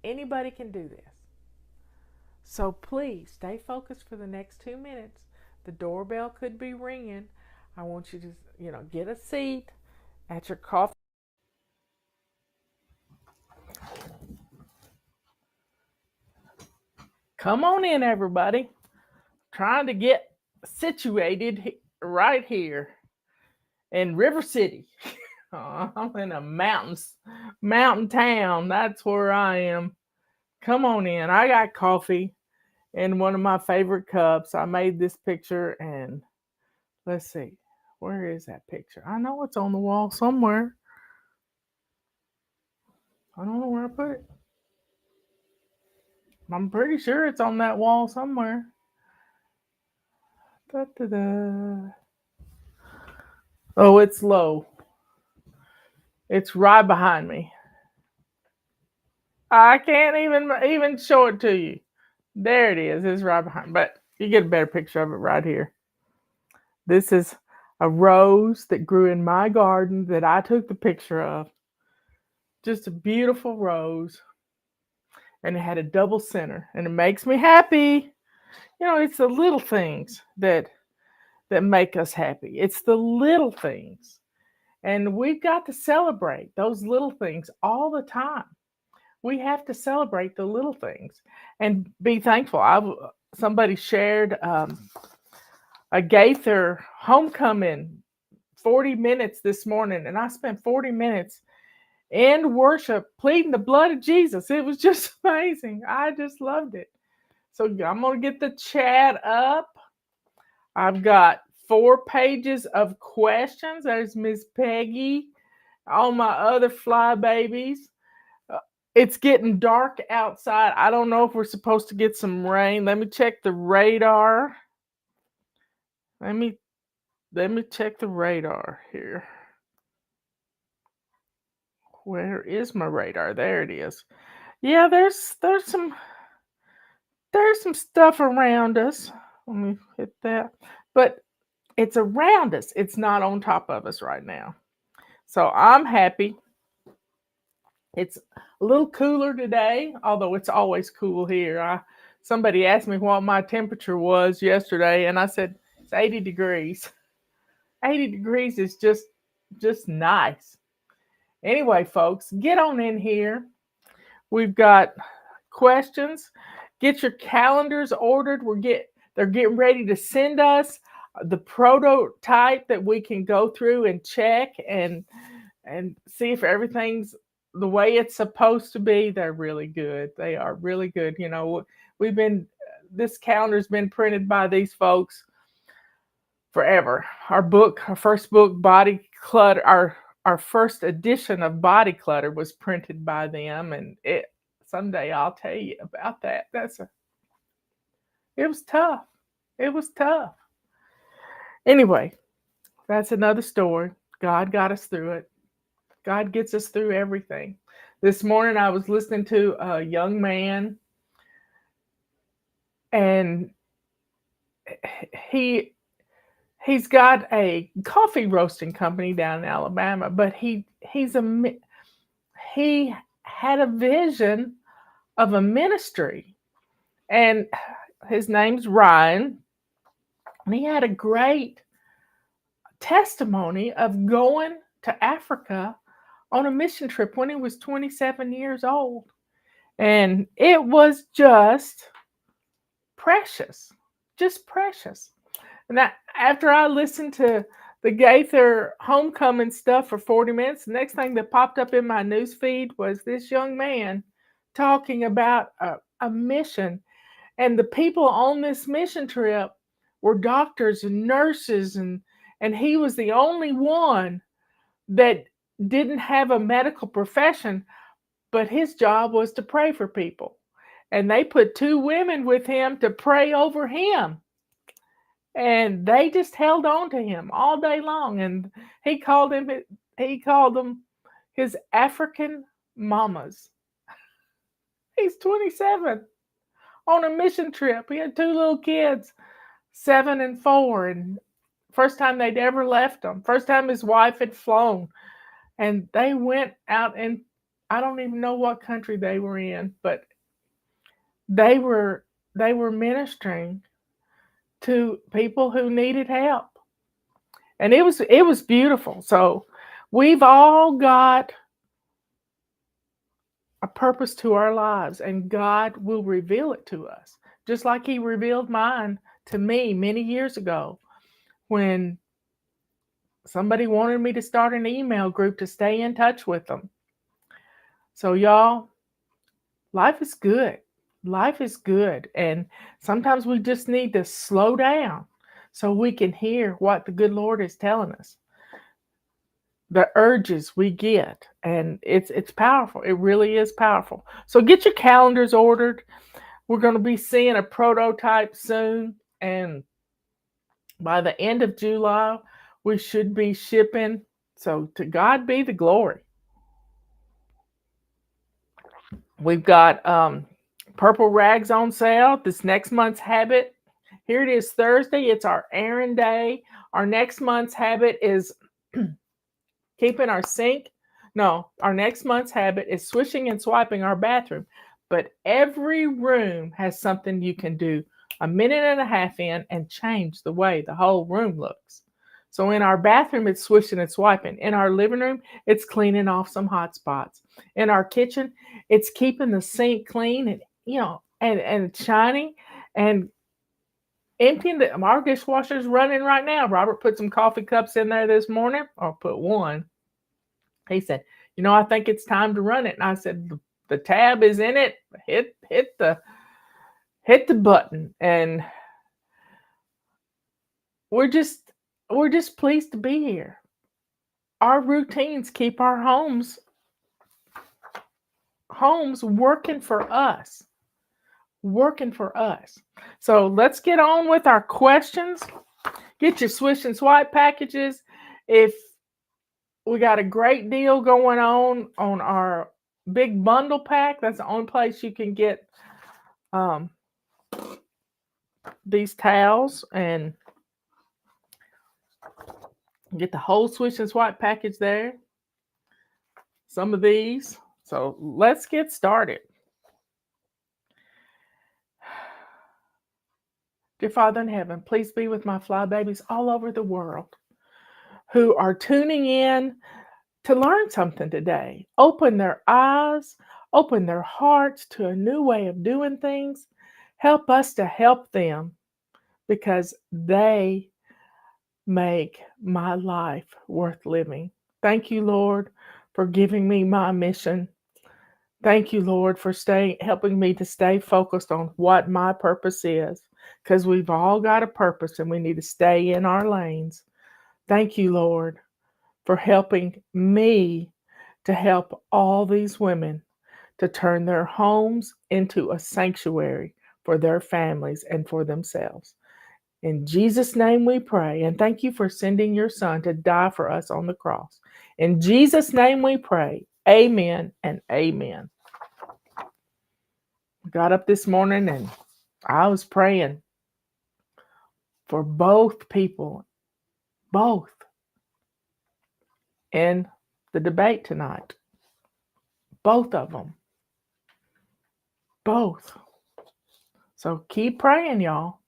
Anybody can do this. So please stay focused for the next 2 minutes. The doorbell could be ringing. I want you to, get a seat at your coffee. Come on in, everybody. Trying to get situated right here in River City. I'm in a mountain town. That's where I am. Come on in. I got coffee in one of my favorite cups. I made this picture, and let's see. Where is that picture? I know it's on the wall somewhere. I don't know where I put it. I'm pretty sure it's on that wall somewhere. Da-da-da. Oh, it's low. It's right behind me. I can't even show it to you. There it is. It's right behind. But you get a better picture of it right here. This is a rose that grew in my garden that I took the picture of. Just a beautiful rose. And it had a double center. And it makes me happy. It's the little things that make us happy. It's the little things. And we've got to celebrate those little things all the time. We have to celebrate the little things and be thankful. Somebody shared a Gaither homecoming 40 minutes this morning, and I spent 40 minutes in worship pleading the blood of Jesus. It was just amazing. I just loved it. So I'm going to get the chat up. I've got 4 pages of questions. There's Miss Peggy, all my other fly babies. It's getting dark outside. I don't know if we're supposed to get some rain. Let me check the radar. Let me check the radar here. Where is my radar? There it is. Yeah, there's some stuff around us. Let me hit that. But it's around us. It's not on top of us right now. So I'm happy. It's a little cooler today, although it's always cool here. Somebody asked me what my temperature was yesterday, and I said it's 80 degrees. 80 degrees is just nice. Anyway, folks, get on in here. We've got questions. Get your calendars ordered. They're getting ready to send us the prototype that we can go through and check and see if everything's the way it's supposed to be. They're really good. They are really good. This calendar's been printed by these folks forever. Our first book, Body Clutter, our first edition of Body Clutter was printed by them, and someday I'll tell you about that. It was tough. It was tough. Anyway, that's another story. God got us through it. God gets us through everything. This morning I was listening to a young man, and he's got a coffee roasting company down in Alabama, but he had a vision of a ministry, and his name's Ryan, and he had a great testimony of going to Africa on a mission trip when he was 27 years old. And it was just precious, just precious. And that, after I listened to the Gaither homecoming stuff for 40 minutes, the next thing that popped up in my news feed was this young man talking about a mission. And the people on this mission trip were doctors and nurses, and he was the only one that didn't have a medical profession, but his job was to pray for people. And they put 2 women with him to pray over him. And they just held on to him all day long. And he called them his African mamas. He's 27 on a mission trip. He had 2 little kids, 7 and 4, and first time they'd ever left him. First time his wife had flown. And they went out, and I don't even know what country they were in, but they were ministering to people who needed help. And it was beautiful. So we've all got a purpose to our lives, and God will reveal it to us, just like he revealed mine to me many years ago when somebody wanted me to start an email group to stay in touch with them. So y'all, life is good. Life is good. And sometimes we just need to slow down so we can hear what the good Lord is telling us. The urges we get, and it's powerful. It really is powerful. So get your calendars ordered. We're going to be seeing a prototype soon, and by the end of July, we should be shipping. So to God be the glory. We've got purple rags on sale. This next month's habit. Here it is, Thursday. It's our errand day. Our next month's habit is keeping our sink. No, our next month's habit is swishing and swiping our bathroom. But every room has something you can do a minute and a half in and change the way the whole room looks. So in our bathroom, it's swishing and swiping. In our living room, it's cleaning off some hot spots. In our kitchen, it's keeping the sink clean and and shiny, and emptying our dishwasher's running right now. Robert put some coffee cups in there this morning, or put one. He said, I think it's time to run it. And I said, the tab is in it. Hit the button. And we're just pleased to be here. Our routines keep our homes working for us. So let's get on with our questions. Get your Swish and Swipe packages. If we got a great deal going on our big bundle pack, that's the only place you can get these towels, and get the whole Swish and Swipe package there. Some of these. So let's get started. Dear Father in heaven, please be with my fly babies all over the world who are tuning in to learn something today. Open their eyes, open their hearts to a new way of doing things. Help us to help them, because they make my life worth living. Thank you, Lord, for giving me my mission. Thank you, Lord, for helping me to stay focused on what my purpose is, because we've all got a purpose and we need to stay in our lanes. Thank you, Lord, for helping me to help all these women to turn their homes into a sanctuary for their families and for themselves. In Jesus' name we pray, and thank you for sending your son to die for us on the cross. In Jesus' name we pray. Amen and amen. I got up this morning and I was praying for both people, in the debate tonight. Both of them. Both. So keep praying, y'all.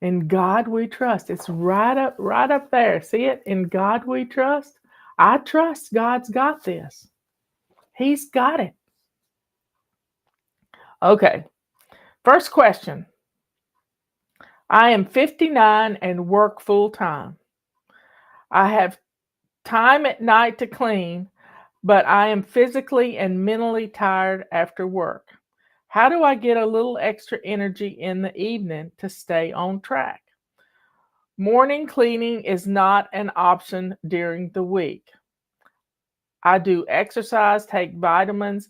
In God we trust. It's right up there. See it? In God we trust. I trust God's got this. He's got it. Okay. First question. I am 59 and work full time. I have time at night to clean, but I am physically and mentally tired after work. How do I get a little extra energy in the evening to stay on track? Morning cleaning is not an option during the week. I do exercise, take vitamins,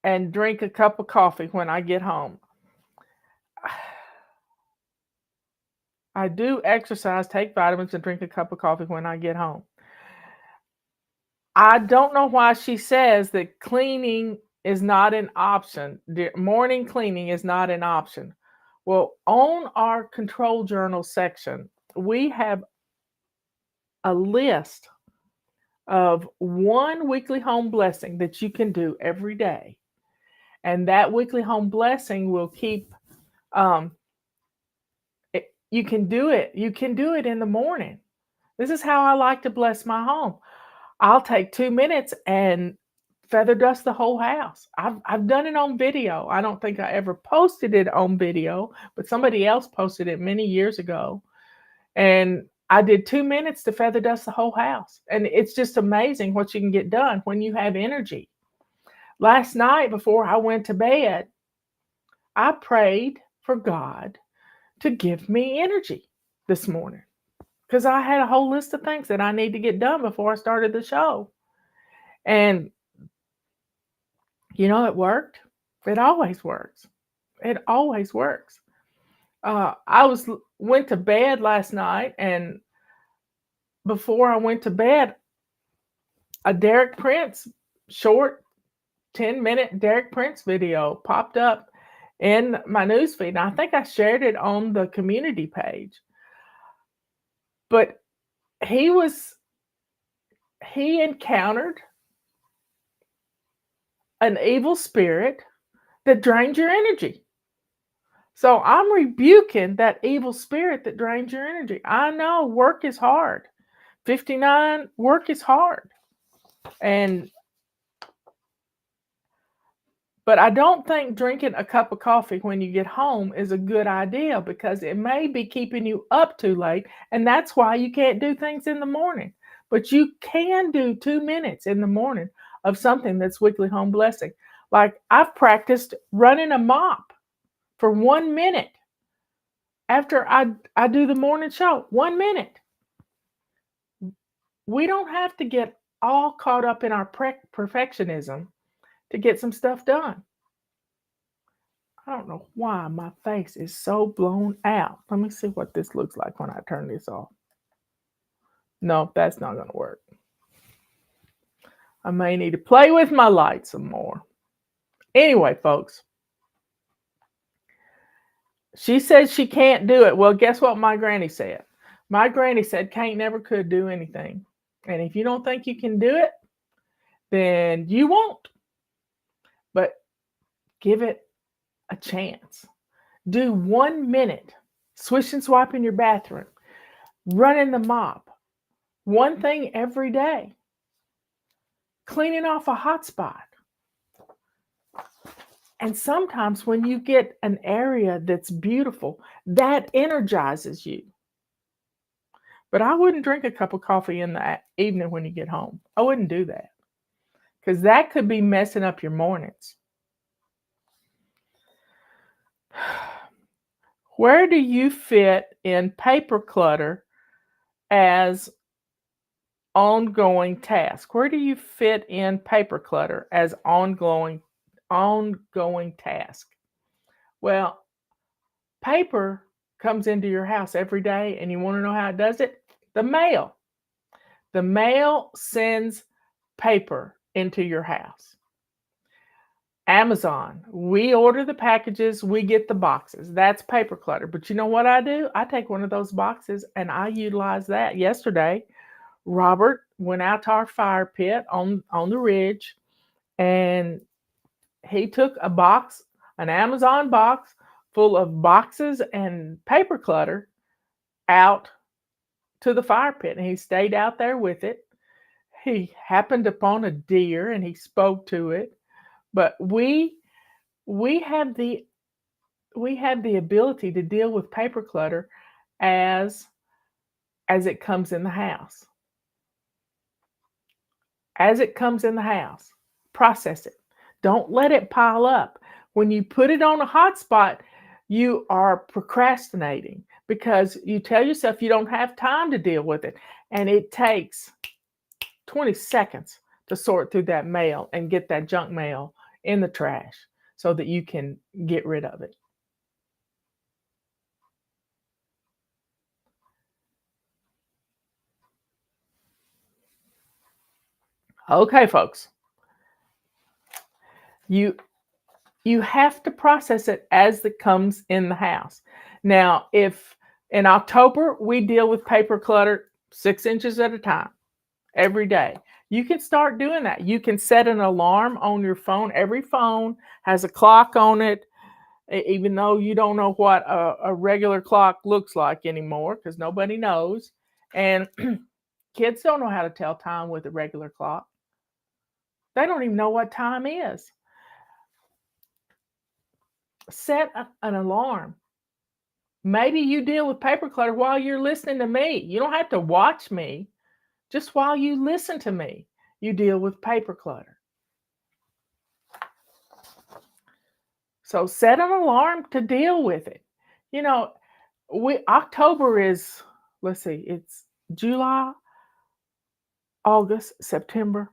and drink a cup of coffee when I get home. I do exercise, take vitamins, and drink a cup of coffee when I get home. I don't know why she says that cleaning is not an option. Morning cleaning is not an option. Well, on our control journal section, we have a list of one weekly home blessing that you can do every day. And that weekly home blessing will keep, you can do it. You can do it in the morning. This is how I like to bless my home. I'll take 2 minutes and feather dust the whole house. I've done it on video. I don't think I ever posted it on video, but somebody else posted it many years ago. And I did 2 minutes to feather dust the whole house. And it's just amazing what you can get done when you have energy. Last night before I went to bed, I prayed for God to give me energy this morning, because I had a whole list of things that I need to get done before I started the show. And it worked. It always works. It always works. I went to bed last night, and before I went to bed, a Derek Prince short 10-minute Derek Prince video popped up in my newsfeed. And I think I shared it on the community page. But he encountered an evil spirit that drains your energy. So I'm rebuking that evil spirit that drains your energy. I know work is hard. 59, work is hard. But I don't think drinking a cup of coffee when you get home is a good idea, because it may be keeping you up too late, and that's why you can't do things in the morning. But you can do 2 minutes in the morning of something that's weekly home blessing. Like, I've practiced running a mop for 1 minute after I do the morning show. 1 minute. We don't have to get all caught up in our perfectionism to get some stuff done. I don't know why my face is so blown out. Let me see what this looks like when I turn this off. No, that's not going to work. I may need to play with my light some more. Anyway, folks, she said she can't do it. Well, guess what my granny said? My granny said can't never could do anything. And if you don't think you can do it, then you won't. But give it a chance. Do 1 minute. Swish and swipe in your bathroom. Running the mop. One thing every day. Cleaning off a hot spot. And sometimes when you get an area that's beautiful, that energizes you. But I wouldn't drink a cup of coffee in the evening when you get home. I wouldn't do that, because that could be messing up your mornings. Where do you fit in paper clutter as ongoing task? Where do you fit in paper clutter as ongoing task? Well, paper comes into your house every day, and you want to know how it does it? The mail. The mail sends paper into your house. Amazon, we order the packages, we get the boxes. That's paper clutter. But you know what I do? I take one of those boxes and I utilize that. Yesterday, Robert went out to our fire pit on the ridge, and he took a box, an Amazon box full of boxes and paper clutter out to the fire pit, and he stayed out there with it. He happened upon a deer and he spoke to it. But we have the ability to deal with paper clutter as it comes in the house. As it comes in the house, process it. Don't let it pile up. When you put it on a hot spot, you are procrastinating because you tell yourself you don't have time to deal with it. And it takes 20 seconds to sort through that mail and get that junk mail in the trash so that you can get rid of it. Okay, folks. You have to process it as it comes in the house. Now, if in October we deal with paper clutter 6 inches at a time every day, you can start doing that. You can set an alarm on your phone. Every phone has a clock on it, even though you don't know what a regular clock looks like anymore because nobody knows. And kids don't know how to tell time with a regular clock. They don't even know what time is. Set an alarm. Maybe you deal with paper clutter while you're listening to me. You don't have to watch me. Just while you listen to me, you deal with paper clutter. So set an alarm to deal with it. You know, October is, let's see, it's July, August, September.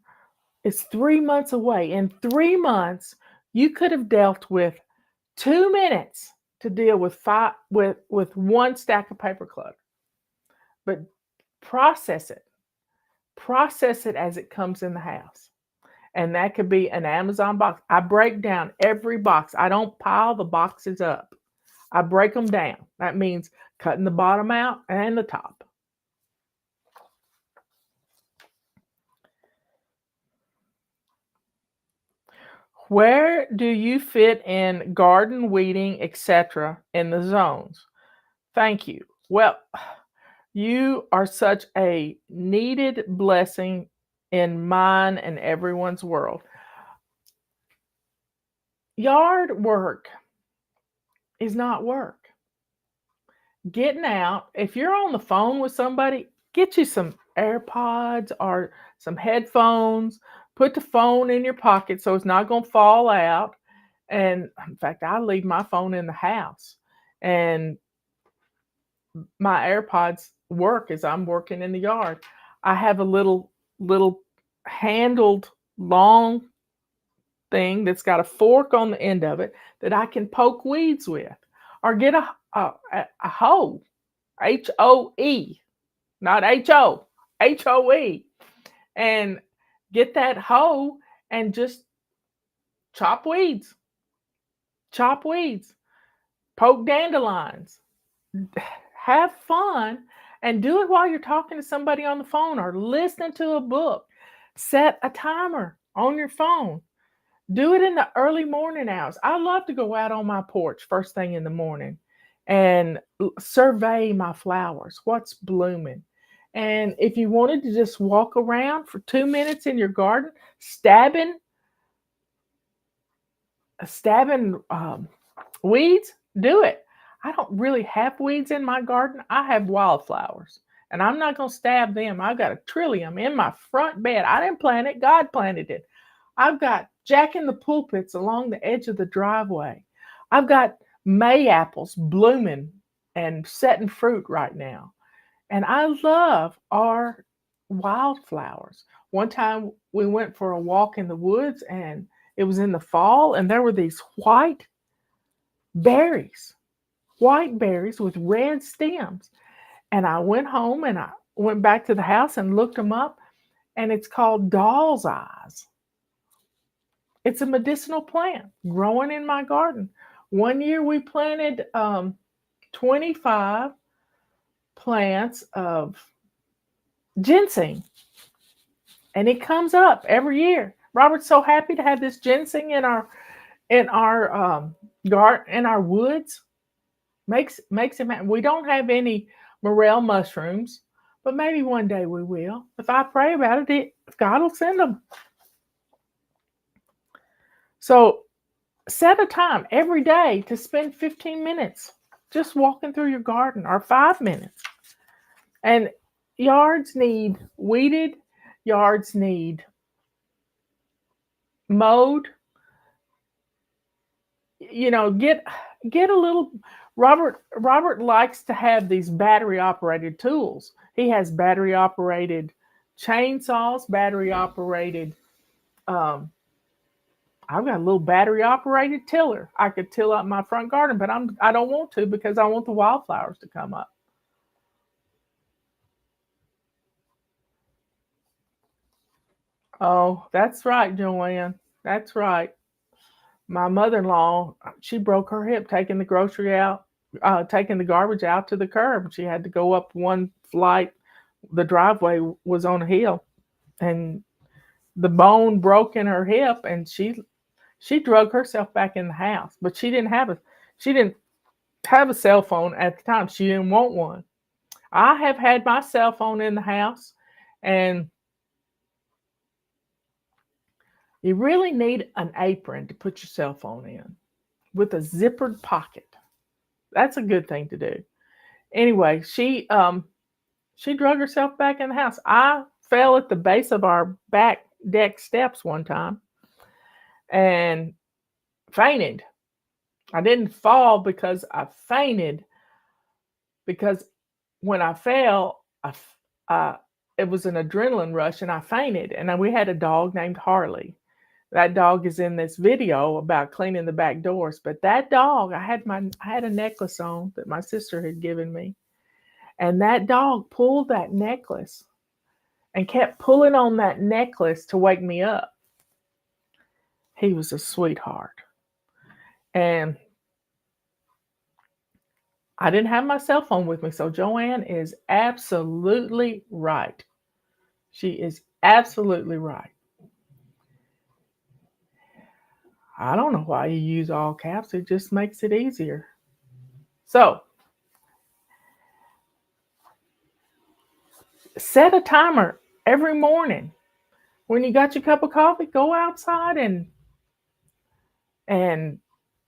It's 3 months away. In 3 months, you could have dealt with 2 minutes to deal with one stack of paper clutter. But process it. Process it as it comes in the house. And that could be an Amazon box. I break down every box. I don't pile the boxes up. I break them down. That means cutting the bottom out and the top. Where do you fit in garden, weeding, etc. in the zones? Thank you. Well, you are such a needed blessing in mine and everyone's world. Yard work is not work. Getting out, if you're on the phone with somebody, get you some AirPods or some headphones. Put the phone in your pocket so it's not going to fall out. And in fact, I leave my phone in the house. And my AirPods work as I'm working in the yard. I have a little handled long thing that's got a fork on the end of it that I can poke weeds with, or get a hoe, HOE, not HO, HOE, and get that hoe and just chop weeds, poke dandelions. Have fun and do it while you're talking to somebody on the phone or listening to a book. Set a timer on your phone. Do it in the early morning hours. I love to go out on my porch first thing in the morning and survey my flowers, what's blooming. And if you wanted to just walk around for 2 minutes in your garden, stabbing weeds, do it. I don't really have weeds in my garden. I have wildflowers, and I'm not going to stab them. I've got a trillium in my front bed. I didn't plant it. God planted it. I've got Jack in the pulpits along the edge of the driveway. I've got May apples blooming and setting fruit right now. And I love our wildflowers. One time we went for a walk in the woods, and it was in the fall, and there were these white berries with red stems. And I went home and I went back to the house and looked them up, and it's called doll's eyes. It's a medicinal plant growing in my garden. One year we planted 25 plants of ginseng, and it comes up every year. Robert's so happy to have this ginseng in our garden, in our woods. Makes him happy. We don't have any morel mushrooms, but maybe one day we will. If I pray about it, God will send them. So set a time every day to spend 15 minutes just walking through your garden, or 5 minutes. And yards need weeded, yards need mowed. You know, get a little. Robert likes to have these battery operated tools. He has battery operated chainsaws, battery operated. I've got a little battery operated tiller. I could till up my front garden, but I don't want to, because I want the wildflowers to come up. Oh, that's right, Joanne. That's right. My mother-in-law, she broke her hip taking taking the garbage out to the curb. She had to go up one flight. The driveway was on a hill, and the bone broke in her hip, and she drug herself back in the house. But she didn't have a cell phone at the time. She didn't want one. I have had my cell phone in the house, and you really need an apron to put your cell phone in with a zippered pocket. That's a good thing to do. Anyway, she drug herself back in the house. I fell at the base of our back deck steps one time and fainted. I didn't fall because I fainted, because when I fell, it was an adrenaline rush and I fainted. And we had a dog named Harley. That dog is in this video about cleaning the back doors. But that dog, I had a necklace on that my sister had given me. And that dog pulled that necklace and kept pulling on that necklace to wake me up. He was a sweetheart. And I didn't have my cell phone with me. So Joanne is absolutely right. She is absolutely right. I don't know why you use all caps. It just makes it easier. So set a timer every morning. When you got your cup of coffee, go outside and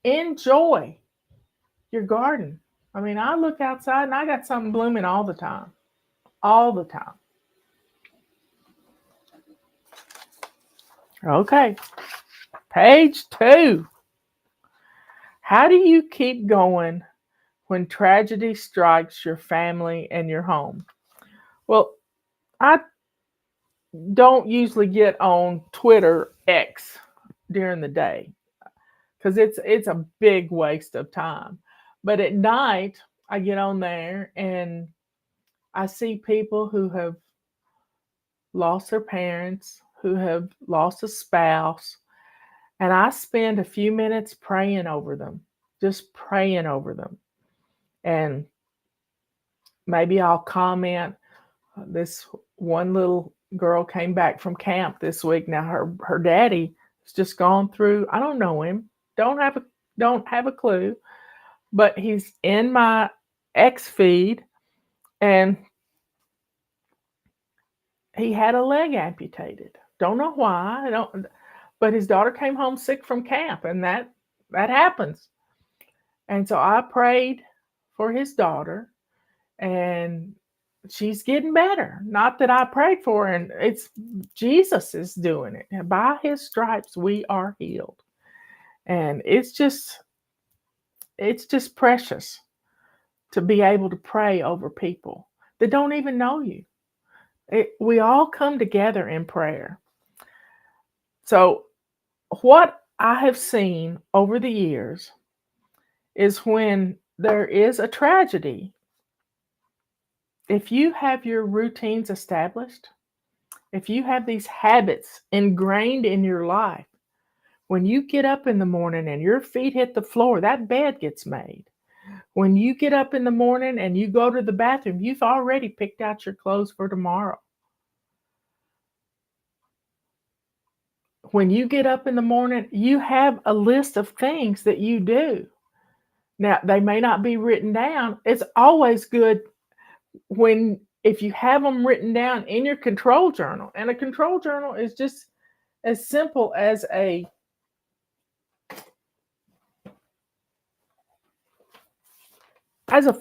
enjoy your garden. I mean, I look outside and I got something blooming all the time. All the time. Okay. Page 2. How do you keep going when tragedy strikes your family and your home? Well, I don't usually get on Twitter X during the day because it's a big waste of time. But at night, I get on there and I see people who have lost their parents, who have lost a spouse, and I spend a few minutes praying over them, just praying over them. And maybe I'll comment. This one little girl came back from camp this week. Now her daddy has just gone through. I don't know him. Don't have a clue. But he's in my X feed, and he had a leg amputated. Don't know why. But his daughter came home sick from camp, and that happens. And so I prayed for his daughter, and she's getting better. Not that I prayed for her, and it's Jesus is doing it. And by his stripes we are healed. And it's just precious to be able to pray over people that don't even know you. We all come together in prayer. So what I have seen over the years is when there is a tragedy, if you have your routines established, if you have these habits ingrained in your life, when you get up in the morning and your feet hit the floor, that bed gets made. When you get up in the morning and you go to the bathroom, you've already picked out your clothes for tomorrow. When you get up in the morning, you have a list of things that you do. Now, they may not be written down. It's always good if you have them written down in your control journal. And a control journal is just as simple as a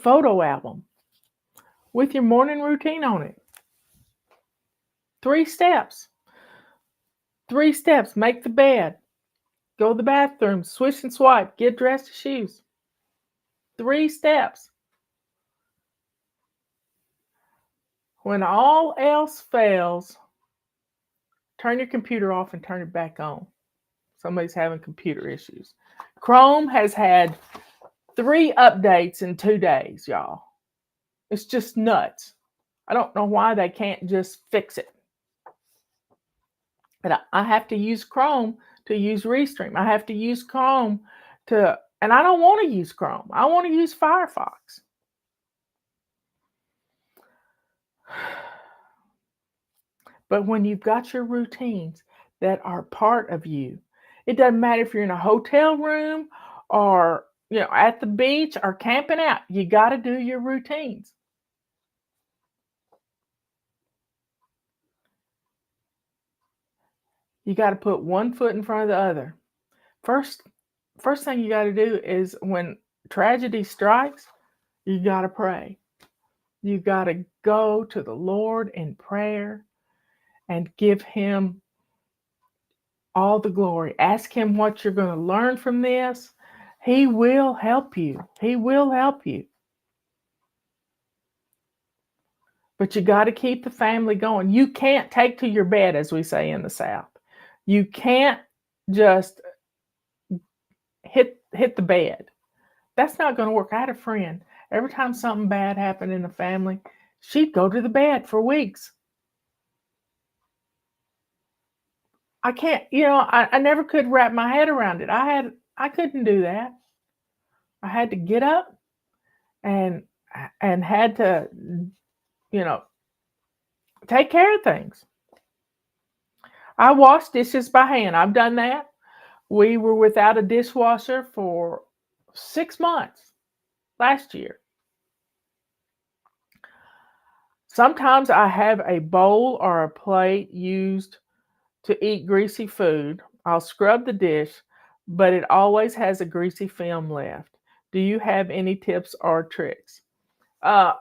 photo album with your morning routine on it. 3 steps. 3 steps. Make the bed. Go to the bathroom. Swish and swipe. Get dressed to shoes. 3 steps. When all else fails, turn your computer off and turn it back on. Somebody's having computer issues. Chrome has had 3 updates in 2 days, y'all. It's just nuts. I don't know why they can't just fix it. But I have to use Chrome to use Restream. I have to use Chrome and I don't want to use Chrome. I want to use Firefox. But when you've got your routines that are part of you, it doesn't matter if you're in a hotel room or at the beach or camping out, you got to do your routines. You got to put one foot in front of the other. First thing you got to do is when tragedy strikes, you got to pray. You got to go to the Lord in prayer and give him all the glory. Ask him what you're going to learn from this. He will help you. He will help you. But you got to keep the family going. You can't take to your bed, as we say in the South. You can't just hit the bed. That's not going to work. I had a friend. Every time something bad happened in the family, she'd go to the bed for weeks. I can't, I never could wrap my head around it. I couldn't do that. I had to get up and had to, take care of things. I wash dishes by hand. I've done that. We were without a dishwasher for 6 months last year. Sometimes I have a bowl or a plate used to eat greasy food. I'll scrub the dish, but it always has a greasy film left. Do you have any tips or tricks? Dawn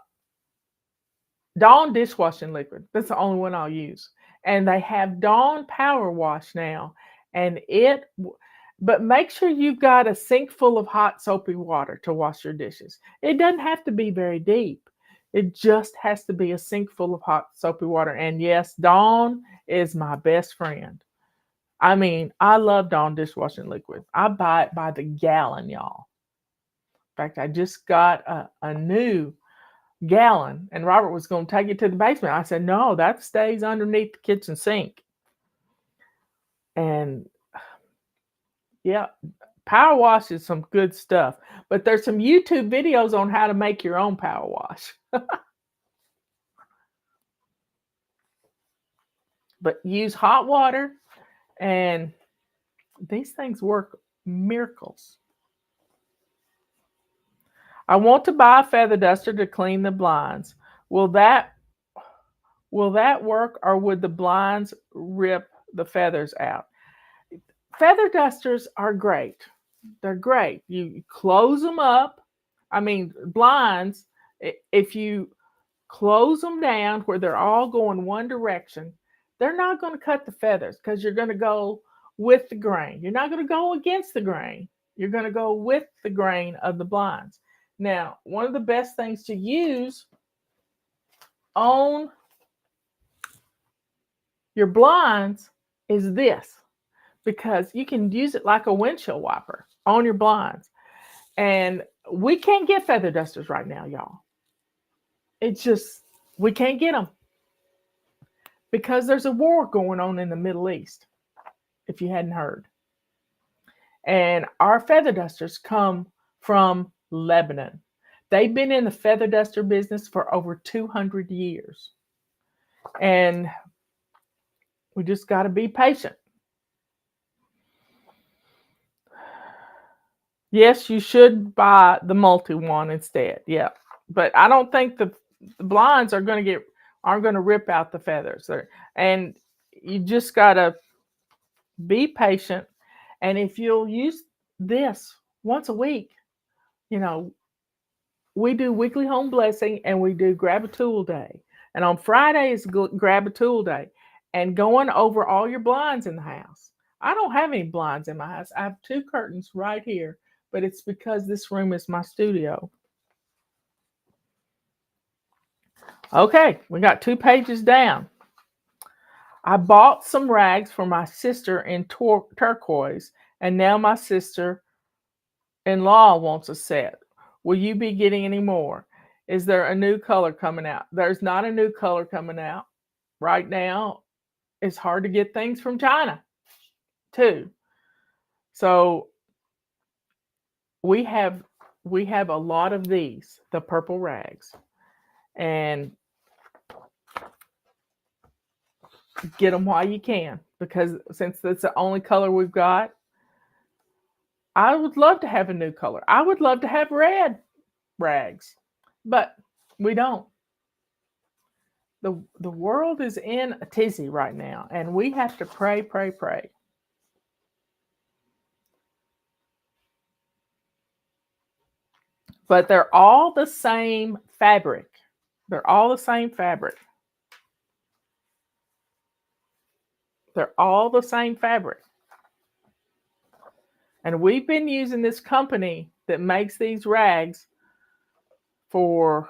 dishwashing liquid. That's the only one I'll use. And they have Dawn Power Wash now. But make sure you've got a sink full of hot soapy water to wash your dishes. It doesn't have to be very deep. It just has to be a sink full of hot soapy water. And yes, Dawn is my best friend. I mean, I love Dawn dishwashing liquid. I buy it by the gallon, y'all. In fact, I just got a new gallon, and Robert was going to take it to the basement. I said, no, that stays underneath the kitchen sink. And yeah, Power Wash is some good stuff. But there's some YouTube videos on how to make your own Power Wash. But use hot water, and these things work miracles. I want to buy a feather duster to clean the blinds. Will that work, or would the blinds rip the feathers out? Feather dusters are great. They're great. You close them up. I mean, blinds, if you close them down where they're all going one direction, they're not going to cut the feathers because you're going to go with the grain. You're not going to go against the grain. You're going to go with the grain of the blinds. Now, one of the best things to use on your blinds is this, because you can use it like a windshield wiper on your blinds. And we can't get feather dusters right now, y'all. It's just, we can't get them because there's a war going on in the Middle East, if you hadn't heard. And our feather dusters come from Lebanon. They've been in the feather duster business for over 200 years. And we just got to be patient. Yes, you should buy the multi one instead. Yeah, but I don't think the blinds are going to aren't going to rip out the feathers. And you just gotta be patient. And if you'll use this once a week, you know, we do weekly home blessing and we do grab a tool day. And on Friday is grab a tool day and going over all your blinds in the house. I don't have any blinds in my house. I have 2 curtains right here, but it's because this room is my studio. Okay, we got 2 pages down. I bought some rags for my sister in turquoise, and now my sister-in-law wants a set. Will you be getting any more? Is there a new color coming out? There's not a new color coming out. Right now, it's hard to get things from China, too. So we have a lot of these, the purple rags. And get them while you can, because since that's the only color we've got, I would love to have a new color. I would love to have red rags, but we don't. The world is in a tizzy right now, and we have to pray, pray, pray. But they're all the same fabric. They're all the same fabric. They're all the same fabric. And we've been using this company that makes these rags for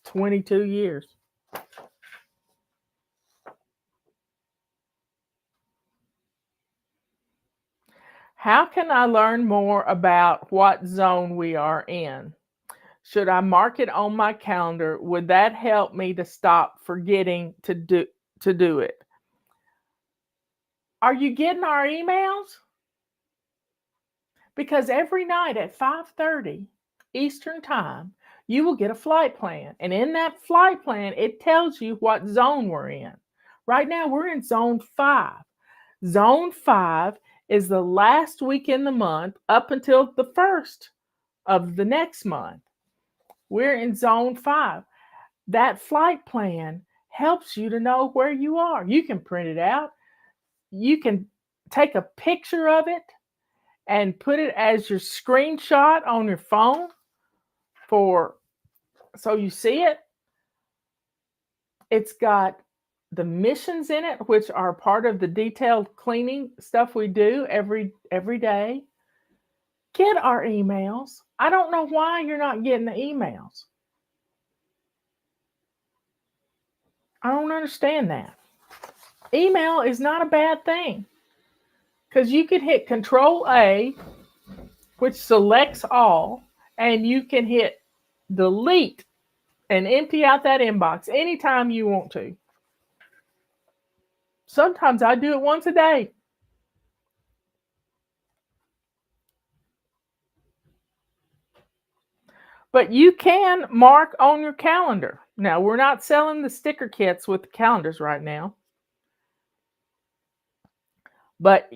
22 years. How can I learn more about what zone we are in? Should I mark it on my calendar? Would that help me to stop forgetting to do it? Are you getting our emails? Because every night at 5:30 Eastern Time, you will get a flight plan. And in that flight plan, it tells you what zone we're in. Right now, we're in zone 5. Zone 5 is the last week in the month up until the first of the next month. We're in zone 5. That flight plan helps you to know where you are. You can print it out. You can take a picture of it and put it as your screenshot on your phone so you see it. It's got the missions in it, which are part of the detailed cleaning stuff we do every day. Get our emails. I don't know why you're not getting the emails. I don't understand that. Email is not a bad thing, because you can hit Control A, which selects all, and you can hit delete and empty out that inbox anytime you want to. Sometimes I do it once a day. But you can mark on your calendar. Now, we're not selling the sticker kits with the calendars right now. But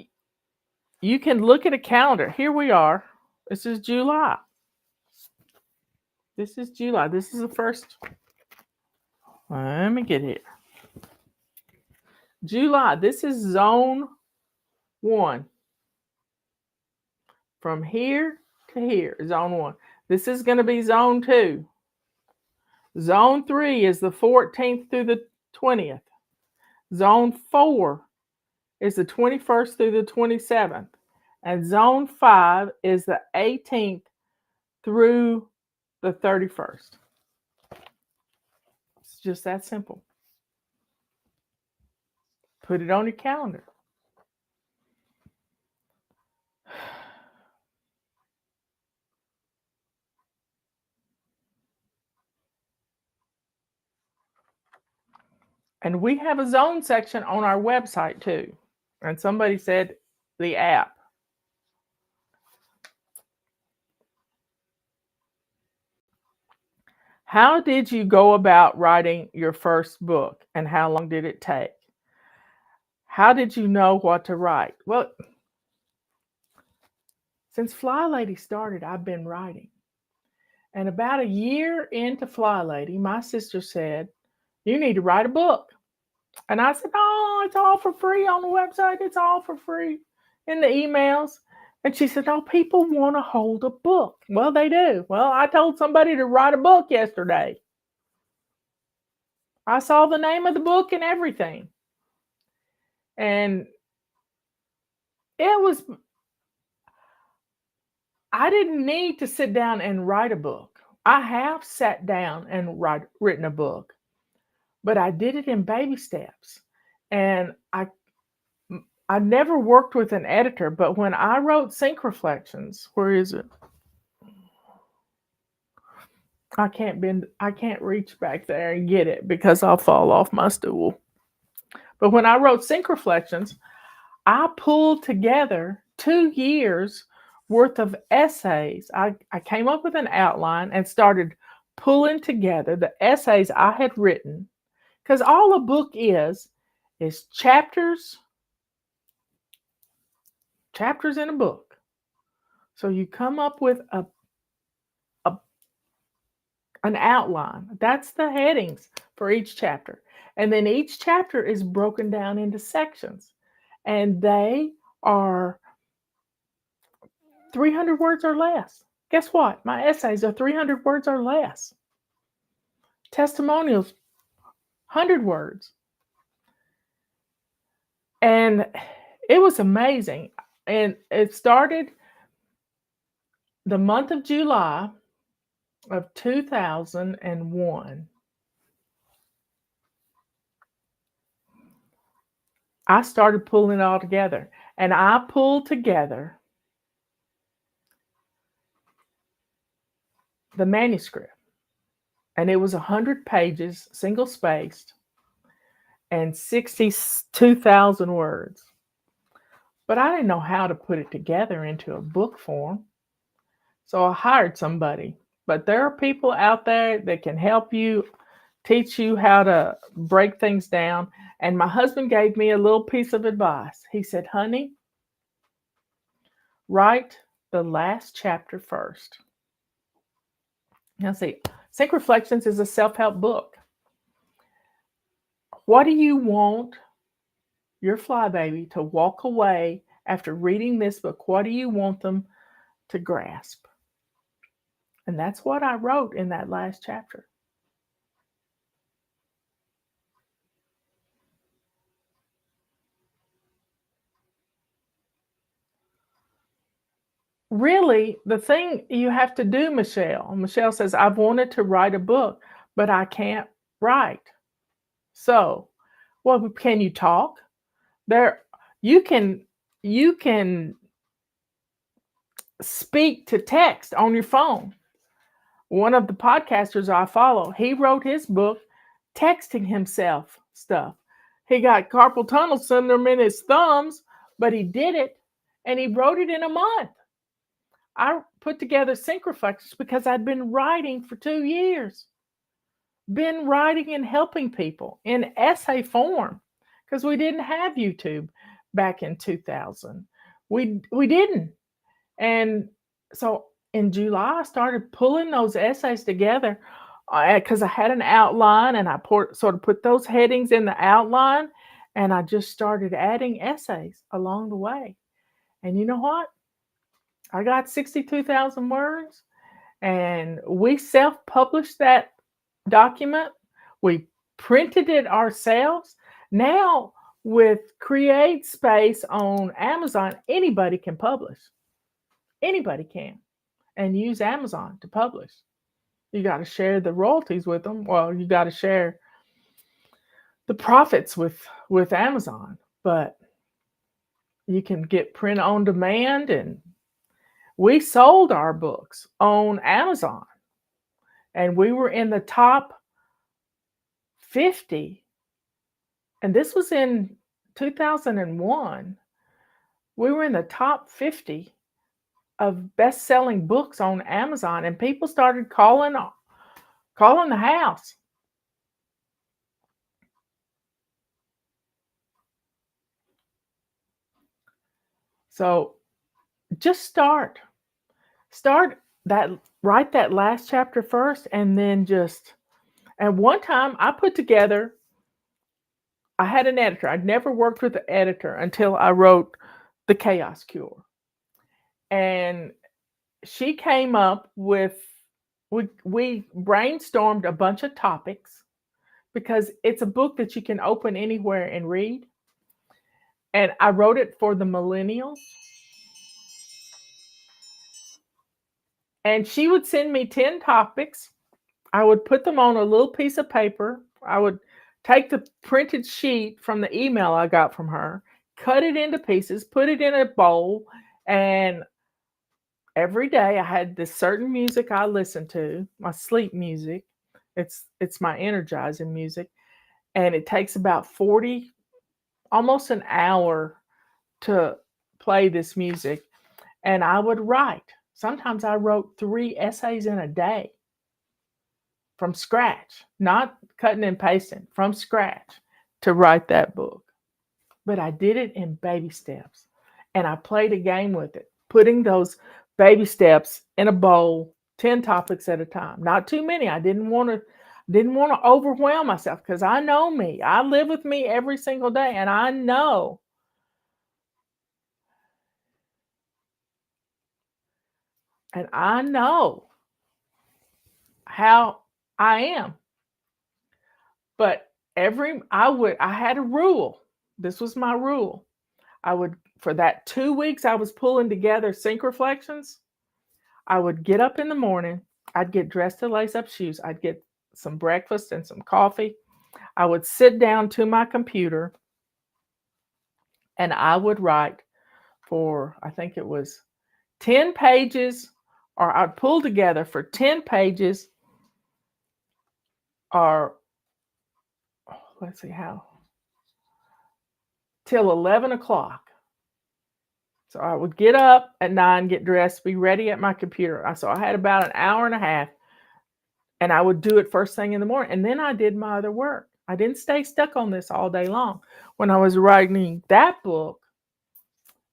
you can look at a calendar. Here we are. This is July. This is July. This is the first. Let me get here. July. This is zone 1. From here to here, zone 1. This is going to be zone 2. Zone 3 is the 14th through the 20th. Zone 4 is the 21st through the 27th. And zone 5 is the 18th through the 31st. It's just that simple. Put it on your calendar. And we have a zone section on our website too. And somebody said the app. How did you go about writing your first book, and how long did it take? How did you know what to write? Well, Since Fly Lady started, I've been writing. And about a year into Fly Lady, my sister said, "You need to write a book." And I said, "Oh, it's all for free on the website. It's all for free in the emails." And she said, "Oh, people want to hold a book." Well, they do. Well, I told somebody to write a book yesterday. I saw the name of the book and everything. And it was, I didn't need to sit down and write a book. I have sat down and written a book, but I did it in baby steps. And I never worked with an editor, but when I wrote Sync Reflections, where is it? I can't reach back there and get it because I'll fall off my stool. But when I wrote Sync Reflections, I pulled together 2 years worth of essays. I came up with an outline and started pulling together the essays I had written, because all a book is chapters in a book. So you come up with an outline. That's the headings for each chapter. And then each chapter is broken down into sections. And they are 300 words or less. Guess what? My essays are 300 words or less. Testimonials, 100 words. And it was amazing. And it started the month of July of 2001. I started pulling it all together. And I pulled together the manuscript. And it was 100 pages, single spaced, and 62,000 words. But I didn't know how to put it together into a book form. So I hired somebody. But there are people out there that can help you, teach you how to break things down. And my husband gave me a little piece of advice. He said, "Honey, write the last chapter first." Now see, Sync Reflections is a self-help book. What do you want your fly baby to walk away after reading this book? What do you want them to grasp? And that's what I wrote in that last chapter. Really, the thing you have to do, Michelle says, "I've wanted to write a book, but I can't write." So, well, can you talk? There, you can speak to text on your phone. One of the podcasters I follow, he wrote his book texting himself stuff. He got carpal tunnel syndrome in his thumbs, but he did it, and he wrote it in a month. I put together Sync Reflections because I'd been writing for 2 years. Been writing and helping people in essay form, because we didn't have YouTube back in 2000. We didn't. And so in July, I started pulling those essays together because I had an outline, and I sort of put those headings in the outline, and I just started adding essays along the way. And you know what? I got 62,000 words, and we self-published that document. We printed it ourselves. Now, with Create Space on Amazon, anybody can publish. Anybody can, and use Amazon to publish. You got to share the royalties with them. Well, you got to share the profits with Amazon, but you can get print on demand. And we sold our books on Amazon, and we were in the top 50. And this was in 2001. We were in the top 50 of best-selling books on Amazon, and people started calling the house. So just start. write that last chapter first, and then and one time I had an editor. I'd never worked with an editor until I wrote The Chaos Cure. And she came up with, we brainstormed a bunch of topics because it's a book that you can open anywhere and read. And I wrote it for the millennials. And she would send me 10 topics. I would put them on a little piece of paper. I would take the printed sheet from the email I got from her, cut it into pieces, put it in a bowl, and every day I had this certain music I listened to, my sleep music. It's my energizing music. And it takes about 40, almost an hour to play this music. And I would write. Sometimes I wrote 3 essays in a day from scratch, not cutting and pasting, from scratch to write that book. But I did it in baby steps. And I played a game with it, putting those baby steps in a bowl, 10 topics at a time. Not too many. I didn't want to overwhelm myself, because I know me. I live with me every single day, and I know how I am. But I had a rule. This was my rule. For that 2 weeks I was pulling together sync reflections, I would get up in the morning, I'd get dressed to lace up shoes, I'd get some breakfast and some coffee. I would sit down to my computer and I would write for, I think it was 10 pages, or I'd pull together for 10 pages, or let's see till 11 o'clock. So I would get up at 9, get dressed, be ready at my computer. So I had about an hour and a half, and I would do it first thing in the morning. And then I did my other work. I didn't stay stuck on this all day long. When I was writing that book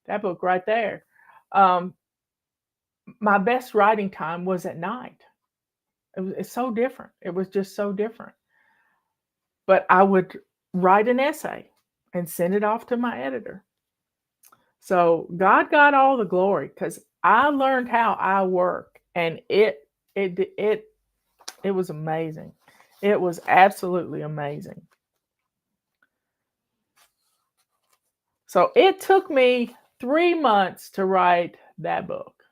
right there, my best writing time was at night. It's so different. It was just so different. But I would write an essay and send it off to my editor. So God got all the glory, because I learned how I work, and it was amazing. It was absolutely amazing. So it took me 3 months to write that book.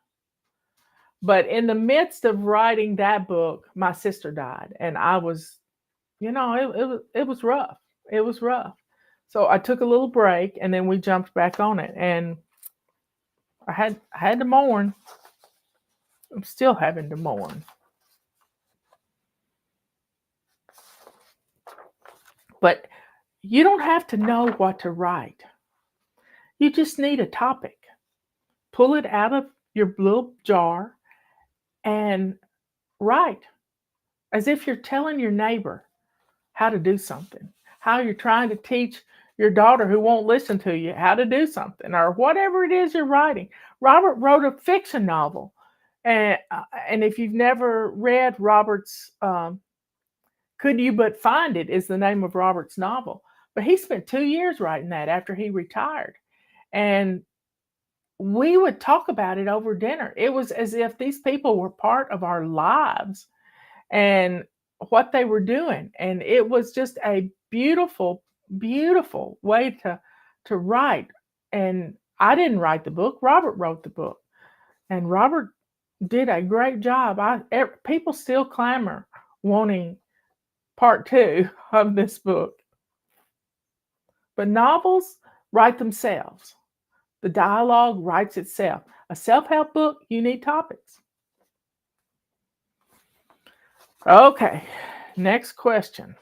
But in the midst of writing that book, my sister died, and I was, it was rough. It was rough. So I took a little break, and then we jumped back on it, and I had to mourn. I'm still having to mourn. But you don't have to know what to write. You just need a topic. Pull it out of your little jar and write, as if you're telling your neighbor how to do something, how you're trying to teach your daughter who won't listen to you how to do something, or whatever it is you're writing. Robert wrote a fiction novel. And if you've never read Robert's, Could You But Find It is the name of Robert's novel. But he spent 2 years writing that after he retired. And we would talk about it over dinner. It was as if these people were part of our lives and what they were doing. And it was just a beautiful, beautiful way to write. And I didn't write the book. Robert wrote the book. And Robert did a great job. People still clamor wanting part 2 of this book. But novels write themselves. The dialogue writes itself. A self-help book, you need topics. Okay, next question.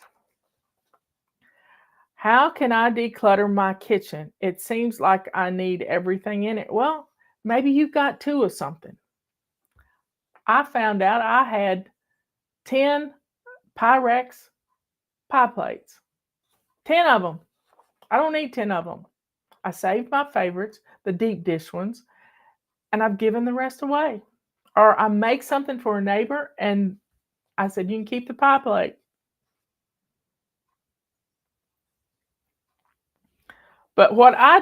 How can I declutter my kitchen? It seems like I need everything in it. Well, maybe you've got 2 of something. I found out I had 10 Pyrex pie plates. 10 of them. I don't need 10 of them. I saved my favorites, the deep dish ones, and I've given the rest away. Or I make something for a neighbor and I said, you can keep the pie plate. But when I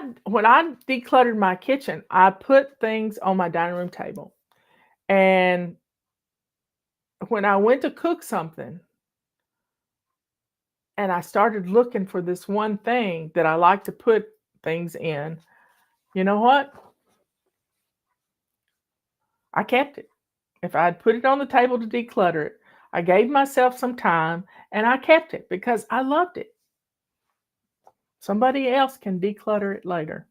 decluttered my kitchen, I put things on my dining room table. And when I went to cook something and I started looking for this one thing that I like to put things in, you know what? I kept it. If I had put it on the table to declutter it, I gave myself some time and I kept it because I loved it. Somebody else can declutter it later.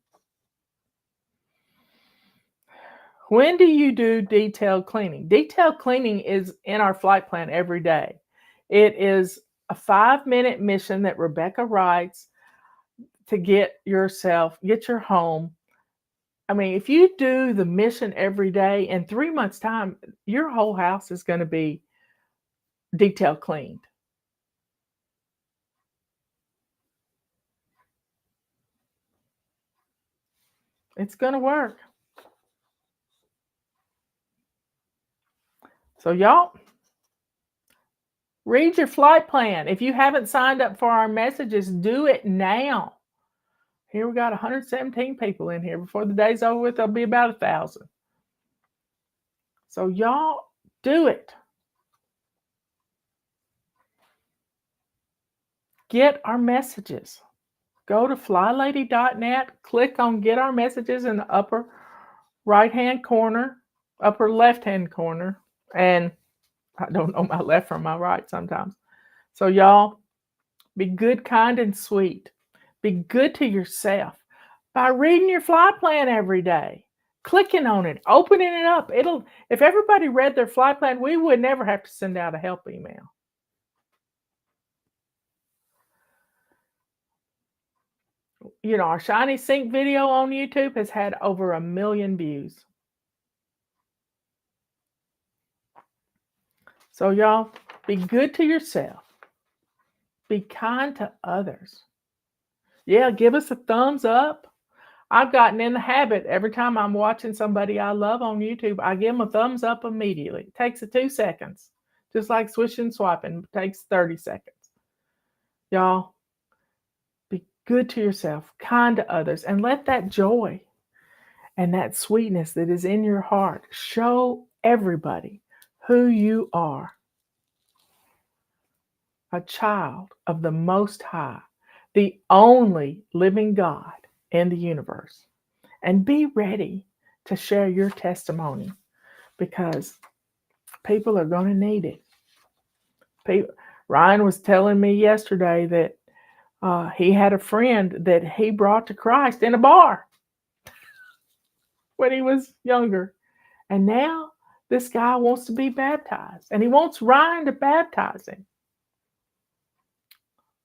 When do you do detailed cleaning? Detailed cleaning is in our flight plan every day. It is a 5-minute mission that Rebecca writes to get your home. I mean, if you do the mission every day, in 3 months' time, your whole house is going to be detail cleaned. It's going to work. So y'all, read your flight plan. If you haven't signed up for our messages, do it now. Here we got 117 people in here. Before the day's over with, there'll be about 1,000. So y'all, do it. Get our messages. Go to flylady.net, click on Get Our Messages in the upper right-hand corner, upper left-hand corner, and I don't know my left from my right sometimes. So y'all, be good, kind, and sweet. Be good to yourself by reading your flight plan every day, clicking on it, opening it up. If everybody read their flight plan, we would never have to send out a help email. You know, our shiny sink video on YouTube has had over 1 million views. So y'all, be good to yourself. Be kind to others. Yeah, give us a thumbs up. I've gotten in the habit, every time I'm watching somebody I love on YouTube, I give them a thumbs up immediately. It takes 2 seconds. Just like Swish and swiping, it takes 30 seconds. Y'all, be good to yourself, kind to others, and let that joy and that sweetness that is in your heart show everybody who you are. A child of the Most High, the only living God in the universe. And be ready to share your testimony because people are going to need it. Ryan was telling me yesterday that he had a friend that he brought to Christ in a bar when he was younger. And now this guy wants to be baptized and he wants Ryan to baptize him.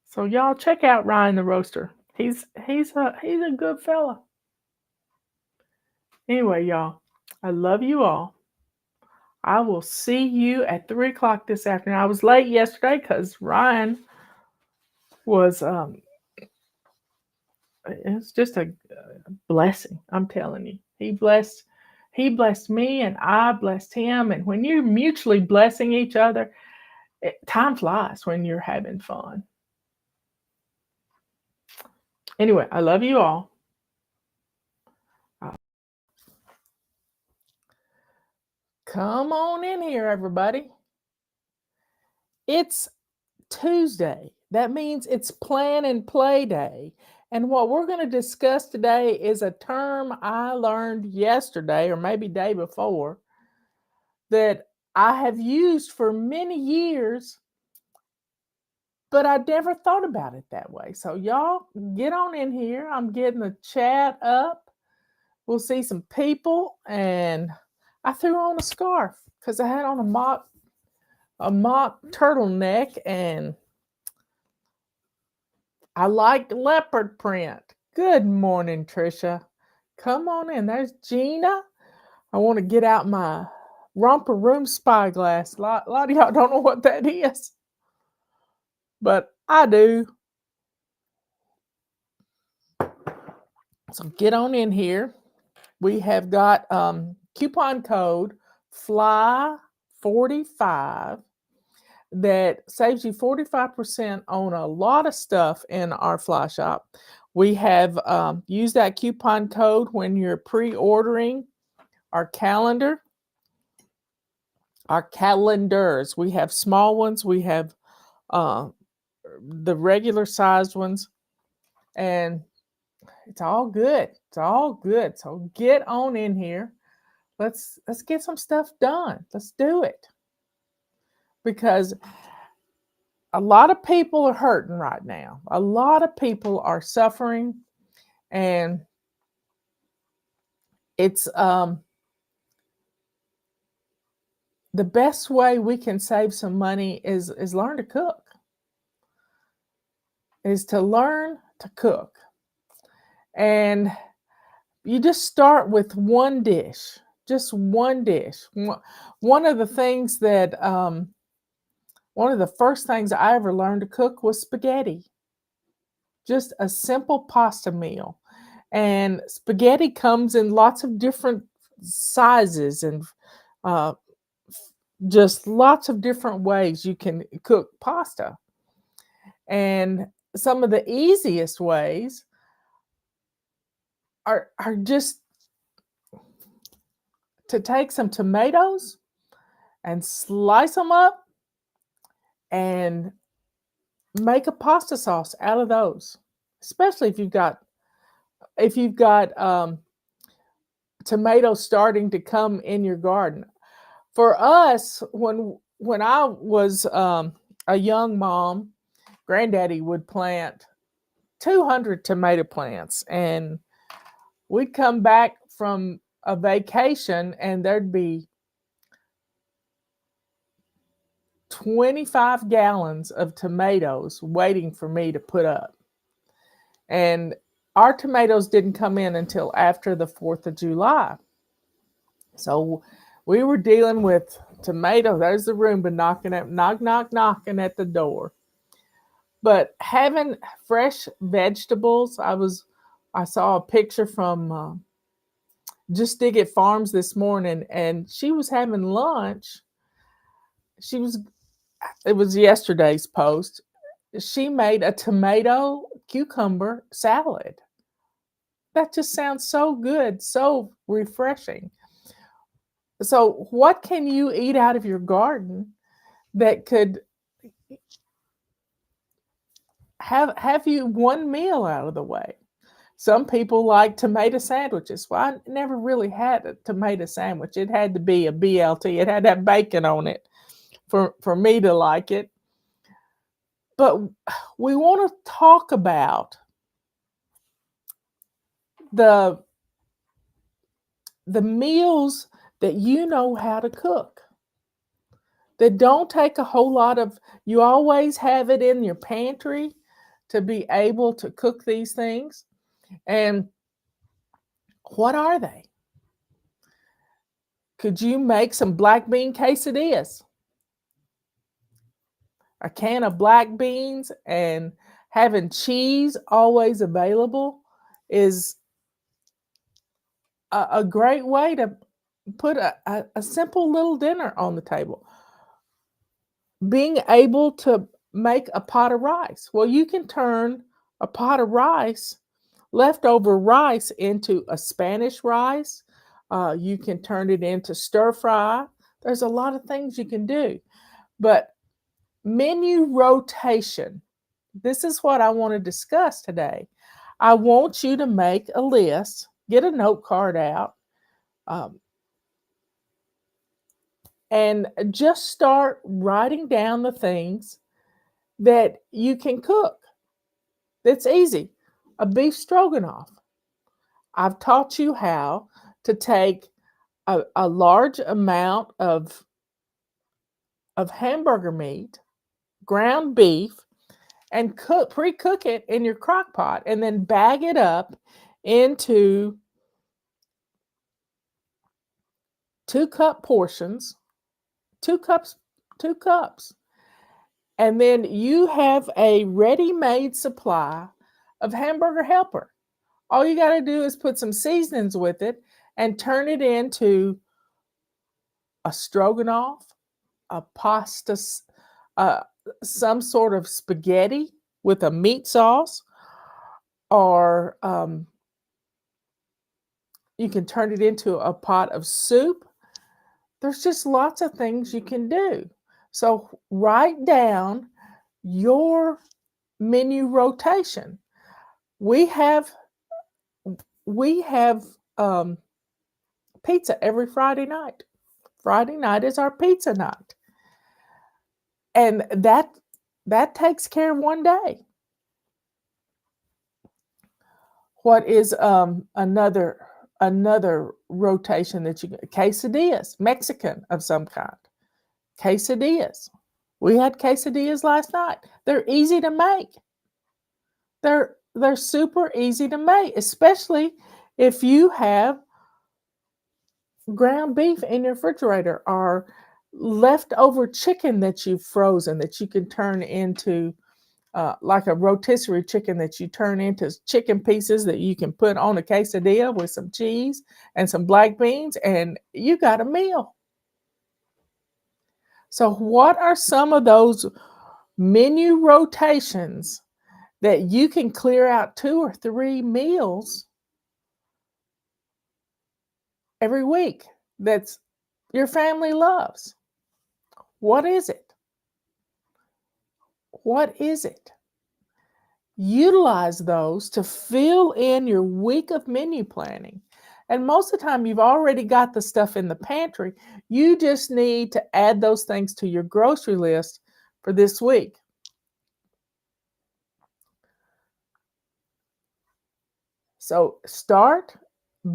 So y'all check out Ryan the Roaster. He's a good fella. Anyway, y'all, I love you all. I will see you at 3 o'clock this afternoon. I was late yesterday because Ryan was, it's just a blessing. I'm telling you, he blessed me and I blessed him. And when you're mutually blessing each other, time flies when you're having fun. Anyway, I love you all. Come on in here, everybody. It's Tuesday. That means it's plan and play day. And what we're going to discuss today is a term I learned yesterday or maybe day before that I have used for many years, but I never thought about it that way. So y'all get on in here. I'm getting the chat up. We'll see some people. And I threw on a scarf because I had on a mock turtleneck and I like leopard print. Good morning, Trisha. Come on in. There's Gina. I want to get out my romper room spyglass. A lot of y'all don't know what that is, but I do. So get on in here. We have got coupon code Fly 45 that saves you 45% on a lot of stuff in our fly shop. We have used that coupon code when you're pre-ordering our calendars. We have small ones. We have the regular sized ones, and it's all good. It's all good. So get on in here. Let's get some stuff done. Let's do it. Because a lot of people are hurting right now. A lot of people are suffering, and it's the best way we can save some money is learn to cook. Is to learn to cook. And you just start with one dish. Just one dish. One of the things that one of the first things I ever learned to cook was spaghetti. Just a simple pasta meal. And spaghetti comes in lots of different sizes and just lots of different ways you can cook pasta. And some of the easiest ways are just to take some tomatoes and slice them up and make a pasta sauce out of those. Especially if you've got tomatoes starting to come in your garden. For us, when I was a young mom, Granddaddy would plant 200 tomato plants, and we'd come back from a vacation and there'd be 25 gallons of tomatoes waiting for me to put up. And our tomatoes didn't come in until after the 4th of July. So we were dealing with tomatoes. There's the Roomba knocking at the door. But having fresh vegetables, I saw a picture from Just Dig It Farms this morning, and she was having lunch. It was yesterday's post. She made a tomato cucumber salad. That just sounds so good, so refreshing. So what can you eat out of your garden that could have you one meal out of the way? Some people like tomato sandwiches. Well, I never really had a tomato sandwich. It had to be a BLT. It had to have bacon on it for me to like it. But we want to talk about the meals that you know how to cook, that don't take a whole lot of, you always have it in your pantry to be able to cook these things. And what are they? Could you make some black bean quesadillas? A can of black beans and having cheese always available is a great way to put a simple little dinner on the table. Being able to make a pot of rice. Well, you can turn a pot of rice, leftover rice, into a Spanish rice. You can turn it into stir fry. There's a lot of things you can do. But menu rotation. This is what I want to discuss today. I want you to make a list, get a note card out, and just start writing down the things that you can cook. That's easy. A beef stroganoff. I've taught you how to take a large amount of hamburger meat, ground beef, and pre-cook it in your crock pot, and then bag it up into 2-cup portions, 2 cups. And then you have a ready-made supply of hamburger helper. All you got to do is put some seasonings with it and turn it into a stroganoff, a pasta, some sort of spaghetti with a meat sauce, or you can turn it into a pot of soup. There's just lots of things you can do. So write down your menu rotation. We have pizza every Friday night. Friday night is our pizza night, and that takes care of one day. What is another rotation that you get? Quesadillas, Mexican of some kind. Quesadillas. We had quesadillas last night. They're easy to make. They're super easy to make, especially if you have ground beef in your refrigerator or leftover chicken that you've frozen that you can turn into like a rotisserie chicken that you turn into chicken pieces that you can put on a quesadilla with some cheese and some black beans, and you got a meal. So what are some of those menu rotations that you can clear out 2 or 3 meals every week that's your family loves? What is it? What is it? Utilize those to fill in your week of menu planning. And most of the time, you've already got the stuff in the pantry. You just need to add those things to your grocery list for this week. So start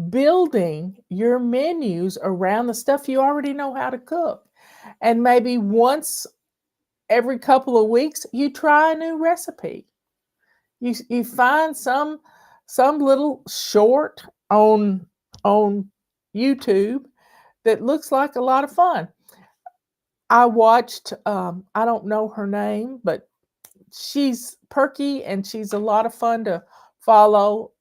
building your menus around the stuff you already know how to cook. And maybe once every couple of weeks, you try a new recipe. You find some little short on YouTube that looks like a lot of fun. I watched, I don't know her name, but she's perky and she's a lot of fun to follow.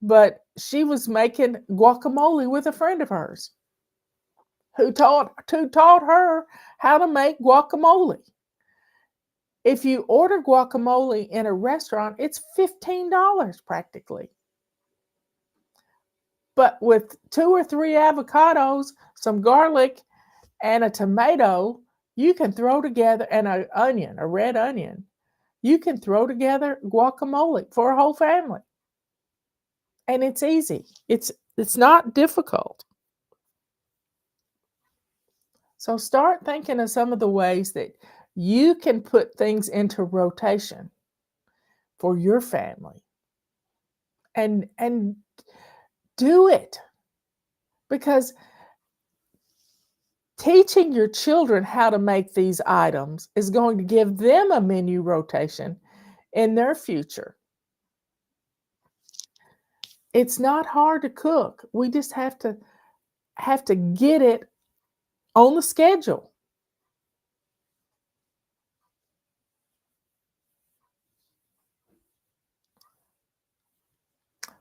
But she was making guacamole with a friend of hers who taught her how to make guacamole. If you order guacamole in a restaurant, it's $15 practically. But with 2 or 3 avocados, some garlic, and a tomato, you can throw together, and a red onion, you can throw together guacamole for a whole family. And it's easy. It's not difficult. So start thinking of some of the ways that you can put things into rotation for your family. And do it. Because teaching your children how to make these items is going to give them a menu rotation in their future. It's not hard to cook. We just have to get it on the schedule.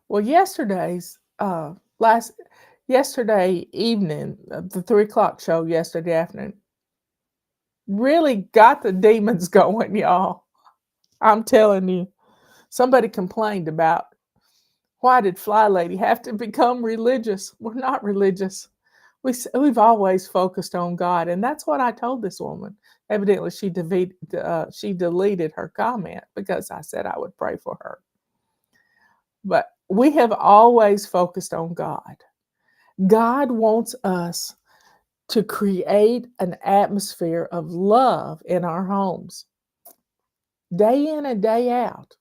Well, yesterday evening, the 3:00 show yesterday afternoon really got the demons going, y'all. I'm telling you. Somebody complained about, why did Fly Lady have to become religious? We're not religious. We've always focused on God, and that's what I told this woman. Evidently, she deleted her comment because I said I would pray for her. But we have always focused on God. God wants us to create an atmosphere of love in our homes, day in and day out.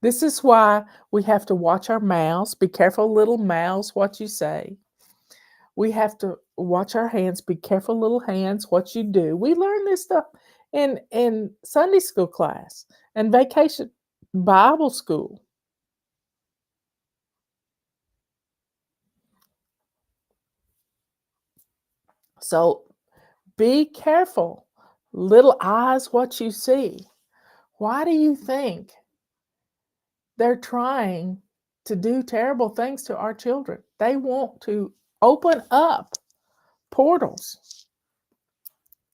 This is why we have to watch our mouths. Be careful, little mouths, what you say. We have to watch our hands. Be careful, little hands, what you do. We learn this stuff in Sunday school class and vacation Bible school. So be careful, little eyes, what you see. Why do you think they're trying to do terrible things to our children? They want to open up portals.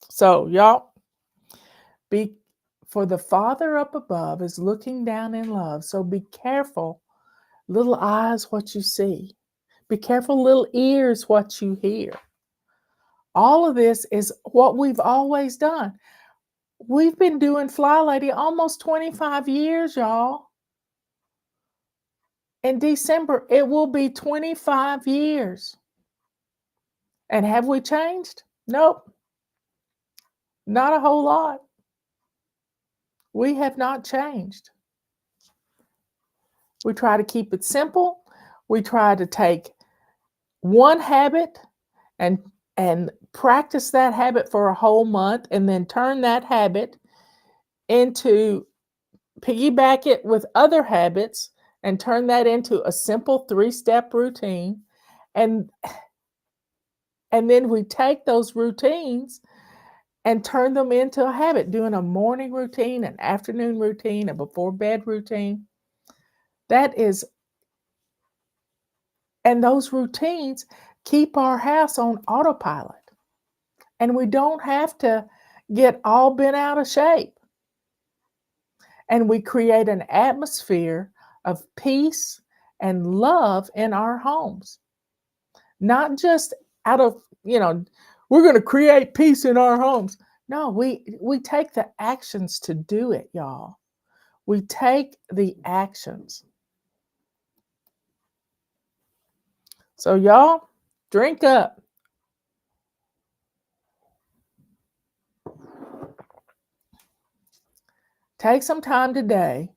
So, y'all, for the Father up above is looking down in love. So be careful, little eyes, what you see. Be careful, little ears, what you hear. All of this is what we've always done. We've been doing Fly Lady almost 25 years, y'all. In December, it will be 25 years. And have we changed? Nope. Not a whole lot. We have not changed. We try to keep it simple. We try to take one habit and practice that habit for a whole month and then turn that habit into, piggyback it with other habits and turn that into a simple 3-step routine. And then we take those routines and turn them into a habit, doing a morning routine, an afternoon routine, a before bed routine. And those routines keep our house on autopilot. And we don't have to get all bent out of shape. And we create an atmosphere of peace and love in our homes. Not just out of, we're going to create peace in our homes. No, we take the actions to do it, y'all. We take the actions. So, y'all, drink up. Take some time today.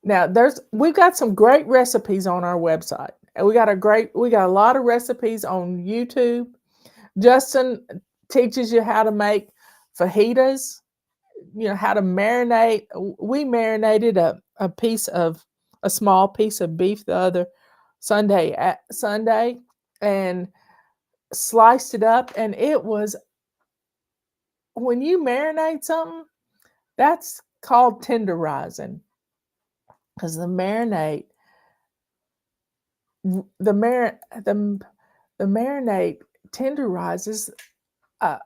Now, we've got some great recipes on our website. And we got a lot of recipes on YouTube. Justin teaches you how to make fajitas, how to marinate. We marinated a small piece of beef the other Sunday and sliced it up. And it was, when you marinate something, that's called tenderizing. Because the marinade tenderizes a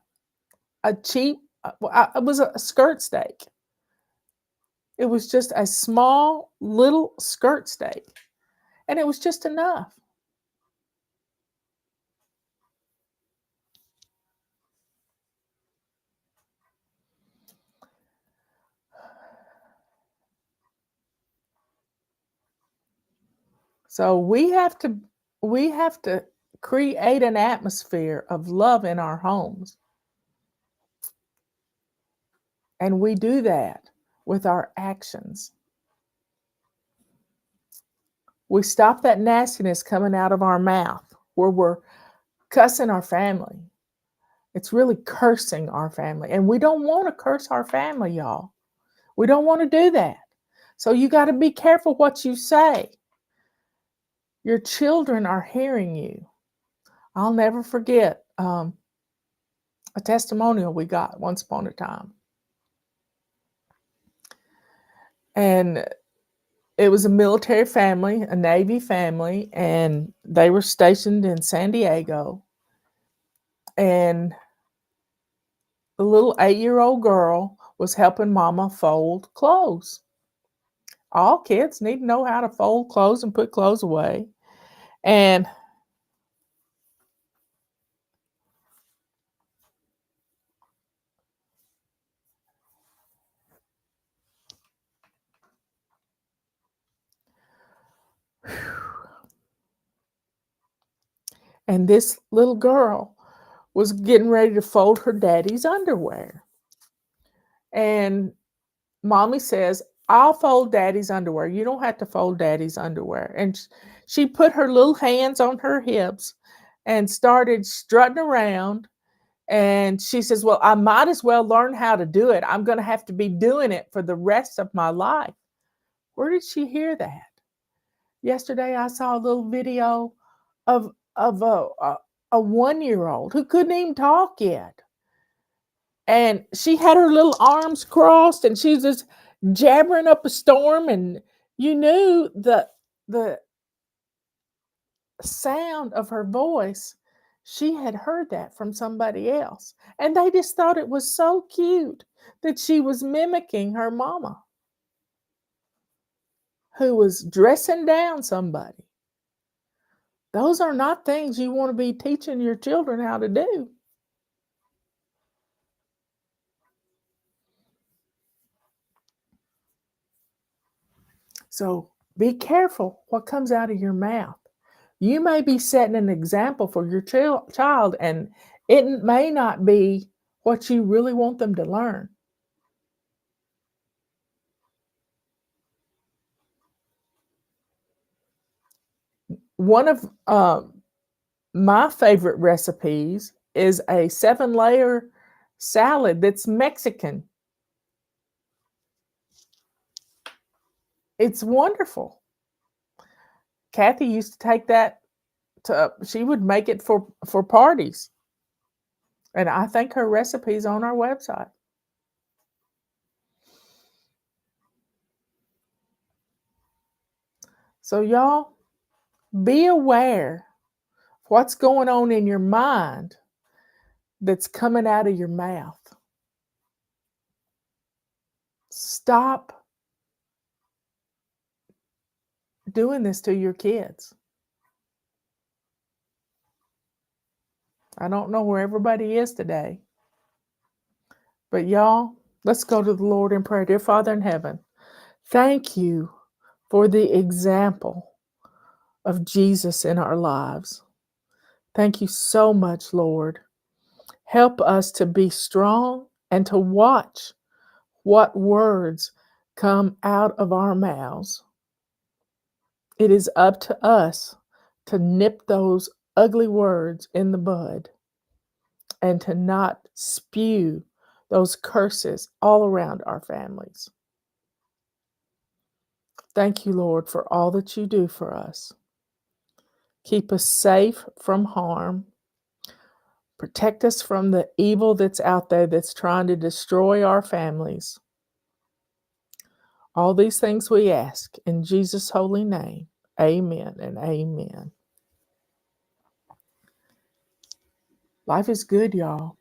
cheap, it was a skirt steak. It was just a small little skirt steak. And it was just enough. So we have to create an atmosphere of love in our homes. And we do that with our actions. We stop that nastiness coming out of our mouth where we're cussing our family. It's really cursing our family. And we don't want to curse our family, y'all. We don't want to do that. So you got to be careful what you say. Your children are hearing you. I'll never forget a testimonial we got once upon a time. And it was a military family, a Navy family, and they were stationed in San Diego. And the little 8-year-old girl was helping Mama fold clothes. All kids need to know how to fold clothes and put clothes away. And this little girl was getting ready to fold her daddy's underwear. And Mommy says, I'll fold daddy's underwear. You don't have to fold daddy's underwear. And she put her little hands on her hips and started strutting around. And she says, well, I might as well learn how to do it. I'm going to have to be doing it for the rest of my life. Where did she hear that? Yesterday, I saw a little video of a 1-year-old who couldn't even talk yet. And she had her little arms crossed and she was just jabbering up a storm and You knew the sound of her voice. She had heard that from somebody else. And they just thought it was so cute that she was mimicking her mama, who was dressing down somebody. Those are not things you want to be teaching your children how to do. So be careful what comes out of your mouth. You may be setting an example for your child, and it may not be what you really want them to learn. One of my favorite recipes is a 7-layer salad that's Mexican. It's wonderful. Kathy used to take that she would make it for parties. And I think her recipe's on our website. So y'all, be aware of what's going on in your mind that's coming out of your mouth. Stop doing this to your kids. I don't know where everybody is today, but y'all, let's go to the Lord in prayer. Dear Father in heaven, thank you for the example of Jesus in our lives. Thank you so much, Lord. Help us to be strong and to watch what words come out of our mouths. It is up to us to nip those ugly words in the bud and to not spew those curses all around our families. Thank you, Lord, for all that you do for us. Keep us safe from harm. Protect us from the evil that's out there that's trying to destroy our families. All these things we ask in Jesus' holy name. Amen and amen. Life is good, y'all.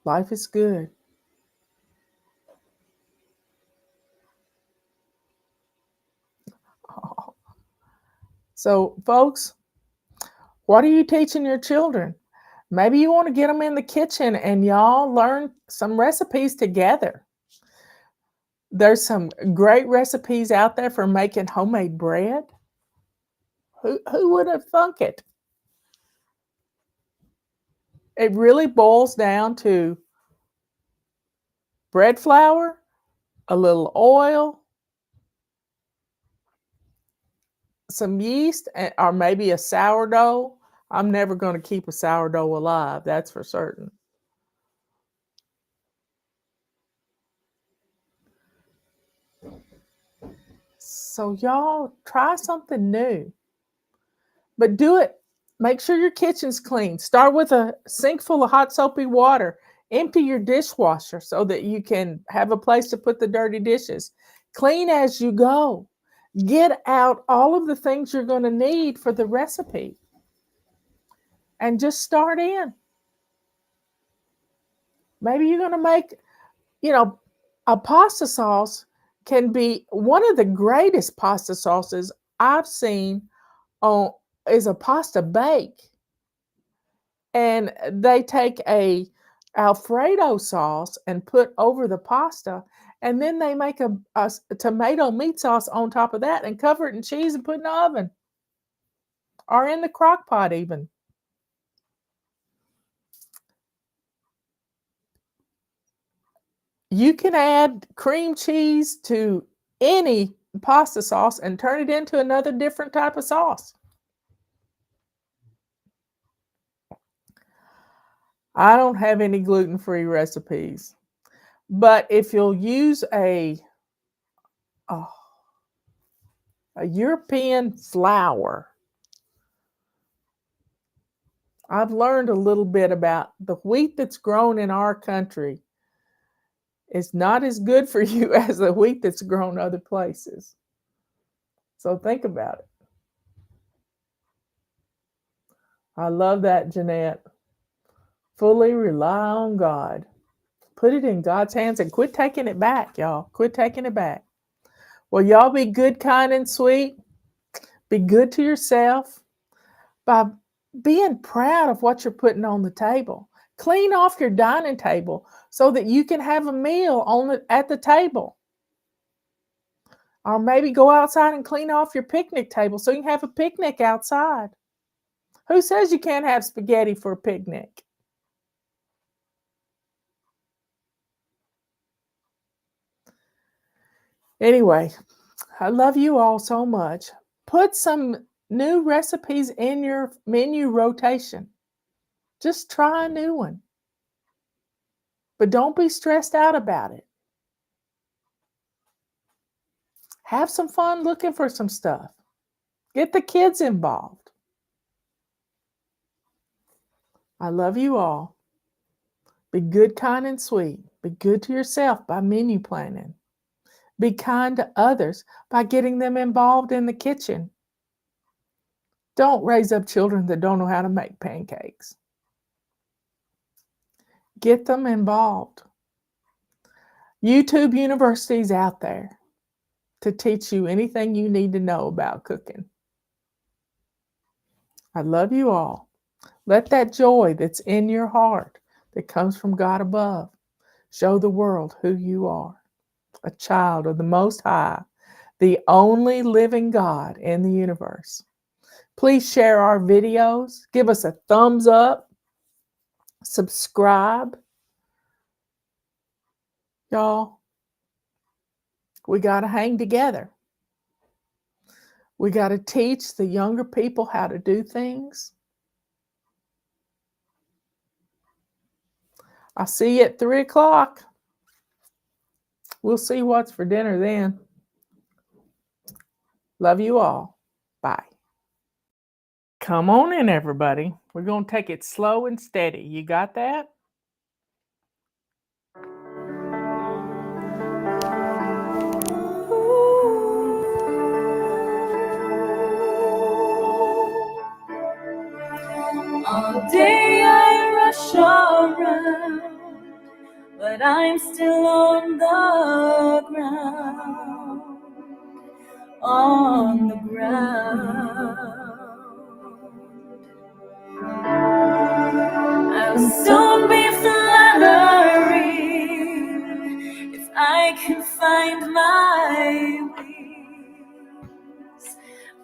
Life is good. Oh. So, folks, what are you teaching your children? Maybe you want to get them in the kitchen and y'all learn some recipes together. There's some great recipes out there for making homemade bread. Who would have thunk it? It really boils down to bread flour, a little oil, some yeast, or maybe a sourdough. I'm never going to keep a sourdough alive, that's for certain. So y'all try something new, but do it. Make sure your kitchen's clean. Start with a sink full of hot soapy water. Empty your dishwasher so that you can have a place to put the dirty dishes. Clean as you go. Get out all of the things you're going to need for the recipe and just start in. Maybe you're going to make, a pasta sauce can be one of the greatest pasta sauces I've seen is a pasta bake. And they take a Alfredo sauce and put over the pasta, and then they make a tomato meat sauce on top of that and cover it in cheese and put it in the oven or in the crock pot even. You can add cream cheese to any pasta sauce and turn it into another different type of sauce. I don't have any gluten-free recipes, but if you'll use a European flour, I've learned a little bit about the wheat that's grown in our country is not as good for you as the wheat that's grown other places. So think about it. I love that, Jeanette. Fully rely on God. Put it in God's hands and quit taking it back, y'all. Quit taking it back. Well, y'all be good, kind, and sweet. Be good to yourself by being proud of what you're putting on the table. Clean off your dining table so that you can have a meal at the table. Or maybe go outside and clean off your picnic table so you can have a picnic outside. Who says you can't have spaghetti for a picnic? Anyway, I love you all so much. Put some new recipes in your menu rotation. Just try a new one. But don't be stressed out about it. Have some fun looking for some stuff. Get the kids involved. I love you all. Be good, kind, and sweet. Be good to yourself by menu planning. Be kind to others by getting them involved in the kitchen. Don't raise up children that don't know how to make pancakes. Get them involved. YouTube University's out there to teach you anything you need to know about cooking. I love you all. Let that joy that's in your heart that comes from God above show the world who you are, a child of the Most High, the only living God in the universe. Please share our videos. Give us a thumbs up. Subscribe. Y'all, we got to hang together. We got to teach the younger people how to do things. I'll see you at 3 o'clock. We'll see what's for dinner then. Love you all. Bye. Come on in, everybody. We're going to take it slow and steady. You got that? All day I rush around, but I'm still on the ground, on the ground. I'll soon be fluttering if I can find my wings,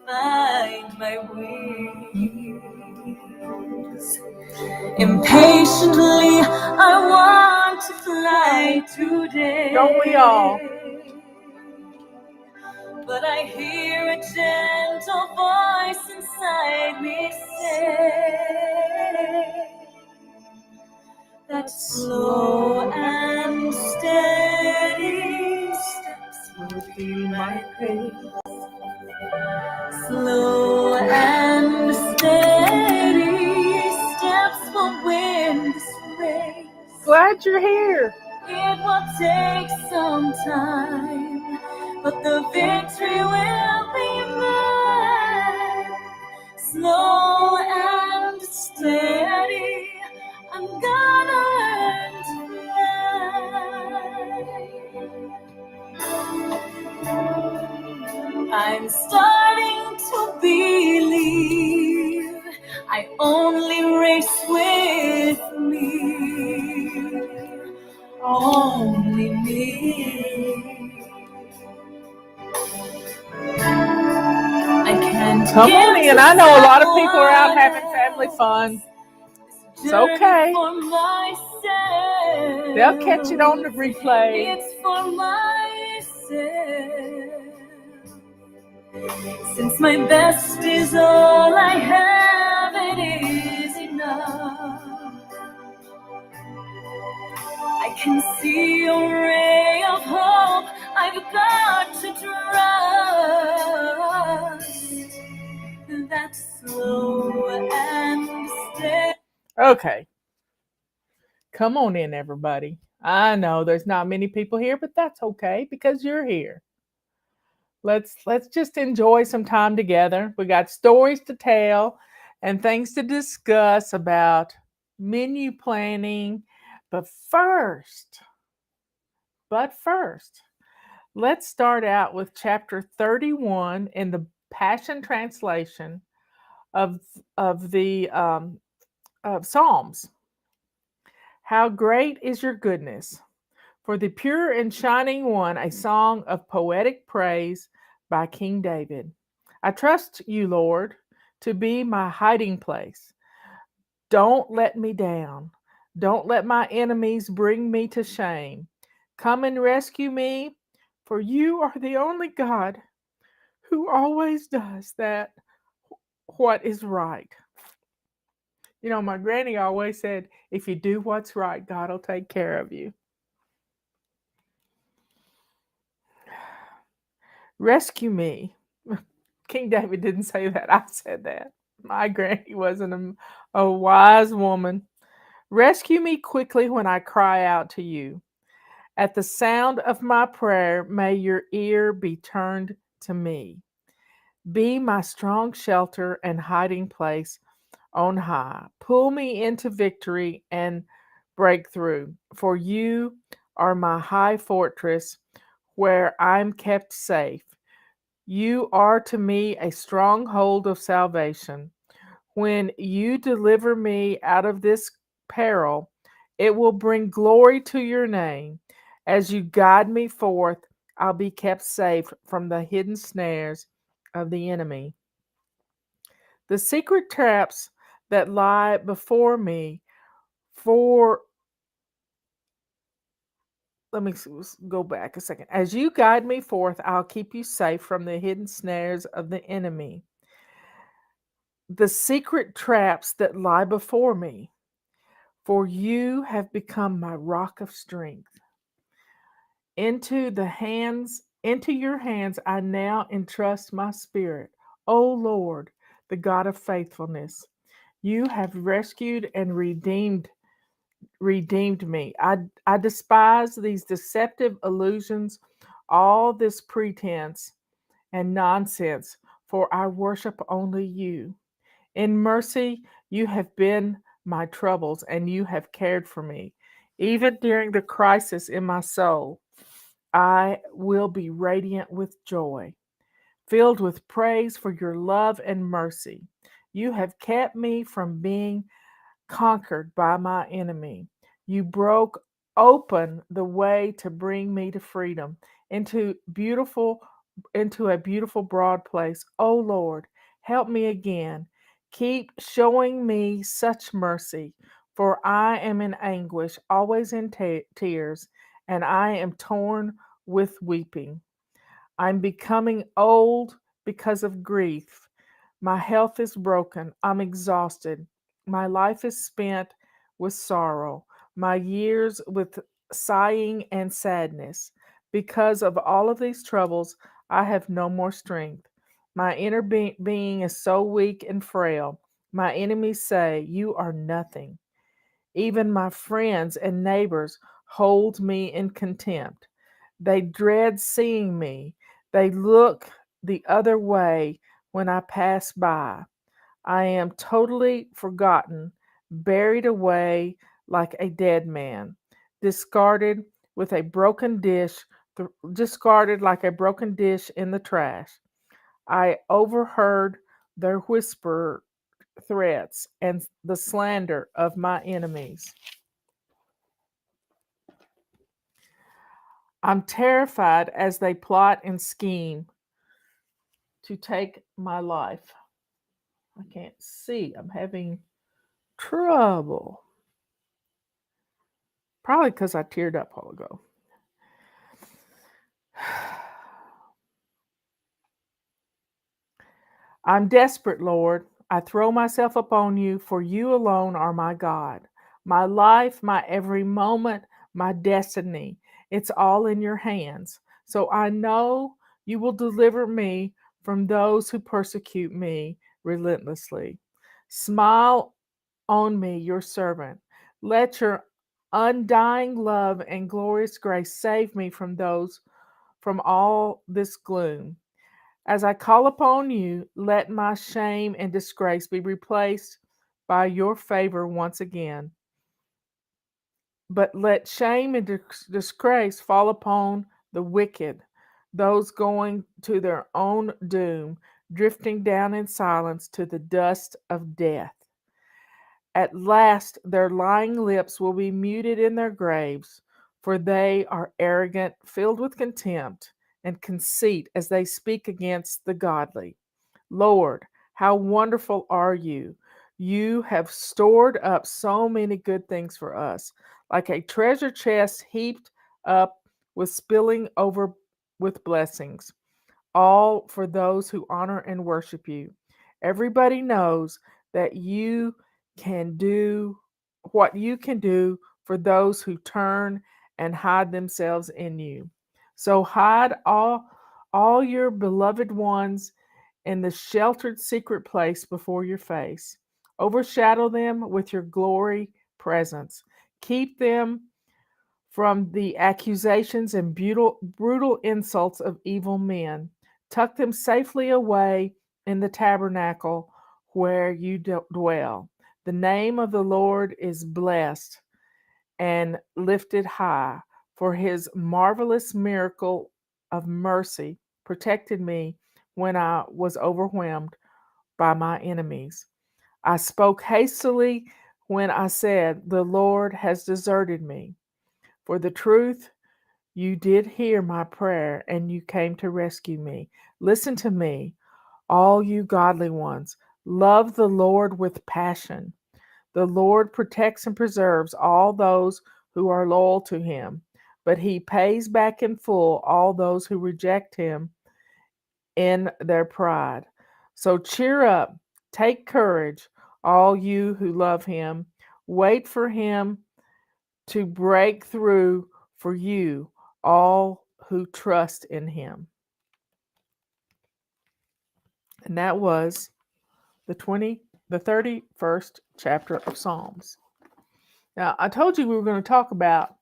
find my wings. Impatiently, I want to fly today. Don't we all? But I hear a gentle voice inside me say that slow and steady steps will be my pace. Slow and steady steps will win this race. Glad you're here. It will take some time, but the victory will be mine. Slow and steady, I'm gonna learn to fly. I'm starting to believe I only race with me, only me. I can't Come on in. I know a lot of people are out having family fun. It's okay. They'll catch it on the replay. It's for myself. Since my best is all I have, it is enough. I can see a ray of hope. I've got to trust that slow and steady. Okay. Come on in, everybody. I know there's not many people here, but that's okay because you're here. Let's just enjoy some time together. We got stories to tell and things to discuss about menu planning. But first, but first, let's start out with chapter 31 in the Passion Translation of the of Psalms. How great is your goodness! For the pure and shining one, a song of poetic praise by King David. I trust you, Lord, to be my hiding place. Don't let me down. Don't let my enemies bring me to shame. Come and rescue me, for you are the only God who always does that what is right. You know, my granny always said, if you do what's right, God will take care of you. Rescue me. King David didn't say that. I said that. My granny wasn't a wise woman. Rescue me quickly when I cry out to you. At the sound of my prayer, may your ear be turned to me. Be my strong shelter and hiding place on high. Pull me into victory and breakthrough, for you are my high fortress where I'm kept safe. You are to me a stronghold of salvation. When you deliver me out of this peril, it will bring glory to your name. As you guide me forth, I'll be kept safe from the hidden snares of the enemy. The secret traps that lie before me for let me go back a second. As you guide me forth, I'll keep you safe from the hidden snares of the enemy. The secret traps that lie before me, for you have become my rock of strength. Into your hands I now entrust my spirit. O Lord, the God of faithfulness, you have rescued and redeemed me. I despise these deceptive illusions, all this pretense and nonsense, for I worship only you. In mercy, you have been my troubles and you have cared for me. Even during the crisis in my soul, I will be radiant with joy, filled with praise for your love and mercy. You have kept me from being conquered by my enemy. You broke open the way to bring me to freedom into a beautiful broad place. Oh Lord, help me again. Keep showing me such mercy, for I am in anguish, always in tears, and I am torn with weeping. I'm becoming old because of grief. My health is broken. I'm exhausted. My life is spent with sorrow, my years with sighing and sadness. Because of all of these troubles, I have no more strength. My inner being is so weak and frail. My enemies say, you are nothing. Even my friends and neighbors hold me in contempt. They dread seeing me. They look the other way when I pass by. I am totally forgotten, buried away like a dead man, discarded with a broken dish, discarded like a broken dish in the trash. I overheard their whisper threats and the slander of my enemies. I'm terrified as they plot and scheme to take my life. I can't see. I'm having trouble. Probably because I teared up a while ago. I'm desperate, Lord. I throw myself upon you, for you alone are my God. My life, my every moment, my destiny, it's all in your hands. So I know you will deliver me from those who persecute me relentlessly. Smile on me, your servant. Let your undying love and glorious grace save me from all this gloom. As I call upon you, let my shame and disgrace be replaced by your favor once again. But let shame and disgrace fall upon the wicked, those going to their own doom, drifting down in silence to the dust of death. At last their lying lips will be muted in their graves, for they are arrogant, filled with contempt and conceit as they speak against the godly. Lord, how wonderful are you! You have stored up so many good things for us, like a treasure chest heaped up with spilling over with blessings, all for those who honor and worship you. Everybody knows that you can do what you can do for those who turn and hide themselves in you. So hide all your beloved ones in the sheltered secret place before your face. Overshadow them with your glory presence. Keep them from the accusations and brutal insults of evil men. Tuck them safely away in the tabernacle where you dwell. The name of the Lord is blessed and lifted high, for his marvelous miracle of mercy protected me when I was overwhelmed by my enemies. I spoke hastily when I said, the Lord has deserted me. For the truth, you did hear my prayer and you came to rescue me. Listen to me, all you godly ones. Love the Lord with passion. The Lord protects and preserves all those who are loyal to him, but he pays back in full all those who reject him in their pride. So cheer up, take courage, all you who love him. Wait for him to break through for you, all who trust in him. And that was the 31st chapter of Psalms. Now, I told you we were going to talk about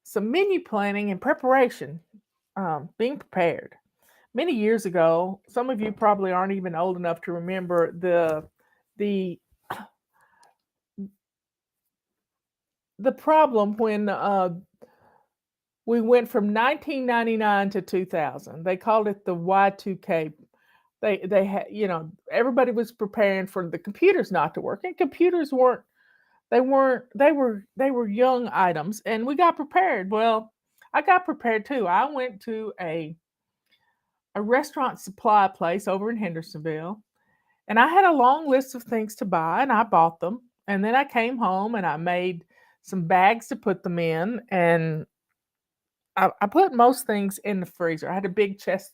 some menu planning and preparation, being prepared. Many years ago, some of you probably aren't even old enough to remember the problem when we went from 1999 to 2000. They called it the Y2K. They had, everybody was preparing for the computers not to work, and computers weren't. They were young items, and we got prepared. Well, I got prepared too. I went to a restaurant supply place over in Hendersonville, and I had a long list of things to buy, and I bought them. And then I came home and I made some bags to put them in, and I put most things in the freezer. I had a big chest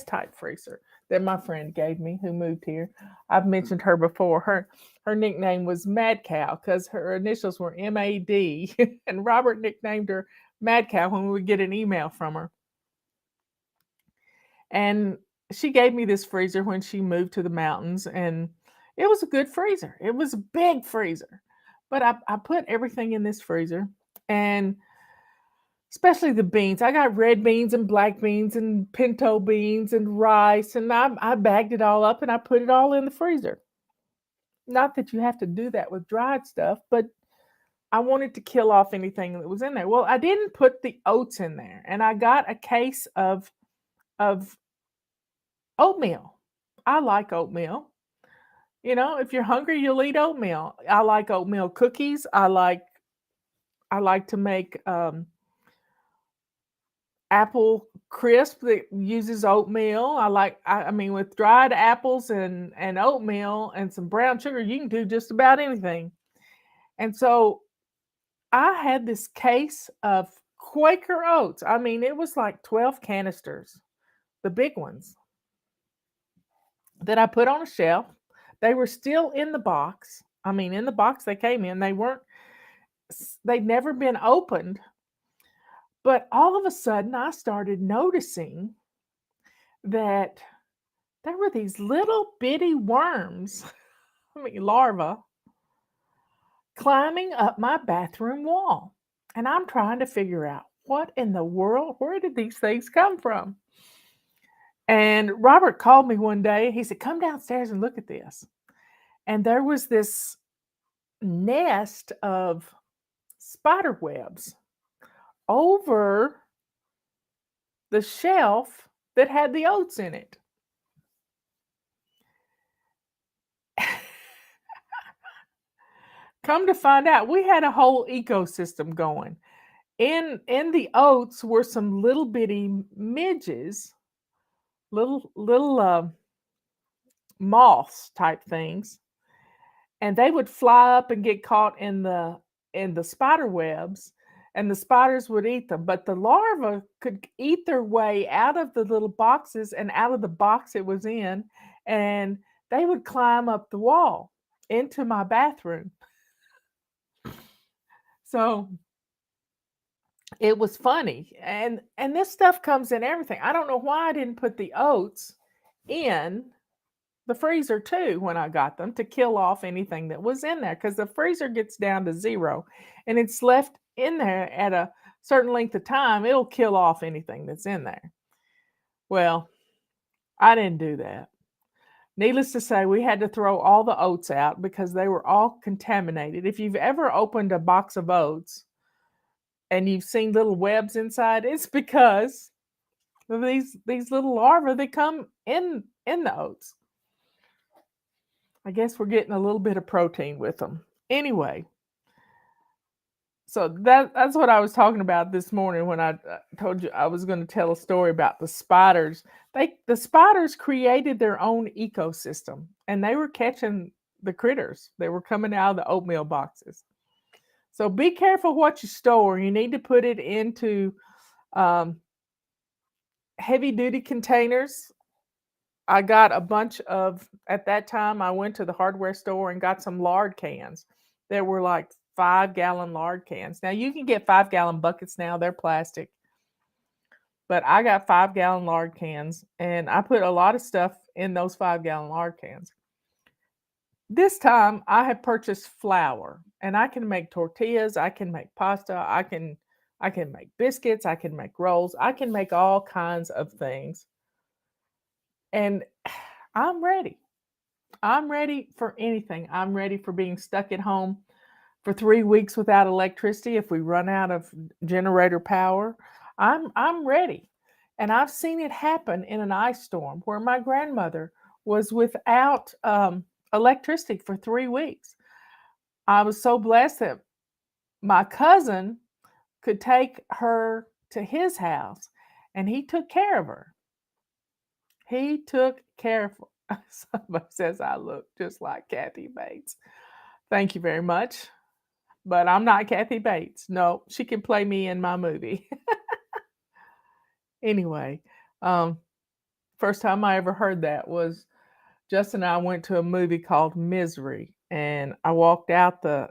type freezer that my friend gave me who moved here. I've mentioned her before. Her nickname was Mad Cow because her initials were MAD, and Robert nicknamed her Mad Cow when we would get an email from her. And she gave me this freezer when she moved to the mountains, and it was a good freezer. It was a big freezer. But I put everything in this freezer, and especially the beans. I got red beans and black beans and pinto beans and rice, and I bagged it all up and I put it all in the freezer. Not that you have to do that with dried stuff, but I wanted to kill off anything that was in there. Well, I didn't put the oats in there, and I got a case of oatmeal. I like oatmeal. If you're hungry, you'll eat oatmeal. I like oatmeal cookies. I like to make apple crisp that uses oatmeal. I mean, with dried apples and oatmeal and some brown sugar, you can do just about anything. And so I had this case of Quaker oats. I mean, it was like 12 canisters, the big ones, that I put on a shelf. They were still in the box. I mean, in the box they came in. They'd never been opened. But all of a sudden, I started noticing that there were these little bitty worms, larvae, climbing up my bathroom wall. And I'm trying to figure out what in the world, where did these things come from? And Robert called me one day. He said, come downstairs and look at this. And there was this nest of spider webs over the shelf that had the oats in it. Come to find out, we had a whole ecosystem going. In the oats were some little bitty midges, little moths type things, and they would fly up and get caught in the spider webs, and the spiders would eat them. But the larvae could eat their way out of the little boxes and out of the box it was in, and they would climb up the wall into my bathroom. So it was funny. And this stuff comes in everything. I don't know why I didn't put the oats in the freezer too when I got them, to kill off anything that was in there, because the freezer gets down to 0 and it's left in there at a certain length of time, it'll kill off anything that's in there. Well, I didn't do that. Needless to say, we had to throw all the oats out because they were all contaminated. If you've ever opened a box of oats and you've seen little webs inside, it's because of these little larvae that come in the oats. I guess we're getting a little bit of protein with them. Anyway, so that's what I was talking about this morning when I told you I was going to tell a story about the spiders. The spiders created their own ecosystem, and they were catching the critters. They were coming out of the oatmeal boxes. So be careful what you store. You need to put it into heavy-duty containers. I got a bunch of, at that time, I went to the hardware store and got some lard cans. There were like 5-gallon lard cans. Now, you can get 5-gallon buckets now. They're plastic. But I got 5-gallon lard cans, and I put a lot of stuff in those 5-gallon lard cans. This time, I have purchased flour, and I can make tortillas. I can make pasta. I can make biscuits. I can make rolls. I can make all kinds of things. And I'm ready. I'm ready for anything. I'm ready for being stuck at home for 3 weeks without electricity if we run out of generator power. I'm ready. And I've seen it happen in an ice storm where my grandmother was without electricity for 3 weeks. I was so blessed that my cousin could take her to his house, and he took care of her. He took care of her. Somebody says I look just like Kathy Bates. Thank you very much. But I'm not Kathy Bates. No, she can play me in my movie. Anyway, first time I ever heard that was Justin and I went to a movie called Misery, and I walked out the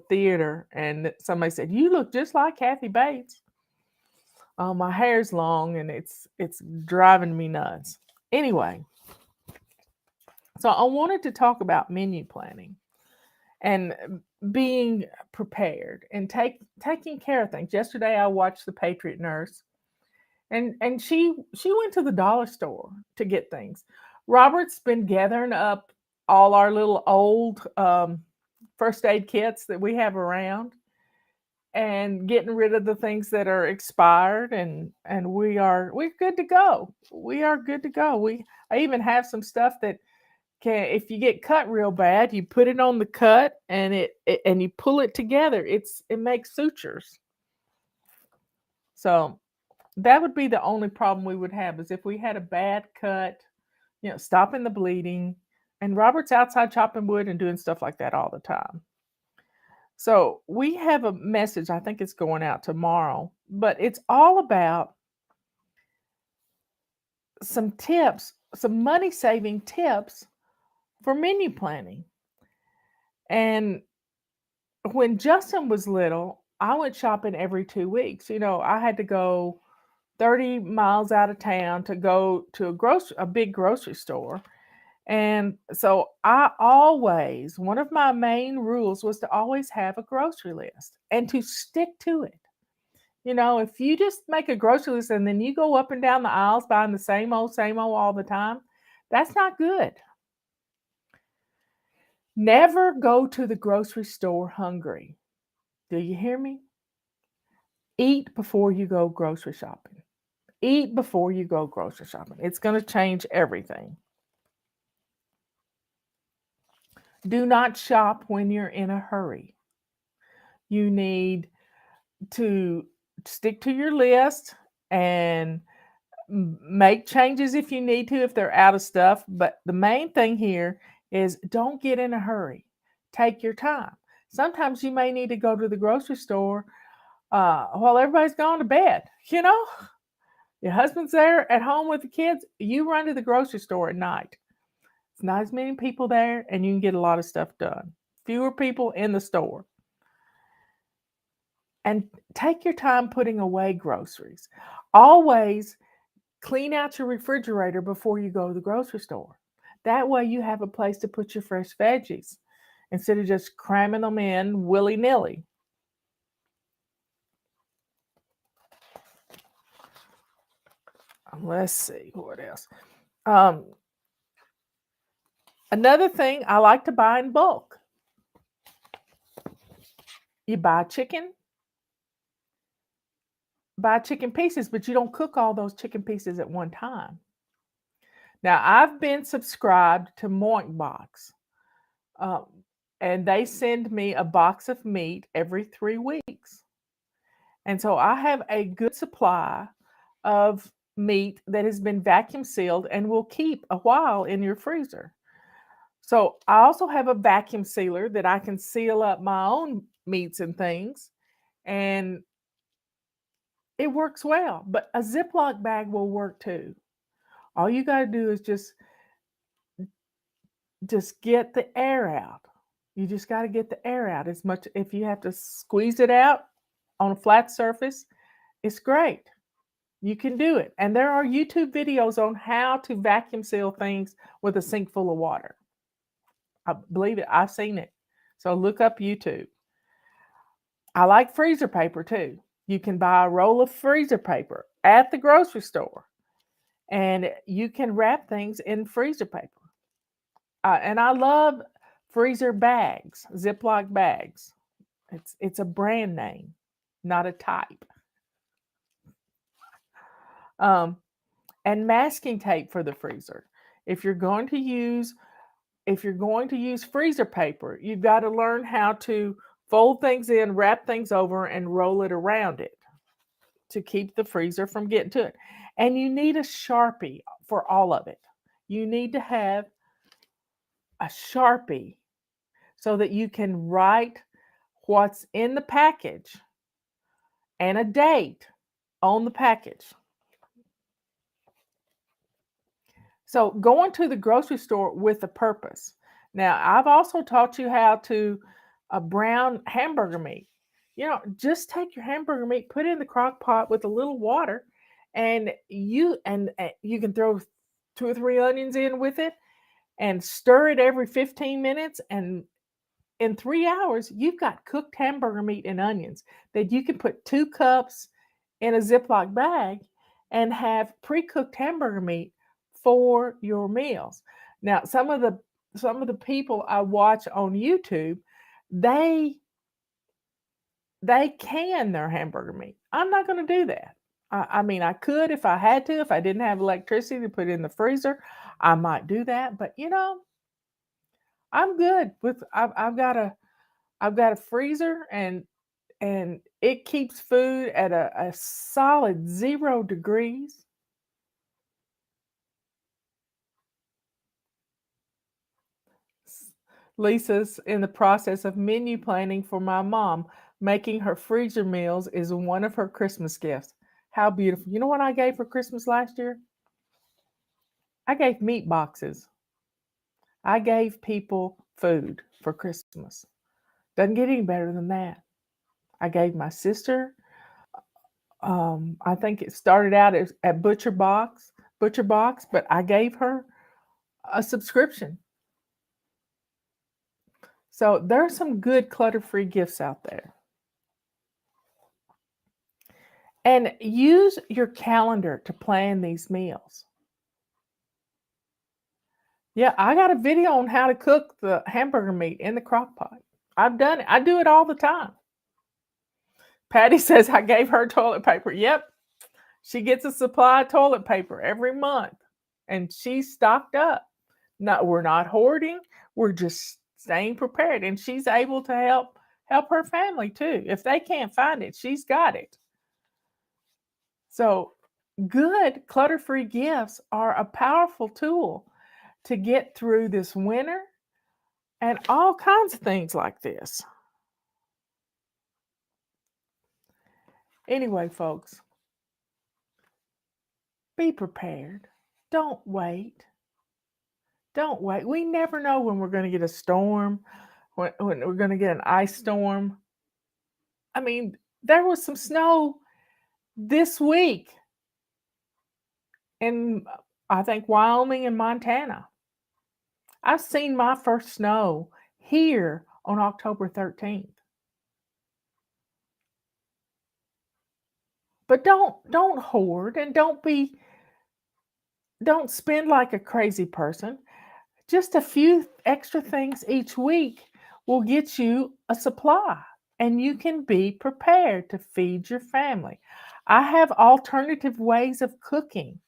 theater, and somebody said, "You look just like Kathy Bates." Oh, my hair's long, and it's driving me nuts. Anyway, so I wanted to talk about menu planning and being prepared and taking care of things. Yesterday, I watched The Patriot Nurse, and she went to the dollar store to get things. Robert's been gathering up all our little old first aid kits that we have around and getting rid of the things that are expired, and we're good to go. We are good to go. I even have some stuff that can, if you get cut real bad, you put it on the cut and and you pull it together. It makes sutures. So that would be the only problem we would have, is if we had a bad cut, stopping the bleeding. And Robert's outside chopping wood and doing stuff like that all the time. So we have a message, I think it's going out tomorrow, but it's all about some tips, some money-saving tips for menu planning. And when Justin was little, I went shopping every 2 weeks. I had to go 30 miles out of town to go to a big grocery store. And so one of my main rules was to always have a grocery list and to stick to it. If you just make a grocery list and then you go up and down the aisles buying the same old all the time, that's not good. Never go to the grocery store hungry. Do you hear me? Eat before you go grocery shopping. Eat before you go grocery shopping. It's going to change everything. Do not shop when you're in a hurry. You need to stick to your list and make changes if you need to, if they're out of stuff. But the main thing here is don't get in a hurry. Take your time. Sometimes you may need to go to the grocery store while everybody's gone to bed. Your husband's there at home with the kids. You run to the grocery store at night. It's not as many people there, and you can get a lot of stuff done. Fewer people in the store. And take your time putting away groceries. Always clean out your refrigerator before you go to the grocery store. That way you have a place to put your fresh veggies instead of just cramming them in willy-nilly. Let's see, what else? Another thing, I like to buy in bulk. You buy chicken pieces, but you don't cook all those chicken pieces at one time. Now, I've been subscribed to Moink Box, and they send me a box of meat every 3 weeks. And so I have a good supply of meat that has been vacuum sealed and will keep a while in your freezer. So I also have a vacuum sealer that I can seal up my own meats and things, and it works well. But a Ziploc bag will work too. All you got to do is just get the air out. You just got to get the air out as much. If you have to squeeze it out on a flat surface, it's great. You can do it. And there are YouTube videos on how to vacuum seal things with a sink full of water. I believe it. I've seen it. So look up YouTube. I like freezer paper too. You can buy a roll of freezer paper at the grocery store, and you can wrap things in freezer paper. And I love freezer bags, Ziploc bags. It's a brand name, not a type. And masking tape for the freezer. If you're going to use freezer paper, you've got to learn how to fold things in, wrap things over, and roll it around it to keep the freezer from getting to it. And you need a Sharpie for all of it. You need to have a Sharpie so that you can write what's in the package and a date on the package. So going to the grocery store with a purpose. Now, I've also taught you how to brown hamburger meat. Just take your hamburger meat, put it in the crock pot with a little water, and you can throw 2 or 3 onions in with it and stir it every 15 minutes. And in 3 hours, you've got cooked hamburger meat and onions that you can put 2 cups in a Ziploc bag and have pre-cooked hamburger meat for your meals. Now, some of the people I watch on YouTube, they can their hamburger meat. I'm not going to do that. I mean, I could if I had to. If I didn't have electricity to put it in the freezer, I might do that. But I'm good with. I've got a freezer, and it keeps food at a solid 0 degrees. Lisa's in the process of menu planning for my mom. Making her freezer meals is one of her Christmas gifts. How beautiful. You know what I gave for Christmas last year? I gave meat boxes. I gave people food for Christmas. Doesn't get any better than that. I gave my sister, I think it started out at Butcher Box, but I gave her a subscription. So there are some good clutter-free gifts out there. And use your calendar to plan these meals. Yeah, I got a video on how to cook the hamburger meat in the crock pot. I've done it. I do it all the time. Patty says I gave her toilet paper. Yep. She gets a supply of toilet paper every month, and she's stocked up. No, we're not hoarding. We're just staying prepared, and she's able to help her family too. If they can't find it, she's got it. So, good clutter-free gifts are a powerful tool to get through this winter and all kinds of things like this. Anyway, folks, be prepared. Don't wait. Don't wait. We never know when we're going to get a storm, when we're going to get an ice storm. I mean, there was some snow this week in, I think, Wyoming and Montana. I've seen my first snow here on October 13th. But don't hoard and don't spend like a crazy person. Just a few extra things each week will get you a supply, and you can be prepared to feed your family. I have alternative ways of cooking.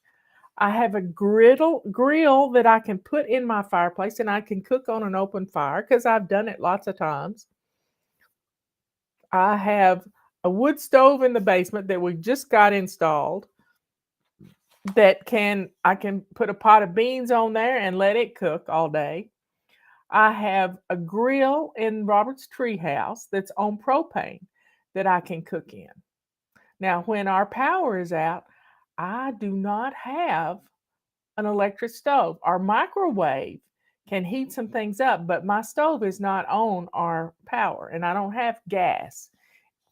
I have a grill that I can put in my fireplace, and I can cook on an open fire because I've done it lots of times. I have a wood stove in the basement that we just got installed that I can put a pot of beans on there and let it cook all day. I have a grill in Robert's treehouse that's on propane that I can cook in. Now, when our power is out, I do not have an electric stove. Our microwave can heat some things up, but my stove is not on our power, and I don't have gas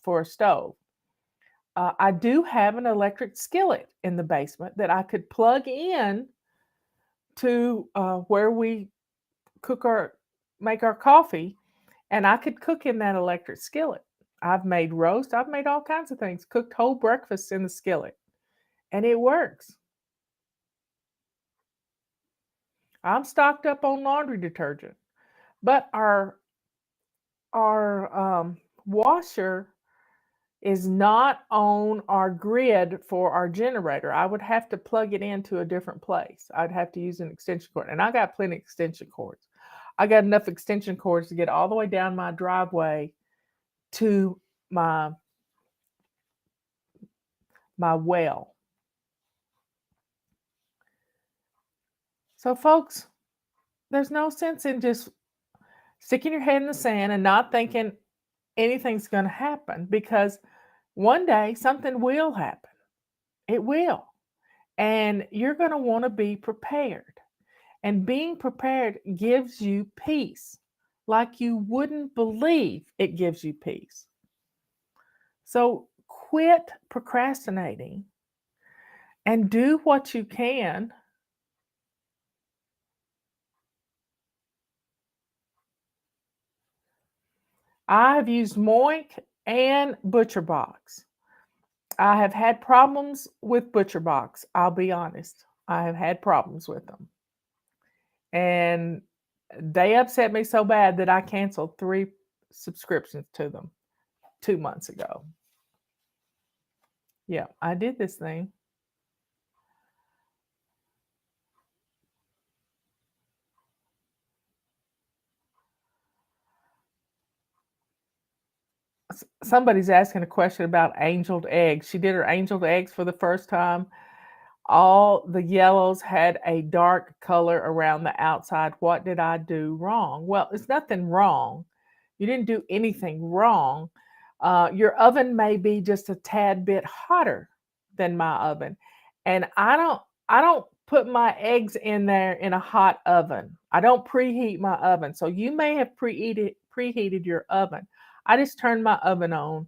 for a stove. I do have an electric skillet in the basement that I could plug in to where we make our coffee, and I could cook in that electric skillet. I've made roast, I've made all kinds of things, cooked whole breakfasts in the skillet, and it works. I'm stocked up on laundry detergent, but our washer is not on our grid for our generator. I would have to plug it into a different place. I'd have to use an extension cord, and I got plenty of extension cords. I got enough extension cords to get all the way down my driveway to my well. So, folks, there's no sense in just sticking your head in the sand and not thinking anything's going to happen, because one day something will happen. It will. And you're going to want to be prepared. And being prepared gives you peace, like you wouldn't believe it gives you peace. So quit procrastinating and do what you can. I've used Moink and ButcherBox. I have had problems with ButcherBox. I'll be honest. I have had problems with them. And they upset me so bad that I canceled 3 subscriptions to them 2 months ago. Yeah, I did this thing. Somebody's asking a question about angeled eggs. She did her angeled eggs for the first time. All the yellows had a dark color around the outside. What did I do wrong? Well, it's nothing wrong. You didn't do anything wrong. Your oven may be just a tad bit hotter than my oven, and I don't put my eggs in there in a hot oven. I don't preheat my oven. So you may have preheated your oven. I just turned my oven on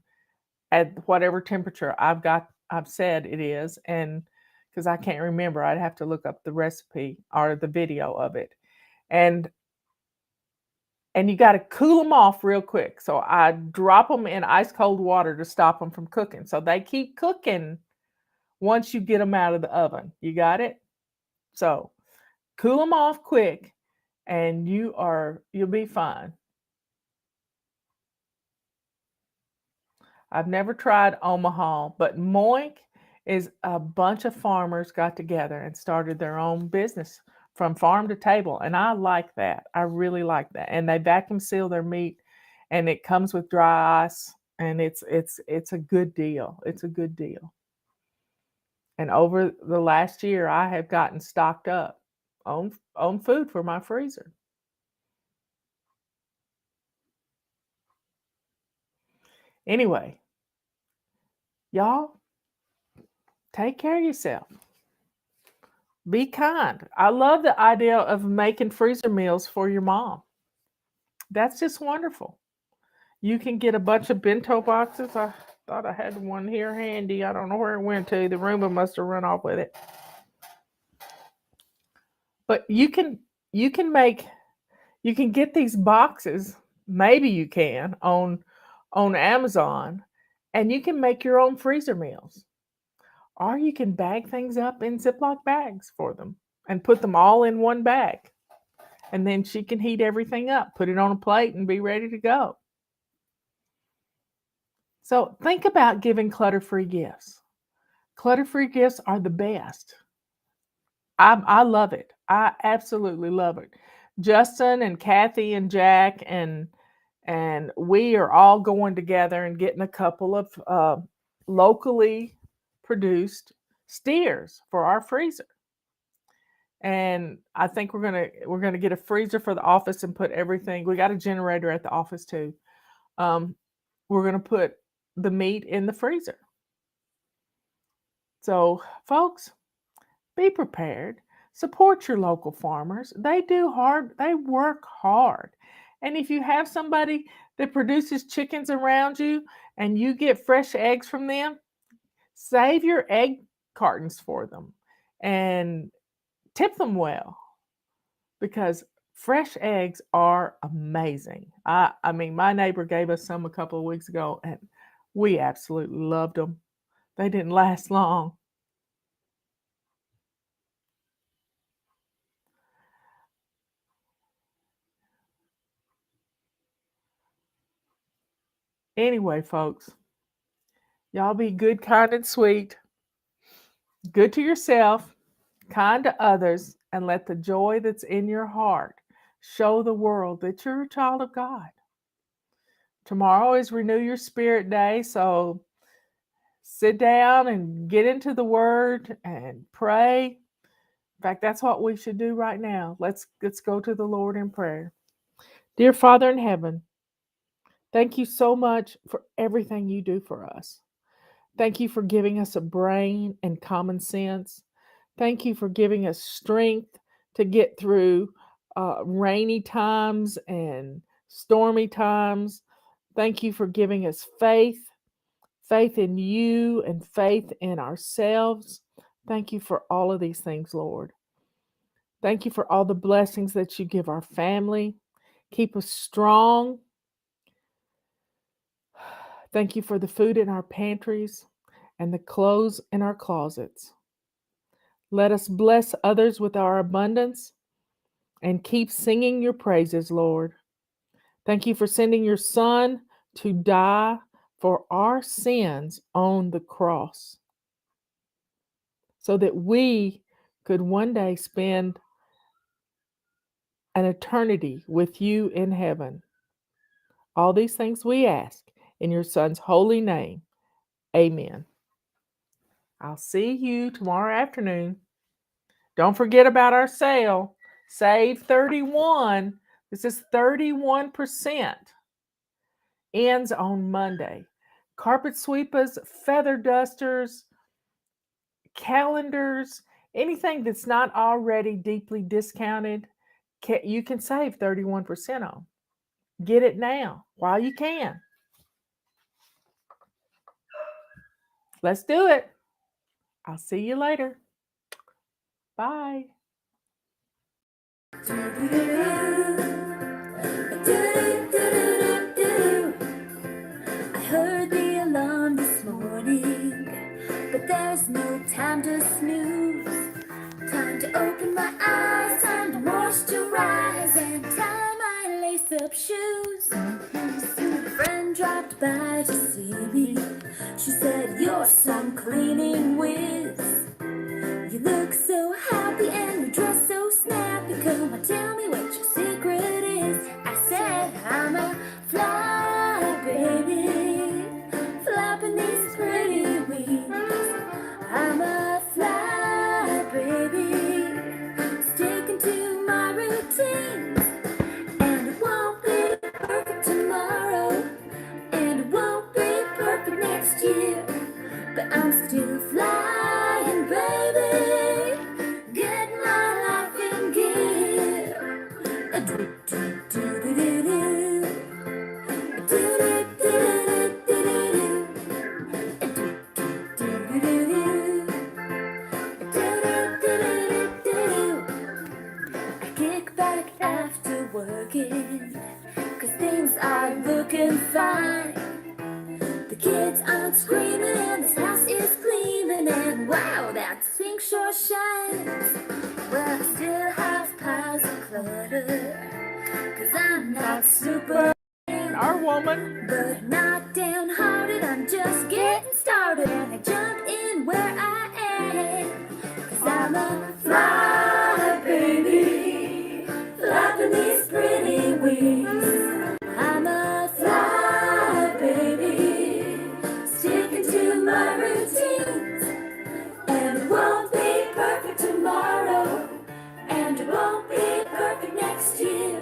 at whatever temperature I've said it is, and because I can't remember, I'd have to look up the recipe or the video of it. And and you got to cool them off real quick. So I drop them in ice cold water to stop them from cooking. So they keep cooking once you get them out of the oven. You got it? So cool them off quick and you'll be fine. I've never tried Omaha, but Moink is a bunch of farmers got together and started their own business from farm to table. And I like that. I really like that. And they vacuum seal their meat and it comes with dry ice and it's a good deal. It's a good deal. And over the last year I have gotten stocked up on food for my freezer. Anyway, y'all take care of yourself. Be kind. I love the idea of making freezer meals for your mom. That's just wonderful. You can get a bunch of bento boxes. I thought I had one here handy. I don't know where it went to. The Roomba must have run off with it. But you can get these boxes. Maybe you can on Amazon, and you can make your own freezer meals. Or you can bag things up in Ziploc bags for them and put them all in one bag. And then she can heat everything up, put it on a plate, and be ready to go. So think about giving clutter-free gifts. Clutter-free gifts are the best. I love it. I absolutely love it. Justin and Kathy and Jack and we are all going together and getting a couple of locally produced steers for our freezer. And I think we're gonna get a freezer for the office and put everything. We got a generator at the office too. We're gonna put the meat in the freezer. So, folks, be prepared. Support your local farmers. They work hard. And if you have somebody that produces chickens around you and you get fresh eggs from them, save your egg cartons for them and tip them well because fresh eggs are amazing. I mean, my neighbor gave us some a couple of weeks ago and we absolutely loved them. They didn't last long. Anyway, folks, y'all be good, kind, and sweet. Good to yourself, kind to others, and let the joy that's in your heart show the world that you're a child of God. Tomorrow is Renew Your Spirit Day, so sit down and get into the Word and pray. In fact, that's what we should do right now. Let's go to the Lord in prayer. Dear Father in heaven, thank you so much for everything you do for us. Thank you for giving us a brain and common sense. Thank you for giving us strength to get through rainy times and stormy times. Thank you for giving us faith in you and faith in ourselves. Thank you for all of these things, Lord. Thank you for all the blessings that you give our family. Keep us strong. Thank you for the food in our pantries and the clothes in our closets. Let us bless others with our abundance and keep singing your praises, Lord. Thank you for sending your Son to die for our sins on the cross so that we could one day spend an eternity with you in heaven. All these things we ask in your Son's holy name. Amen. I'll see you tomorrow afternoon. Don't forget about our sale. Save 31. This is 31%. Ends on Monday. Carpet sweepers, feather dusters, calendars, anything that's not already deeply discounted, you can save 31% on. Get it now while you can. Let's do it. I'll see you later. Bye. lace-up shoes. A friend dropped by to see me. She said, "You're some cleaning whiz. You look so happy and you dress so snappy. Come on, tell me what your secret is." I said, "I'm a fly baby, flapping these pretty wings. I'm a fly baby, sticking to my routines. And it won't be perfect tomorrow, and it won't be perfect next year, but I'm still flying, baby, get my life in gear." I kick back after working, 'cause things are looking fine. The kids aren't screaming and this house is gleaming, and wow, that sink sure shines. Well, I still have piles of clutter, 'cause I'm not super, Our woman. but not downhearted. I'm just getting started, and I jump in where I am, 'cause I'm a fly baby, flapping these pretty wings. I'm a fly baby, sticking to my routines. And it won't be perfect tomorrow, and it won't be perfect next year,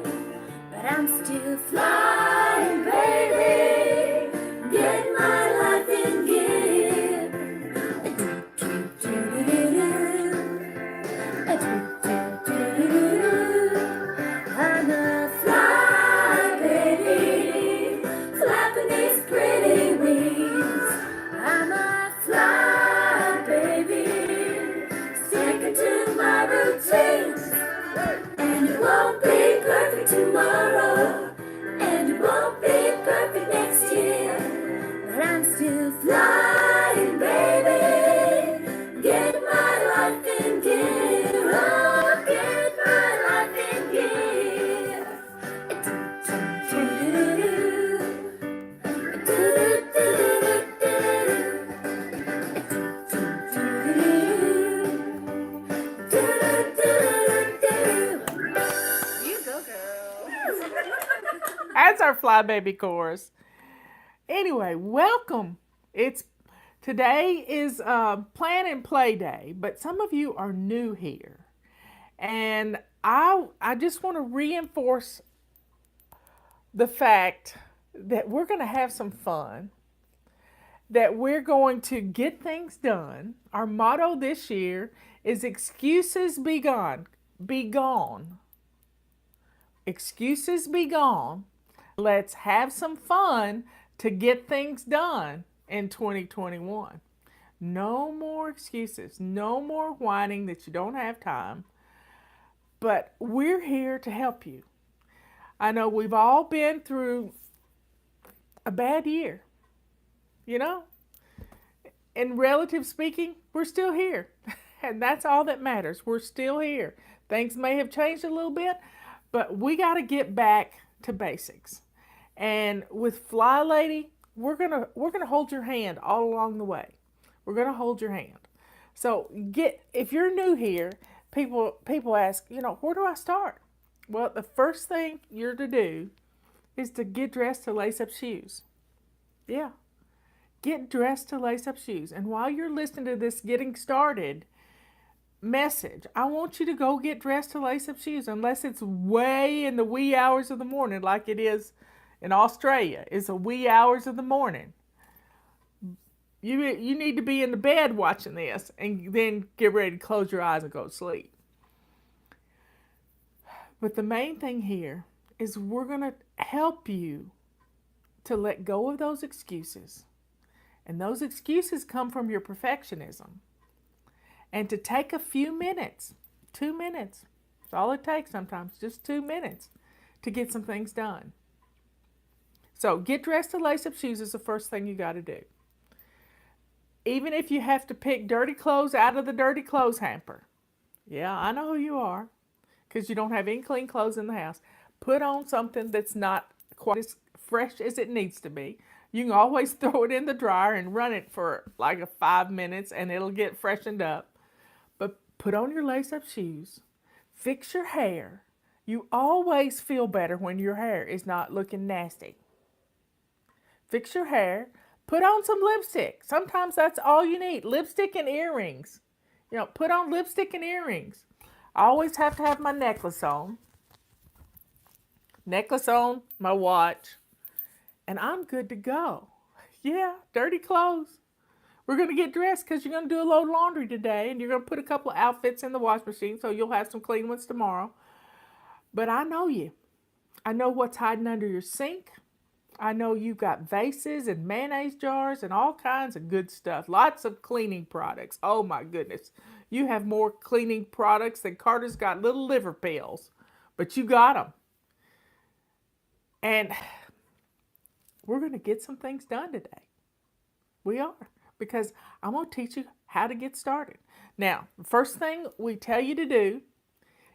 but I'm still flying, baby, get my life in gear. I'm a fly baby, flapping these pretty wings. I'm a fly baby, sticking to my routines. And it won't be perfect tomorrow, and it won't be perfect next year, but I'm still flying, baby, get my life in gear. Oh, get my life in gear. You go, girl. That's our Fly Baby chorus. Anyway, welcome. Today is Plan and Play Day, but some of you are new here. And I just want to reinforce the fact that we're going to have some fun, that we're going to get things done. Our motto this year is excuses be gone. Be gone. Excuses be gone. Let's have some fun to get things done in 2021. No more excuses. No more whining that you don't have time. But we're here to help you. I know we've all been through a bad year. You know? In relative speaking, we're still here. And that's all that matters. We're still here. Things may have changed a little bit, but we got to get back to basics. And with Fly Lady, we're gonna hold your hand all along the way. We're gonna hold your hand. So if you're new here, people ask, where do I start? Well, the first thing you're to do is to get dressed to lace up shoes. Yeah. Get dressed to lace up shoes. And while you're listening to this getting started message, I want you to go get dressed to lace up shoes, unless it's way in the wee hours of the morning like it is in Australia. It's the wee hours of the morning. You need to be in the bed watching this and then get ready to close your eyes and go to sleep. But the main thing here is we're going to help you to let go of those excuses. And those excuses come from your perfectionism. And to take a few minutes, 2 minutes, that's all it takes sometimes, just 2 minutes to get some things done. So get dressed to lace up shoes is the first thing you got to do. Even if you have to pick dirty clothes out of the dirty clothes hamper. Yeah, I know who you are, because you don't have any clean clothes in the house. put on something that's not quite as fresh as it needs to be. You can always throw it in the dryer and run it for like 5 minutes and it'll get freshened up. But put on your lace-up shoes. Fix your hair. You always feel better when your hair is not looking nasty. Fix your hair. Put on some lipstick. Sometimes that's all you need. Lipstick and earrings. You know, put on lipstick and earrings. I always have to have my necklace on. Necklace on, my watch. And I'm good to go. Yeah, dirty clothes. We're going to get dressed because you're going to do a load of laundry today. And you're going to put a couple of outfits in the wash machine so you'll have some clean ones tomorrow. But I know you. I know what's hiding under your sink. I know you've got vases and mayonnaise jars and all kinds of good stuff. Lots of cleaning products. Oh my goodness. You have more cleaning products than Carter's got little liver pills. But you got them. And we're going to get some things done today. We are. Because I'm going to teach you how to get started. Now, the first thing we tell you to do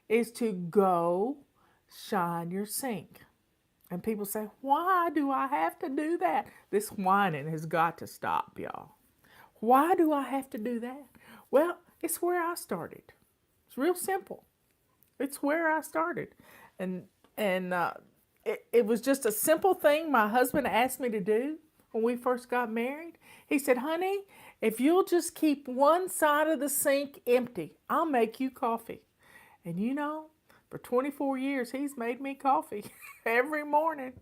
is to go shine your sink. And people say, why do I have to do that? This whining has got to stop, y'all. Why do I have to do that? Well, it's where I started. It's real simple. It's where I started. And it was just a simple thing my husband asked me to do when we first got married. He said, honey, if you'll just keep one side of the sink empty, I'll make you coffee. And you know, for 24 years, he's made me coffee every morning.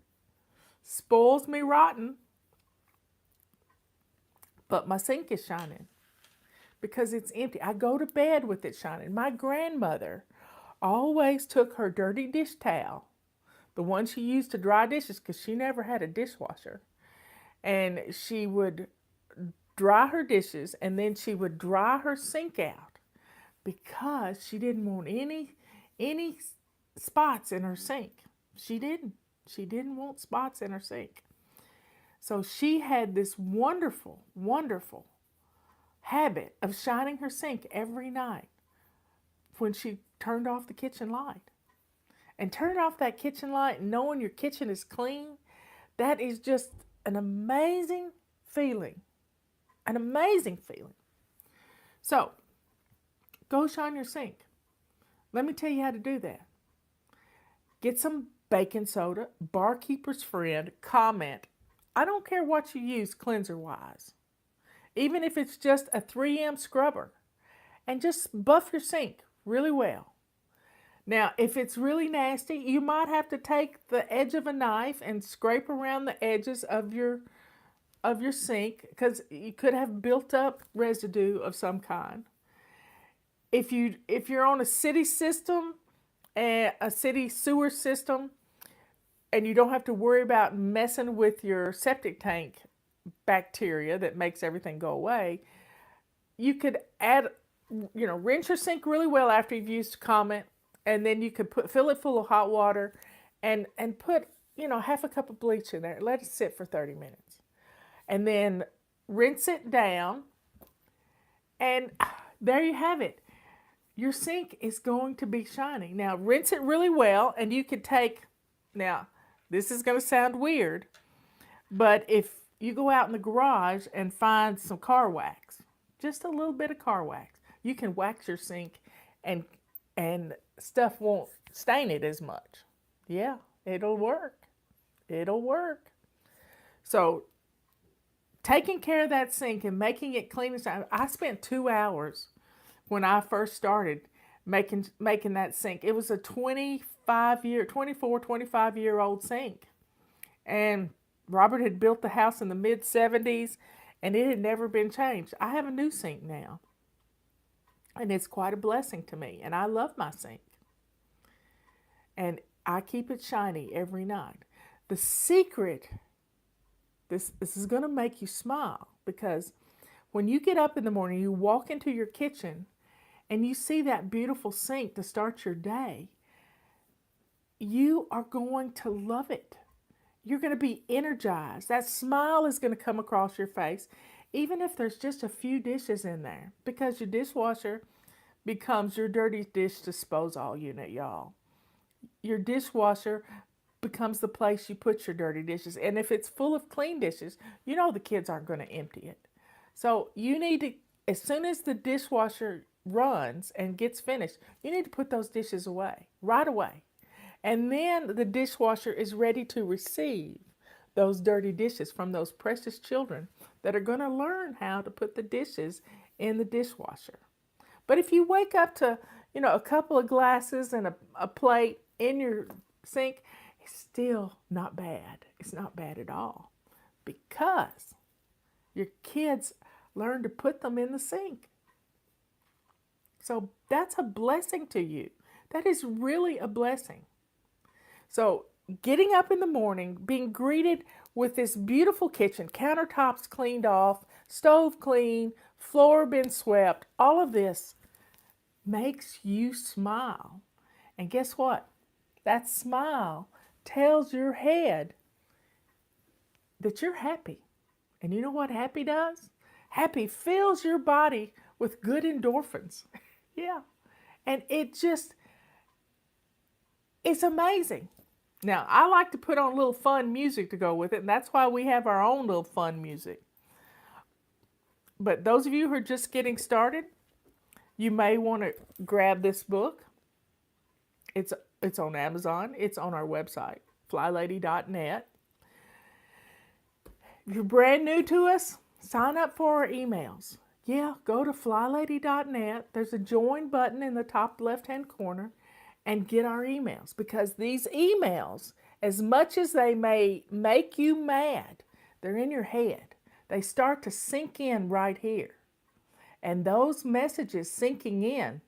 Spoils me rotten. But my sink is shining because it's empty. I go to bed with it shining. My grandmother always took her dirty dish towel, the one she used to dry dishes because she never had a dishwasher, and she would dry her dishes and then she would dry her sink out because she didn't want any spots in her sink. She didn't want spots in her sink. So she had this wonderful, wonderful habit of shining her sink every night when she turned off the kitchen light. And turning off that kitchen light and knowing your kitchen is clean, that is just an amazing feeling. An amazing feeling. So, go shine your sink. Let me tell you how to do that. Get some baking soda, barkeeper's friend, comment. I don't care what you use cleanser-wise. Even if it's just a 3M scrubber. And just buff your sink really well. Now, if it's really nasty, you might have to take the edge of a knife and scrape around the edges of your sink because you could have built up residue of some kind. If you're on a city system, a city sewer system, and you don't have to worry about messing with your septic tank bacteria that makes everything go away, you could add, rinse your sink really well after you've used comment, and then you could fill it full of hot water and put, half a cup of bleach in there. Let it sit for 30 minutes. And then rinse it down, and there you have it. Your sink is going to be shining. Now, rinse it really well, and you could now, this is going to sound weird, but if you go out in the garage and find some car wax, just a little bit of car wax, you can wax your sink, and stuff won't stain it as much. Yeah, it'll work. It'll work. So, taking care of that sink and making it clean. I spent 2 hours when I first started making that sink. It was a 25-year-old sink. And Robert had built the house in the mid-70s, and it had never been changed. I have a new sink now. And it's quite a blessing to me. And I love my sink. And I keep it shiny every night. The secret, this is going to make you smile, because when you get up in the morning, you walk into your kitchen and you see that beautiful sink to start your day, you are going to love it. You're going to be energized. That smile is going to come across your face, even if there's just a few dishes in there, because your dishwasher becomes your dirty dish disposal unit, y'all. your dishwasher becomes the place you put your dirty dishes. And if it's full of clean dishes, you know the kids aren't going to empty it. So you need to, as soon as the dishwasher runs and gets finished, you need to put those dishes away right away. And then the dishwasher is ready to receive those dirty dishes from those precious children that are going to learn how to put the dishes in the dishwasher. But if you wake up to, a couple of glasses and a plate in your sink, it's still not bad. It's not bad at all because your kids learn to put them in the sink. So that's a blessing to you. That is really a blessing. So getting up in the morning, being greeted with this beautiful kitchen, countertops cleaned off, stove clean, floor been swept, all of this makes you smile. And guess what? That smile tells your head that you're happy. And you know what happy does? Happy fills your body with good endorphins. Yeah. And it's amazing. Now, I like to put on a little fun music to go with it, and that's why we have our own little fun music. But those of you who are just getting started, you may want to grab this book. It's on Amazon. It's on our website, flylady.net. If you're brand new to us, sign up for our emails. Yeah, go to flylady.net. There's a join button in the top left-hand corner and get our emails, because these emails, as much as they may make you mad, they're in your head. They start to sink in right here. And those messages sinking in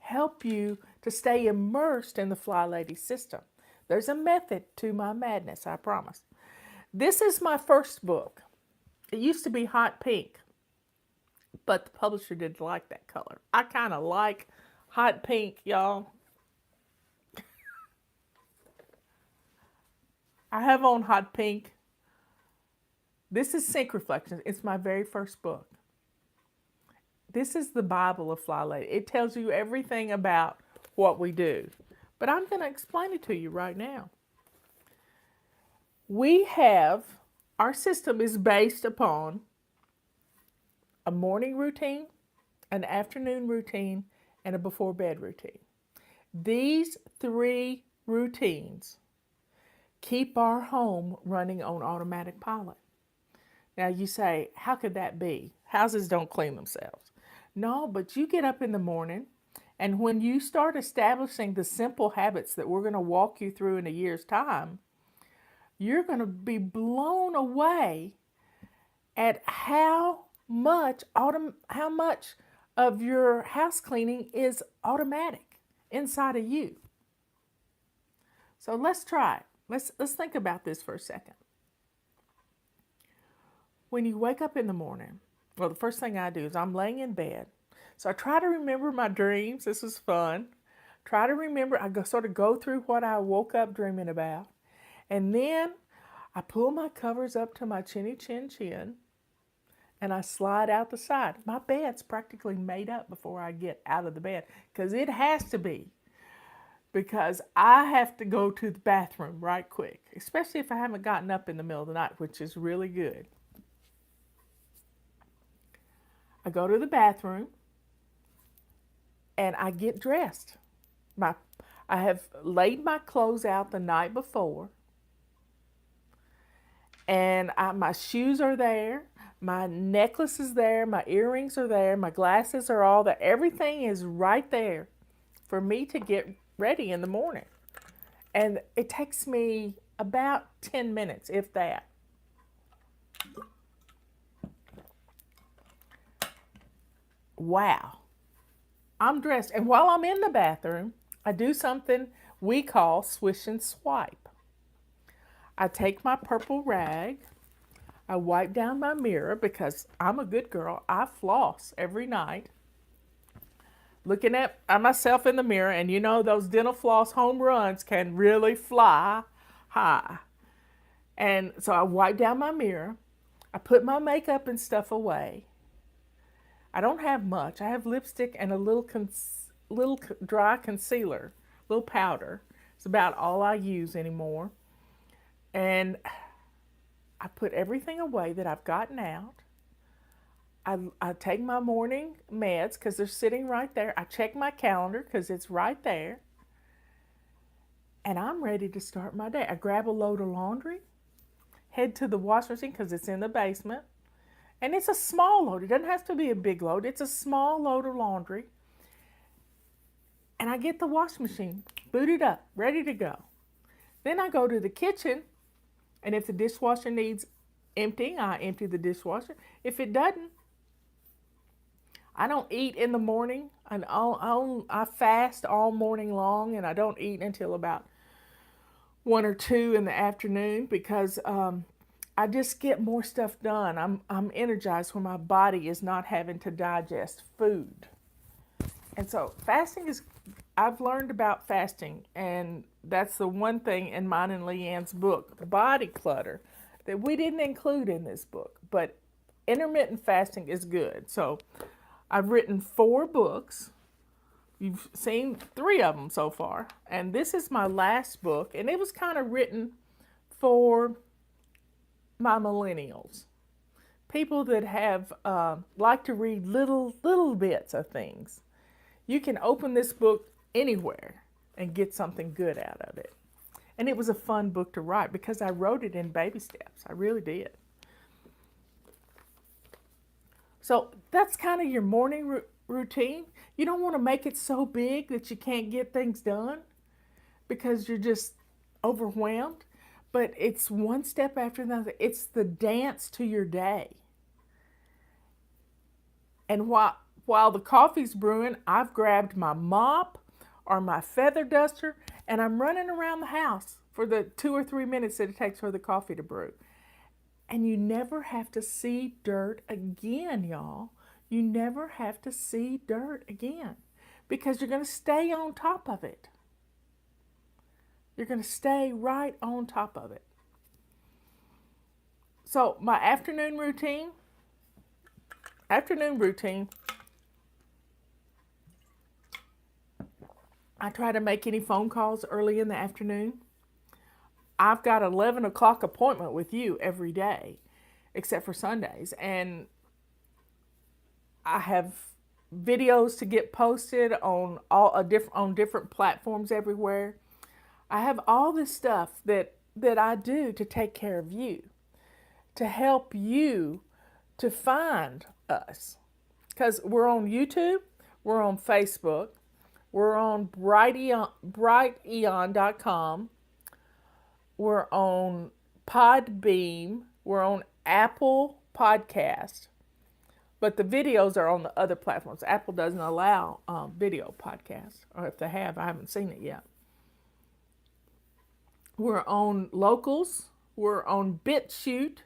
help you to stay immersed in the Fly Lady system. There's a method to my madness, I promise. This is my first book. It used to be hot pink, but the publisher didn't like that color. I kind of like hot pink, y'all. I have on hot pink. This is Sync Reflections. It's my very first book. This is the Bible of Fly Lady. It tells you everything about what we do. But I'm going to explain it to you right now. Our system is based upon a morning routine, an afternoon routine, and a before bed routine. These 3 routines keep our home running on automatic pilot. Now you say, how could that be? Houses don't clean themselves. No, but you get up in the morning, and when you start establishing the simple habits that we're going to walk you through in a year's time, you're going to be blown away at how much of your house cleaning is automatic inside of you. So let's try it. Let's think about this for a second. When you wake up in the morning, well, the first thing I do is I'm laying in bed. So I try to remember my dreams. This is fun. Try to remember, sort of go through what I woke up dreaming about. And then I pull my covers up to my chinny chin chin and I slide out the side. My bed's practically made up before I get out of the bed, because it has to be. Because I have to go to the bathroom right quick, especially if I haven't gotten up in the middle of the night, which is really good. I go to the bathroom and I get dressed. I have laid my clothes out the night before, and my shoes are there, my necklace is there, my earrings are there, my glasses are all there. Everything is right there for me to get ready in the morning. And it takes me about 10 minutes, if that. Wow. I'm dressed. And while I'm in the bathroom, I do something we call swish and swipe. I take my purple rag. I wipe down my mirror, because I'm a good girl. I floss every night, looking at myself in the mirror, and you know those dental floss home runs can really fly high. And so I wipe down my mirror. I put my makeup and stuff away. I don't have much. I have lipstick and a little dry concealer, little powder It's about all I use anymore. And I put everything away that I've gotten out. I take my morning meds because they're sitting right there. I check my calendar because it's right there. And I'm ready to start my day. I grab a load of laundry, head to the washing machine because it's in the basement. And it's a small load. It doesn't have to be a big load. It's a small load of laundry. And I get the washing machine booted up, ready to go. Then I go to the kitchen, and if the dishwasher needs emptying, I empty the dishwasher. If it doesn't, I don't eat in the morning. I fast all morning long, and I don't eat until about 1 or 2 in the afternoon because I just get more stuff done. I'm energized when my body is not having to digest food. And so I've learned about fasting, and that's the one thing in mine and Leanne's book, Body Clutter, that we didn't include in this book. But intermittent fasting is good. So I've written 4 books. You've seen 3 of them so far. And this is my last book, and it was kind of written for my millennials. People that have like to read little bits of things. You can open this book anywhere and get something good out of it. And it was a fun book to write because I wrote it in baby steps. I really did. So that's kind of your morning routine. You don't want to make it so big that you can't get things done because you're just overwhelmed. But it's one step after another. It's the dance to your day. And while the coffee's brewing, I've grabbed my mop or my feather duster, and I'm running around the house for the 2 or 3 minutes that it takes for the coffee to brew. And you never have to see dirt again, y'all. You never have to see dirt again because you're going to stay on top of it. You're going to stay right on top of it. So my afternoon routine, I try to make any phone calls early in the afternoon. I've got an 11 o'clock appointment with you every day, except for Sundays. And I have videos to get posted on on different platforms everywhere. I have all this stuff that I do to take care of you, to help you to find us. Because we're on YouTube, we're on Facebook, we're on brighteon.com, we're on Podbeam, we're on Apple Podcast, but the videos are on the other platforms. Apple doesn't allow video podcasts, or if they have, I haven't seen it yet. We're on Locals, we're on BitChute,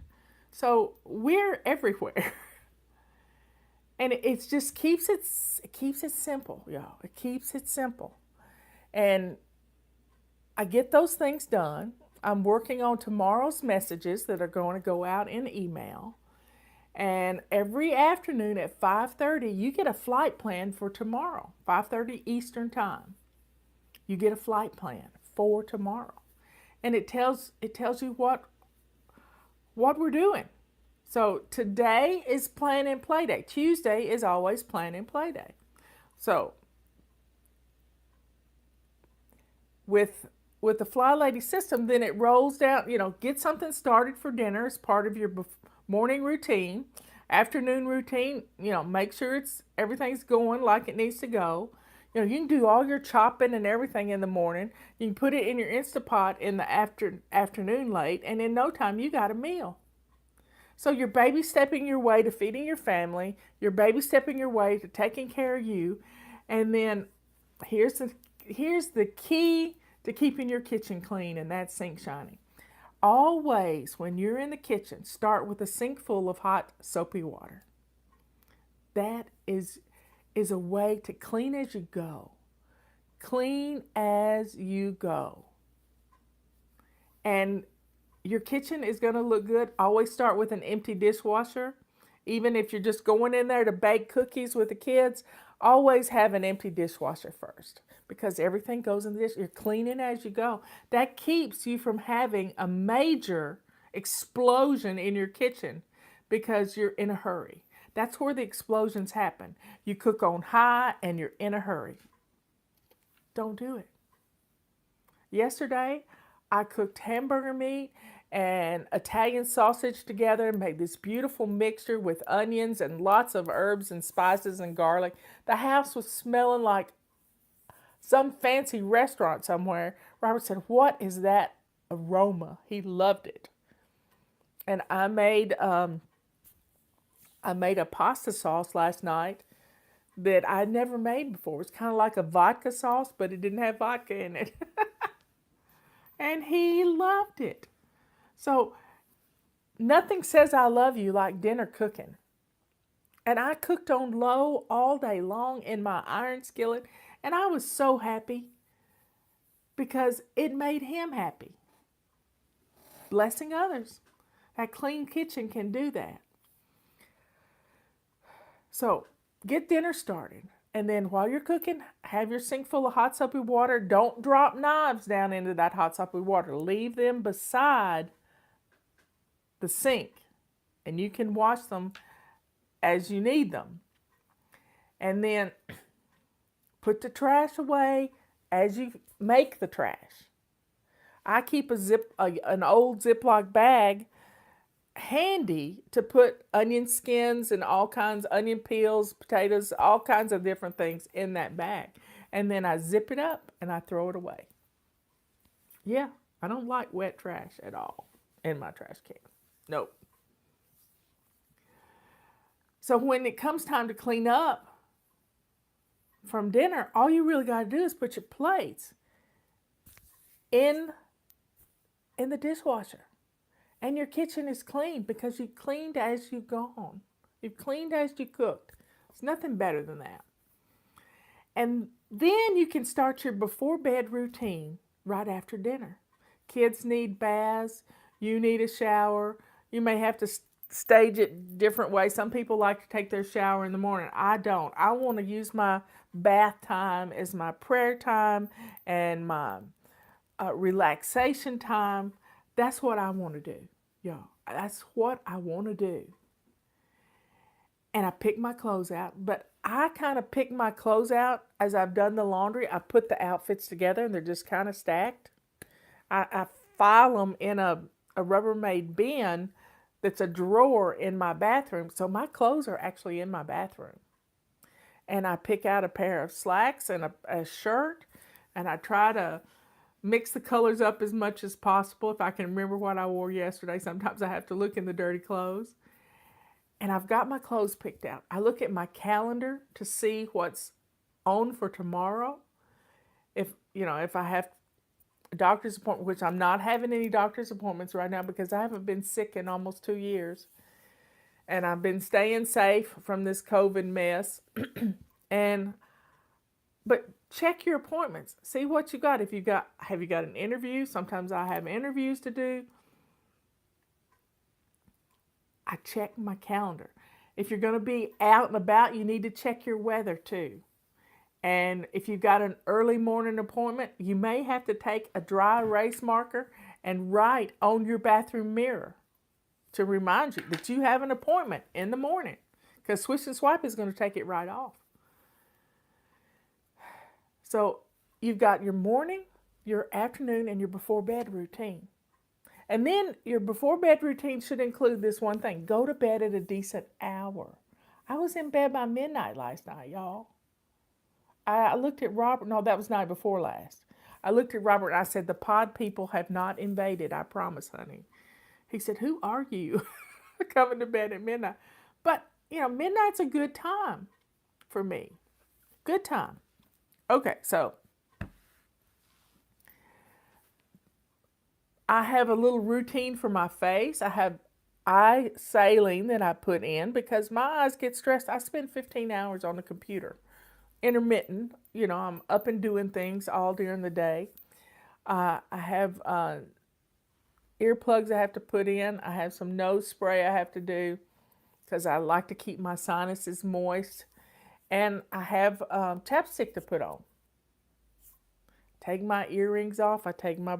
so we're everywhere. And it just keeps it simple, y'all. It keeps it simple. And I get those things done. I'm working on tomorrow's messages that are going to go out in email. And every afternoon at 5:30, you get a flight plan for tomorrow, 5:30 Eastern Time. You get a flight plan for tomorrow. And it tells you what we're doing. So today is plan and play day. Tuesday is always plan and play day. So with the Fly Lady system, then it rolls down, get something started for dinner as part of your morning routine. Afternoon routine, make sure everything's going like it needs to go. You can do all your chopping and everything in the morning. You can put it in your Instapot in the afternoon late, and in no time you got a meal. So you're baby stepping your way to feeding your family. You're baby stepping your way to taking care of you. And then here's the key to keeping your kitchen clean, and that's sink shining. Always, when you're in the kitchen, start with a sink full of hot, soapy water. That is a way to clean as you go. Clean as you go. And your kitchen is going to look good. Always start with an empty dishwasher. Even if you're just going in there to bake cookies with the kids, Always have an empty dishwasher first because everything goes in the dish. You're cleaning as you go. That keeps you from having a major explosion in your kitchen because you're in a hurry. That's where the explosions happen. You cook on high and you're in a hurry. Don't do it. Yesterday, I cooked hamburger meat and Italian sausage together and made this beautiful mixture with onions and lots of herbs and spices and garlic. The house was smelling like some fancy restaurant somewhere. Robert said, "What is that aroma?" He loved it. And I made a pasta sauce last night that I'd never made before. It was kind of like a vodka sauce, but it didn't have vodka in it. And he loved it. So nothing says I love you like dinner cooking. And I cooked on low all day long in my iron skillet. And I was so happy because it made him happy. Blessing others. That clean kitchen can do that. So get dinner started. And then while you're cooking, have your sink full of hot soapy water. Don't drop knives down into that hot soapy water. Leave them beside the sink. And you can wash them as you need them. And then put the trash away as you make the trash. I keep an old Ziploc bag handy to put onion skins and all kinds, onion peels, potatoes, all kinds of different things in that bag. And then I zip it up and I throw it away. Yeah, I don't like wet trash at all in my trash can. Nope. So when it comes time to clean up from dinner, all you really got to do is put your plates in the dishwasher. And your kitchen is clean because you cleaned as you've gone. You've cleaned as you cooked. It's nothing better than that. And then you can start your before bed routine right after dinner. Kids need baths. You need a shower. You may have to stage it different ways. Some people like to take their shower in the morning. I don't. I want to use my bath time as my prayer time and my relaxation time. That's what I want to do, y'all. That's what I want to do. And I pick my clothes out, but I kind of pick my clothes out as I've done the laundry. I put the outfits together and they're just kind of stacked. I file them in a Rubbermaid bin that's a drawer in my bathroom. So my clothes are actually in my bathroom. And I pick out a pair of slacks and a shirt, and I try to mix the colors up as much as possible. If I can remember what I wore yesterday, sometimes I have to look in the dirty clothes. And I've got my clothes picked out. I look at my calendar to see what's on for tomorrow. If I have a doctor's appointment, which I'm not having any doctor's appointments right now because I haven't been sick in almost 2 years. And I've been staying safe from this COVID mess. But check your appointments. See what you got. Have you got an interview? Sometimes I have interviews to do. I check my calendar. If you're going to be out and about, you need to check your weather too. And if you've got an early morning appointment, you may have to take a dry erase marker and write on your bathroom mirror to remind you that you have an appointment in the morning, because Swish and Swipe is going to take it right off. So you've got your morning, your afternoon, and your before bed routine. And then your before bed routine should include this one thing. Go to bed at a decent hour. I was in bed by midnight last night, y'all. I looked at Robert. No, that was night before last. I looked at Robert and I said, the pod people have not invaded, I promise, honey. He said, who are you coming to bed at midnight? But, midnight's a good time for me. Good time. Okay, so I have a little routine for my face. I have eye saline that I put in because my eyes get stressed. I spend 15 hours on the computer. Intermittent, I'm up and doing things all during the day. I have earplugs I have to put in. I have some nose spray I have to do because I like to keep my sinuses moist. And I have chapstick to put on. Take my earrings off. I take my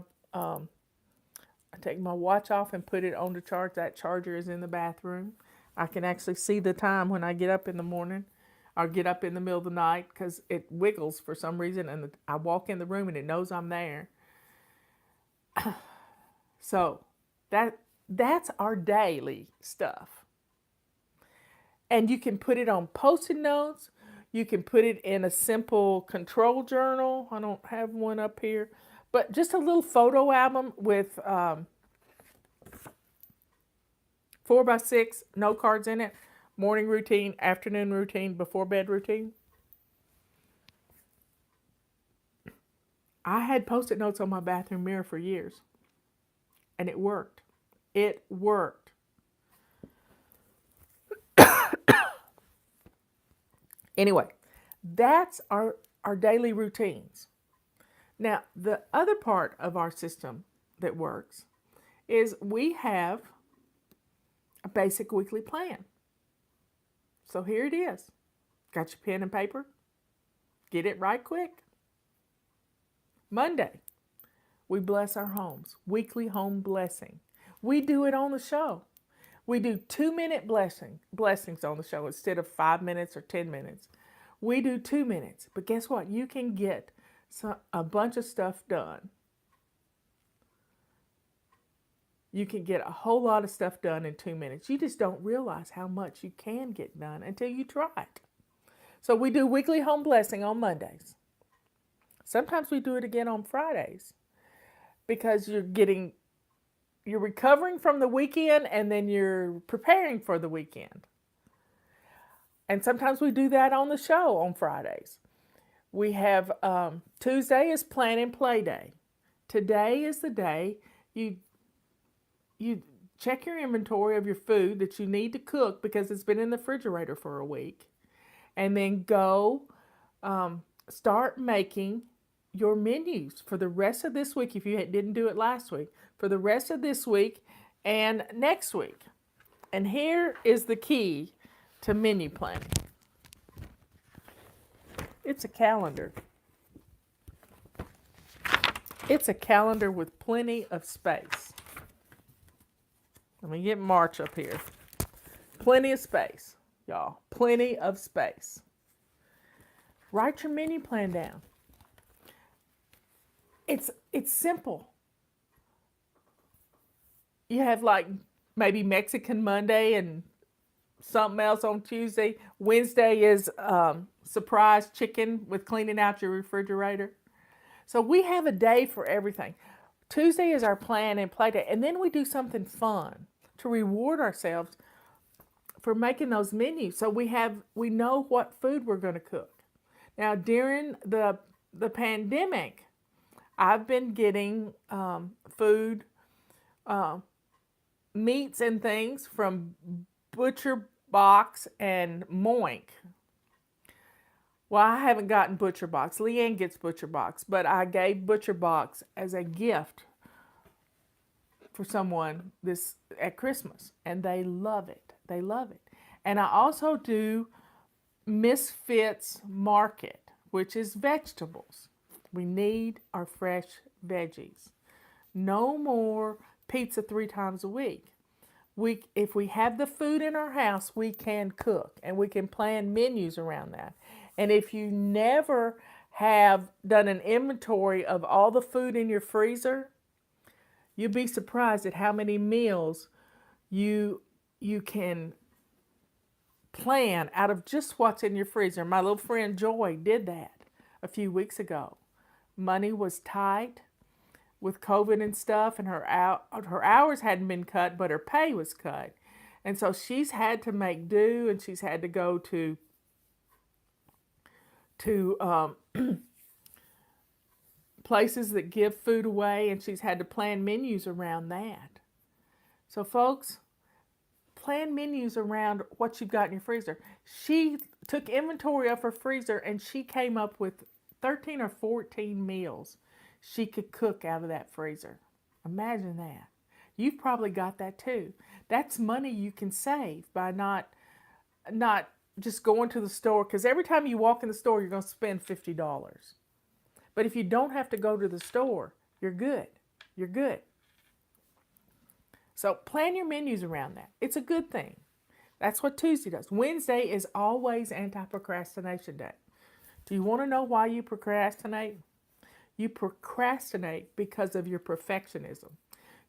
watch off and put it on the charge. That charger is in the bathroom. I can actually see the time when I get up in the morning or get up in the middle of the night because it wiggles for some reason, and I walk in the room and it knows I'm there. So that's our daily stuff. And you can put it on Post-it notes. You can put it in a simple control journal. I don't have one up here. But just a little photo album with 4x6, no cards in it. Morning routine, afternoon routine, before bed routine. I had Post-it notes on my bathroom mirror for years. And it worked. It worked. Anyway, that's our daily routines. Now, the other part of our system that works is we have a basic weekly plan. So here it is. Got your pen and paper? Get it right quick. Monday, we bless our homes. Weekly home blessing. We do it on the show. We do 2-minute blessings on the show instead of 5 minutes or 10 minutes. We do 2 minutes. But guess what? You can get a bunch of stuff done. You can get a whole lot of stuff done in 2 minutes. You just don't realize how much you can get done until you try it. So we do weekly home blessing on Mondays. Sometimes we do it again on Fridays because you're recovering from the weekend and then you're preparing for the weekend. And sometimes we do that on the show on Fridays. We have Tuesday is plan and play day. Today is the day you check your inventory of your food that you need to cook because it's been in the refrigerator for a week. And then go start making your menus for the rest of this week if you didn't do it last week. For the rest of this week and next week. And here is the key to menu planning. It's a calendar. It's a calendar with plenty of space. Let me get March up here. Plenty of space, y'all. Plenty of space. Write your menu plan down. It's simple. You have like maybe Mexican Monday and something else on Tuesday. Wednesday is surprise chicken with cleaning out your refrigerator. So we have a day for everything. Tuesday is our plan and play day. And then we do something fun to reward ourselves for making those menus. So we know what food we're going to cook. Now during the pandemic, I've been getting food, meats and things from Butcher Box and Moink. Well, I haven't gotten Butcher Box. Leanne gets Butcher Box, but I gave Butcher Box as a gift for someone at Christmas, and they love it. They love it. And I also do Misfits Market, which is vegetables. We need our fresh veggies. No more pizza 3 times a week. If we have the food in our house, we can cook and we can plan menus around that. And if you never have done an inventory of all the food in your freezer, you'll be surprised at how many meals you can plan out of just what's in your freezer. My little friend Joy did that a few weeks ago. Money was tight with COVID and stuff, and her hours hadn't been cut, but her pay was cut. And so she's had to make do, and she's had to go to places that give food away, and she's had to plan menus around that. So folks, plan menus around what you've got in your freezer. She took inventory of her freezer, and she came up with 13 or 14 meals she could cook out of that freezer. Imagine that. You've probably got that too. That's money you can save by not just going to the store, because every time you walk in the store, you're going to spend $50. But if you don't have to go to the store, you're good. You're good. So plan your menus around that. It's a good thing. That's what Tuesday does. Wednesday is always anti-procrastination day. Do you want to know why you procrastinate? You procrastinate because of your perfectionism.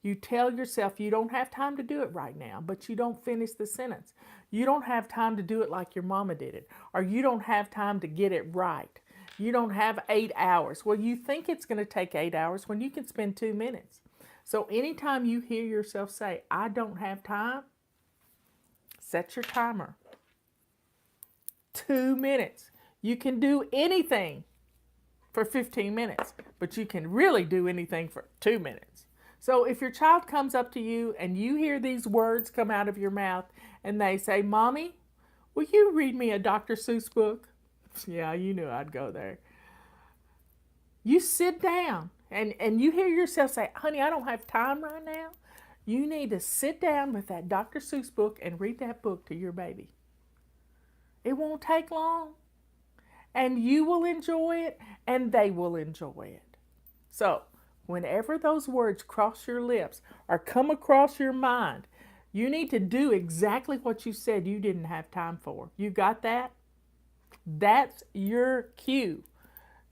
You tell yourself you don't have time to do it right now, but you don't finish the sentence. You don't have time to do it like your mama did it, or you don't have time to get it right. You don't have 8 hours. Well, you think it's going to take 8 hours when you can spend 2 minutes. So anytime you hear yourself say, I don't have time, set your timer. 2 minutes. You can do anything for 15 minutes, but you can really do anything for 2 minutes. So if your child comes up to you and you hear these words come out of your mouth and they say, Mommy, will you read me a Dr. Seuss book? Yeah, you knew I'd go there. You sit down and you hear yourself say, honey, I don't have time right now. You need to sit down with that Dr. Seuss book and read that book to your baby. It won't take long. And you will enjoy it, and they will enjoy it. So, whenever those words cross your lips or come across your mind, you need to do exactly what you said you didn't have time for. You got that? That's your cue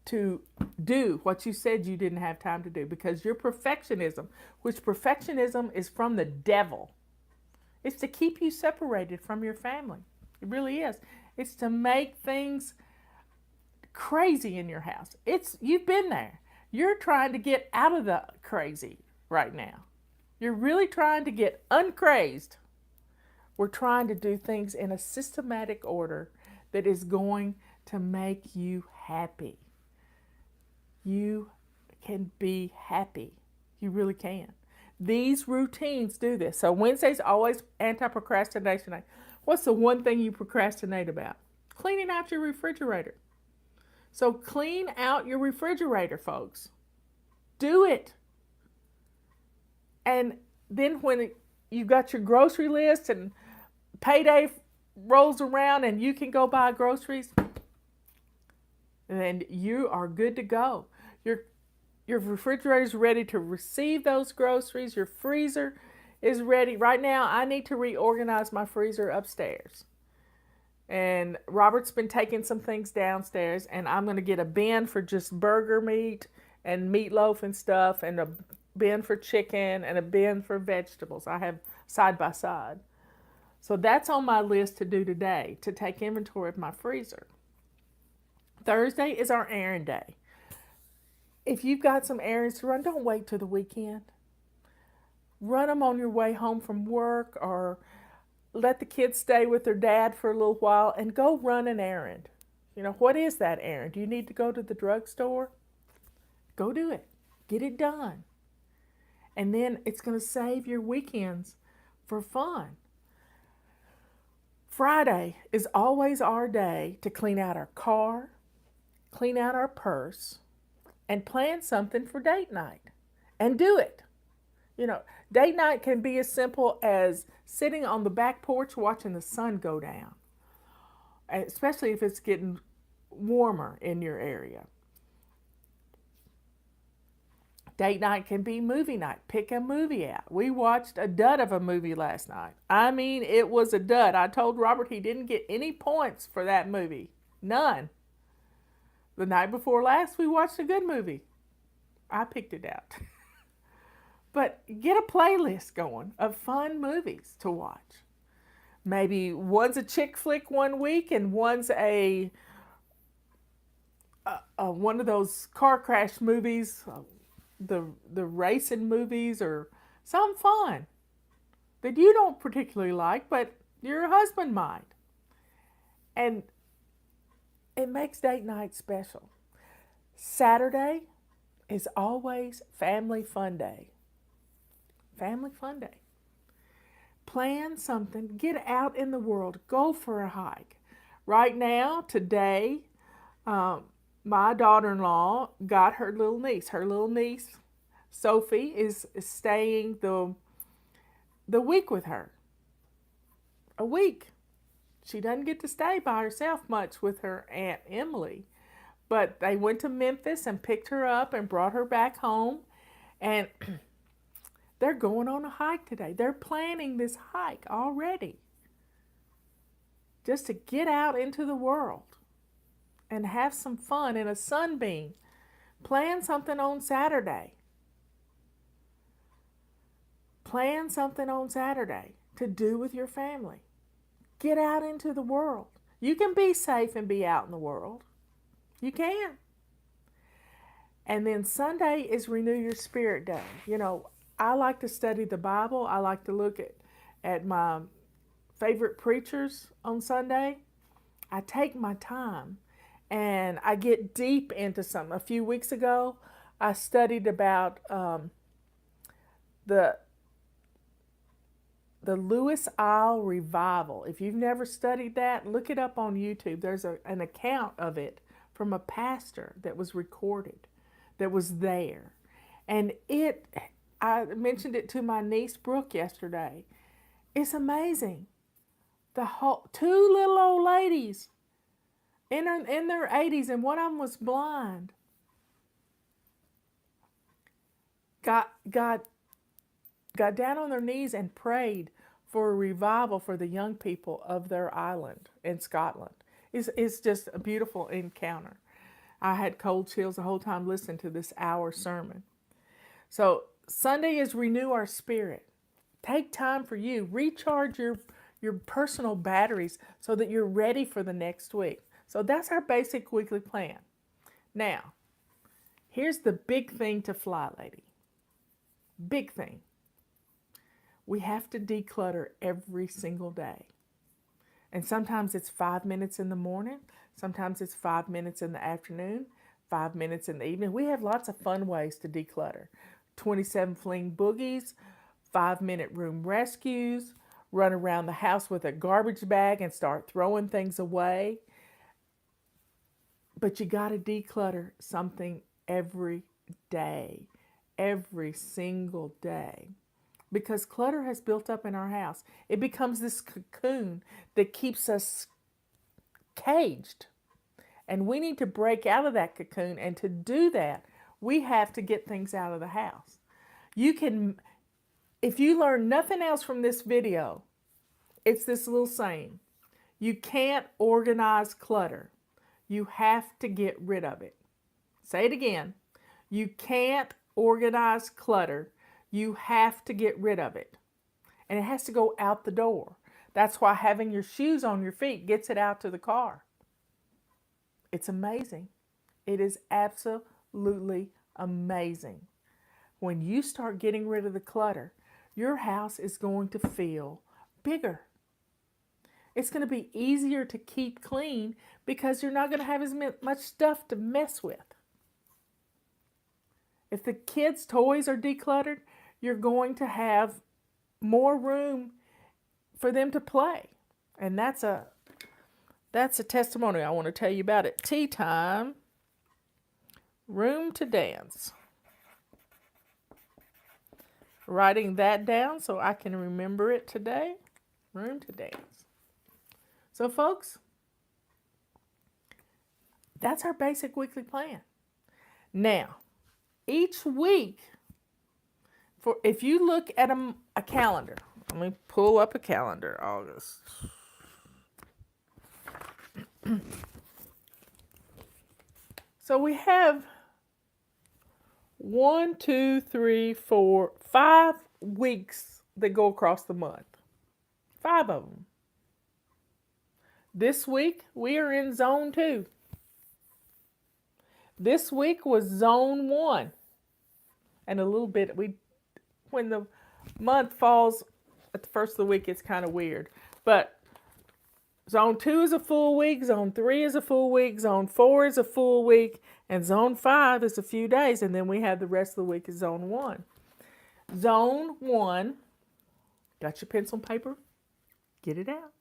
to do what you said you didn't have time to do, because your perfectionism, which perfectionism is from the devil, it's to keep you separated from your family. It really is. It's to make things crazy in your house. You've been there. You're trying to get out of the crazy right now. You're really trying to get uncrazed. We're trying to do things in a systematic order that is going to make you happy. You can be happy. You really can. These routines do this. So Wednesday's always anti-procrastination night. What's the one thing you procrastinate about? Cleaning out your refrigerator. So clean out your refrigerator, folks. Do it. And then when you've got your grocery list and payday rolls around and you can go buy groceries, then you are good to go. Your refrigerator is ready to receive those groceries. Your freezer is ready. Right now, I need to reorganize my freezer upstairs. And Robert's been taking some things downstairs, and I'm going to get a bin for just burger meat and meatloaf and stuff, and a bin for chicken, and a bin for vegetables. I have side by side. So that's on my list to do today, to take inventory of my freezer. Thursday is our errand day. If you've got some errands to run, don't wait till the weekend. Run them on your way home from work, or let the kids stay with their dad for a little while and go run an errand. You know, what is that errand? Do you need to go to the drugstore? Go do it. Get it done. And then it's going to save your weekends for fun. Friday is always our day to clean out our car, clean out our purse, and plan something for date night. And do it. You know, date night can be as simple as sitting on the back porch watching the sun go down, especially if it's getting warmer in your area. Date night can be movie night. Pick a movie out. We watched a dud of a movie last night. I mean, it was a dud. I told Robert he didn't get any points for that movie. None. The night before last, we watched a good movie. I picked it out. But get a playlist going of fun movies to watch. Maybe one's a chick flick one week and one's a one of those car crash movies, the racing movies, or some fun that you don't particularly like, but your husband might. And it makes date night special. Saturday is always family fun day. Family fun day. Plan something. Get out in the world. Go for a hike. Right now, today, my daughter-in-law got her little niece. Her little niece, Sophie, is staying the week with her. A week. she doesn't get to stay by herself much with her Aunt Emily. But they went to Memphis and picked her up and brought her back home. And they're going on a hike today. They're planning this hike already. Just to get out into the world and have some fun in a sunbeam. Plan something on Saturday. Plan something on Saturday to do with your family. Get out into the world. You can be safe and be out in the world. You can. And then Sunday is Renew Your Spirit Day. You know, I like to study the Bible. I like to look at my favorite preachers on Sunday. I take my time and I get deep into something. A few weeks ago, I studied about the Lewis Isle Revival. If you've never studied that, look it up on YouTube. There's an account of it from a pastor that was recorded, that was there. And I mentioned it to my niece Brooke yesterday. It's amazing. Two little old ladies in their 80s, and one of them was blind, got down on their knees and prayed for a revival for the young people of their island in Scotland. It's just a beautiful encounter. I had cold chills the whole time listening to this hour sermon. So Sunday is Renew Our Spirit. Take time for you. Recharge your personal batteries so that you're ready for the next week. So that's our basic weekly plan. Now, here's the big thing to fly, lady. Big thing. We have to declutter every single day. And sometimes it's 5 minutes in the morning. Sometimes it's 5 minutes in the afternoon, 5 minutes in the evening. We have lots of fun ways to declutter. 27 fling boogies, 5-minute room rescues, run around the house with a garbage bag and start throwing things away. But you got to declutter something every day, every single day. Because clutter has built up in our house. It becomes this cocoon that keeps us caged. And we need to break out of that cocoon. And to do that, we have to get things out of the house. If you learn nothing else from this video, it's this little saying. You can't organize clutter. You have to get rid of it. Say it again. You can't organize clutter. You have to get rid of it. And it has to go out the door. That's why having your shoes on your feet gets it out to the car. It's amazing. It is absolutely amazing. When you start getting rid of the clutter, your house is going to feel bigger. It's going to be easier to keep clean because you're not going to have as much stuff to mess with. If the kids' toys are decluttered, you're going to have more room for them to play. And that's a testimony I want to tell you about at tea time. Room to dance. Writing that down so I can remember it today. Room to dance. So folks, that's our basic weekly plan. Now, each week, if you look at a calendar, let me pull up a calendar, August. So we have 5 weeks that go across the month. 5 of them. This week, we are in zone 2. This week was zone 1. And a little bit, when the month falls at the first of the week, it's kind of weird. But zone 2 is a full week, zone 3 is a full week, zone 4 is a full week, and zone 5 is a few days, and then we have the rest of the week is zone 1. Zone 1, got your pencil and paper? Get it out.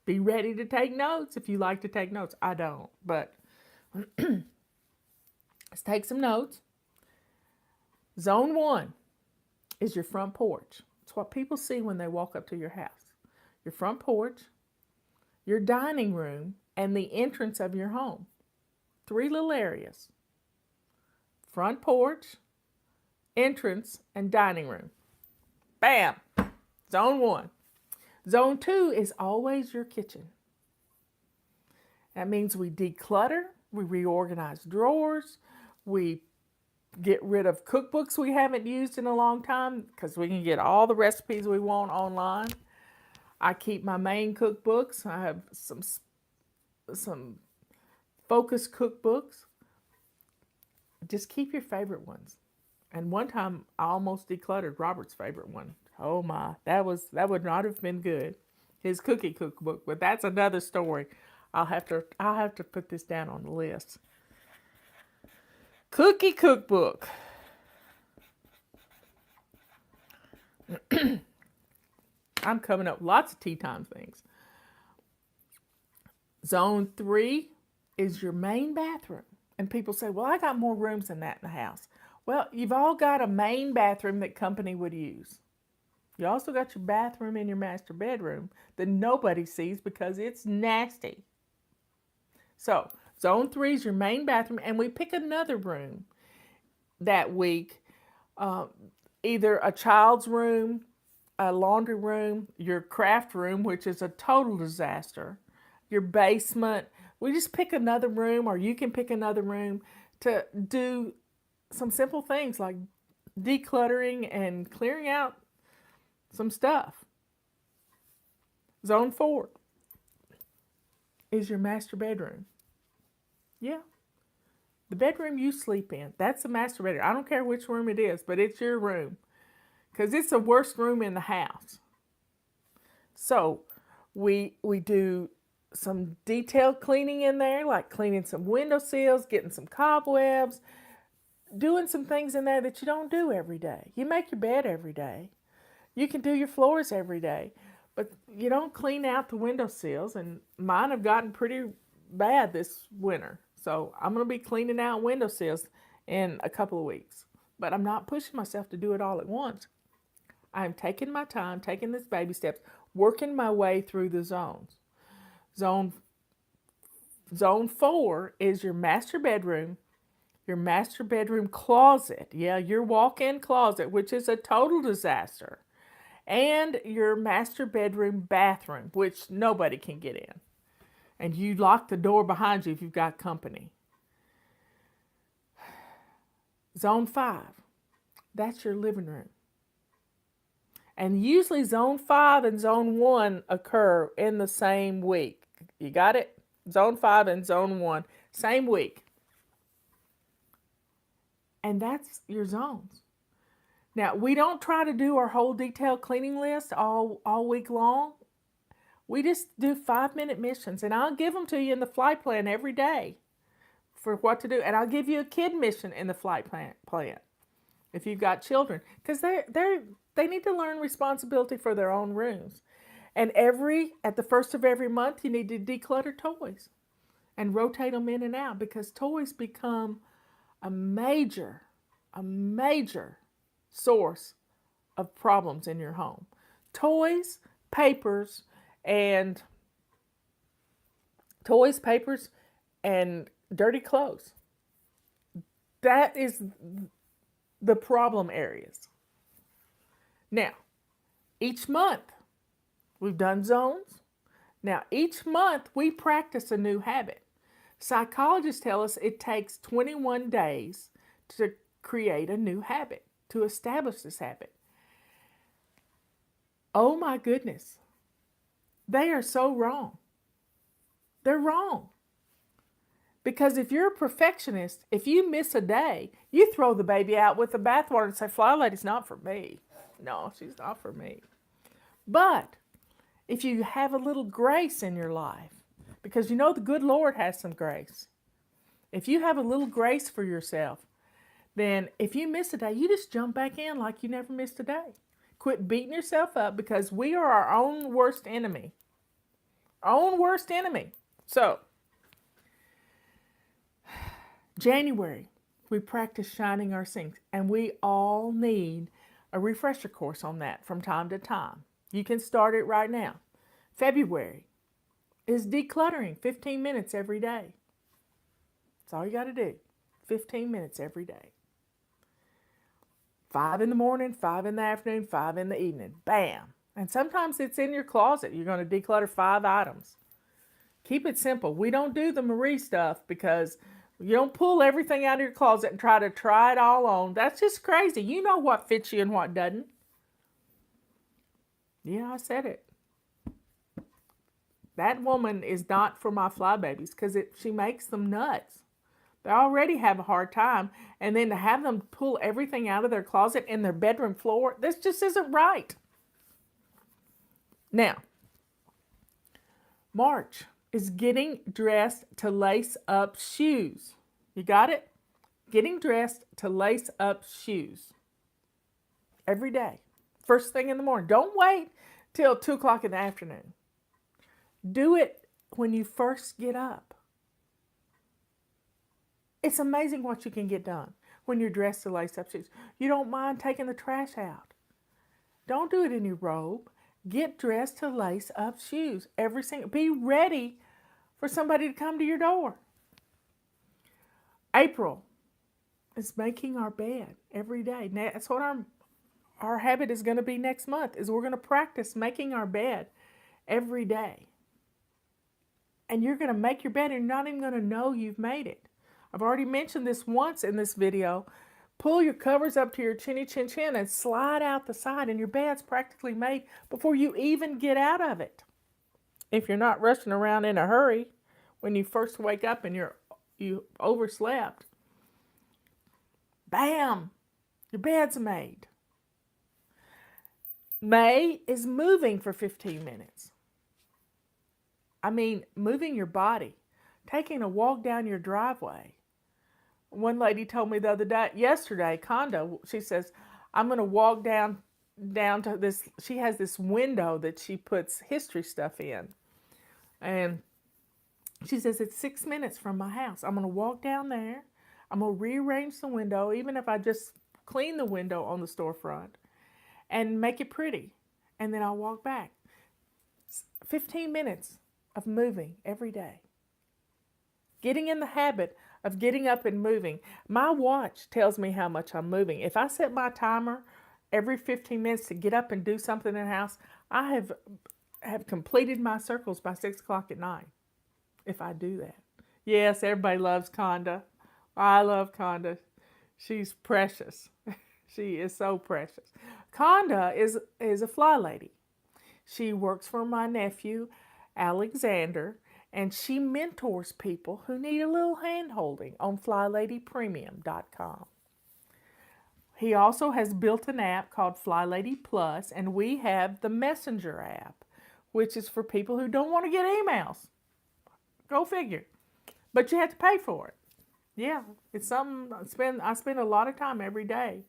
Be ready to take notes if you like to take notes. I don't, but let's take some notes. Zone 1 is your front porch. It's what people see when they walk up to your house. Your front porch. your dining room, and the entrance of your home. 3 little areas. Front porch, entrance, and dining room. Bam! Zone 1. Zone 2 is always your kitchen. That means we declutter, we reorganize drawers, we get rid of cookbooks we haven't used in a long time because we can get all the recipes we want online. I keep my main cookbooks. I have some focus cookbooks. Just keep your favorite ones. And one time I almost decluttered Robert's favorite one. Oh my, that would not have been good. His cookie cookbook, but that's another story. I'll have to put this down on the list. Cookie cookbook. I'm coming up with lots of tea time things. Zone 3 is your main bathroom. And people say, well, I got more rooms than that in the house. Well, you've all got a main bathroom that company would use. You also got your bathroom in your master bedroom that nobody sees because it's nasty. So, Zone 3 is your main bathroom, and we pick another room that week, either a child's room, a laundry room, your craft room, which is a total disaster, your basement. We just pick another room, or you can pick another room to do some simple things like decluttering and clearing out some stuff. Zone 4 is your master bedroom. Yeah. The bedroom you sleep in. That's the master bedroom. I don't care which room it is, but it's your room. Because it's the worst room in the house. So we do some detailed cleaning in there, like cleaning some windowsills, getting some cobwebs, doing some things in there that you don't do every day. You make your bed every day. You can do your floors every day. But you don't clean out the windowsills, and mine have gotten pretty bad this winter. So I'm going to be cleaning out windowsills in a couple of weeks. But I'm not pushing myself to do it all at once. I'm taking my time, taking these baby steps, working my way through the zones. Zone 4 is your master bedroom closet. Yeah, your walk-in closet, which is a total disaster. And your master bedroom bathroom, which nobody can get in. And you lock the door behind you if you've got company. Zone 5, that's your living room. And usually Zone 5 and Zone 1 occur in the same week. You got it? Zone 5 and Zone 1, same week. And that's your zones. Now, we don't try to do our whole detailed cleaning list all week long. We just do 5-minute missions, and I'll give them to you in the flight plan every day for what to do. And I'll give you a kid mission in the flight plan if you've got children, because they need to learn responsibility for their own rooms. And at the first of every month, you need to declutter toys and rotate them in and out, because toys become a major source of problems in your home. Toys, papers, and dirty clothes. That is the problem areas. Now, each month we've done zones. Now, each month we practice a new habit. Psychologists tell us it takes 21 days to create a new habit, to establish this habit. Oh my goodness. They are so wrong. They're wrong. Because if you're a perfectionist, if you miss a day, you throw the baby out with the bathwater and say, Fly Lady's not for me. No, she's not for me. But if you have a little grace in your life, because you know the good Lord has some grace. If you have a little grace for yourself, then if you miss a day, you just jump back in like you never missed a day. Quit beating yourself up, because we are our own worst enemy. Our own worst enemy. So, January, we practice shining our sinks, and we all need a refresher course on that from time to time. You can start it right now. February, is decluttering 15 minutes every day. That's all you got to do. 15 minutes every day. 5 in the morning, 5 in the afternoon, 5 in the evening. Bam. And sometimes it's in your closet. You're going to declutter 5 items. Keep it simple. We don't do the Marie stuff because you don't pull everything out of your closet and try it all on. That's just crazy. You know what fits you and what doesn't. Yeah, I said it. That woman is not for my fly babies because she makes them nuts. They already have a hard time. And then to have them pull everything out of their closet and their bedroom floor, this just isn't right. Now, March is getting dressed to lace up shoes. You got it? Getting dressed to lace up shoes. Every day. First thing in the morning. Don't wait till 2 o'clock in the afternoon. Do it when you first get up. It's amazing what you can get done when you're dressed to lace up shoes. You don't mind taking the trash out. Don't do it in your robe. Get dressed to lace up shoes. Be ready for somebody to come to your door. April is making our bed every day. That's what our habit is going to be next month, is we're going to practice making our bed every day. And you're going to make your bed and you're not even going to know you've made it. I've already mentioned this once in this video. Pull your covers up to your chinny chin chin and slide out the side and your bed's practically made before you even get out of it. If you're not rushing around in a hurry when you first wake up and you overslept. Bam! Your bed's made. May is moving for 15 minutes. I mean, moving your body. Taking a walk down your driveway. One lady told me yesterday, condo, she says, I'm going to walk down to this. She has this window that she puts history stuff in. And she says, it's 6 minutes from my house. I'm going to walk down there. I'm going to rearrange the window, even if I just clean the window on the storefront and make it pretty. And then I'll walk back. 15 minutes of moving every day. Getting in the habit of getting up and moving. My watch tells me how much I'm moving. If I set my timer every 15 minutes to get up and do something in the house, I have completed my circles by 6 o'clock at night. If I do that. Yes, everybody loves Conda. I love Conda. She's precious. She is so precious. Conda is a fly lady. She works for my nephew, Alexander, and she mentors people who need a little hand-holding on FlyLadyPremium.com. He also has built an app called Fly Lady Plus, and we have the Messenger app, which is for people who don't want to get emails. Go figure. But you have to pay for it. Yeah, it's something I spend a lot of time every day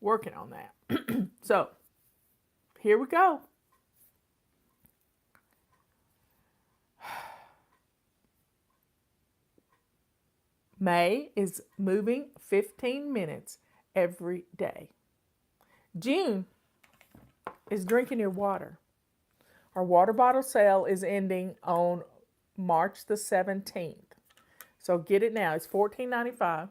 working on that. So, here we go. May is moving 15 minutes every day. June is drinking your water. Our water bottle sale is ending on March the 17th. So get it now. It's $14.95.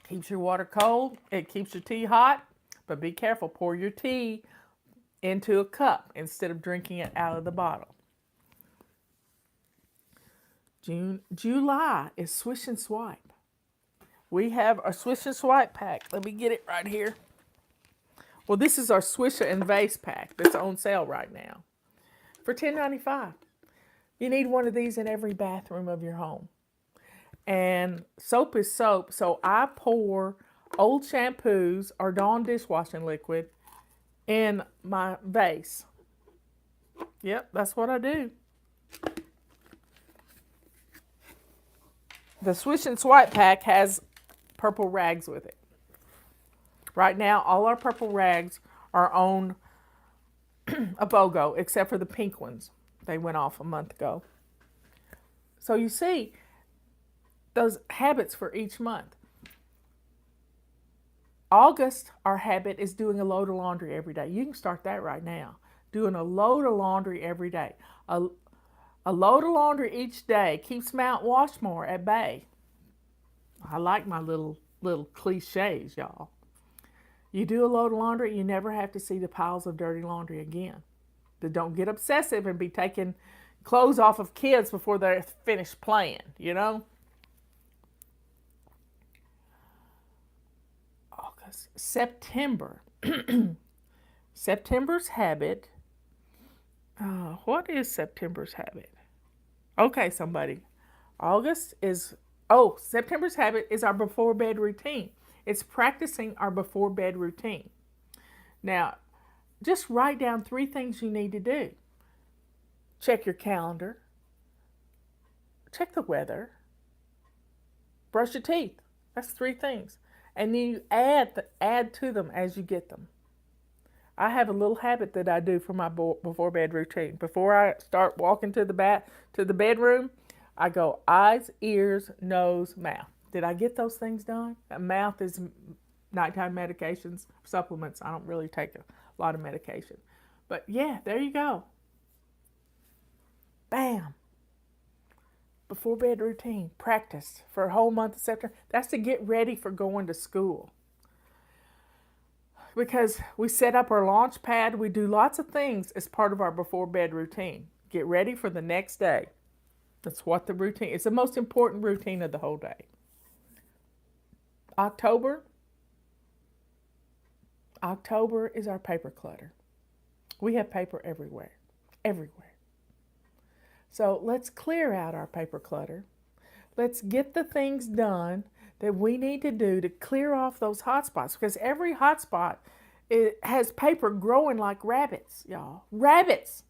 Keeps your water cold. It keeps your tea hot. But be careful. Pour your tea into a cup instead of drinking it out of the bottle. July is Swish and Swipe. We have our Swish and Swipe pack. Let me get it right here. Well, this is our Swish and Vase pack that's on sale right now for $10.95. You need one of these in every bathroom of your home. And soap is soap, so I pour old shampoos or Dawn dishwashing liquid in my vase. Yep, that's what I do. The Swish and Swipe pack has purple rags with it. Right now, all our purple rags are on a BOGO, except for the pink ones. They went off a month ago. So you see, those habits for each month. August, our habit is doing a load of laundry every day. You can start that right now. doing a load of laundry every day. A load of laundry each day keeps Mount Washmore at bay. I like my little cliches, y'all. You do a load of laundry, you never have to see the piles of dirty laundry again. But don't get obsessive and be taking clothes off of kids before they're finished playing, you know? August, September. September's habit. What is September's habit? Okay, somebody. September's habit is our before bed routine. It's practicing our before bed routine. Now, just write down 3 things you need to do. Check your calendar. Check the weather. Brush your teeth. That's 3 things. And then you add to them as you get them. I have a little habit that I do for my before bed routine. Before I start walking to the bedroom, I go eyes, ears, nose, mouth. Did I get those things done? Mouth is nighttime medications, supplements. I don't really take a lot of medication. But yeah, there you go. Bam. Before bed routine, practice for a whole month of September. That's to get ready for going to school. Because we set up our launch pad, we do lots of things as part of our before bed routine. Get ready for the next day. That's what the routine is. It's the most important routine of the whole day. October is our paper clutter. We have paper everywhere. So let's clear out our paper clutter. Let's get the things done that we need to do to clear off those hot spots, because every hot spot has paper growing like rabbits, y'all. Rabbits.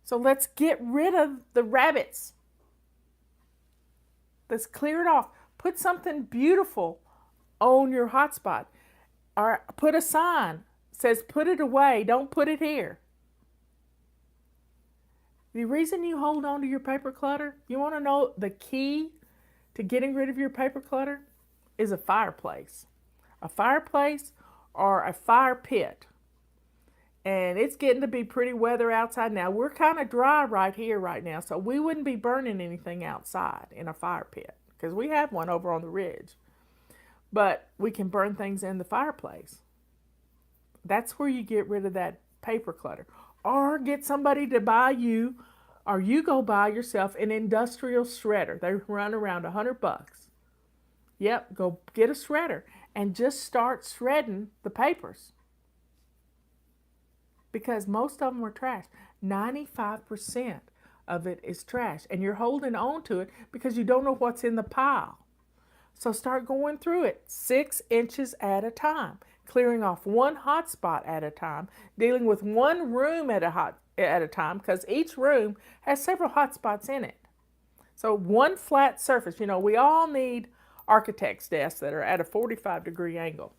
So let's get rid of the rabbits. Let's clear it off. Put something beautiful on your hot spot. Or put a sign that says put it away, don't put it here. The reason you hold on to your paper clutter, you want to know the key to getting rid of your paper clutter is a fireplace. A fireplace or a fire pit. And it's getting to be pretty weather outside now. We're kind of dry right here right now, so we wouldn't be burning anything outside in a fire pit because we have one over on the ridge. But we can burn things in the fireplace. That's where you get rid of that paper clutter. Or get somebody to buy you, or you go buy yourself an industrial shredder. They run around $100. Yep, go get a shredder and just start shredding the papers. Because most of them are trash. 95% of it is trash. And you're holding on to it because you don't know what's in the pile. So start going through it 6 inches at a time. Clearing off one hot spot at a time. Dealing with one room at a time, because each room has several hot spots in it. So one flat surface. You know, we all need architect's desks that are at a 45-degree angle.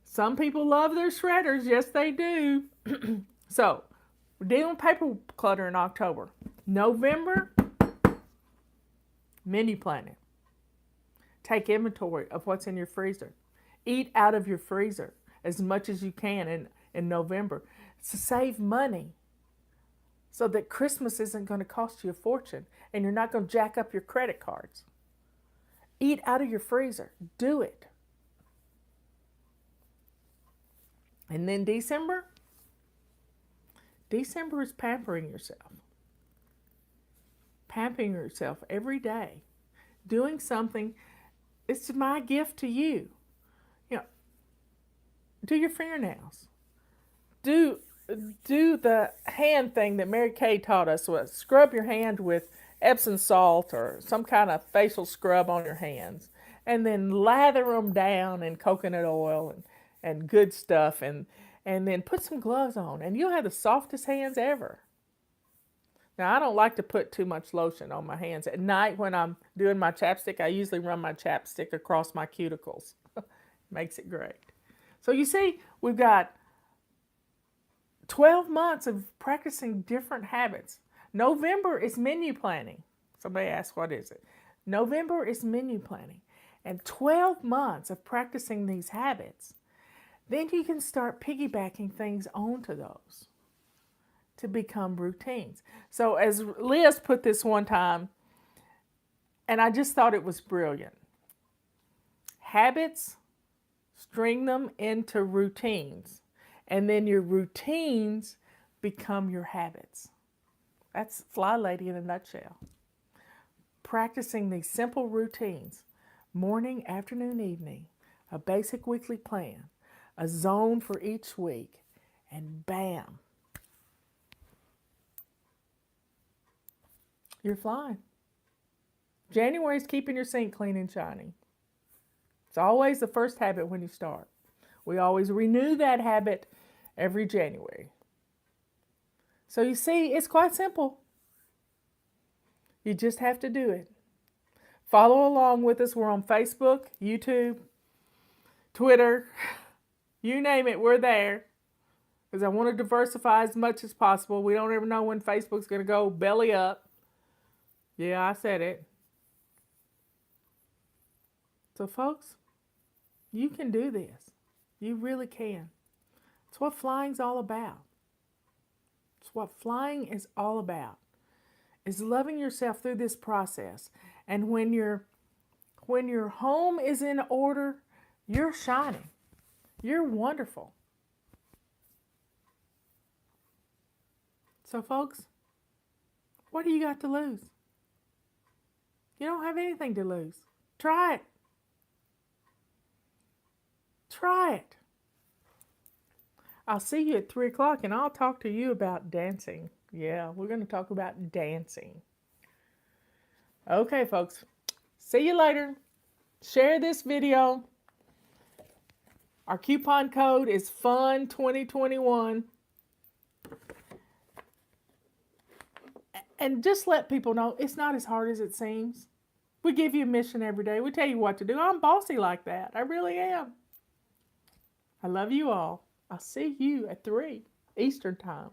Some people love their shredders. Yes, they do. So, we're dealing with paper clutter in October. November, menu planning. Take inventory of what's in your freezer. Eat out of your freezer as much as you can in November to save money so that Christmas isn't going to cost you a fortune and you're not going to jack up your credit cards. Eat out of your freezer. Do it. And then December is pampering yourself. Pampering yourself every day. Doing something. It's my gift to you. You know, do your fingernails. Do the hand thing that Mary Kay taught us. Was scrub your hand with Epsom salt or some kind of facial scrub on your hands. And then lather them down in coconut oil and good stuff, and then put some gloves on, and you'll have the softest hands ever. Now, I don't like to put too much lotion on my hands. At night when I'm doing my chapstick, I usually run my chapstick across my cuticles. Makes it great. So you see, we've got 12 months of practicing different habits. November is menu planning. Somebody asked, what is it? November is menu planning. And 12 months of practicing these habits. then you can start piggybacking things onto those to become routines. So as Liz put this one time, and I just thought it was brilliant. Habits, string them into routines, and then your routines become your habits. That's Fly Lady in a nutshell. Practicing these simple routines, morning, afternoon, evening, a basic weekly plan, a zone for each week, and bam, you're flying. January is keeping your sink clean and shiny. It's always the first habit when you start. We always renew that habit every January. So you see, it's quite simple. You just have to do it. Follow along with us. We're on Facebook, YouTube, Twitter, you name it, we're there. Because I want to diversify as much as possible. We don't ever know when Facebook's going to go belly up. Yeah, I said it. So folks, you can do this. You really can. It's what flying's all about. It's what flying is all about. Is loving yourself through this process. And when your home is in order, you're shining. You're wonderful. So folks, what do you got to lose? You don't have anything to lose. Try it. Try it. I'll see you at 3 o'clock and I'll talk to you about dancing. Yeah, we're going to talk about dancing. Okay, folks. See you later. Share this video. Our coupon code is FUN2021. And just let people know it's not as hard as it seems. We give you a mission every day. We tell you what to do. I'm bossy like that. I really am. I love you all. I'll see you at 3 Eastern Time.